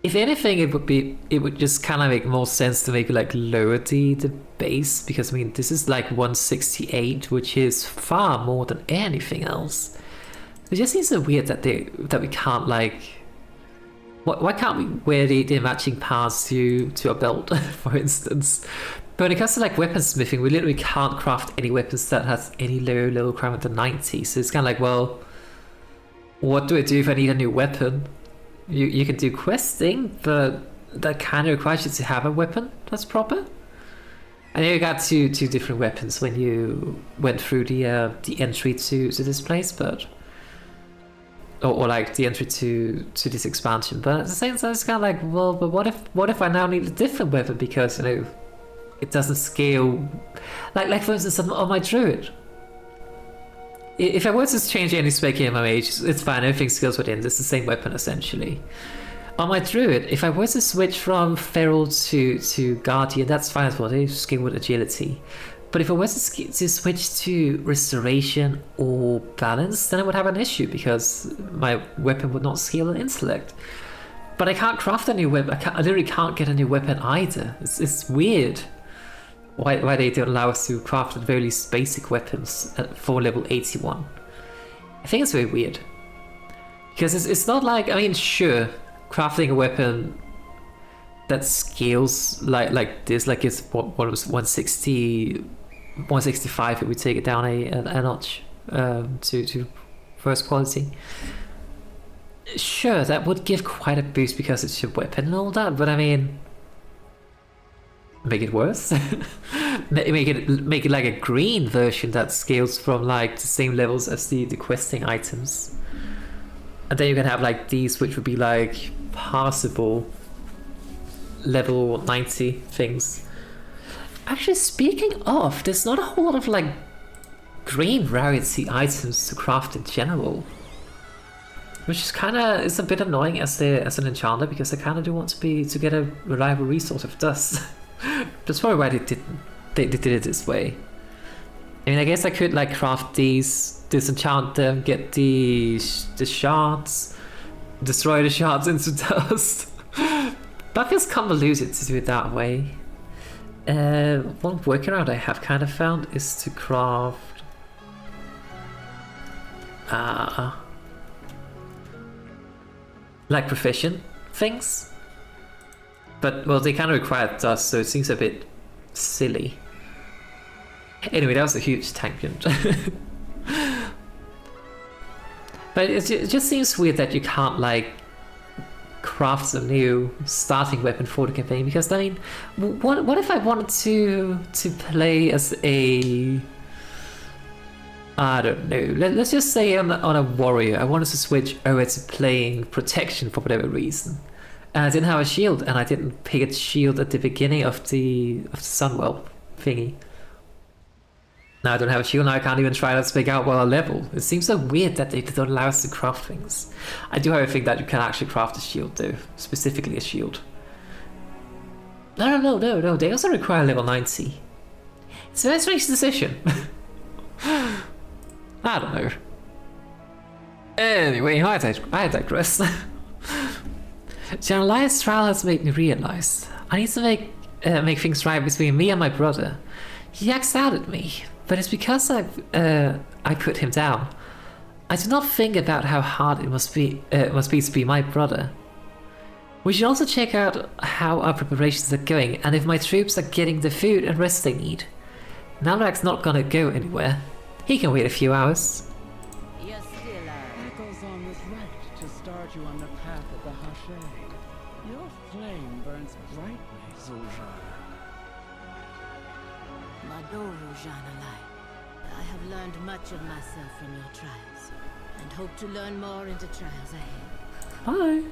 If anything, it would just kind of make more sense to maybe like lower the base, because I mean this is like 168, which is far more than anything else. It just seems so weird that we can't like. Why can't we wear the matching parts to a belt, for instance? But when it comes to like weaponsmithing, we literally can't craft any weapons that has any lower level requirement than 90. So it's kind of like, well, what do I do if I need a new weapon? You can do questing, but that kind of requires you to have a weapon that's proper. I know you got two different weapons when you went through the entry to this place, but or like the entry to this expansion. But at the same time, it's kind of like, well, but what if I now need a different weapon because, you know, it doesn't scale. Like for instance, on my druid. If I were to change any spec here in my mage, it's fine, everything scales within, it's the same weapon essentially. On my druid, if I were to switch from feral to guardian, that's fine as well, they scale with agility. But if I were to switch to restoration or balance, then I would have an issue because my weapon would not scale in intellect. But I can't craft a new weapon, I literally can't get a new weapon either. It's weird. Why they don't allow us to craft at very least basic weapons for level 81. I think it's very weird. Because it's not like, I mean, sure, crafting a weapon that scales like this, like it's what was 160, 165 if we take it down a notch to first quality. Sure, that would give quite a boost because it's your weapon and all that, but I mean, make it worse. make it like a green version that scales from like the same levels as the questing items, and then you can have like these which would be like passable level 90 things. Actually, speaking of, there's not a whole lot of like green rarity items to craft in general, which is kind of is a bit annoying as an enchanter, because I kind of do want to get a reliable resource of dust. That's probably why they did it this way. I mean, I guess I could like craft these, disenchant them, get the shards, destroy the shards into dust. But it's convoluted to do it that way. One workaround I have kind of found is to craft like proficient things. But well, they kind of require dust, so it seems a bit silly. Anyway, that was a huge tangent. But it just seems weird that you can't like craft a new starting weapon for the campaign, because I mean, what if I wanted to play as a, I don't know, let's just say on a warrior, I wanted to switch over to playing protection for whatever reason. And I didn't have a shield, and I didn't pick a shield at the beginning of the Sunwell thingy. Now I don't have a shield, now I can't even try to speak out while I level. It seems so weird that they don't allow us to craft things. I do have a thing that you can actually craft a shield though, specifically a shield. No, they also require level 90. It's a very strange decision. I don't know. Anyway, I digress. Generalized trial has made me realize I need to make things right between me and my brother. He acts out at me, but it's because I put him down. I do not think about how hard it must be to be my brother. We should also check out how our preparations are going and if my troops are getting the food and rest they need. Nalorakk's not gonna go anywhere. He can wait a few hours. You're still Akil'Zon was right to start you on the path of the Hashay. Your flame burns brightly, Zul'Aman. I have learned much of myself from your trials, and hope to learn more in the trials ahead. Bye.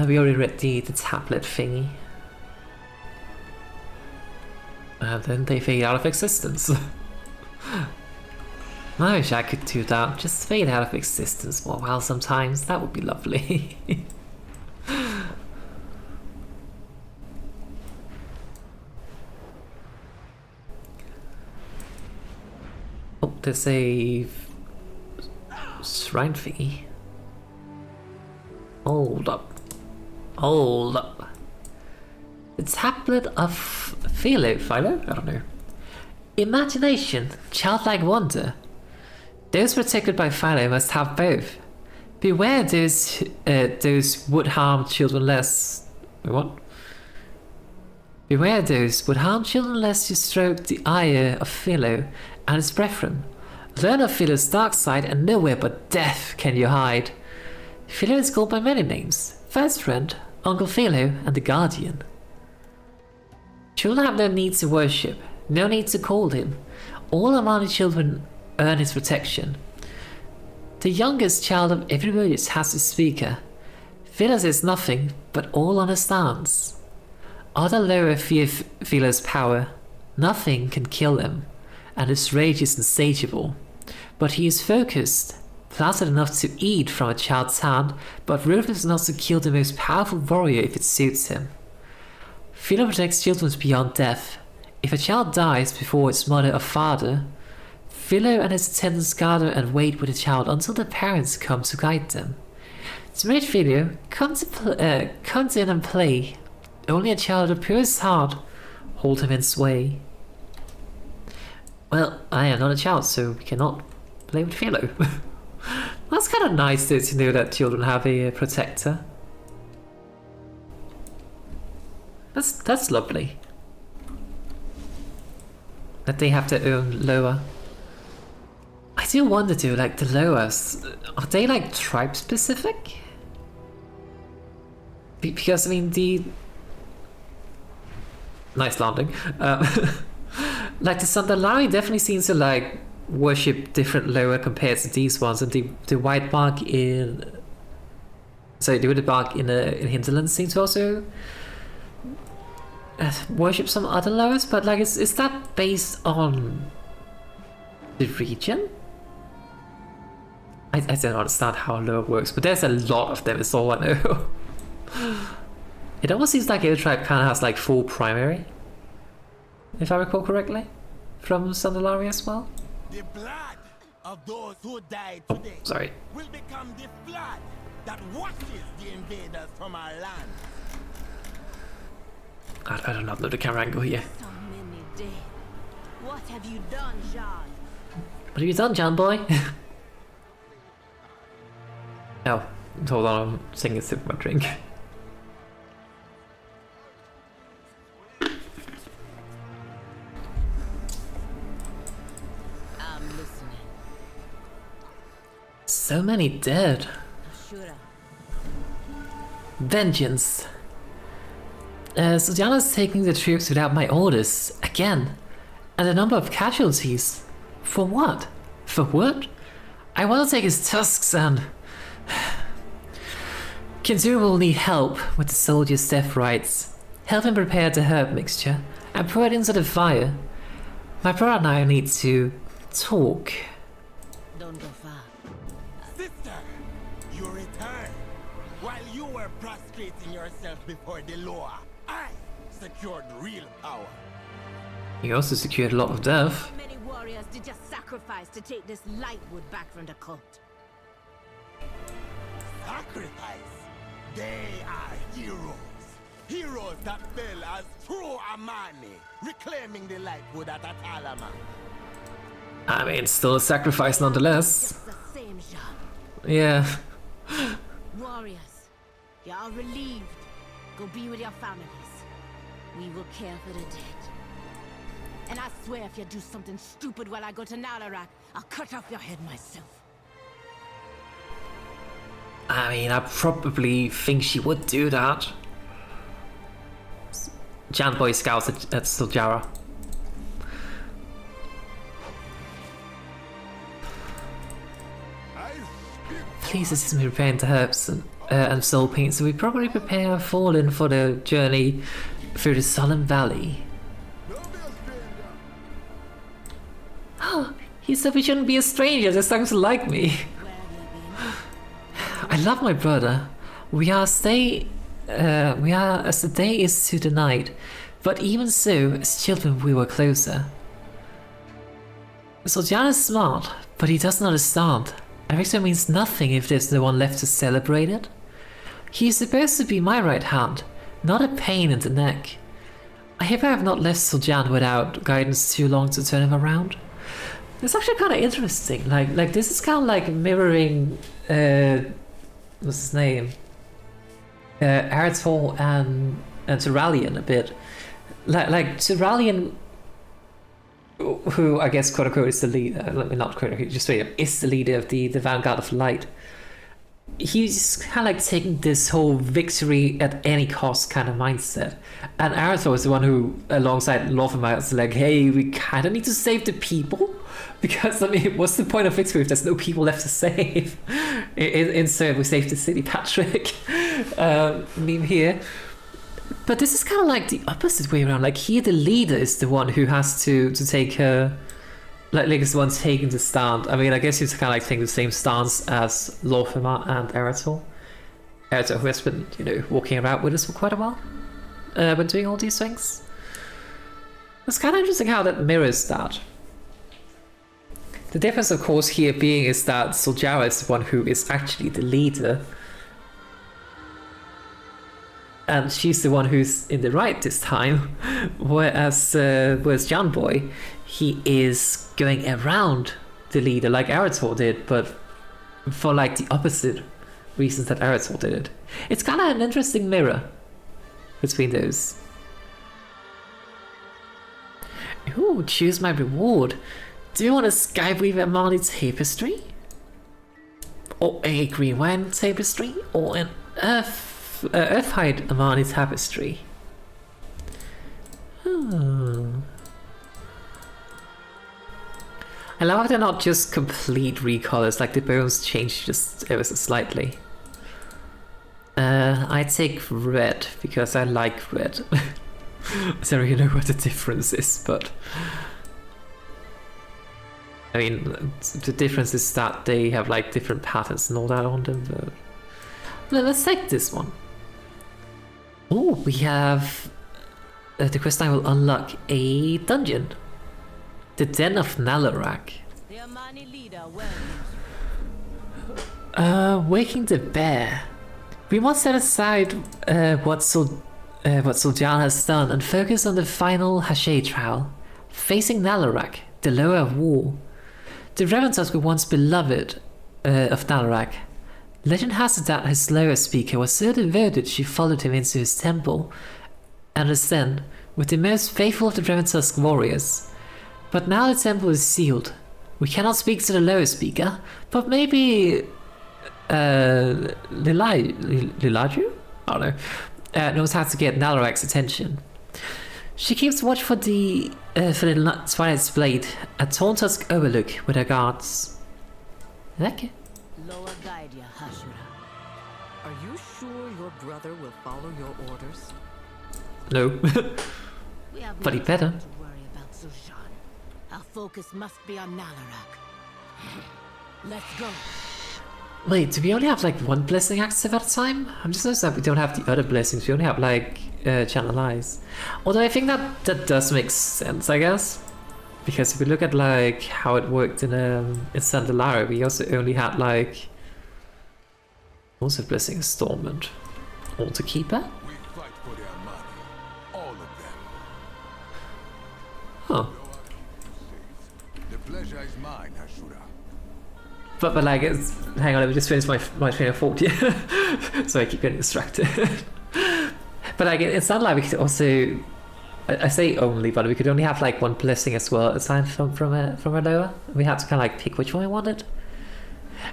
We already read the tablet thingy. And then they fade out of existence. I wish I could do that, just fade out of existence for a while sometimes, that would be lovely. Oh, there's a shrine thingy. Hold up. The tablet of Philo? I don't know. Imagination, childlike wonder. Those protected by Philo must have both. Beware those would harm children less. What? Beware those would harm children lest you stroke the ire of Philo and his brethren. Learn of Philo's dark side, and nowhere but death can you hide. Philo is called by many names: First Friend, Uncle Philo, and the Guardian. Children have no need to worship, no need to call him. All Amani children earn his protection. The youngest child of every village has a speaker. Philo says nothing, but all understands. Other lower fear Philo's power. Nothing can kill him, and his rage is insatiable. But he is focused, placid enough to eat from a child's hand, but ruthless enough to kill the most powerful warrior if it suits him. Philo protects children beyond death. If a child dies before its mother or father, Philo and his attendants gather and wait with the child until the parents come to guide them. To make Philo come in and play, only a child of purest heart hold him in sway. Well, I am not a child, so we cannot play with Philo. That's kind of nice though, to know that children have a protector. That's lovely. That they have their own loa. I do wonder too, like the loas, are they like tribe specific? Because I mean the... Nice landing. Like the Sandalari definitely seems to like worship different loa compared to these ones, and the white bark in... Sorry, the wooded bark in Hinterland seems to also worship some other loas, but like is that based on the region? I don't understand how loa works, but there's a lot of them, is all I know. It almost seems like every tribe kind of has like full primary, if I recall correctly. from Sandalari as well? The blood of those who died today Sorry. will become the flood that washes the invaders from our land. God, I don't upload the camera angle here. So many dead. What have you done, Jean? What have you done, John boy? Oh, hold on, I'm taking a sip of my drink. I'm listening. So many dead. Ashura. Vengeance. Zul'Aman's taking the troops without my orders, again. And a number of casualties. For what? For what? I want to take his tusks and... Kinzur will need help with the soldiers' death rites. Help him prepare the herb mixture and pour it into the fire. My brother and I need to talk. Don't go far. Sister, you returned. While you were prostrating yourself before the law, I secured real power. You also secured a lot of death. How many warriors did you sacrifice to take this lightwood back from the cult? Sacrifice? They are heroes. Heroes that fell as true Amani, reclaiming the lightwood at Atalama. I mean, still a sacrifice nonetheless. Just the same, Jean. Yeah. Warriors, you are relieved. Go be with your families. We will care for the dead. And I swear if you do something stupid while I go to Nalorakk, I'll cut off your head myself. I mean, I probably think she would do that. Jan Boy Scouts at Suljara. Please assist me preparing the herbs and soul paint, so we probably prepare Fallen for the journey through the Solemn Valley. He said we shouldn't be a stranger, this sounds like me. I love my brother. We are as the day is to the night, but even so, as children we were closer. Zul'Aman is smart, but he doesn't understand. Arazeena means nothing if there's no one left to celebrate it. He's supposed to be my right hand, not a pain in the neck. I hope I have not left Zul'Aman without guidance too long to turn him around. It's actually kind of interesting. Like this is kind of like mirroring what's his name? Arazeena and Turalyon a bit. Like Turalyon, who I guess quote unquote is the leader. Not quote unquote, just straight up is the leader of the Vanguard of Light. He's kind of like taking this whole victory at any cost kind of mindset, and Arazeena is the one who, alongside Lofamite, is like, hey, we kind of need to save the people, because I mean, what's the point of victory if there's no people left to save? Insert we save the city, Patrick meme here. But this is kind of like the opposite way around. Like here, the leader is the one who has to take her. Like is the one taking the stand. I mean, I guess you kind of like take the same stance as Lofama and Arazeena. Arazeena, who has been, walking around with us for quite a while, when doing all these things. It's kind of interesting how that mirrors that. The difference, of course, here being is that Zul'Aman is the one who is actually the leader. And she's the one who's in the right this time. Whereas Jan Boy, he is going around the leader like Arazeena did, but for like the opposite reasons that Arazeena did it. It's kind of an interesting mirror between those. Ooh, choose my reward. Do you want a Skyweaver Amani tapestry? Or a green wine tapestry? Or an Earthhide Amani tapestry? I love how they're not just complete recolors, like the bones change just ever so slightly. I take red because I like red. I don't really know what the difference is, but I mean, the difference is that they have like different patterns and all that on them. But let's take this one. Oh, we have the questline will unlock a dungeon. The Den of Nalorakk. The Amani leader Waking the Bear. We must set aside what Zul'Aman has done and focus on the final Hashay trial. Facing Nalorakk, the Lower of War. The Revenants were once beloved of Nalorakk. Legend has it that his Lower speaker was so devoted she followed him into his temple and was then with the most faithful of the Revenants warriors. But now the temple is sealed. We cannot speak to the Lower speaker, but maybe Lilaju? I don't know. Knows how to get Nalorakk's attention. She keeps watch for the Twilight's Blade at Tauntusk Overlook with her guards. Okay. Lower guide ya, Hashura. Are you sure your brother will follow your orders? No. We have But he no better. time to worry about Zul'Aman. Our focus must be on Nalorakk. Let's go. Wait, do we only have like one blessing active at a time? I'm just noticing that we don't have the other blessings. We only have like Channel Eyes. Although I think that does make sense, I guess. Because if we look at like how it worked in Sandalara, we also only had like also blessing installment. Altar Keeper? We fight for their money. All of them. Huh. The pleasure is mine, Hashura. But like, hang on, let me just finish my train of thought here. So I keep getting distracted. But like, it sounded like we could also, I say only, but we could only have like one blessing as well assigned from a lower. We had to kind of like pick which one we wanted.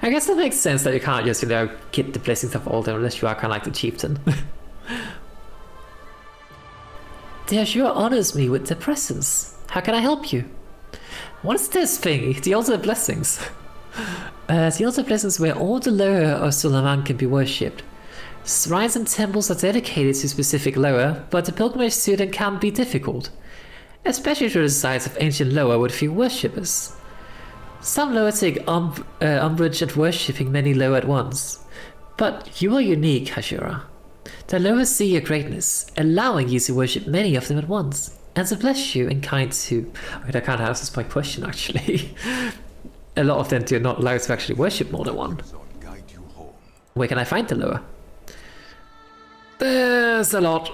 I guess that makes sense that you can't just, get the blessings of all of them unless you are kind of like the chieftain. The Azure honors me with their presence. How can I help you? What is this thing? The Altar of Blessings. The Altar of Blessings where all the lower of Zul'Aman can be worshipped. Shrines and temples are dedicated to specific lower, but the pilgrimage to them can be difficult, especially to the sites of ancient lower with few worshippers. Some lower take umbrage at worshipping many lower at once, but you are unique, Hashura. The lower see your greatness, allowing you to worship many of them at once, and to bless you in kind to... Okay, that kind of answers my question, actually. A lot of them do not allow to actually worship more than one. Where can I find the lower? There's a lot.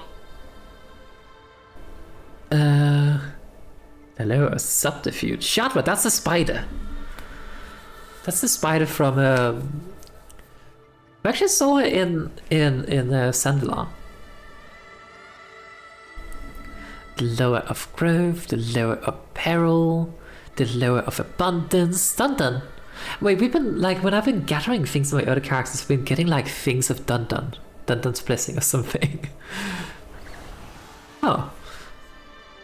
The lower of subterfuge. Shadra, that's the spider. That's the spider from we actually saw it in Sandalar. The lower of growth, the lower of peril, the lower of abundance. Dun-dun. Wait, we've been like, when I've been gathering things in my other characters, I've been getting like things of Dun-dun. Dun-dun's blessing or something. Oh.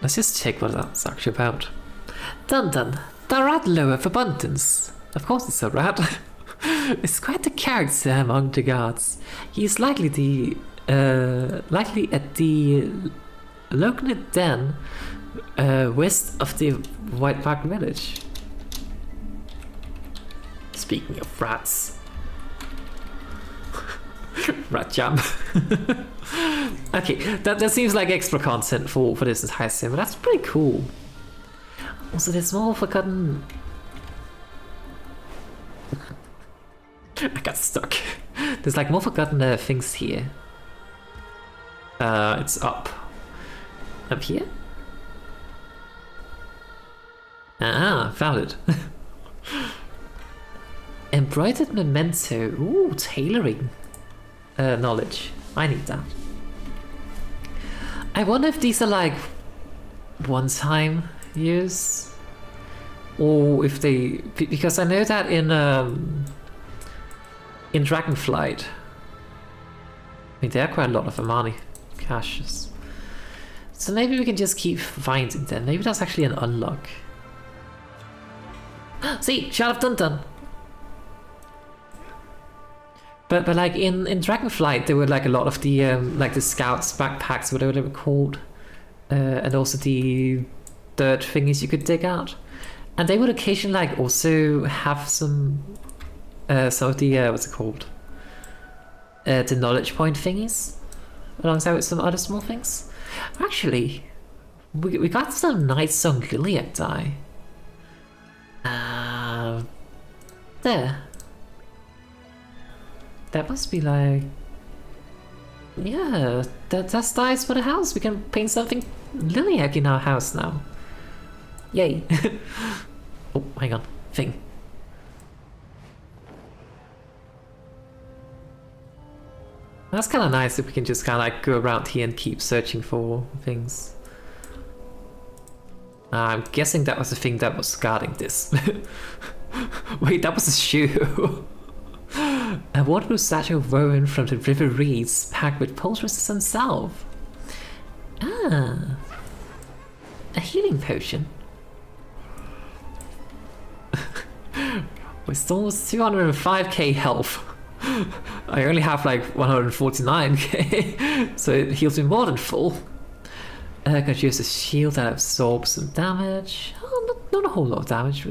Let's just check what that's actually about. Dun-dun, the rat lower of abundance. Of course it's a rat. It's quite the character among the gods. He is likely at the Loknet Den, west of the White Park village. Speaking of rats. Rat jam. Okay, that seems like extra content for this entire sim, but that's pretty cool. Also, there's more forgotten... I got stuck. There's like more forgotten things here. It's up. Up here? Ah, found it. Embroidered memento. Ooh, tailoring. Knowledge. I need that. I wonder if these are like one-time use, or if they, because I know that in Dragonflight, I mean there are quite a lot of Amani caches, so maybe we can just keep finding them. Maybe that's actually an unlock. See, Shard of Dun-Dun. But like in Dragonflight, there were like a lot of the like the scouts backpacks, whatever they were called, and also the dirt thingies you could dig out, and they would occasionally like also have some of the what's it called, the knowledge point thingies, alongside with some other small things. Actually, we got some Night Song Gilead die. There. That must be like... Yeah, that's nice for the house. We can paint something lilac in our house now. Yay. Oh, hang on. Thing. That's kind of nice if we can just kind of like go around here and keep searching for things. I'm guessing that was the thing that was guarding this. Wait, that was a shoe. A waterproof statue of Rowan from the River Reeds, packed with post-resistant salve. Ah. A healing potion. With almost 205k health. I only have like 149k, so it heals me more than full. I could use a shield that absorbs some damage. Oh, not a whole lot of damage.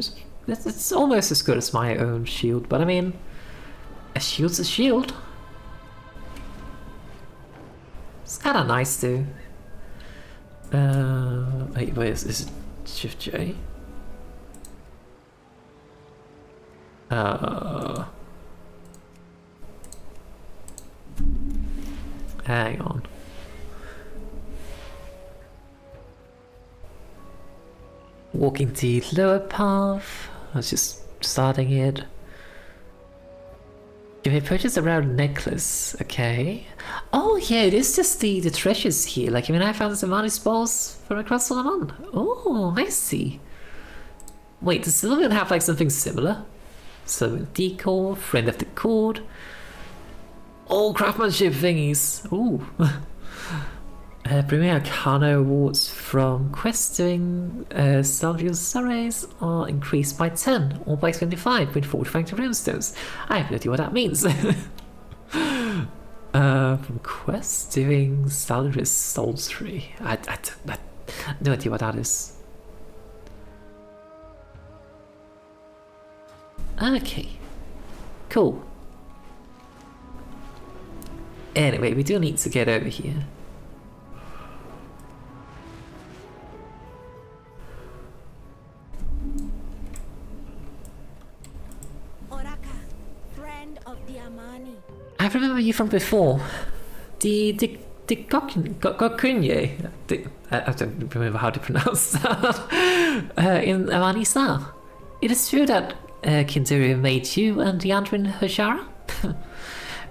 It's almost as good as my own shield, but I mean, a shield's a shield. It's kind of nice too. Wait, is it Shift J? Hang on. Walking the lower path. I was just starting it. You may purchase a rare necklace. Okay. Oh yeah, it is just the treasures here. Like, I mean, I found some Amani spells from across Zul'Aman. Oh, I see. Wait, does Zul'Aman have like something similar? Zul'Aman decor, friend of the court. All craftsmanship thingies. Ooh. Premier Arcana awards from quest doing Salvia's surveys are increased by 10 or by 25 with 40 factor runestones. I have no idea what that means. From quest doing Salvia's soul tree. I no idea what that is. Okay. Cool. Anyway, we do need to get over here. Friend of the Amani. I remember you from before. The Gokunye. I don't remember how to pronounce that. In Amani Star. It is true that Kinzuru made you and the Andrin Hajara.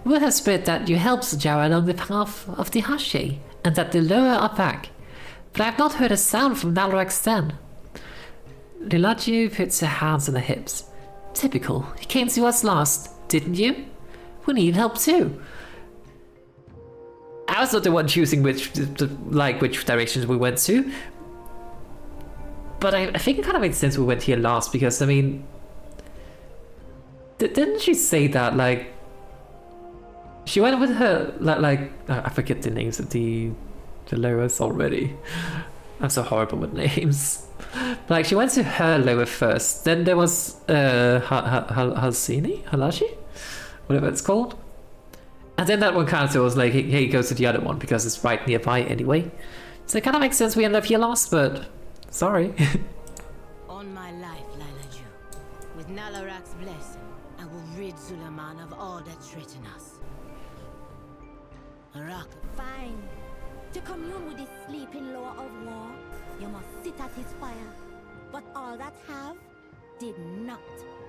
Word has spread that you helped Hajara along the path of the Hashi, and that the lower are back. But I have not heard a sound from Nalorakk's den. Lilaju puts her hands on her hips. Typical. You came to us last, didn't you? We need help too. I was not the one choosing which directions we went to. But I think it kind of made sense we went here last because, I mean... Didn't she say that, like... She went with her, I forget the names of the lowers already. I'm so horrible with names. Like, she went to her lower first. Then there was Halazzi? Whatever it's called. And then that one kind of was like, hey, go to the other one because it's right nearby anyway. So it kind of makes sense we end up here last, but sorry. On my life, Lilaju. With Nalorakk's blessing, I will rid Zul'Aman of all that threaten us. Rock. Fine. To commune with the sleeping Lord of War, you must sit at his fire. But all that have did not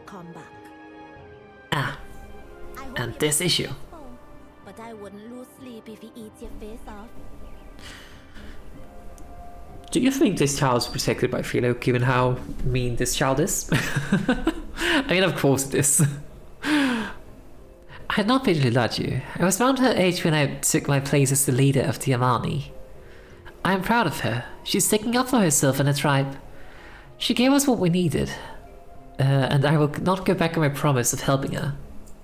come back. Ah. And this issue. But I wouldn't lose sleep if he eats your face off. Do you think this child is protected by Philo, given how mean this child is? I mean, of course it is. I had not been Lilaju. I was around her age when I took my place as the leader of the Amani. I am proud of her. She's sticking up for herself and her tribe. She gave us what we needed. And I will not go back on my promise of helping her.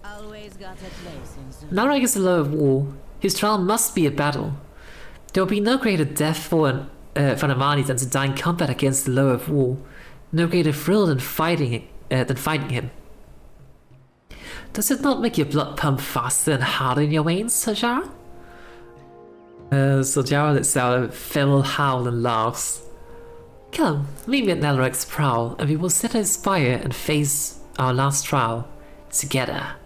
Always got a place in Nalorakk is a law of war. His trial must be a battle. There will be no greater death for an Amani than to die in combat against the law of war. No greater thrill than fighting him. Does it not make your blood pump faster and harder in your veins, Hajara? Hajara lets out a feral howl and laughs. Come, meet me at Nalorakk's prowl, and we will sit at his fire and face our last trial. Together.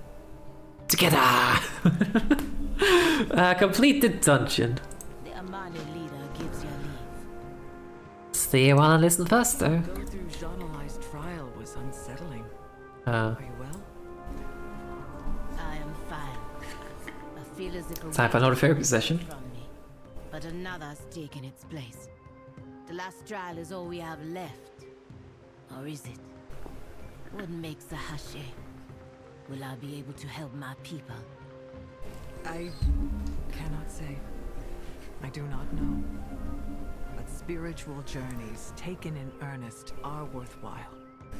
Complete the dungeon. The Amani leader gives you leave. Stay a while and listen first, though. Go through Jean-Eli's trial was unsettling. Oh. Are you well? I am fine. I feel as if a Time for another therapy session. from me, but another's taken its place. The last trial is all we have left. Or is it? What makes a Hashe? Will I be able to help my people? I cannot say. I do not know. But spiritual journeys taken in earnest are worthwhile,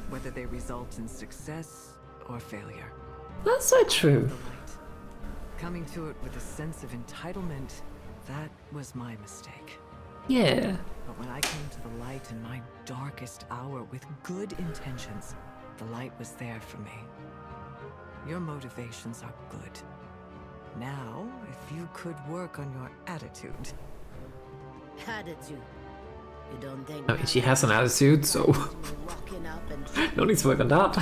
whether they result in success or failure. That's so true. The light. Coming to it with a sense of entitlement, that was my mistake. Yeah. But when I came to the light in my darkest hour with good intentions, the light was there for me. Your motivations are good. Now, if you could work on your attitude. Attitude. You don't think I mean, she has an attitude, so walking up and no need to work on that.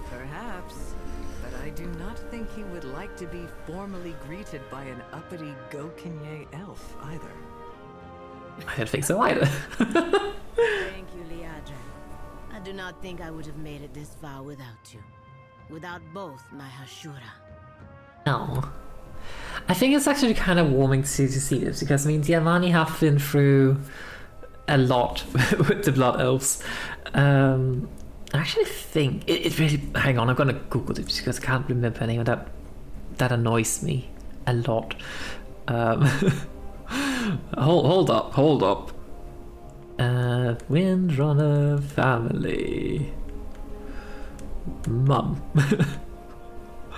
Perhaps, but I do not think he would like to be formally greeted by an uppity Gokinye elf either. I don't think so either. Thank you, Liadra. I do not think I would have made it this far without you. Without both my Hashura. No. I think it's actually kind of warming to see this, because I mean, the Amani have been through a lot with the Blood Elves. I actually think it really. Hang on, I'm gonna Google it because I can't remember any of that. That annoys me a lot. Hold up. Windrunner family. Mum.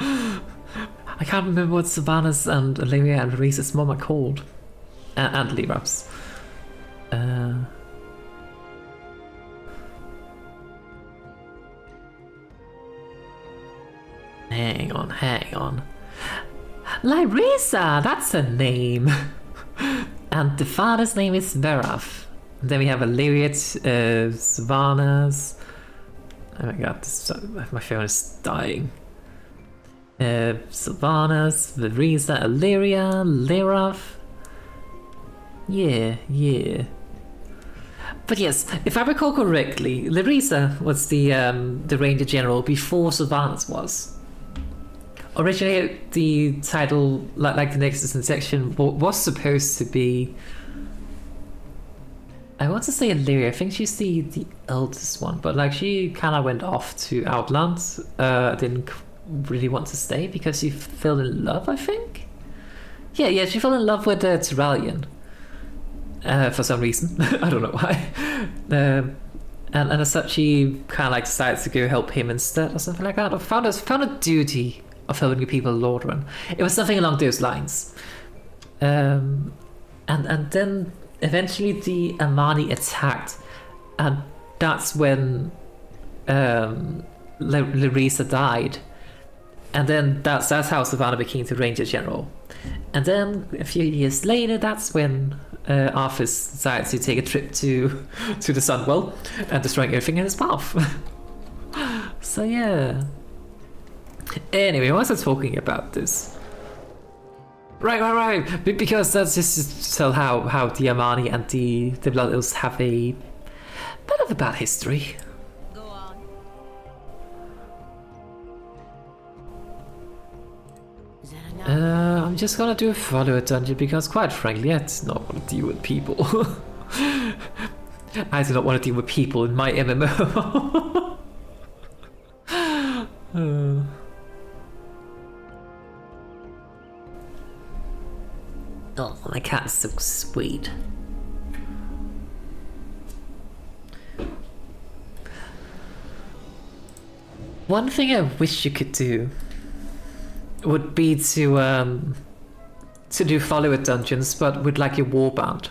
I can't remember what Savannah's and Olivia and Reese's mom are called. And Lirap's. Hang on. Lyrisa, that's her name. And the father's name is Verav. Then we have Illyriad, Savannah's. Oh my god, my phone is dying. Savannah's, Verisa, Illyria, Lirav. Yeah. But yes, if I recall correctly, Larissa was the Ranger General before Savannah's was. Originally, the title, like the Nexus and section, was supposed to be. I want to say Illyria. I think she's the eldest one, but like she kind of went off to Outlands. Didn't really want to stay because she fell in love. I think. Yeah. She fell in love with Tyrallion. For some reason, I don't know why. And as such, she kind of like decided to go help him instead, or something like that. Or found a duty of helping the people of Lordaeron. It was something along those lines. And then eventually the Amani attacked, and that's when Larissa died. And then that's how Savannah became the Ranger General. And then a few years later, that's when Arthas decided to take a trip to the Sunwell and destroying everything in his path. So yeah. Anyway, why was I talking about this? Right. Because that's just to tell how the Amani and the Blood Elves have a bit of a bad history. Go on. Is that enough? I'm just gonna do a follower dungeon because, quite frankly, I do not want to deal with people. I do not want to deal with people in my MMO. Oh, my cat is so sweet. One thing I wish you could do would be to do follower dungeons, but with like your warband.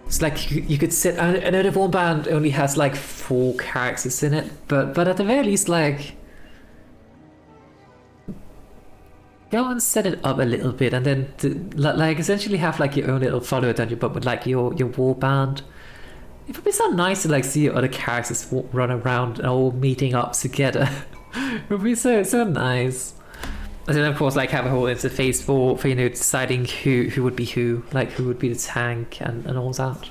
It's like you could sit. I know the warband only has like 4 characters in it, but at the very least, like, go and set it up a little bit, and then like essentially have like your own little follower dungeon, but with like your warband. It would be so nice to like see other characters run around and all meeting up together. It would be so nice. And then of course like have a whole interface for you know deciding who would be who, like who would be the tank and all that.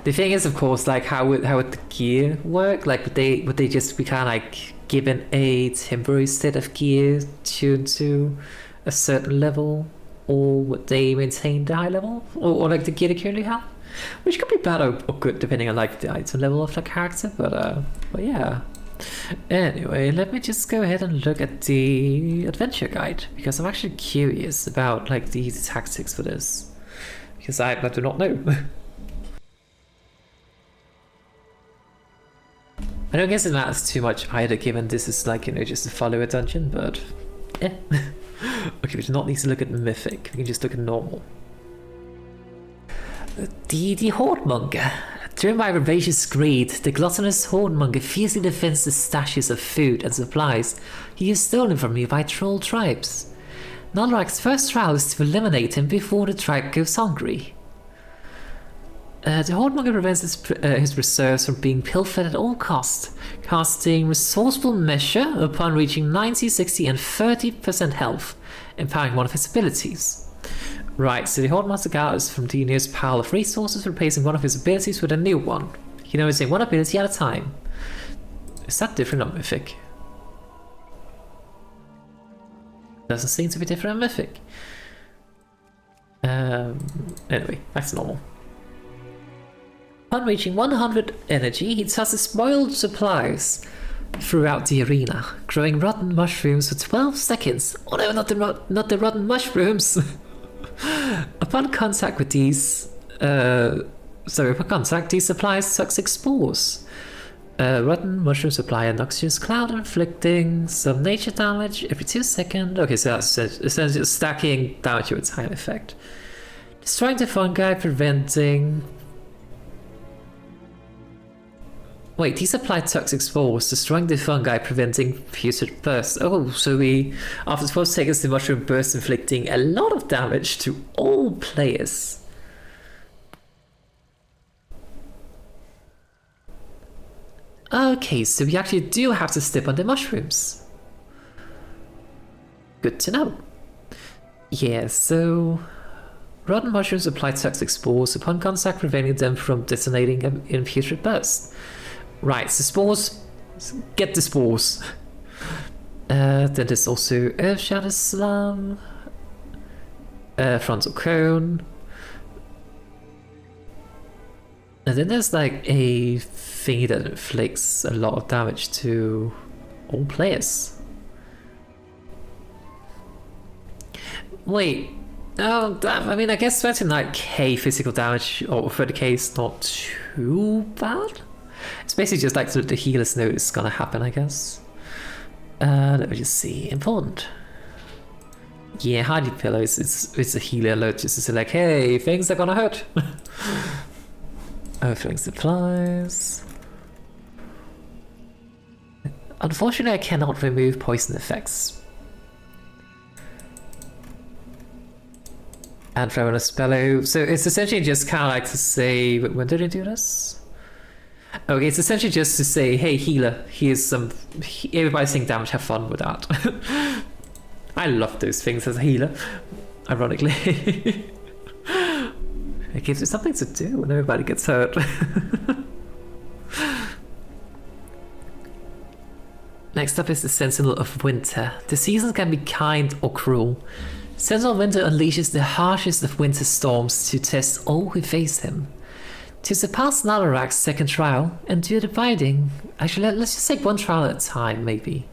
The thing is of course like how would the gear work? Like would they just be kind of like given a temporary set of gear tuned to a certain level, or would they maintain the high level, or like the gear they currently have, which could be bad or good depending on like the item level of the character, but yeah. Anyway, let me just go ahead and look at the adventure guide, because I'm actually curious about like the tactics for this, because I do not know. I don't guess it matters too much either, given this is like, you know, just to follow a dungeon, but eh. Okay, we do not need to look at Mythic, we can just look at normal. The Hordemonger. Driven by rapacious greed, the gluttonous Hordemonger fiercely defends the stashes of food and supplies he has stolen from nearby troll tribes. Nalorakk's first trial is to eliminate him before the tribe goes hungry. The Hordemonger prevents his reserves from being pilfered at all costs, casting Resourceful Measure upon reaching 90, 60 and 30% health, empowering one of his abilities. Right, so the Hordemonger gathers from the nearest pile of resources, replacing one of his abilities with a new one. You can only say one ability at a time. Is that different on Mythic? Doesn't seem to be different on Mythic. Anyway, that's normal. Upon reaching 100 energy, he tosses spoiled supplies throughout the arena, growing rotten mushrooms for 12 seconds. Oh no, not the rotten mushrooms! Upon contact with these, these supplies toxic spores. Rotten mushroom supply a noxious cloud, inflicting some nature damage every 2 seconds. Okay, so that's essentially stacking damage with time effect. Destroying the fungi, preventing. Wait, these apply toxic spores, destroying the fungi, preventing future bursts. Oh, so after 12 seconds, the mushroom bursts, inflicting a lot of damage to all players. Okay, so we actually do have to step on the mushrooms. Good to know. Yeah, so rotten mushrooms apply toxic spores upon contact, preventing them from detonating in future bursts. Right, so spores, get the spores. Then there's also Earth Shatter Slam, Frontal Cone. And then there's like a thingy that inflicts a lot of damage to all players. Wait, oh, I mean, I guess 29k physical damage or 30k is not too bad. It's basically just like the healer's note is gonna happen, I guess. Let me just see. Important. Yeah, Hardy Pillows, it's a healer alert just to say like, hey, things are gonna hurt. Overflowing supplies. Unfortunately, I cannot remove poison effects. And throw in a spello. So it's essentially just kind of like to say, when did I do this? Okay, it's essentially just to say, hey healer, here's some, everybody's taking damage, have fun with that. I love those things as a healer, ironically. It gives you something to do when everybody gets hurt. Next up is the Sentinel of Winter. The seasons can be kind or cruel. Sentinel of Winter unleashes the harshest of winter storms to test all who face him. To surpass Nalorakk's second trial, endure the binding. Actually, let's just take one trial at a time, maybe.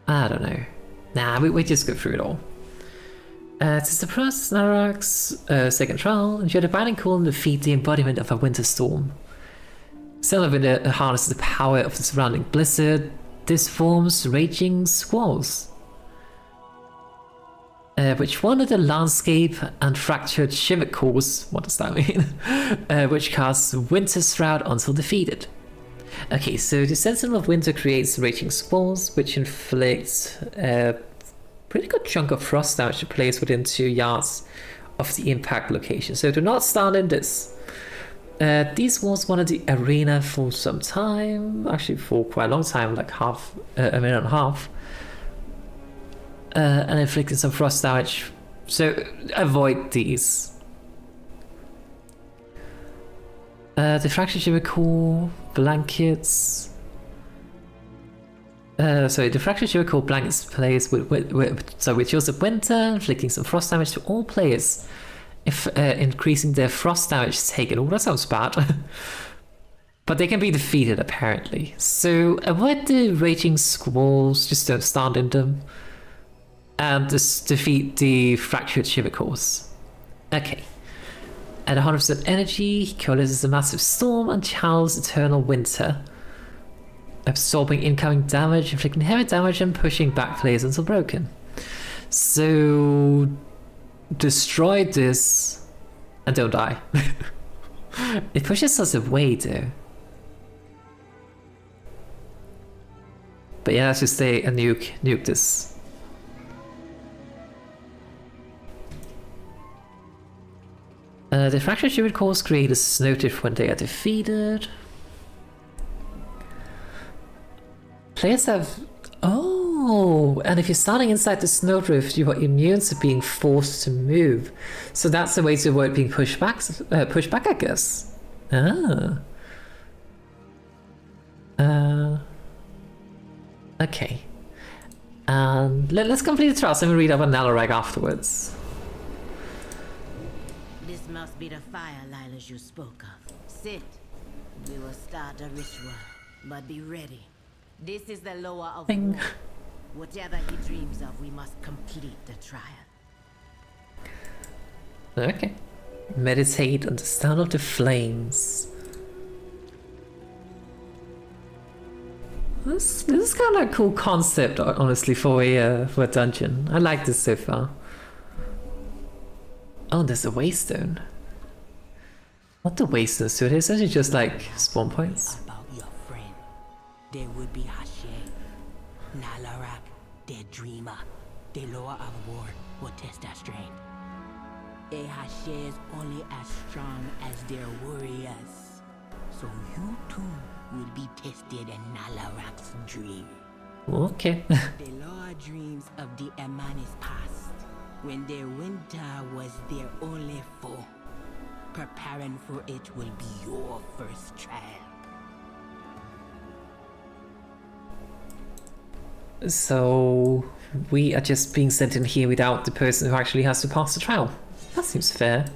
I don't know. Nah, we just go through it all. To suppress Nalorakk's second trial, endure the binding cool and defeat the embodiment of a winter storm. Sentinel of Winter harnesses the power of the surrounding blizzard. This forms raging squalls, which wander the landscape and fractured shiver cores. What does that mean? Which casts Winter Shroud until defeated. Okay, so the Sentinel of Winter creates raging squalls, which inflicts a pretty good chunk of frost damage to players within 2 yards of the impact location. So do not stand in this. This was one of the arena for some time, actually for quite a long time, like a minute and a half. And inflicting some frost damage. So avoid these. The fractured chemical blankets. The fractured chemical blankets plays with Chills of Winter, inflicting some frost damage to all players. If increasing their frost damage taken. Oh, that sounds bad. But they can be defeated apparently. So avoid the raging squalls, just don't stand in them. And just defeat the fractured chemicals. Okay. At 100% energy, he coalesces a massive storm and channels eternal winter. Absorbing incoming damage, inflicting heavy damage and pushing back players until broken. So destroy this and don't die. It pushes us away though. But yeah, let's just stay and nuke this. The fractured human cores create a snow drift when they are defeated. Players have... Oh, and if you're standing inside the snowdrift, you are immune to being forced to move. So that's a way to avoid being pushed back, I guess. Ah. Okay. And let's complete the trials and we'll read about Nalorakk afterwards. This must be the fire Lilas you spoke of. Sit. We will start a ritual, but be ready. This is the lower of war. Whatever he dreams of, we must complete the trial. Okay. Meditate on the sound of the flames. This is kind of a cool concept, honestly, for a dungeon. I like this so far. Oh, there's a waystone. What the waystone? So it is actually just like spawn points. About your friend, there would be Hashe, Nalorakk, their dreamer. The lower of war will test their strength. A Hashe is only as strong as their warriors. So you too will be tested in Nalorakk's dream. Okay. The lower dreams of the Amani's past, when their winter was their only foe. Preparing for it will be your first trial. So we are just being sent in here without the person who actually has to pass the trial. That seems fair.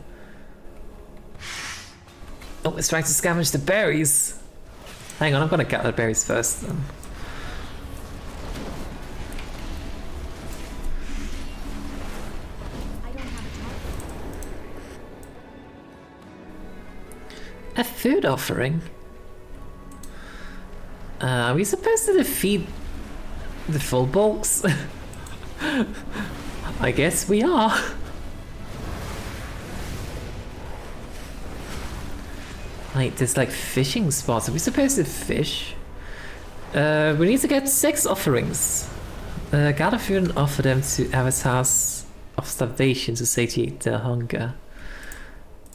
Oh, let's try to scavenge the berries. Hang on, I'm gonna gather the berries first then. A food offering? Are we supposed to defeat the full bulks? I guess we are. Like, there's like fishing spots. Are we supposed to fish? We need to get 6 offerings. Gather food and offer them to avatars of starvation to satiate their hunger.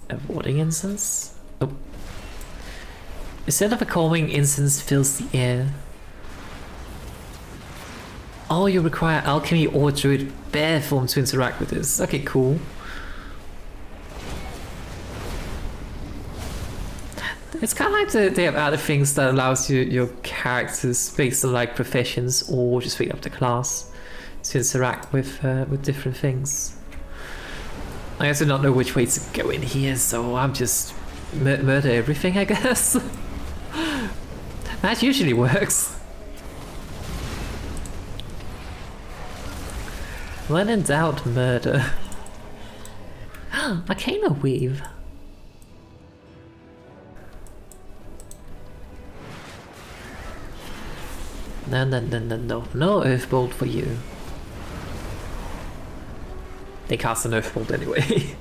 Avoiding incense? Oh. Instead of a calming, incense fills the air. Oh, you require alchemy or druid bear form to interact with this. Okay, cool. It's kind of like they have other things that allows your characters based on like professions or just straight up the class to interact with different things. I also don't know which way to go in here, so I'm just murder everything, I guess. That usually works. When in doubt, murder. Arcana weave. No Earthbolt for you. They cast an Earthbolt anyway.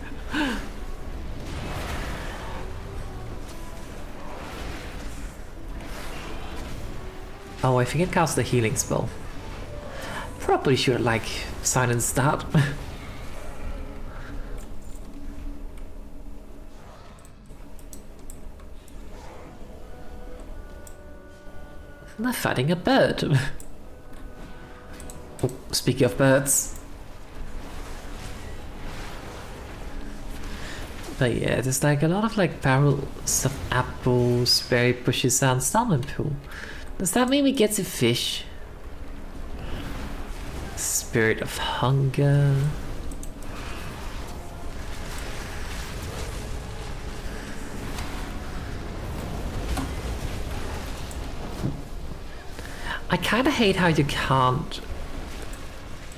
Oh, I think it cast a healing spell. Probably should like silence that. They're fighting a bird. Oh, speaking of birds. But yeah, there's like a lot of like barrels of apples, berry bushes, and salmon pool. Does that mean we get to fish? Spirit of hunger. I kind of hate how you can't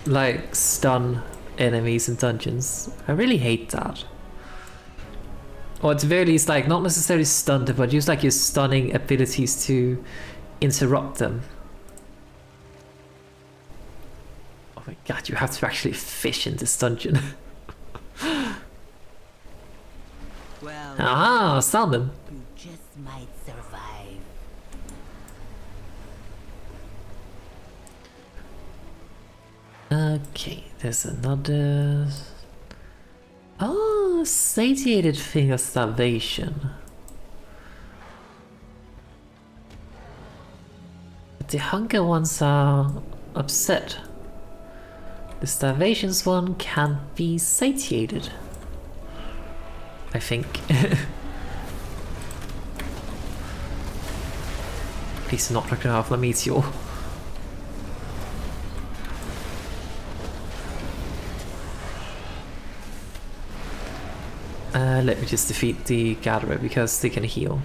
like stun enemies in dungeons. I really hate that. Or at the very least, like not necessarily stun them, but use like your stunning abilities to interrupt them. Oh my god, you have to actually fish in this dungeon. Well, ah, salmon. you just might survive. Okay, there's another. Oh, satiated thing of starvation. But the hunger ones are upset. The starvations one can't be satiated, I think. Please not looking off the meteor. Let me just defeat the gatherer because they can heal.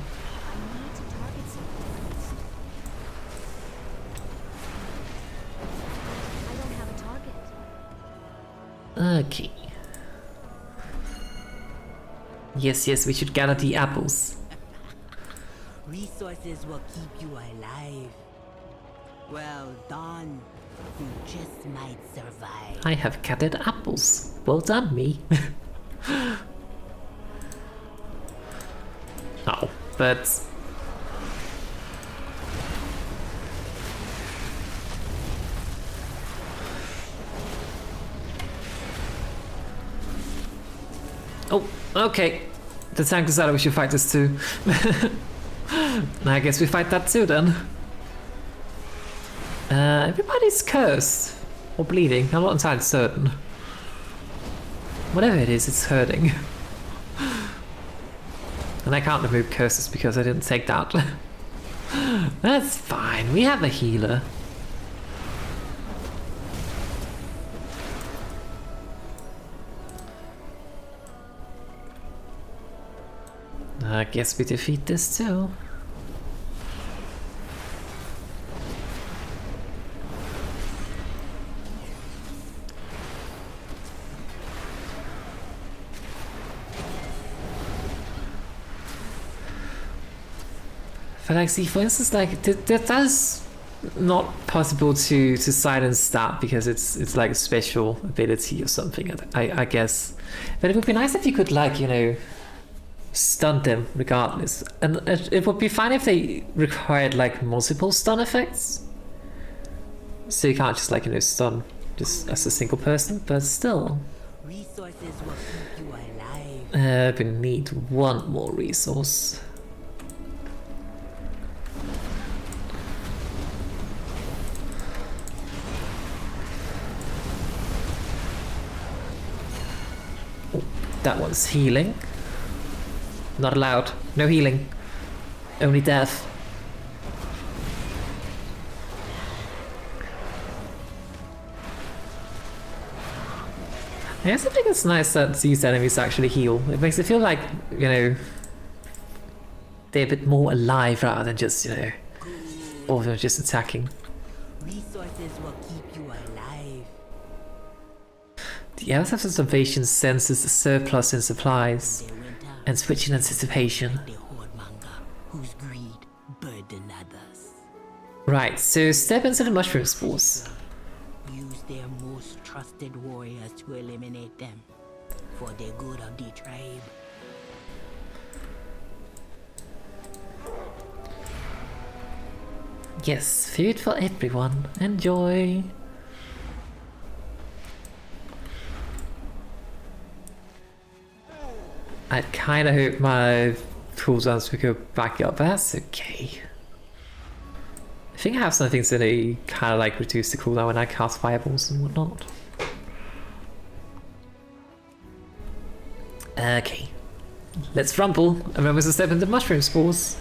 Okay. Yes, yes, we should gather the apples. Resources will keep you alive. Well done. You just might survive. I have gathered apples. Well done, me. Oh, but... Oh, okay. The tank decided we should fight this too. I guess we fight that too then. Everybody's cursed. Or bleeding, I'm not entirely certain. Whatever it is, it's hurting. And I can't remove curses because I didn't take that. That's fine, we have a healer. I guess we defeat this too. But like, see, for instance, like that's not possible to silence that because it's like a special ability or something. I guess, but it would be nice if you could, like, you know, stun them regardless, and it would be fine if they required like multiple stun effects. So you can't just, like, you know, stun just as a single person, but still. Resources will keep you alive. We need one more resource. That one's healing. Not allowed. No healing. Only death. I guess I think it's nice that these enemies actually heal. It makes it feel like, you know, they're a bit more alive rather than just, you know, or they're just attacking. Resources will keep you alive. The Elves have observation senses the surplus in supplies and switch in anticipation. The Hordmonger, whose greed burden others. Right, so step into the mushroom spores. Use their most trusted warriors to eliminate them for the good of the tribe. Yes, food for everyone. Enjoy. I kind of hope my cooldowns will go back up, but that's okay. think I have some things that they kind of like reduce the cooldown when I cast fireballs and whatnot. Okay, let's rumble and remember to step into mushroom spores.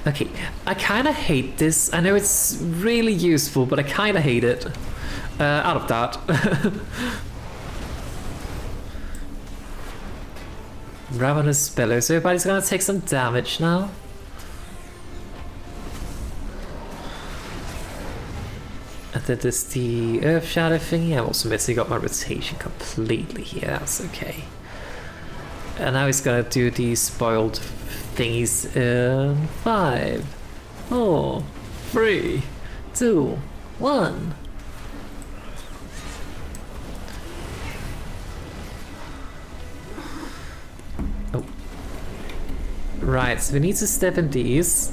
Okay, I kind of hate this. I know it's really useful, but I kind of hate it. Out of that. Ravenous Bellow, so everybody's gonna take some damage now. And then there's the Earth Shadow thingy. I'm also missing up my rotation completely here, that's okay. And now he's gonna do these spoiled thingies in 5, 4, 3, 2, 1. Oh. Right, so we need to step in these.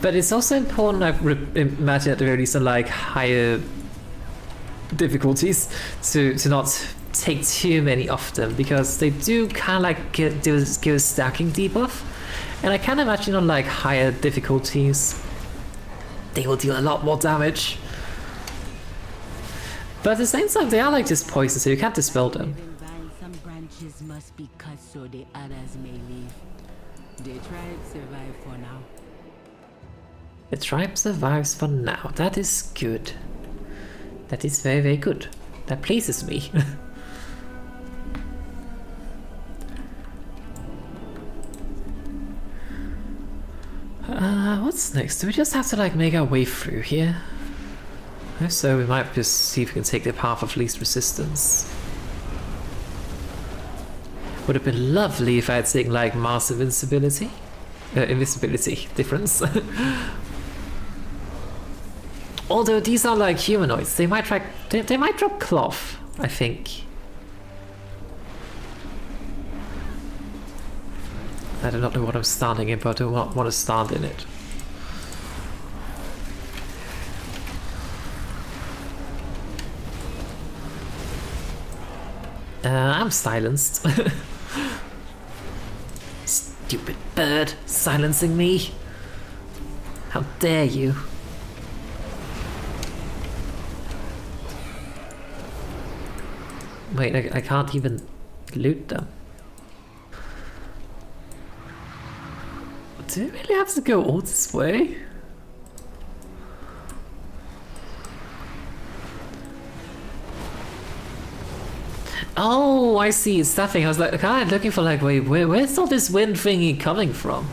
But it's also important, I imagine at the very least, on like higher difficulties to not take too many of them, because they do kind of like give a stacking debuff, and I can imagine on like higher difficulties they will deal a lot more damage. But at the same time, they are like just poison, so you can't dispel them. Some branches must be cut so the others may live. The tribe survive for now. The tribe survives for now. That is good. That is very, very good. That pleases me. What's next? Do we just have to like make our way through here? If so, we might just see if we can take the path of least resistance. Would have been lovely if I had taken like mass invincibility. Invisibility difference. Although these are like humanoids, they might try. They might drop cloth, I think. I do not know what I'm standing in, but I do not want to stand in it. I'm silenced. Stupid bird, silencing me. How dare you? Wait, I can't even loot them. Do we really have to go all this way? Oh, I see, it's that thing. I was like, kind of looking for like, wait, where's all this wind thingy coming from?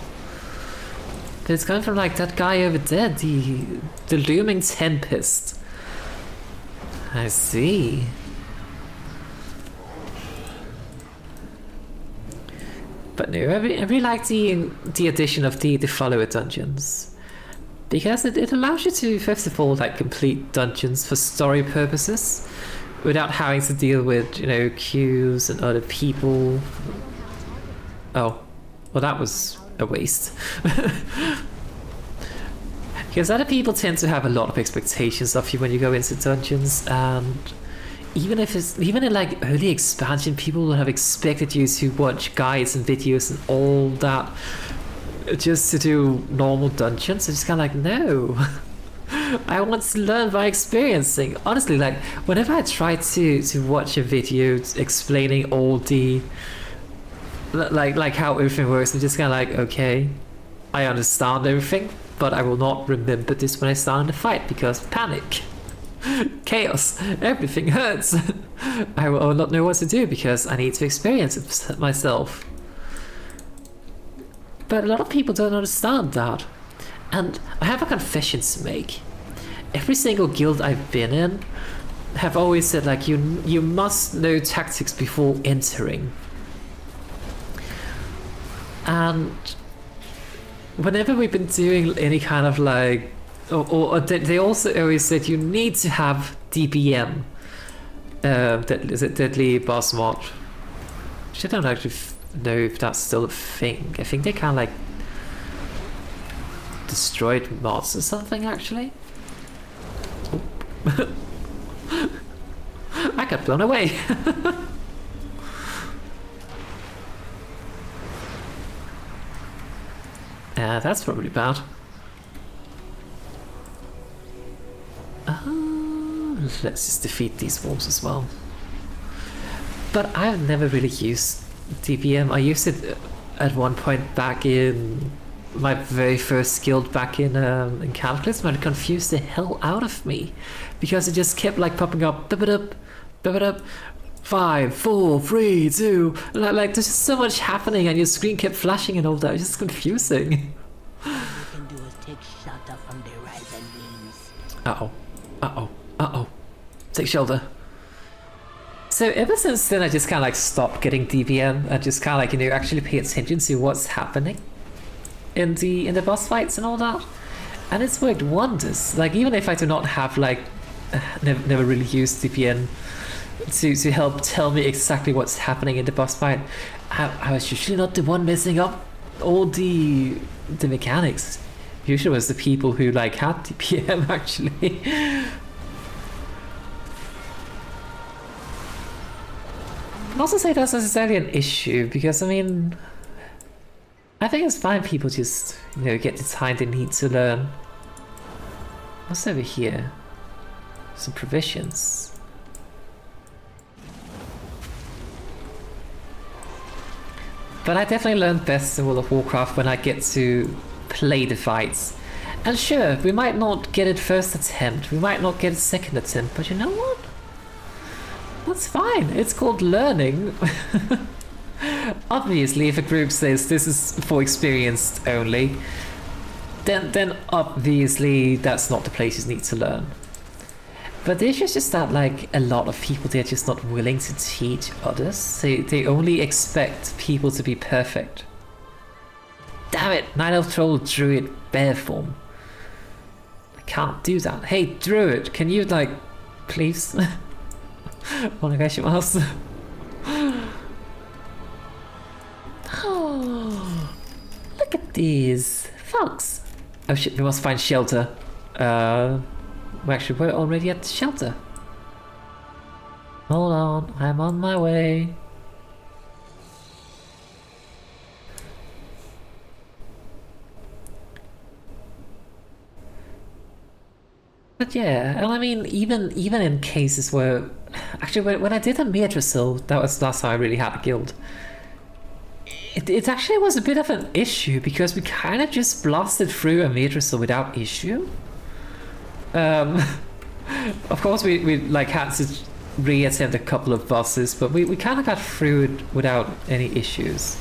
But it's coming from like that guy over there, the looming tempest. I see. But no, I really like the addition of the follower dungeons, because it allows you to first of all like complete dungeons for story purposes without having to deal with, you know, queues and other people. Oh, well, that was a waste. Because other people tend to have a lot of expectations of you when you go into dungeons, and even in like early expansion, people would have expected you to watch guides and videos and all that just to do normal dungeons. It's just kind of like, no. I want to learn by experiencing. Honestly, like whenever I try to watch a video explaining all the like how everything works, I'm just kind of like, okay, I understand everything, but I will not remember this when I start in the fight, because panic. Chaos, everything hurts. I will not know what to do because I need to experience it myself. But a lot of people don't understand that. And I have a confession to make. Every single guild I've been in have always said like, you must know tactics before entering. And whenever we've been doing any kind of like, or they also always said you need to have DBM. Is it Deadly Boss Mod? I don't actually know if that's still a thing. I think they kind of like destroyed mods or something actually. I got blown away. That's probably bad. Let's just defeat these wolves as well. But I've never really used DPM. I used it at one point back in my very first guild back in Cataclysm, and it confused the hell out of me because it just kept like popping up, up, 5, 4, 3, 2. Like there's just so much happening, and your screen kept flashing and all that. It's just confusing. All you can do is take shelter from the rising beams. Take shelter. So ever since then, I just kind of like stopped getting DPM and just kind of like, you know, actually pay attention to what's happening in the boss fights and all that, and it's worked wonders. Like even if I do not have like never really used DPM to help tell me exactly what's happening in the boss fight, I was usually not the one messing up all the mechanics. Usually it was the people who like had DPM actually. I'd also say that's necessarily an issue because I mean, I think it's fine people just, you know, get the time they need to learn. What's over here? Some provisions. But I definitely learn best in World of Warcraft when I get to play the fights. And sure, we might not get it first attempt, we might not get it second attempt, but you know what? That's fine, it's called learning. Obviously, if a group says this is for experienced only, then obviously that's not the place you need to learn. But the issue is just that like a lot of people, they're just not willing to teach others. They only expect people to be perfect. Damn it, Night Elf Troll Druid bear form. I can't do that. Hey Druid, can you like, please? Onegaishimasu. Oh, look at these folks. Oh shit, we must find shelter. We're already at the shelter. Hold on, I'm on my way. But yeah, and I mean, even in cases where, actually, when I did a Madrasil, that was last time I really had a guild. It actually was a bit of an issue because we kind of just blasted through a Madrasil without issue. Of course, we like had to re-attempt a couple of bosses, but we kind of got through it without any issues.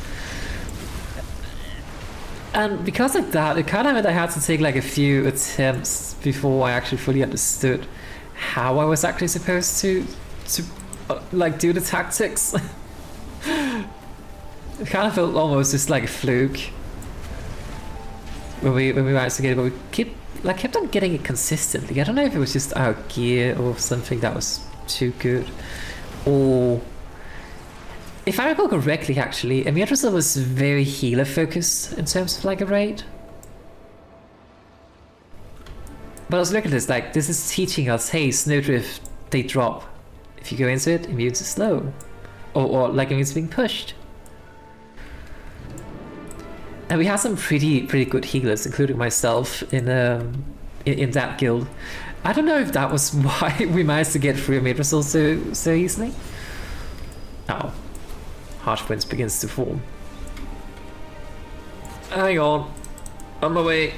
And because of that, it kind of meant I had to take like a few attempts before I actually fully understood how I was actually supposed to like do the tactics. It kind of felt almost just like a fluke when we managed to get it, but we kept on getting it consistently. I don't know if it was just our gear or something that was too good, or if I recall correctly, actually, Madrasil was very healer focused in terms of like a raid. But I was looking at this, like, this is teaching us, hey, Snowdrift, they drop. If you go into it, immune to slow. Or like immune to being pushed. And we had some pretty good healers, including myself, in that guild. I don't know if that was why we managed to get through Madrasil so easily. Oh. Harsh winds begins to form. Hang on my way.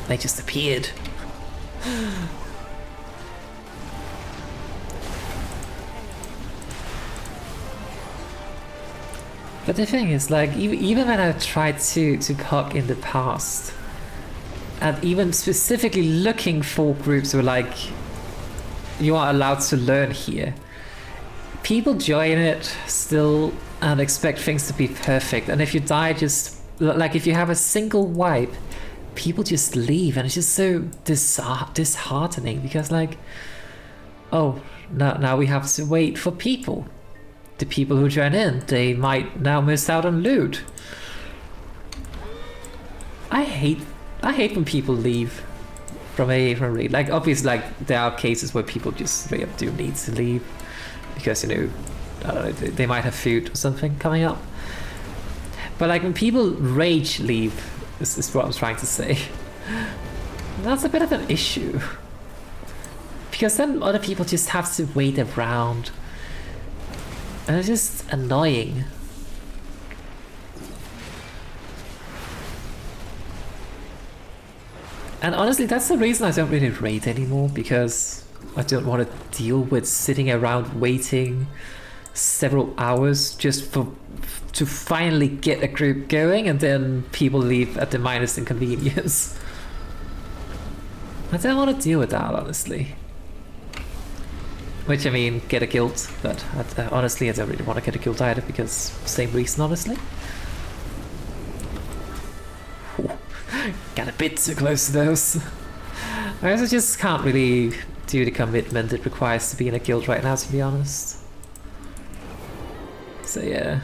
They just appeared. But the thing is, like, even when I tried to PUC in the past, and even specifically looking for groups who were like, you are allowed to learn here, people join it still and expect things to be perfect, and if you die, just like if you have a single wipe, people just leave, and it's just so disheartening because like, oh, now we have to wait for people. The people who join in, they might now miss out on loot. I hate when people leave from a raid. Like obviously, like there are cases where people just straight up do need to leave because, you know, I don't know, they might have food or something coming up. But like when people rage leave, is what I'm trying to say. That's a bit of an issue. Because then other people just have to wait around. And it's just annoying. And honestly, that's the reason I don't really raid anymore, because I don't want to deal with sitting around waiting several hours just to finally get a group going, and then people leave at the minus inconvenience. I don't want to deal with that, honestly. Which, I mean, get a guild, but honestly I don't really want to get a guild either, because same reason, honestly. Ooh, got a bit too close to those. I also just can't really do the commitment it requires to be in a guild right now, to be honest. So yeah.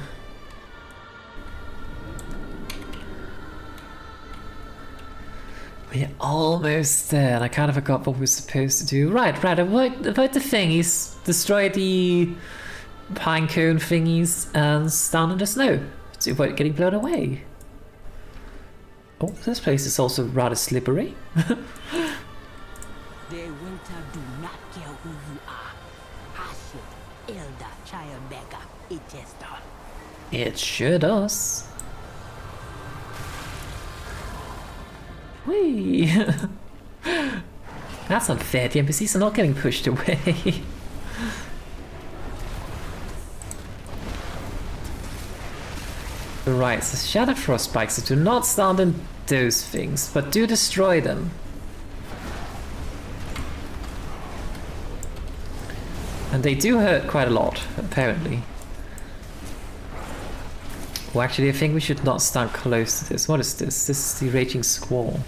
We're almost there, and I kind of forgot what we're supposed to do. Right, avoid the thingies, destroy the pine cone thingies, and stand in the snow to avoid getting blown away. Oh, this place is also rather slippery. The winter do not care who you are. Hashit, elder, child beggar, it is done. It sure does. Whee! That's unfair, the NPCs are not getting pushed away. Right, so shatter frost spikes, so do not stand in those things, but do destroy them. And they do hurt quite a lot, apparently. Well, actually, I think we should not stand close to this. What is this? This is the Raging Squall.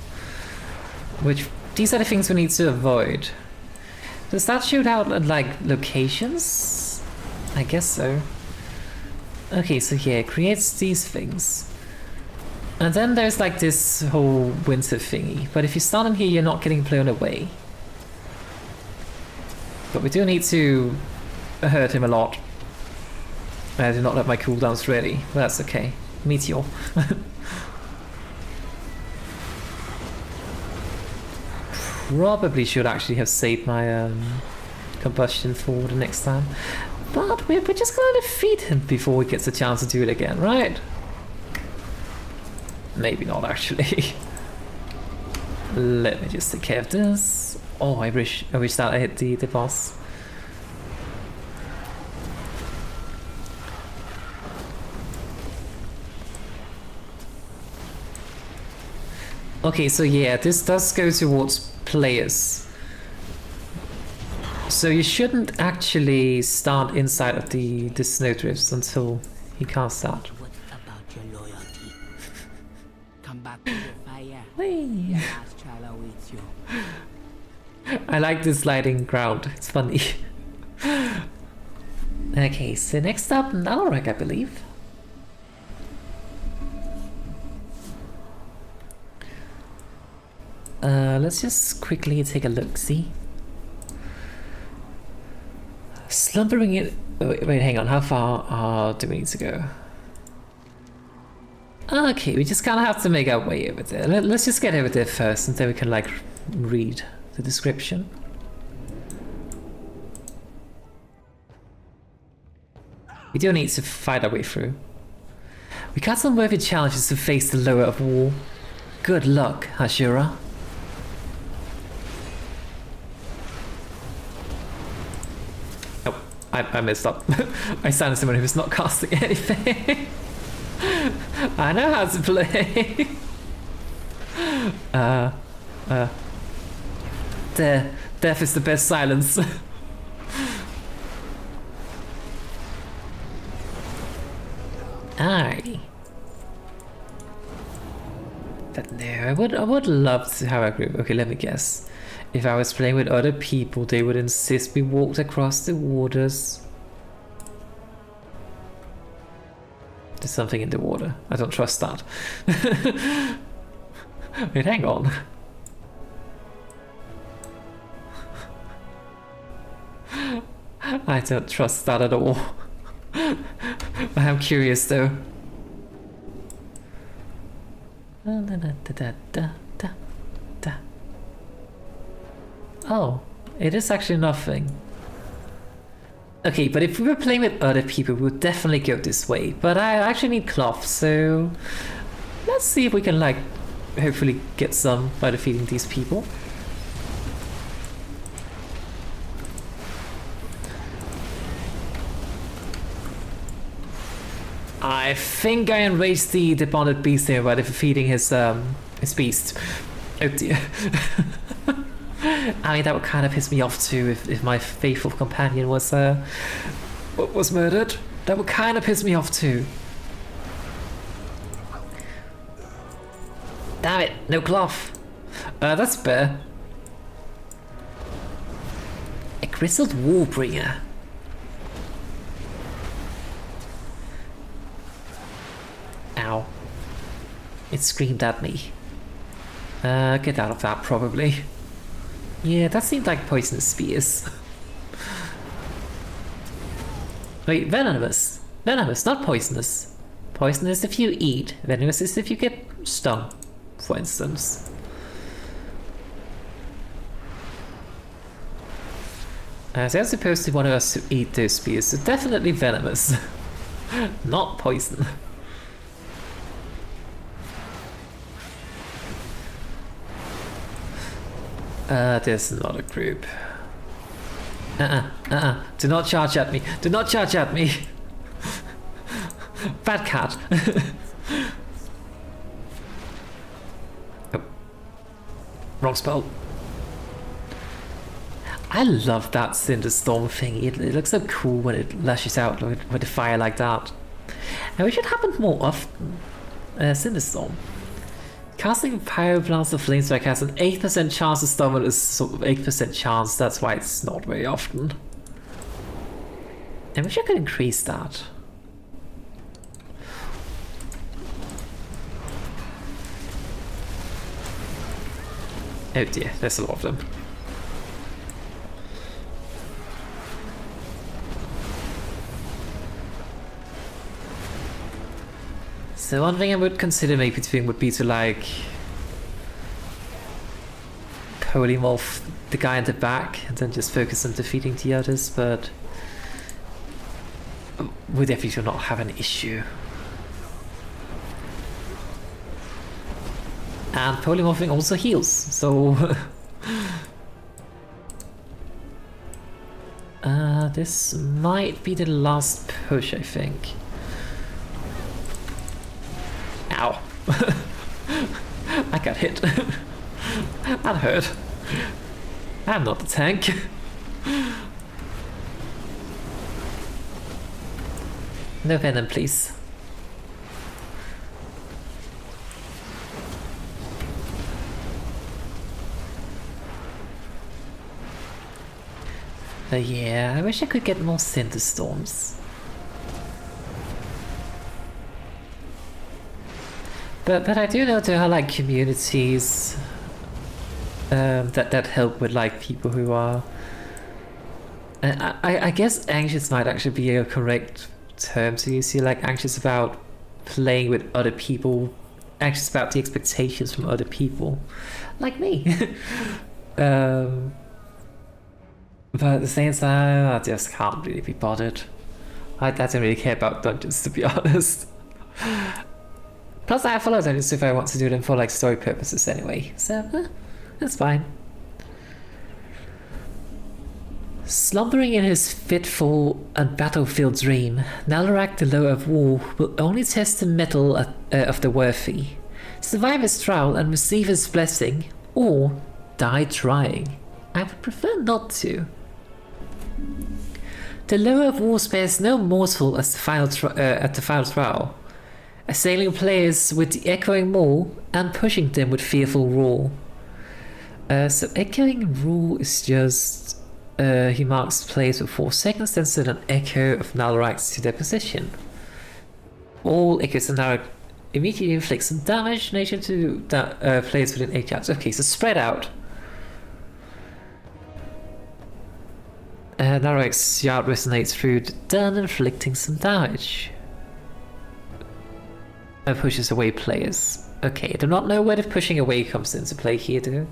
Which, these are the things we need to avoid. Does that shoot out at, like, locations? I guess so. Okay, so yeah, it creates these things. And then there's like this whole winter thingy. But if you stand in here, you're not getting blown away. But we do need to hurt him a lot. I do not have my cooldowns ready, but that's okay. Meteor. Probably should actually have saved my combustion for the next time. But we're just gonna defeat him before he gets a chance to do it again, right? Maybe not, actually. Let me just take care of this. Oh, I wish that I hit the boss. Okay, so yeah, this does go towards players. So you shouldn't actually start inside of the snowdrifts until he casts out. What about your loyalty? Come back with your fire. Whee! Your last trial awaits you. I like this sliding ground, it's funny. Okay, so next up, Nalorakk, I believe. Let's just quickly take a look-see. Slumbering in... Oh, wait, hang on. How far do we need to go? Okay, we just kind of have to make our way over there. Let's just get over there first, and then we can, like, read the description. We do need to fight our way through. We got some worthy challenges to face the lower of war. Good luck, Ashura. I messed up. I sounded someone who's not casting anything. I know how to play. There. Death is the best silence. Aye. But no, I would love to have a group. Okay, let me guess. If I was playing with other people, they would insist we walked across the waters. There's something in the water. I don't trust that. Wait, hang on. I don't trust that at all. I am curious though. Oh, it is actually nothing. Okay, but if we were playing with other people, we would definitely go this way. But I actually need cloth, so let's see if we can, like, hopefully get some by defeating these people. I think I enraged the bonded beast here by defeating his beast. Oh dear. I mean, that would kind of piss me off too if my faithful companion was murdered. That would kind of piss me off too. Damn it, no cloth. That's better. A grizzled warbringer. Ow. It screamed at me. Get out of that, probably. Yeah, that seemed like poisonous spears. Wait, venomous. Venomous, not poisonous. Poisonous if you eat. Venomous is if you get stung, for instance. So I'm supposed to want us to eat those spears, so definitely venomous. Not poison. There's not a group. Do not charge at me. Do not charge at me. Bad cat. Oh. Wrong spell. I love that Cinderstorm thingy. It looks so cool when it lashes out with the fire like that. I wish it happened more often. Cinderstorm. Casting Pyro Blast of Flame Strike has an 8% chance to stun is sort of 8% chance, that's why it's not very often. I wish I could increase that. Oh dear, there's a lot of them. So one thing I would consider maybe doing would be to like polymorph the guy in the back and then just focus on defeating the others, but we definitely do not have an issue. And polymorphing also heals, so this might be the last push, I think. Ow. I got hit. That hurt. I'm not the tank. No venom, please. Yeah, I wish I could get more Cinderstorms. But I do know there are like communities that help with like people who are. I guess anxious might actually be a correct term to use here. Like anxious about playing with other people, anxious about the expectations from other people, like me. But at the same time, I just can't really be bothered. I don't really care about dungeons, to be honest. Plus, I have a lot of dungeons if I want to do them for like story purposes anyway, so that's fine. Slumbering in his fitful and battlefield dream, Nalorakk, the Lord of War, will only test the mettle of the worthy, survive his trial and receive his blessing, or die trying. I would prefer not to. The Lord of War spares no morsel as at the final trial, assailing players with the echoing maul and pushing them with fearful roar. So echoing roar is just he marks players for 4 seconds, then send an echo of Nalorakk to their position. All echoes of Nalorakk immediately inflict some damage nature to players within 8 yards. Okay, so spread out. Nalorakk's yard resonates through the den, inflicting some damage. Pushes away players. Okay, I do not know where the pushing away comes into play here, though.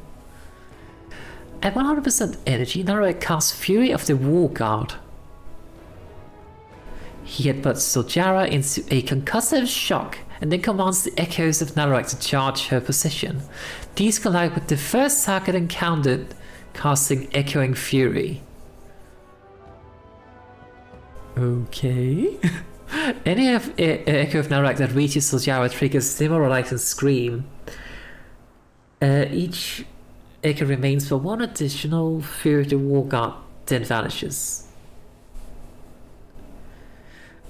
At 100% energy, Nalorakk casts Fury of the War God. He headbutts Zul'Jara into a concussive shock and then commands the echoes of Nalorakk to charge her position. These collide with the first target encountered, casting Echoing Fury. Okay. Any echo of Nalorakk that reaches Zul'Jara triggers demoralizing scream. Each echo remains for one additional Fury of the War God, then vanishes.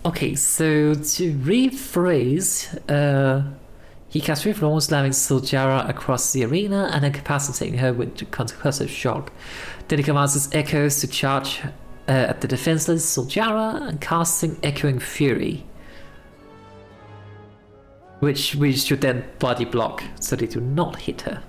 Okay, so to rephrase, he casts Fury of the War, slamming Zul'Jara across the arena and incapacitating her with concussive shock. Then he commands his echoes to charge at the defenseless Zul'Jara and casting Echoing Fury, which should then body block so they do not hit her.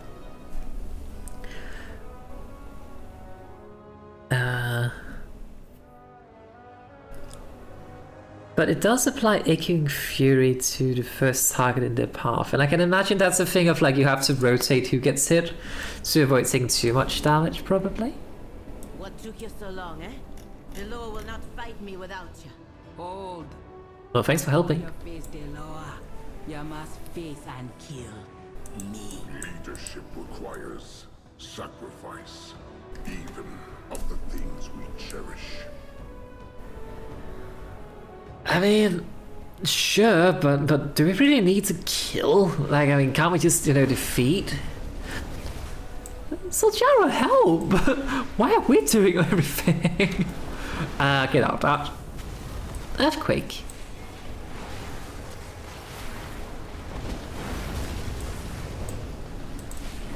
But it does apply Echoing Fury to the first target in their path, and I can imagine that's a thing of like you have to rotate who gets hit to avoid taking too much damage, probably. What took you so long, eh? Deloa will not fight me without you. Hold. Well, thanks for helping. Your face, Deloa. You must face and kill me. Leadership requires sacrifice, even of the things we cherish. I mean, sure, but do we really need to kill? Like, I mean, can't we just, defeat? Zul'Jara, help! Why are we doing everything? Get out of that. Earthquake.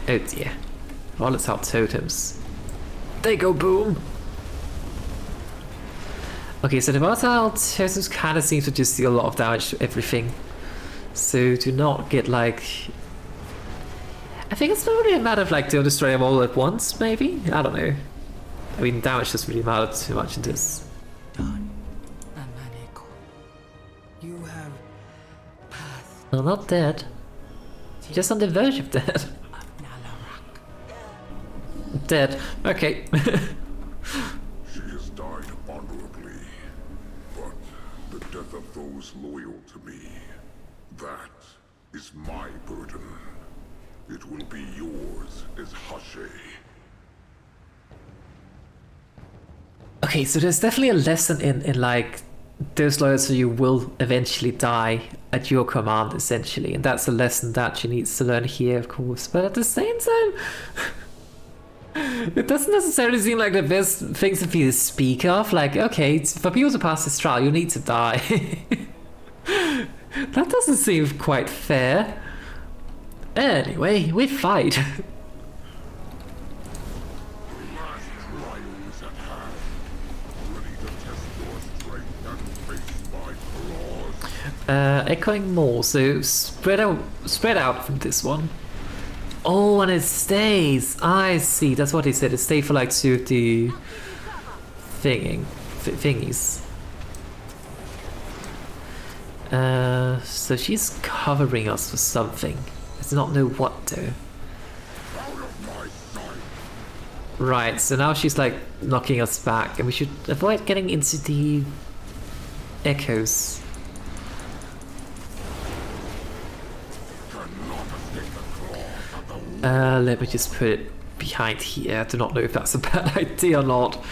Oh dear. Volatile totems. They go boom! Okay, so the volatile totems kind of seem to just deal a lot of damage to everything. So do not get like... I think it's not really a matter of like don't destroy them all at once, maybe? I don't know. I mean, damage doesn't really matter too much in this. Amani, you have passed. No, not dead. Just on the verge of dead. Dead. Okay. She has died honorably, but the death of those loyal to me, that is my burden. It will be yours as Hashe. Okay, so there's definitely a lesson in like those loyal to you will eventually die at your command, essentially, and that's a lesson that she needs to learn here, of course. But at the same time, it doesn't necessarily seem like the best things for you to speak of. Like, okay, for people to pass this trial, you need to die. That doesn't seem quite fair. Anyway, we fight. Echoing more, so spread out from this one. Oh, and it stays. I see. That's what he said. It stayed for like 2 of the thingies. So she's covering us for something. I do not know what though. Right. So now she's like knocking us back, and we should avoid getting into the echoes. Let me just put it behind here. I do not know if that's a bad idea or not.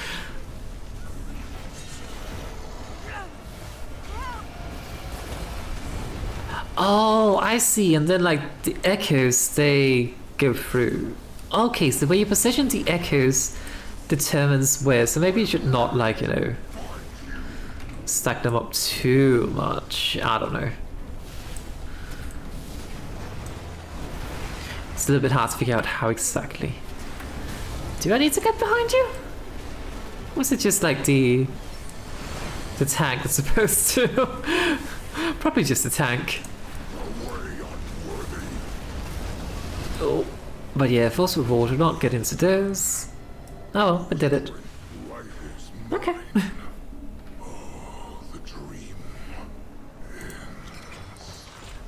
Oh, I see. And then like the echoes, they go through. Okay, so the way you position the echoes determines where. So maybe you should not like, stack them up too much. I don't know. It's a little bit hard to figure out how exactly. Do I need to get behind you? Or is it just like the tank that's supposed to? Probably just the tank. Oh, but yeah, force with water, not get into those. Oh, I did it. Okay.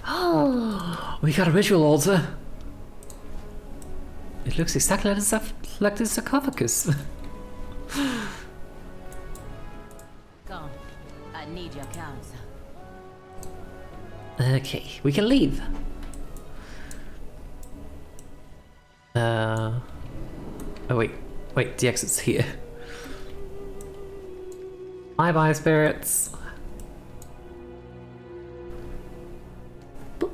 Oh, We got a ritual altar. It looks exactly like the sarcophagus. Come, I need your counsel. Okay, we can leave. Oh wait, the exit's here. Bye, spirits. Boop.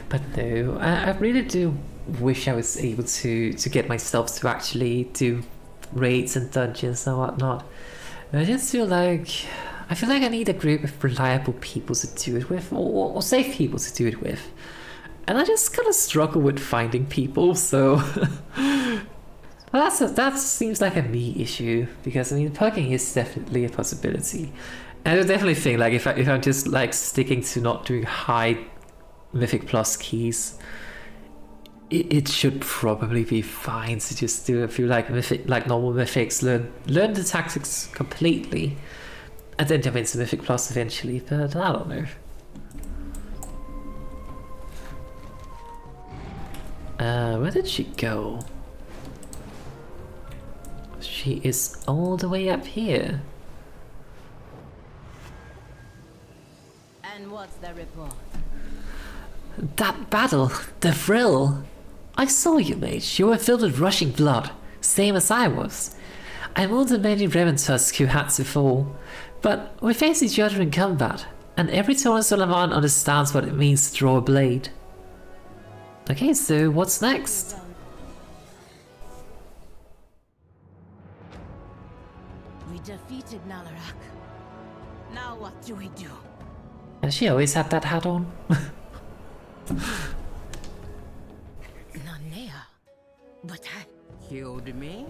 But no, I really do wish I was able to get myself to actually do raids and dungeons and whatnot. I just feel like I need a group of reliable people to do it with, or safe people to do it with. And I just kind of struggle with finding people, so that seems like a me issue, because I mean, perking is definitely a possibility. And I definitely think like if I'm just like sticking to not doing high Mythic Plus keys, it should probably be fine to just do a few like normal mythics, learn the tactics completely, and then jump into Mythic Plus eventually. But I don't know. Where did she go? She is all the way up here. And what's the report? That battle, the thrill. I saw you, mate. You were filled with rushing blood, same as I was. I molded many Reventusk who had to fall, but we faced each other in combat, and every Tauren Zul'Aman understands what it means to draw a blade. Okay, so what's next? We defeated Nalorakk. Now what do we do? Has she always had that hat on? Nanea, but I... Killed me?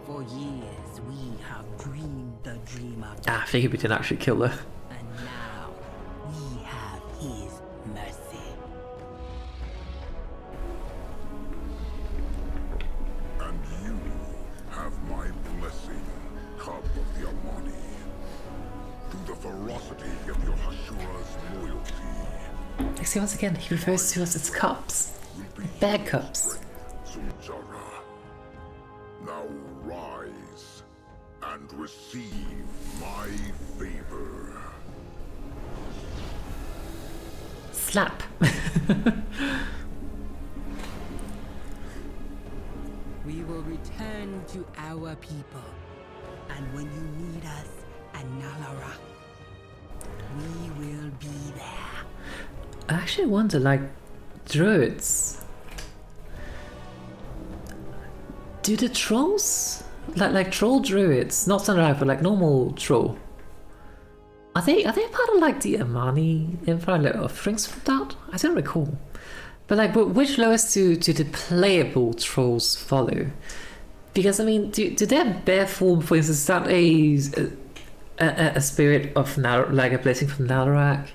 For years we have dreamed the dream of I figured we didn't actually kill her. and now we have his mercy. And you have my blessing, cub of the Amani. Through the ferocity of your Hashura's loyalty, See, once again, he refers to us as cups. Bad cups. Zul'Jara. Now rise and receive my favor. Slap. We will return to our people, and when you need us at Nalorakk, we will be there. I actually wonder, like, druids. Do the trolls, like troll druids, not Nalorakk, but like normal troll, are they part of like the Amani Empire, like offerings from that? I don't recall. But like, which lowest do the playable trolls follow? Because I mean, do their bare form, for instance, is that a spirit of like a blessing from Nalorakk?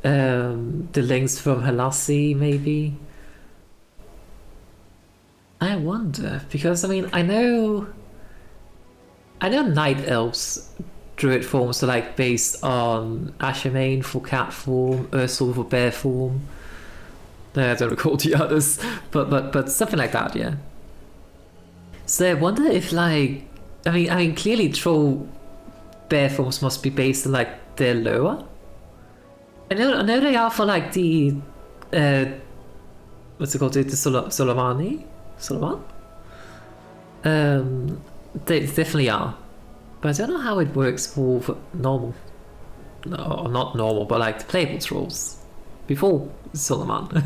The links from Halazzi, maybe. I wonder, because I mean, I know Night Elves druid forms are like based on Ashamain for cat form, Ursul for bear form. I don't recall the others, but something like that, yeah. So I wonder if like, I mean, clearly troll bear forms must be based on like their lower. I know they are for like the what's it called, the Zul'Aman? They definitely are, but I don't know how it works for normal, no, not normal, but like the playable trolls before Zul'Aman.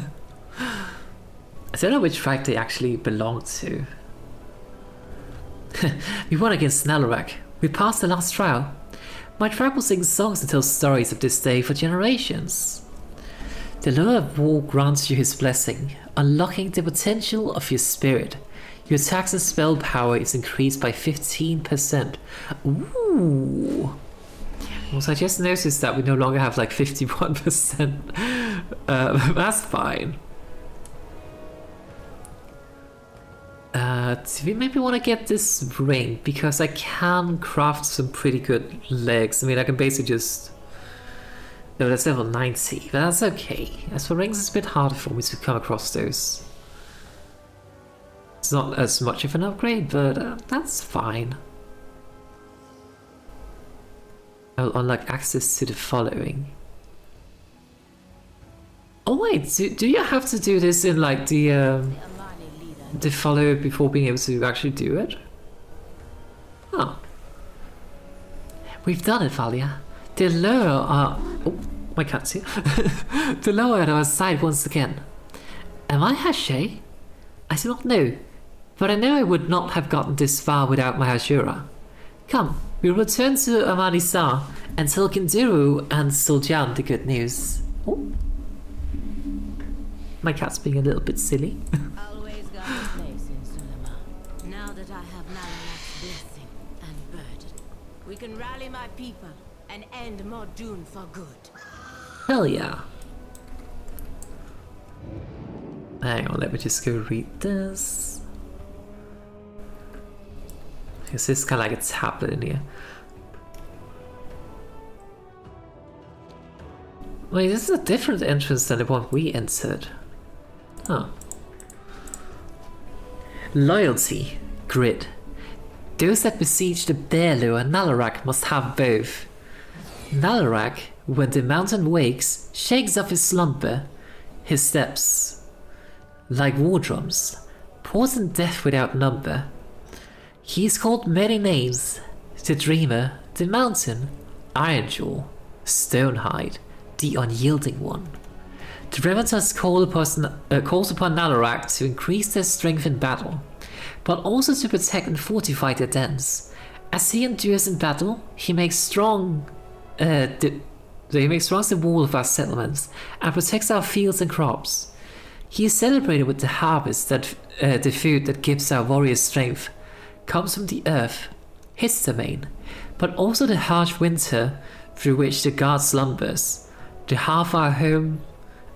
I don't know which tribe they actually belong to. We won against Nalorakk. We passed the last trial. My tribe will sing songs and tell stories of this day for generations. The Lord of War grants you his blessing, unlocking the potential of your spirit. Your attacks and spell power is increased by 15%. Ooh! Also, I just noticed that we no longer have like 51%. Do we maybe want to get this ring? Because I can craft some pretty good legs. I mean, I can basically just... No, that's level 90, but that's okay. As for rings, it's a bit harder for me to come across those. It's not as much of an upgrade, but that's fine. I'll unlock access to the following. Oh wait, do you have to do this in like the follow before being able to actually do it? Oh. We've done it, Valia. The lower are... Oh, my cat's here. The lower at our side once again. Am I Hashay? I do not know, but I know I would not have gotten this far without my Hashura. Come, we'll return to Amani Sar and tell Kinduru and Zul'Aman the good news. Oh. My cat's being a little bit silly. Always got a place in Zul'Aman. Now that I have Nalorakk's blessing and burden, we can rally my people and end Mordoon for good. Hell yeah. Hang on, let me just go read this. Because this is kind of like a tablet in here. Wait, this is a different entrance than the one we entered. Huh. Loyalty. Grid. Those that besiege the Bearloo and Nalorakk must have both. Nalorakk, when the mountain wakes, shakes off his slumber. His steps, like war drums, pause in death without number. He is called many names. The Dreamer, the Mountain, Ironjaw, Stonehide, the Unyielding One. The Revenants calls upon Nalorakk to increase their strength in battle, but also to protect and fortify their dens. As he endures in battle, he makes strong the wall of our settlements and protects our fields and crops. He is celebrated with the harvest that the food that gives our warriors strength comes from the earth, his domain, but also the harsh winter through which the god slumbers. The half our home,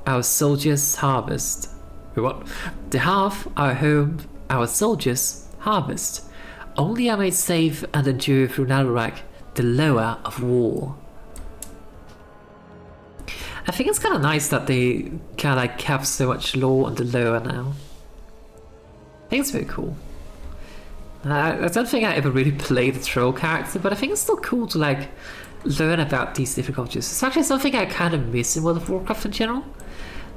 our soldiers harvest. What? The half our home, our soldiers harvest. Only are made safe and endure through Nalorakk, the lower of war. I think it's kind of nice that they kind of like kept so much lore on the lower now. I think it's very cool. I don't think I ever really played the troll character, but I think it's still cool to like learn about these different cultures. It's actually something I kind of miss in World of Warcraft in general.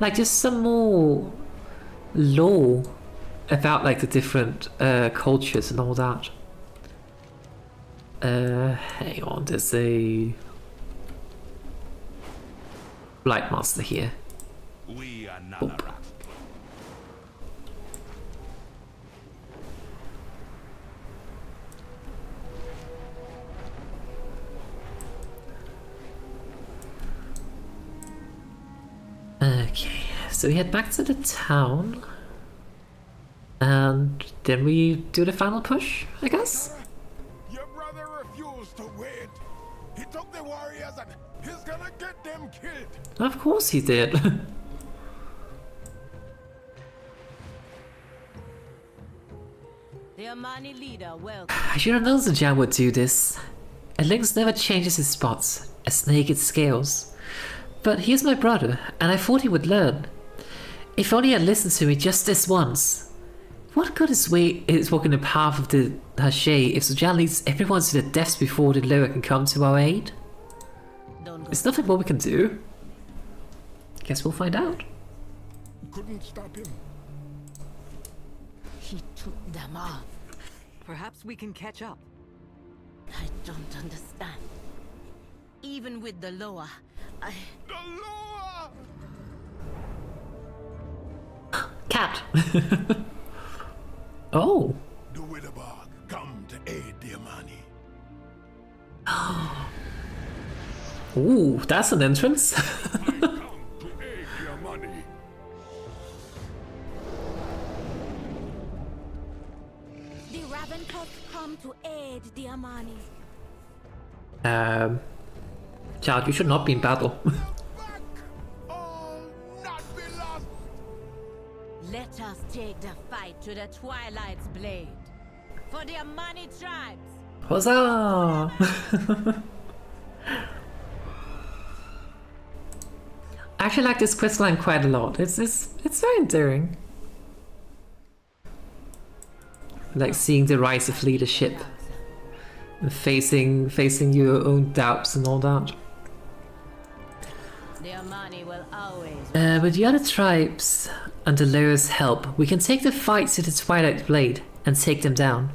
Like just some more lore about like the different cultures and all that. Hang on, there's a Blight Master here. We are Nalorakk. Okay, so we head back to the town, and then we do the final push, I guess? Your brother refused to wait. He took the warriors and he's gonna get them killed. Of course he did. The Amani leader, welcome. I should have known Zul'Aman would do this. A lynx never changes his spots, a snake its scales. But he's my brother, and I thought he would learn. If only he had listened to me just this once. What good is walking the path of the Hashay if Zul'Aman leads everyone to their deaths before the lower can come to our aid? There's nothing more we can do. Guess we'll find out. Couldn't stop him. He took them off. Perhaps we can catch up. I don't understand. Even with the lower, The Loa! Cat! Oh! The Widowbark come to aid the Amani. Ooh, that's an entrance. I come to aid the Amani. The Ravencock come to aid the Amani. Child, you should not be in battle. Back! All not be lost! Let us take the fight to the Twilight's blade. For the Amani tribes. Huzzah! I actually like this questline quite a lot. It's very endearing. Like seeing the rise of leadership, and facing your own doubts and all that. The Amani will always. With the other tribes under Lyra's help, we can take the fight to the Twilight Blade and take them down.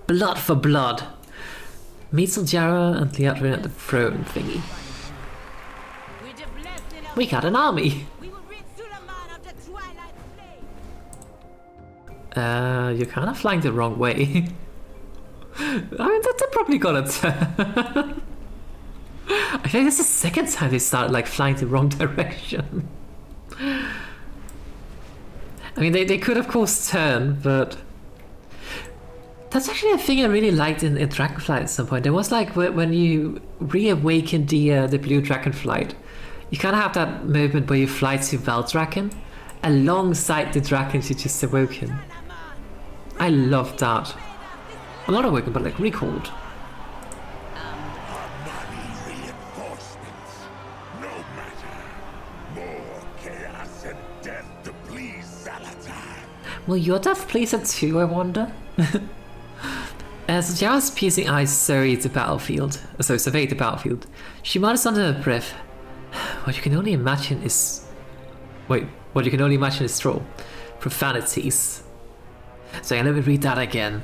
Blood for blood. Meet Zul'Jara and Liatrin at the throne thingy. We got an army! We will rid Zul'Aman of the Twilight Blade. You're kind of flying the wrong way. I mean, they're probably gonna turn. I think that's the second time they started like flying the wrong direction. I mean, they could of course turn, but that's actually a thing I really liked in Dragonflight at some point. There was like when you reawaken the blue Dragonflight, you kind of have that moment where you fly to Valdraken alongside the dragons you just awoken. I love that. Well, not awoken, but like recalled. Amani reinforcements. No matter. More chaos and death to please Zalatan. Will your death please her too, I wonder? As Zul'Jara's piercing eyes surveyed the battlefield, she mutters under her breath, what you can only imagine is... Wait, what you can only imagine is troll. Profanities. So let me read that again.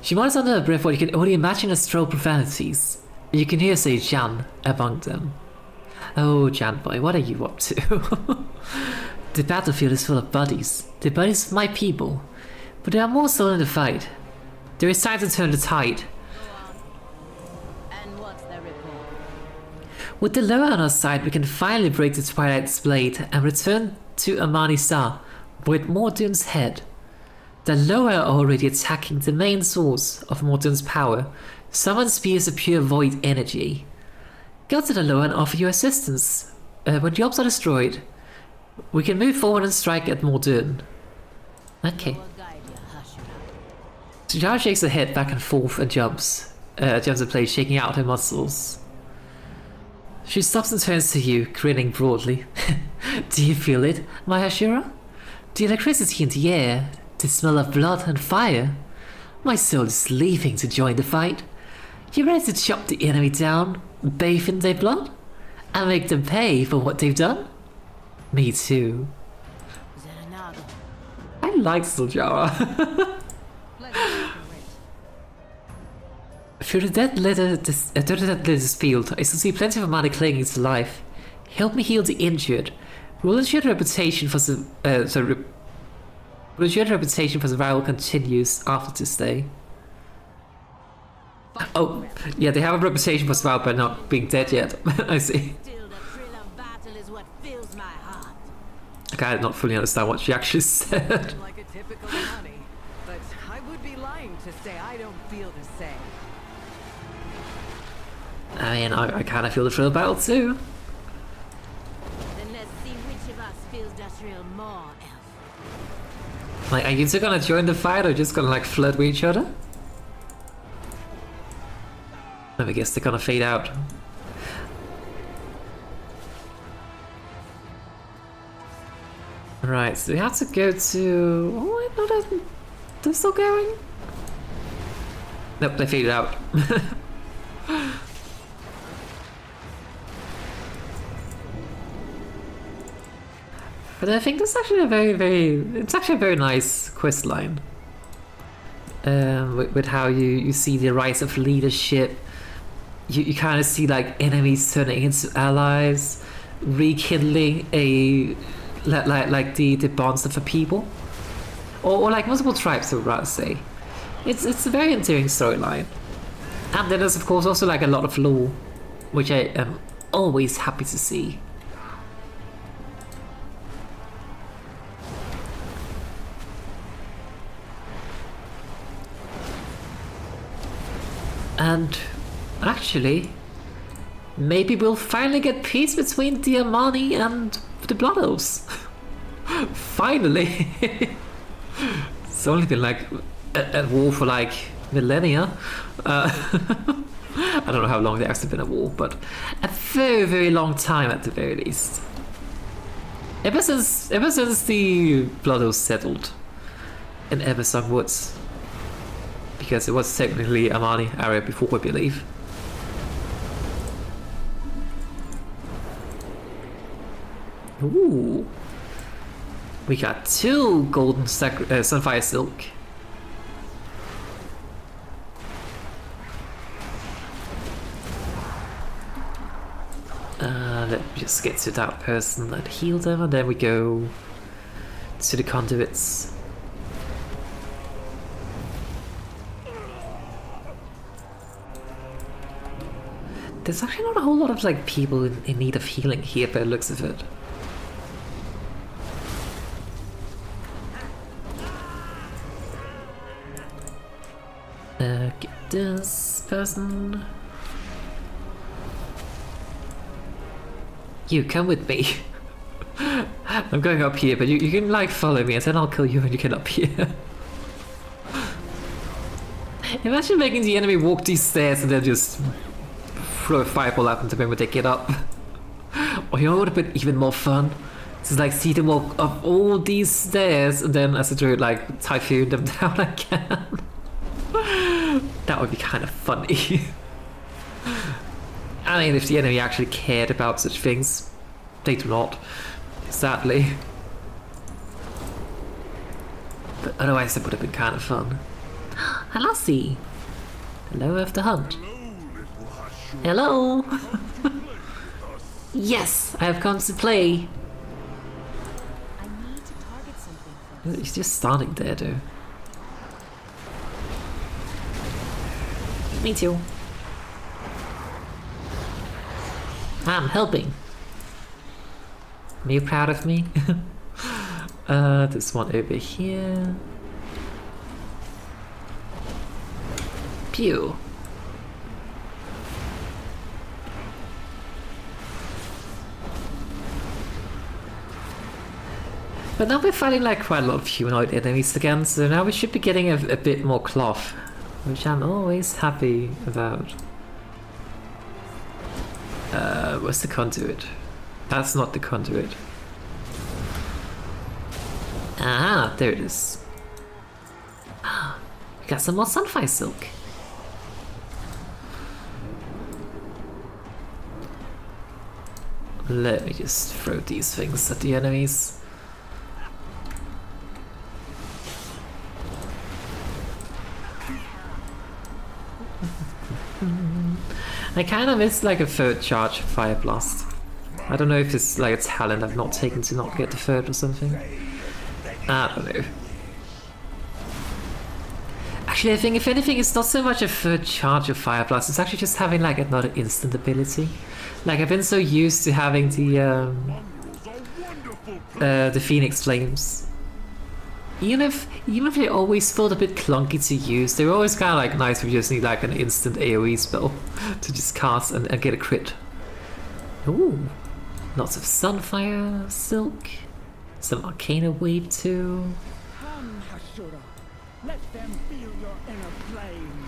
She mutters under her breath what you can only imagine as troll profanities. And you can hear say Jan among them. Oh, Jan boy, what are you up to? The battlefield is full of bodies. The bodies of my people. But there are more so in the fight. There is time to turn the tide. And what's the report? With the Loa on our side, we can finally break the Twilight's Blade and return to Amani Star with Mordune's head. The Loa are already attacking the main source of Mordune's power. Summon spears of pure void energy. Go to the Loa and offer your assistance. When jobs are destroyed, we can move forward and strike at Mordune. Okay. Zul'Jara shakes her head back and forth and jumps in place, shaking out her muscles. She stops and turns to you, grinning broadly. Do you feel it, my Ashura? The electricity in the air, the smell of blood and fire. My soul is leaping to join the fight. You ready to chop the enemy down, bathe in their blood, and make them pay for what they've done? Me too. I like Zul'Jara. Through the dead letter's field, I still see plenty of Amani clinging to life. Help me heal the injured. We'll ensure the reputation for survival continues after this day. Oh, yeah, they have a reputation for survival by not being dead yet. I see. Okay, I did not fully understand what she actually said. Like a typical Amani, but I would be lying to say I don't feel the same. I mean, I kind of feel the thrill of battle too. Then let's see which of us feels that thrill more, Elf. Like, are you two gonna join the fight or just gonna like flirt with each other? I guess they're gonna fade out. Right, so we have to go to... Oh, wait, no, they're still going? Nope, they faded out. But I think that's actually a it's actually a very nice quest line. With how you see the rise of leadership. You kind of see like enemies turning into allies, rekindling a... Like the bonds of a people, or like multiple tribes, I would rather say. It's a very endearing storyline, and then there's of course also like a lot of lore, which I am always happy to see. And actually, maybe we'll finally get peace between the Amani and the Blood Elves. Finally! It's only been like at war for like millennia. I don't know how long they've actually been at war, but a very, very long time at the very least. Ever since the blood was settled in Eversong Woods, because it was technically Amani area before, I believe. Ooh, we got 2 golden Sunfire Silk. Let me just get to that person and heal them, and then we go to the conduits. There's actually not a whole lot of like people in need of healing here by the looks of it. Get this person. You come with me. I'm going up here, but you can like follow me and then I'll kill you when you get up here. Imagine making the enemy walk these stairs and then just throw a fireball at them when they get up. Or you know what would have been even more fun? Just like see them walk up all these stairs and then as a druid like typhoon them down again. That would be kind of funny. I mean, if the enemy actually cared about such things, they do not, sadly. But otherwise, it would have been kind of fun. Halazzi! Hello after hunt. Hello! Yes, I have come to play. I need to target something first. He's just standing there, though. Me too. I'm helping. Are you proud of me? This one over here. Pew. But now we're fighting like quite a lot of humanoid enemies again, so now we should be getting a bit more cloth, which I'm always happy about. What's the conduit? That's not the conduit. Ah, there it is. We got some more Sunfire Silk. Let me just throw these things at the enemies. I kind of miss like a 3rd charge Fire Blast. I don't know if it's like a talent I've not taken to not get the 3rd or something. I don't know. Actually, I think if anything, it's not so much a 3rd charge of Fire Blast, it's actually just having like another instant ability. Like I've been so used to having the Phoenix Flames. Even if they always felt a bit clunky to use, they were always kind of like nice if you just need like an instant AoE spell to just cast and get a crit. Ooh, lots of Sunfire Silk, some Arcana Wave too. Come, Hashura. Let them feel your inner flame.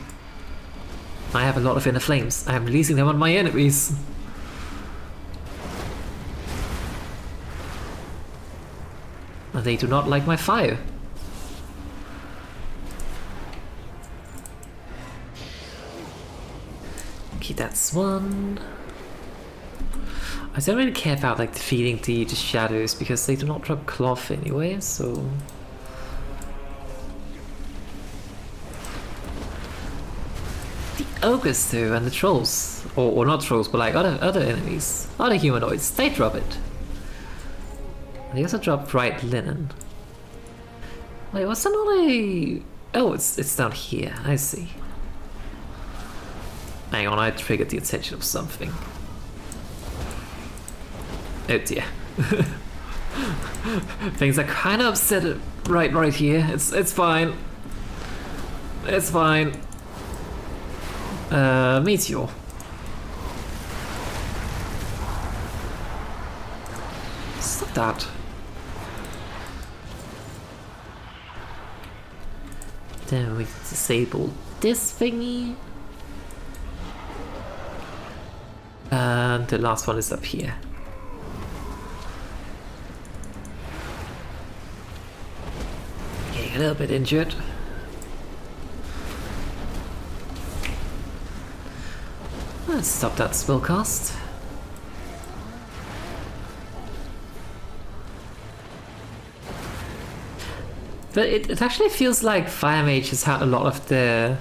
I have a lot of inner flames. I am releasing them on my enemies. And they do not like my fire. Okay, that's one. I don't really care about like defeating the shadows because they do not drop cloth anyway, so. The ogres though, and the trolls, or not trolls, but like other enemies, other humanoids, they drop it. They also drop bright linen. Wait, what's that not a? Oh, it's down here. I see. Hang on, I triggered the attention of something. Oh dear. Things are kind of upset right here. It's fine. It's fine. Meteor. Stop that. Then we disable this thingy. And the last one is up here. Getting a little bit injured. Let's stop that spell cast. But it actually feels like Fire Mage has had a lot of the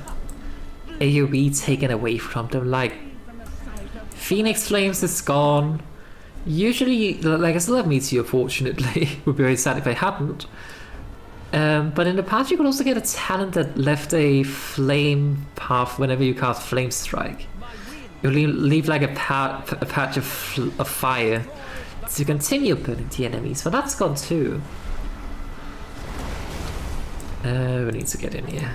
AoE taken away from them. Like, Phoenix Flames is gone. Usually, like, I still have Meteor, fortunately. Would be very sad if I hadn't. But in the past, you could also get a talent that left a flame path whenever you cast Flame Strike. You leave like a patch of fire to continue burning the enemies, but that's gone too. We need to get in here.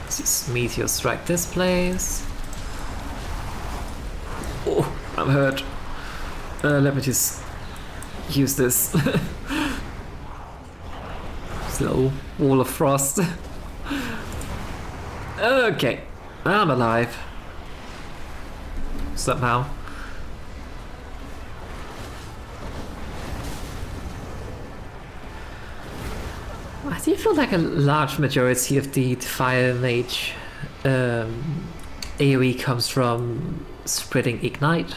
Let's just Meteor Strike this place. Oh, I'm hurt. Let me just use this. Slow wall of frost. Okay, I'm alive. Somehow. I do feel like a large majority of the Fire Mage AoE comes from spreading Ignite.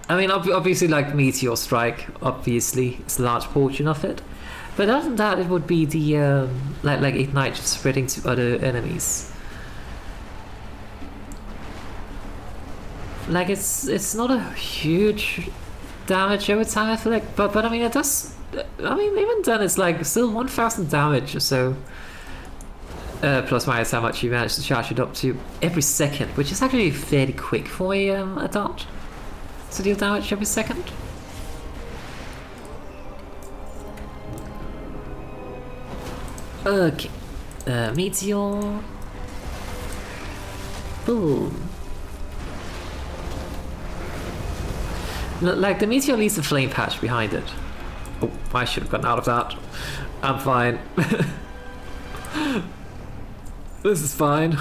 I mean, obviously, like Meteor Strike, obviously, is a large portion of it. But other than that, it would be the like Ignite spreading to other enemies. Like it's not a huge damage over time, I feel like, but I mean it does. I mean even then it's like still 1000 damage or so. Plus minus how much you manage to charge it up to every second, which is actually fairly quick for a dart to deal damage every second. Okay, Meteor. Boom. Like the Meteor leaves a flame patch behind it. Oh, I should have gotten out of that. I'm fine. This is fine.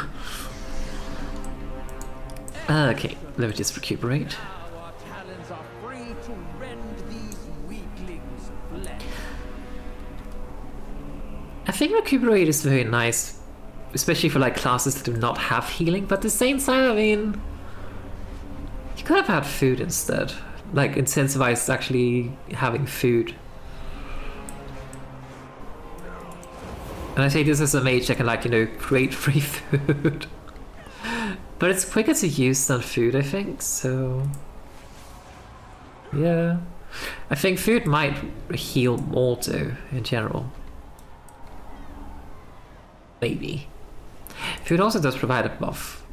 Okay, let me just recuperate. Our talents are free to rend these weaklings' flesh. I think recuperate is very nice, especially for like classes that do not have healing. But at the same time, I mean, you could have had food instead. Like incentivize actually having food. And I say this as a mage that can, like, you know, create free food. But it's quicker to use than food, I think, so yeah. I think food might heal more though, in general. Maybe. Food also does provide a buff.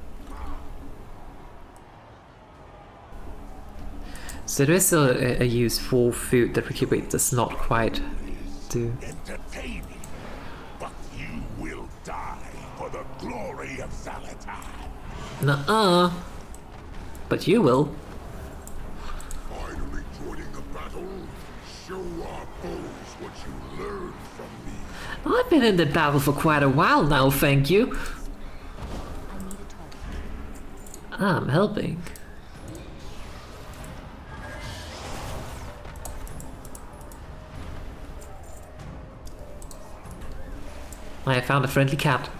So there is still a use for food that recuperate does not quite do. Entertaining, but you will die for the glory of Zalatan. Nuh-uh. But you will. Finally joining the battle, show our foes what you learned from me. I've been in the battle for quite a while now, thank you. I'm helping. I found a friendly cat.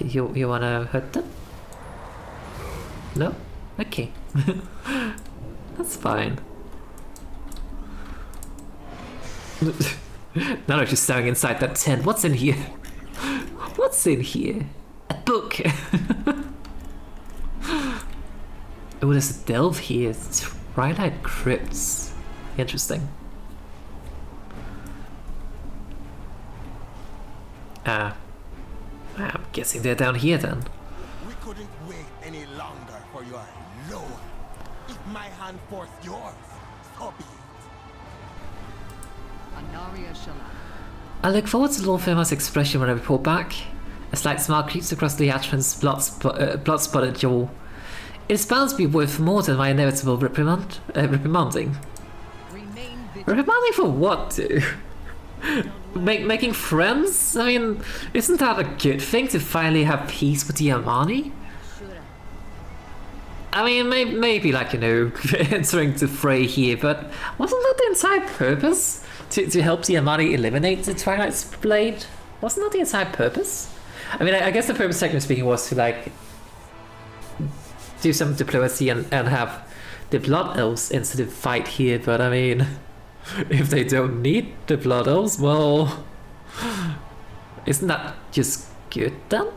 You wanna hurt them? No? Okay. That's fine. Now I'm just staring inside that tent. What's in here? What's in here? A book! Oh, there's a delve here. Twilight Crypts. Interesting. I'm guessing they're down here then. We couldn't wait any longer for your lower. If my hand forced yours, so be it. I look forward to Lord Firma's expression when I report back. A slight smile creeps across the Atron's blood-spotted jaw. It's bound to be worth more than my inevitable reprimanding. Reprimanding for what, dude? Making friends? I mean, isn't that a good thing to finally have peace with the Amani? I mean, maybe like, you know, entering the fray here, but wasn't that the entire purpose? To help the Amani eliminate the Twilight's Blade? Wasn't that the entire purpose? I mean, I guess the purpose, technically speaking, was to, like, do some diplomacy and have the Blood Elves instead of fight here, but I mean, if they don't need the Blood Elves, well, isn't that just good then?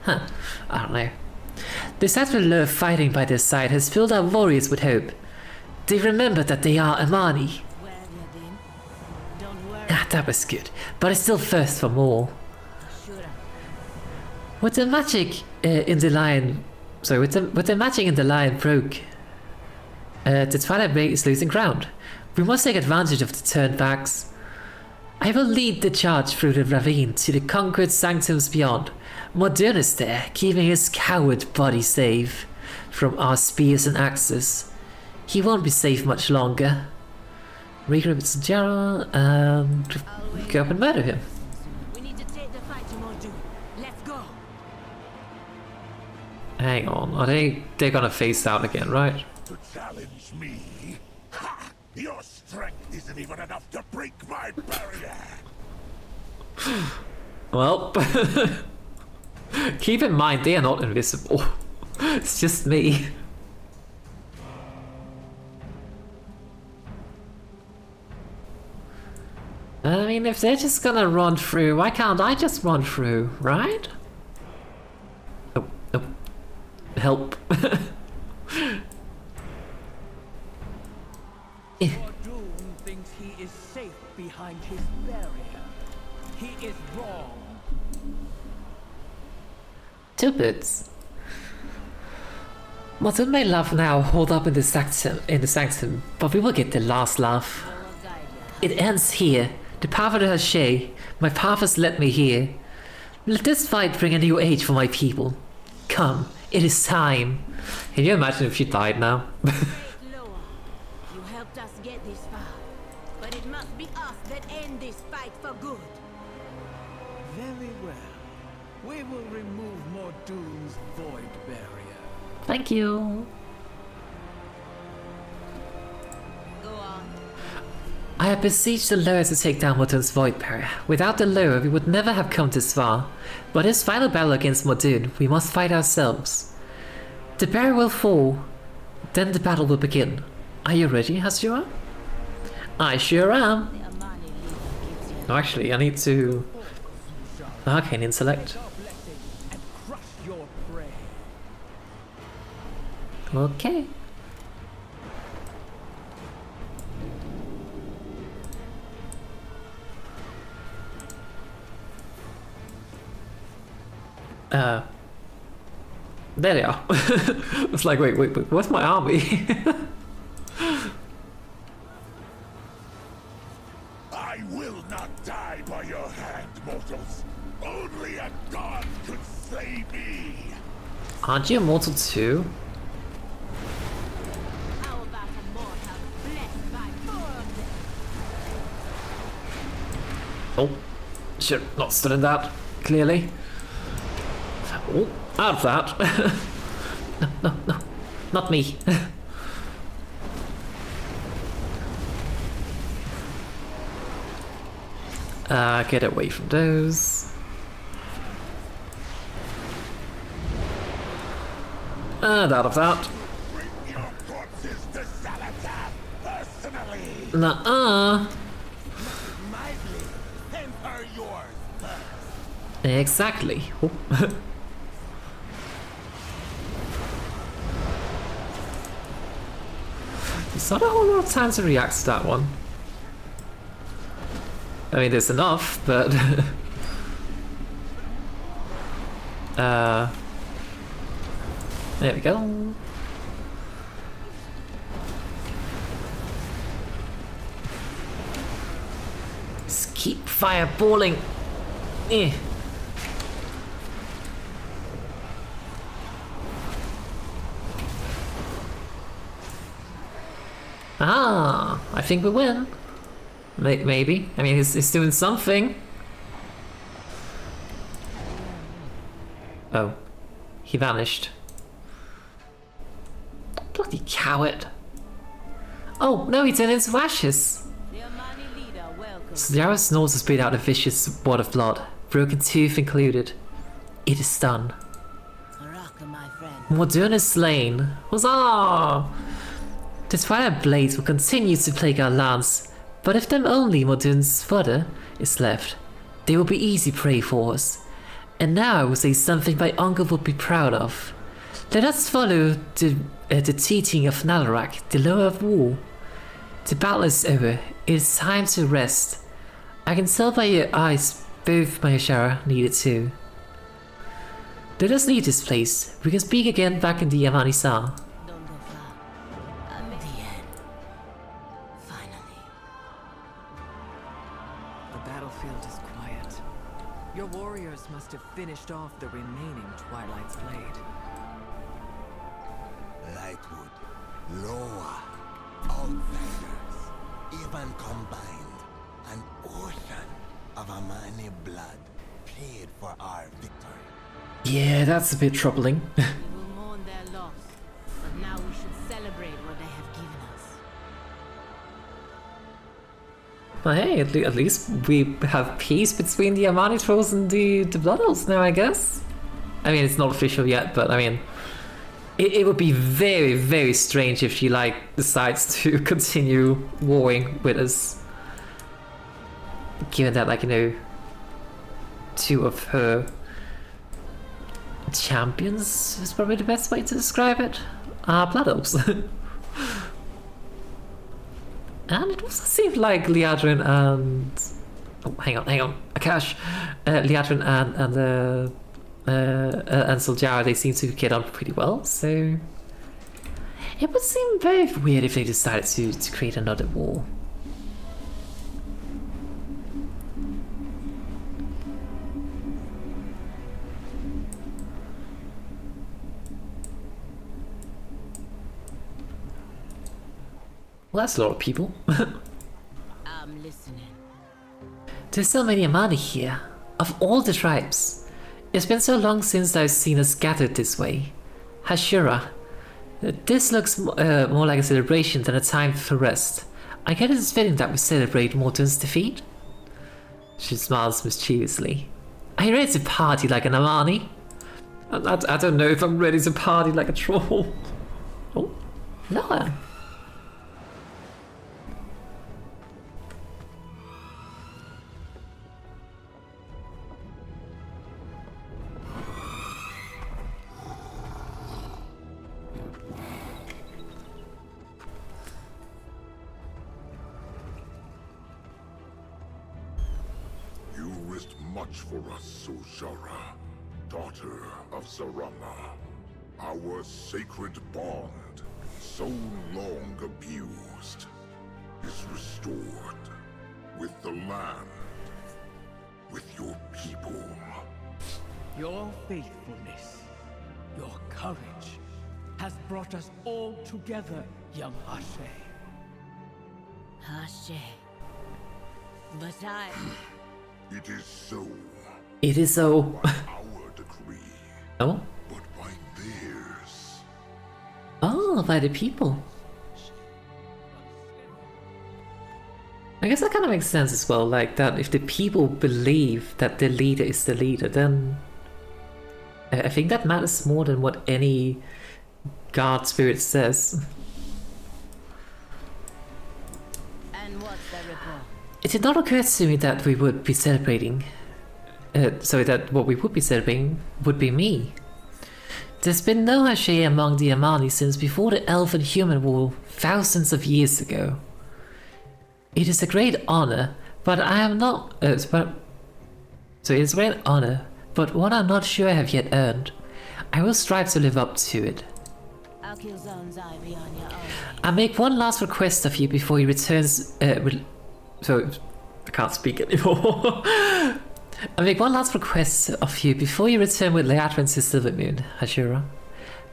Huh, I don't know. The Sattler love fighting by their side has filled our warriors with hope. They remember that they are Amani. Ah, that was good, but I still thirst for more. With the magic in the lion, with the magic in the lion broke, the Twilight Blade is losing ground. We must take advantage of the turned backs. I will lead the charge through the ravine to the conquered sanctums beyond. Modern is there, keeping his coward body safe from our spears and axes. He won't be safe much longer. Regroup with Zul'Aman and go up and murder him. We need to take the fight to Mordu. Let's go. Hang on, are they're gonna face out again, right? To challenge me? Ha! Your strength isn't even enough to break my barrier! Well, keep in mind they are not invisible. It's just me. I mean, if they're just gonna run through, why can't I just run through, right? Oh, oh. Help. Doom thinks he is safe behind his barrier. He is wrong. Two bits. Modern may laugh now, hold up in the sanctum, but we will get the last laugh. It ends here. The path of the Hache, my path has led me here. Let this fight bring a new age for my people. Come, it is time. Can you imagine if she died now? You helped us get this far, but it must be us that end this fight for good. Very well. We will remove Mordoon's void barrier. Thank you. Go on. I have besieged the Lower to take down Mordoon's void barrier. Without the Lower, we would never have come this far. But his final battle against Mordoon, we must fight ourselves. The barrier will fall, then the battle will begin. Are you ready, Hazura? I sure am. Oh, actually, I need to arcane intellect. Okay. There they are. I was like, wait, where's my army? I will not die by your hand, mortals. Only a god could slay me. Aren't you immortal too? How about a mortal blessed by 4 of them? Oh, should not stood in that, clearly. Oh, out of that. No, not me. Get away from those. And out of that. Bring your corpses to Salazar personally. Nuh-uh. My blade, and are yours. Exactly. Oh. There's not a whole lot of time to react to that one. I mean, there's enough, but... there we go. Just keep fireballing. Eh. Ah, I think we win. Maybe. I mean, he's doing something. Oh. He vanished. Bloody coward. Oh, no, he turned into ashes. The Amani leader, welcome. Zul'Aman's nose has spit out a vicious wad of blood, broken tooth included. It is done. Raka, my friend. Modern is slain. Huzzah! The Twilight Blades will continue to plague our lands, but if them only Modern's fodder is left, they will be easy prey for us. And now I will say something my uncle would be proud of. Let us follow the teaching of Nalorakk, the law of war. The battle is over. It is time to rest. I can tell by your eyes both my Ashara needed too. Let us leave this place. We can speak again back in the Amani Sa. Don't go far. I'm at the end. Finally. The battlefield is quiet. Your warriors must have finished off the remaining Twilight's Blade. Lightwood, Loa, outsiders, even combined, an ocean of Amani blood paid for our victory. Yeah, that's a bit troubling. We will mourn their loss, but now we should celebrate what they have given us. But hey, at least we have peace between the Amani trolls and the Blood Elves now, I guess. I mean, it's not official yet, but I mean, it would be very, very strange if she like decides to continue warring with us. Given that, like, you know, two of her champions is probably the best way to describe it. Blood Elves. And it also seemed like Liadrin and... Oh, hang on. Akash. Liadrin and Zul'Aman, they seem to get on pretty well, so... It would seem very weird if they decided to create another war. Well, that's a lot of people. I'm listening. There's so many Amani here, of all the tribes. It's been so long since I've seen us gathered this way. Hashira, this looks more like a celebration than a time for rest. I get it's fitting that we celebrate Morton's defeat. She smiles mischievously. Are you ready to party like an Amani? I don't know if I'm ready to party like a troll. Oh, no. Much for us, Zul'Aman, daughter of Zarama. Our sacred bond, so long abused, is restored with the land, with your people. Your faithfulness, your courage, has brought us all together, young Hashe. Hashe. But It is so. It is so. By our decree. Oh? But by theirs. Oh, by the people. I guess that kind of makes sense as well, like that if the people believe that the leader is the leader, then I think that matters more than what any god spirit says. And what's the report? It did not occur to me that we would be celebrating. That what we would be celebrating would be me. There's been no Hashe among the Amani since before the elf and human war thousands of years ago. It is a great honor, but I am not. So it is a great honor, but one I'm not sure I have yet earned. I will strive to live up to it. Akil'Zon's eye be on your own. I make one last request of you before he returns. So, I can't speak anymore. I make one last request of you before you return with Liadrin to Silvermoon, Hashira.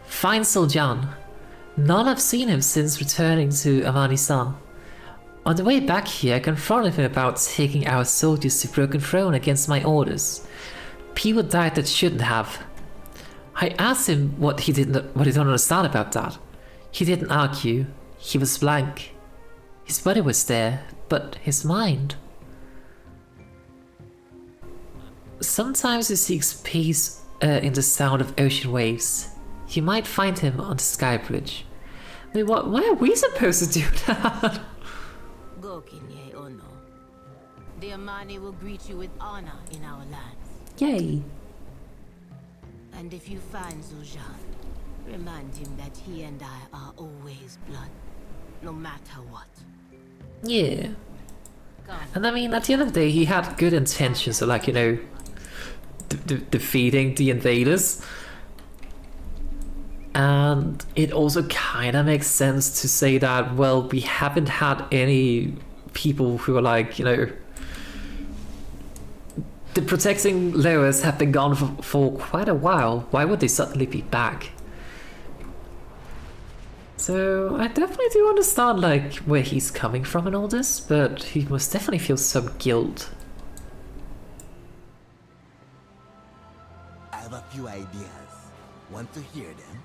Find Zul'Aman. None have seen him since returning to Amani-san. On the way back here, I confronted him about taking our soldiers to Broken Throne against my orders. People died that shouldn't have. I asked him what he don't understand about that. He didn't argue. He was blank. His body was there, but his mind. Sometimes he seeks peace in the sound of ocean waves. You might find him on the sky bridge. I mean, why are we supposed to do that? Go, Kinye Ono. The Amani will greet you with honor in our lands. Yay. And if you find Zul'Aman, remind him that he and I are always blood, no matter what. Yeah. And I mean, at the end of the day, he had good intentions, so like, you know, defeating the invaders. And it also kind of makes sense to say that, well, we haven't had any people who are like, you know, the protecting lowers have been gone for quite a while. Why would they suddenly be back? So I definitely do understand like where he's coming from and all this, but he must definitely feel some guilt. I have a few ideas. Want to hear them?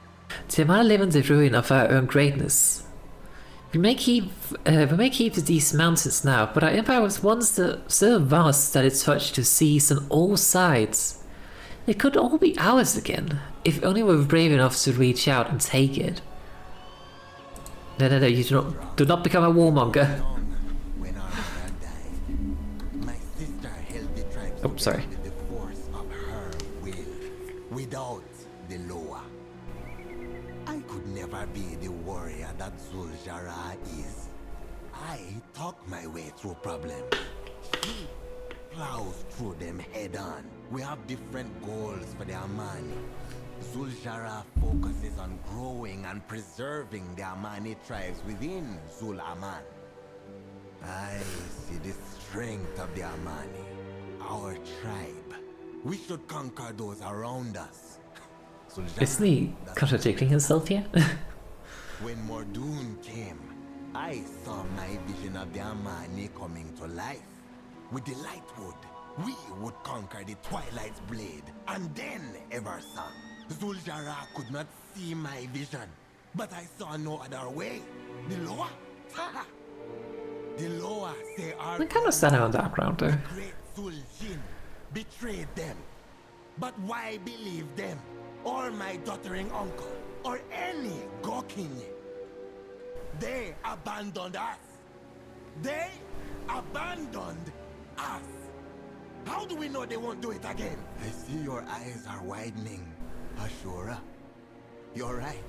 They might live in the ruin of our own greatness. We may keep these mountains now, but our empire was once so vast that it touched the seas on all sides. It could all be ours again, if only we were brave enough to reach out and take it. No, you do not become a warmonger. When our mother died, my sister held the tribes Oh, sorry. with the force of her will, without the Loa. I could never be the warrior that Zul'Jara is. I talk my way through problems. She plows through them head on. We have different goals for the Amani. Zul'Jara focuses on growing and preserving the Amani tribes within Zul'Aman. I see the strength of the Amani, our tribe. We should conquer those around us. Isn't he contradicting himself here? When Mordoon came, I saw my vision of the Amani coming to life. With the Lightwood, we would conquer the Twilight's blade, and then Eversong. Zul'Jara could not see my vision, but I saw no other way. The Loa? The Loa say our I kind of stand out in the background though. great Zul'Jin betrayed them. But why believe them? Or my doddering uncle? Or any Gokinye? They abandoned us. They abandoned us. How do we know they won't do it again? I see your eyes are widening, Ashura. You're right.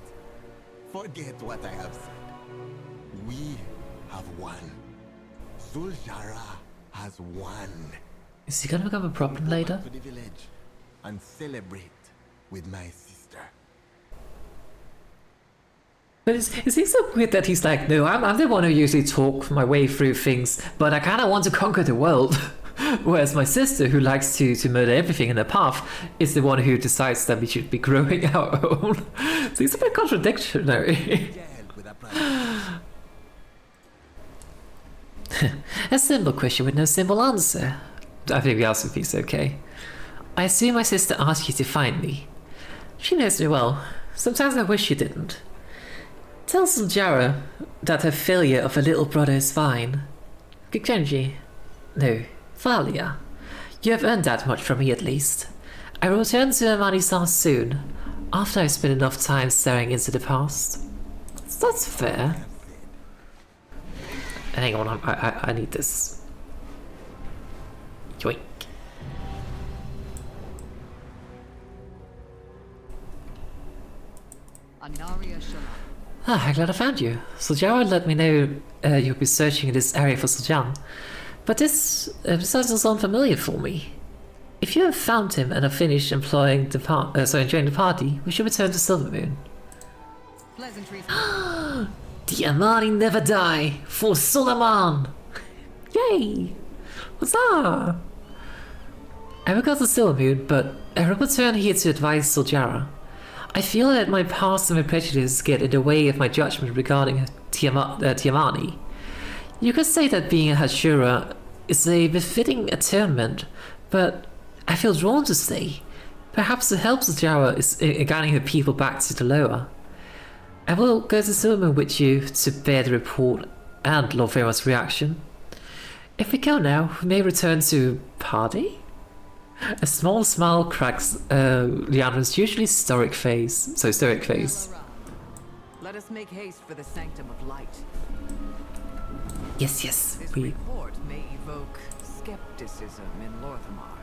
Forget what I have said. We have won. Zul'Jara has won. Is he gonna become a problem later? To the village and celebrate with my sister. But it seems so weird that he's like, no, I'm the one who usually talk my way through things, but I kind of want to conquer the world. Whereas my sister, who likes to murder everything in her path, is the one who decides that we should be growing our own. So it's a bit contradictory. A simple question with no simple answer. I think the answer is okay. I assume my sister asked you to find me. She knows me well. Sometimes I wish she didn't. Tell Zul'Jara that her failure of her little brother is fine. Kikenji. No, Valia. You have earned that much from me at least. I will return to Amani-san soon, after I've spent enough time staring into the past. That's fair. Hang on, I need this. Yoink. I'm glad I found you. Zul'Jara let me know you'll be searching in this area for Zul'Jan. But this sounds unfamiliar for me. If you have found him and are finished enjoying the party, we should return to Silvermoon. The Amani never die for Zul'Aman! Yay! What's that? I will go to Silvermoon, but I will return here to advise Zul'Jara. I feel that my past and my prejudices get in the way of my judgment regarding Tiamani. You could say that being a Hashira is a befitting atonement, but I feel drawn to stay. Perhaps it helps Jara is guiding her people back to the lower. I will go to Zul'Aman with you to bear the report and Lord Vera's reaction. If we go now, we may return to party? A small smile cracks Leandra's usually stoic face. Nalorakk, let us make haste for the Sanctum of Light. Yes, This report may evoke skepticism in Lorthamar.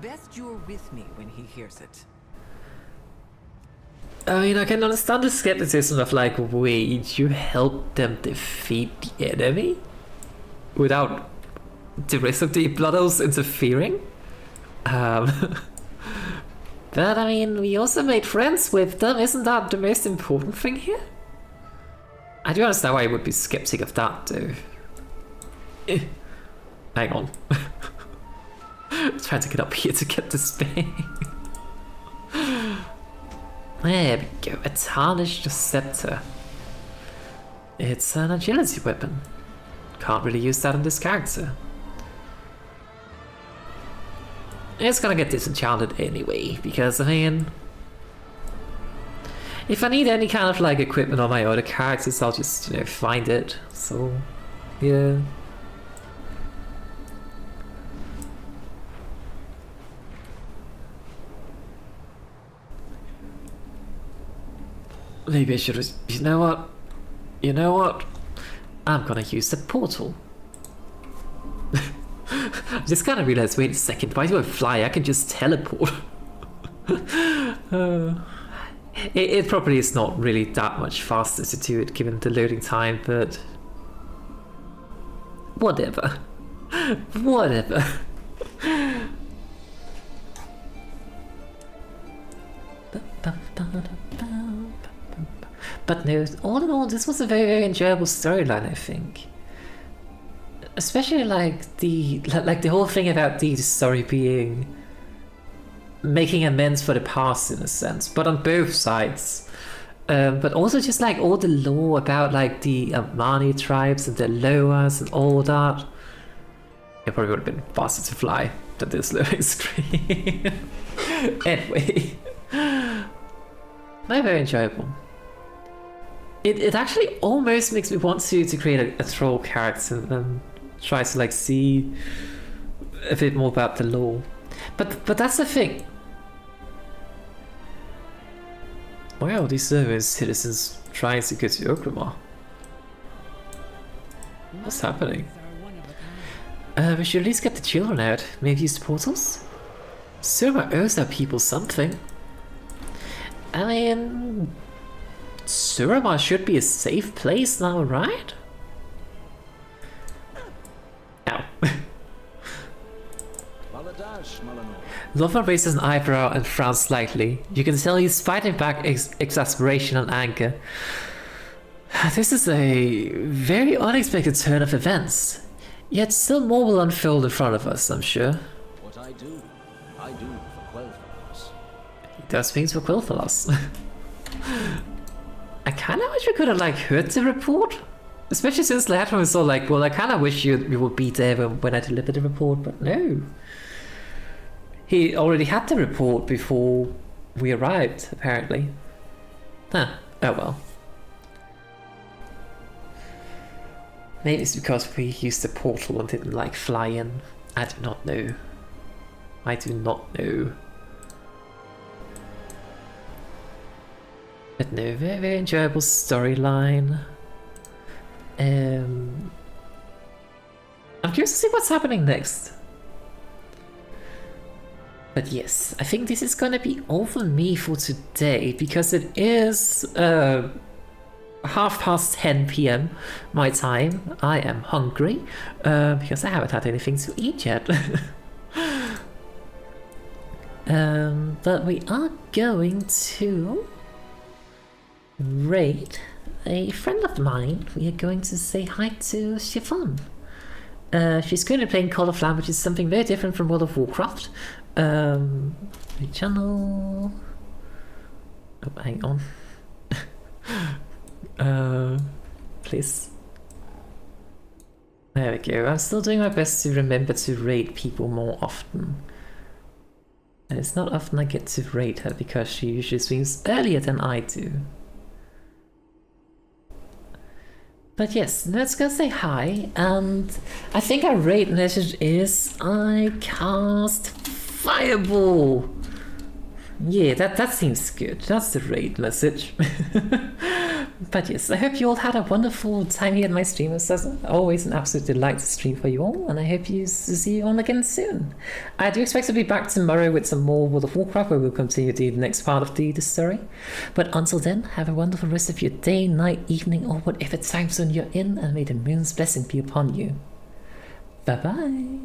Best you're with me when he hears it. I mean, I can understand the skepticism of like, wait, you helped them defeat the enemy? Without the rest of the Blood Elves interfering? But I mean, we also made friends with them, isn't that the most important thing here? I do understand why you would be skeptic of that though. Hang on. Trying to get up here to get this thing. There we go, a tarnished scepter. It's an agility weapon. Can't really use that in this character. It's gonna get disenchanted anyway, because I mean, if I need any kind of like equipment on my other characters, I'll just, you know, find it. So, yeah. Maybe I should have, you know what? I'm gonna use the portal. I just kind of realized, wait a second, why do I fly? I can just teleport. It probably is not really that much faster to do it given the loading time, but whatever. Whatever. But no, all in all, this was a very, very enjoyable storyline, I think. Especially like the whole thing about the story being making amends for the past in a sense, but on both sides. But also just like all the lore about like the Amani tribes and the Loas and all that. It probably would have been faster to fly than this loading screen. Anyway, very enjoyable. It actually almost makes me want to create a troll character and try to like see a bit more about the lore. But that's the thing. Why are these citizens trying to get to Oklahoma? What's happening? We should at least get the children out. Maybe use the portals? Surma owes our people something. I mean, Surma should be a safe place now, right? Ow. Lothar raises an eyebrow and frowns slightly. You can tell he's fighting back exasperation and anger. This is a very unexpected turn of events. Yet still more will unfold in front of us, I'm sure. What I do for Quel'Thalas. He does things for Quel'Thalas. I kinda wish we could have like heard the report. Especially since Leandra was so like, well, I kinda wish you would be there when I delivered the report, but no. He already had the report before we arrived, apparently. Huh, oh well. Maybe it's because we used the portal and didn't like fly in. I do not know. I do not know. But no, very, very enjoyable storyline. I'm curious to see what's happening next. But yes, I think this is gonna be all for me for today because it is 10:30 PM my time. I am hungry because I haven't had anything to eat yet. But we are going to raid a friend of mine. We are going to say hi to Chiffon. She's currently playing Call of Land, which is something very different from World of Warcraft. Channel. Oh, hang on. Please. There we go. I'm still doing my best to remember to raid people more often. And it's not often I get to raid her because she usually streams earlier than I do. But yes, let's go say hi. And I think our raid message is I cast Fireball. Yeah, that seems good. That's the raid message. But yes, I hope you all had a wonderful time here at my stream. It's always an absolute delight to stream for you all, and I hope you see you all again soon. I do expect to be back tomorrow with some more World of Warcraft, where we'll continue the next part of the story. But until then, have a wonderful rest of your day, night, evening, or whatever time zone you're in, and may the moon's blessing be upon you. Bye bye.